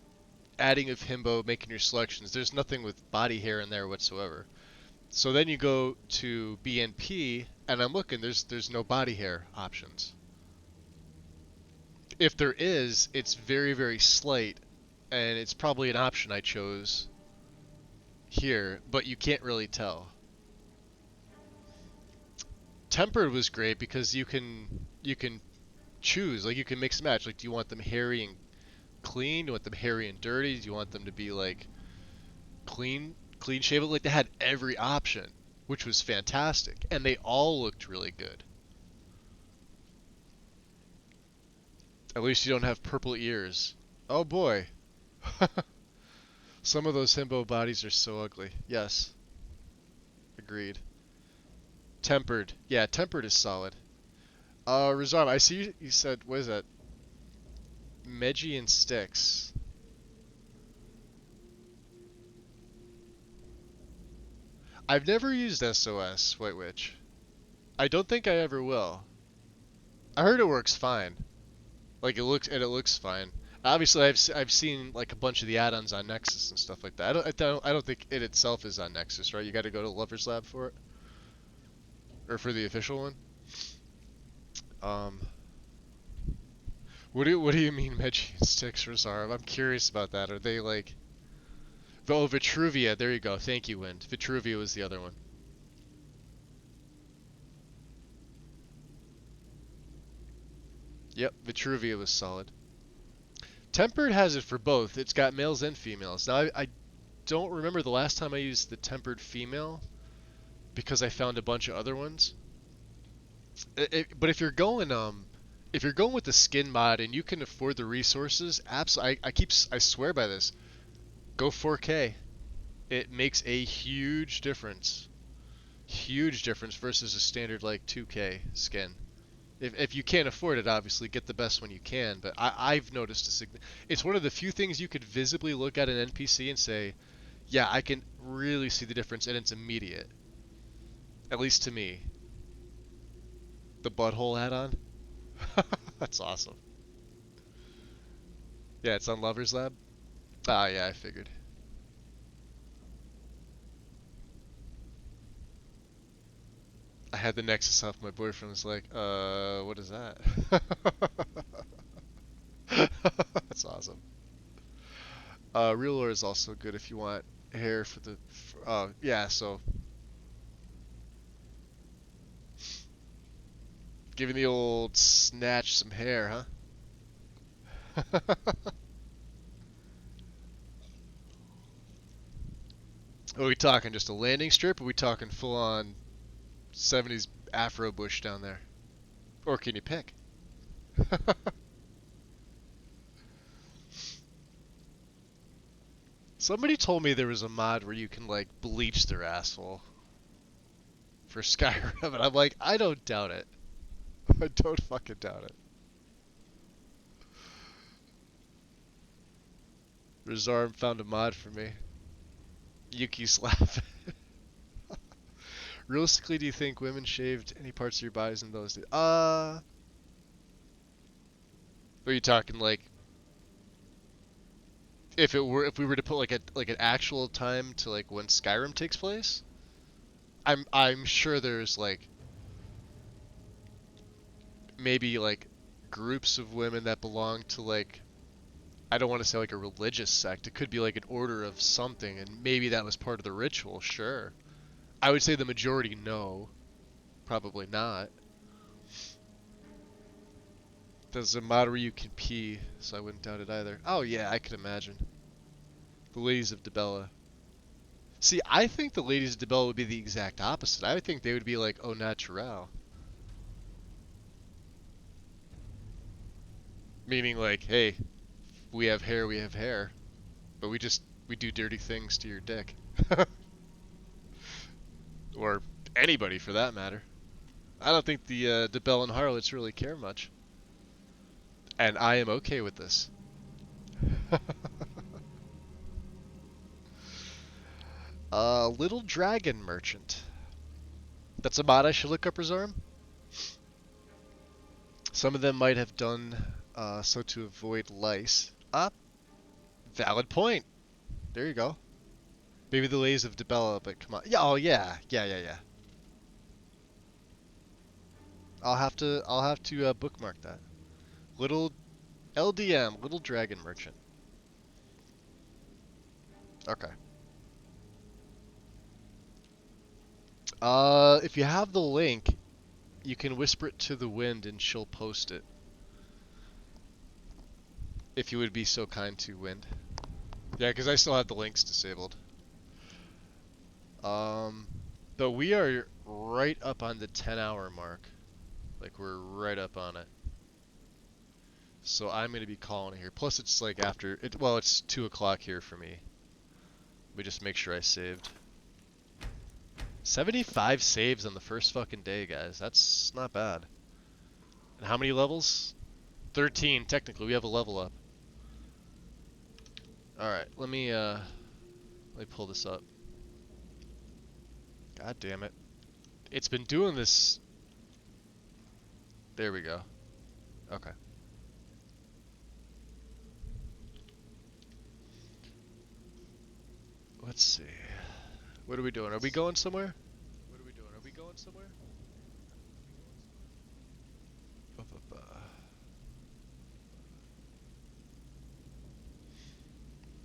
adding of himbo, making your selections. There's nothing with body hair in there whatsoever. So then you go to BNP, and I'm looking, there's no body hair options. If there is, it's very, very slight, and it's probably an option I chose here, but you can't really tell. Tempered was great because you can choose, like you can mix and match. Like, do you want them hairy and clean? Do you want them hairy and dirty? Do you want them to be like clean shaven? Like, they had every option, which was fantastic, and they all looked really good. At least you don't have purple ears. Oh boy. Some of those himbo bodies are so ugly. Yes. Agreed. Tempered. Yeah, tempered is solid. Rizal, I see you said, what is that? Meji and Styx. I've never used SOS, White Witch. I don't think I ever will. I heard it works fine. Like it looks fine. Obviously, I've seen like a bunch of the add-ons on Nexus and stuff like that. I don't think it itself is on Nexus, right? You got to go to Lover's Lab for it, or for the official one. What do you mean Medgian sticks, Razarv? I'm curious about that. Are they like? Oh, Vitruvia. There you go. Thank you, Wind. Vitruvia was the other one. Yep, Vitruvia was solid. Tempered has it for both. It's got males and females. Now, I don't remember the last time I used the tempered female because I found a bunch of other ones. But if you're going with the skin mod and you can afford the resources, absolutely. I swear by this. Go 4K. It makes a huge difference. Huge difference versus a standard like 2K skin. If you can't afford it, obviously get the best one you can. But I've noticed it's one of the few things you could visibly look at an NPC and say, yeah, I can really see the difference, and it's immediate. At least to me. The butthole add-on. That's awesome. Yeah, it's on Lover's Lab. Ah, yeah, I figured. I had the Nexus off. My boyfriend was like, what is that? That's awesome. Real lore is also good if you want hair for the... yeah, so... Giving the old snatch some hair, huh? Are we talking just a landing strip, or are we talking full-on 70s Afro bush down there? Or can you pick? Somebody told me there was a mod where you can, like, bleach their asshole for Skyrim, and I'm like, I don't doubt it. I don't fucking doubt it. Rizarm found a mod for me. Yuki's laughing. Realistically, do you think women shaved any parts of your bodies in those days? Are you talking like if we were to put like an actual time to like when Skyrim takes place? I'm sure there's like maybe like groups of women that belong to like, I don't want to say like a religious sect. It could be like an order of something, and maybe that was part of the ritual. Sure. I would say the majority no. Probably not. There's a mod where you can pee, so I wouldn't doubt it either. Oh yeah, I could imagine. The ladies of Dibella. See, I think the ladies of Dibella would be the exact opposite. I would think they would be like au naturel. Meaning like, hey, we have hair. But we do dirty things to your dick. Or anybody for that matter. I don't think the Bell and Harlots really care much. And I am okay with this. Little Dragon Merchant. That's a mod I should look up, Rizarm. Some of them might have done so to avoid lice. Valid point. There you go. Maybe the ladies of Dibella, but come on. Yeah, oh yeah. Yeah. I'll have to bookmark that. Little LDM, Little Dragon Merchant. Okay. If you have the link, you can whisper it to the wind and she'll post it. If you would be so kind to, Wind. Yeah, because I still have the links disabled. But we are right up on the 10-hour mark. Like, we're right up on it. So I'm going to be calling it here. Plus, it's like after... well, it's 2 o'clock here for me. Let me just make sure I saved. 75 saves on the first fucking day, guys. That's not bad. And how many levels? 13, technically. We have a level up. Alright, let me pull this up. God damn it. It's been doing this... There we go. Okay. Let's see. What are we doing? Are we going somewhere? What are we doing? Are we going somewhere?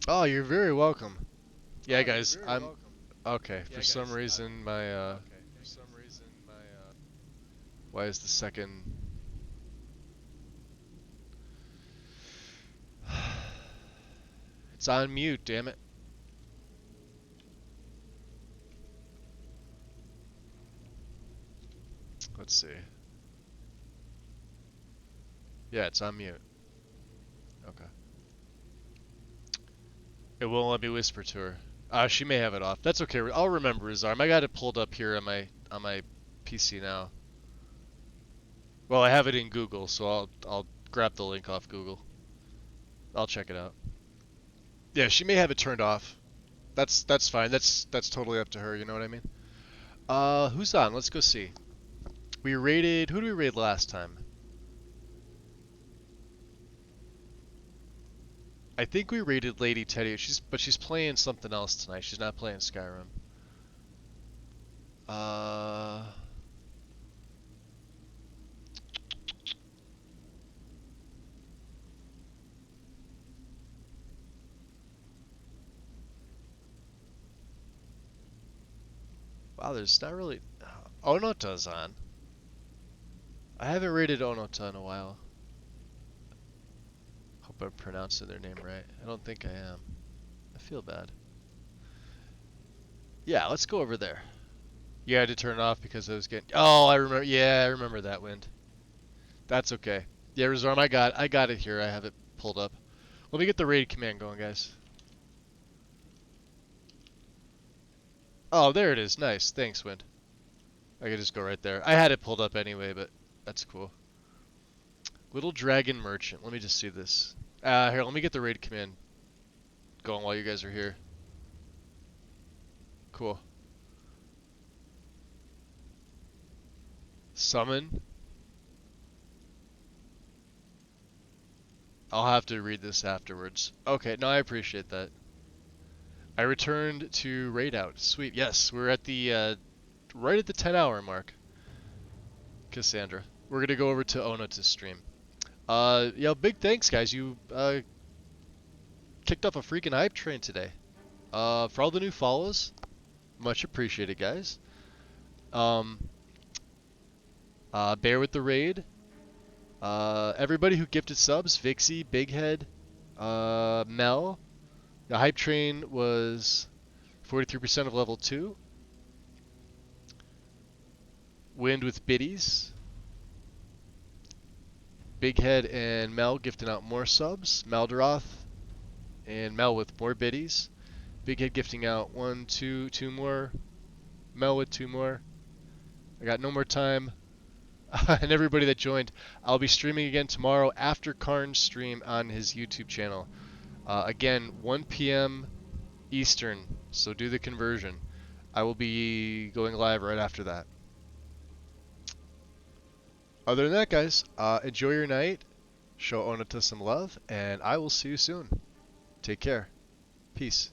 Oh, you're very welcome. Yeah, guys, I'm okay. For some reason, my why is the second? It's on mute, damn it. Let's see. Yeah, it's on mute. Okay. It won't let me whisper to her. She may have it off. That's okay. I'll remember his arm. I got it pulled up here on my PC now. Well, I have it in Google, so I'll grab the link off Google. I'll check it out. Yeah, she may have it turned off. That's fine. That's totally up to her. You know what I mean? Who's on? Let's go see. We raided. Who did we raid last time? I think we raided Lady Teddy. But she's playing something else tonight. She's not playing Skyrim. Wow, there's not really. Onota's on. I haven't raided Onota in a while. Hope I'm pronouncing their name right. I don't think I am. I feel bad. Yeah, let's go over there. You had to turn it off because I was getting. Oh, I remember. Yeah, I remember that wind. That's okay. Yeah, Resarm, I got it here. I have it pulled up. Let me get the raid command going, guys. Oh, there it is. Nice. Thanks, Wind. I could just go right there. I had it pulled up anyway, but that's cool. Little Dragon Merchant. Let me just see this. Here, let me get the raid command going while you guys are here. Cool. Summon. I'll have to read this afterwards. Okay, no, I appreciate that. I returned to raid out. Sweet. Yes, we're at the right at the 10-hour mark. Cassandra. We're gonna go over to Onota's stream. Yeah, big thanks, guys. You kicked off a freaking hype train today. For all the new follows, much appreciated, guys. Bear with the raid. Everybody who gifted subs, Vixie, Big Head, Mel. The hype train was 43% of level 2. Wind with biddies. Big Head and Mel gifting out more subs. Maldaroth and Mel with more biddies. Big Head gifting out 1, 2 more. Mel with 2 more. I got no more time. And everybody that joined, I'll be streaming again tomorrow after Karn's stream on his YouTube channel. Again, 1 p.m. Eastern, so do the conversion. I will be going live right after that. Other than that, guys, enjoy your night, show Onota some love, and I will see you soon. Take care. Peace.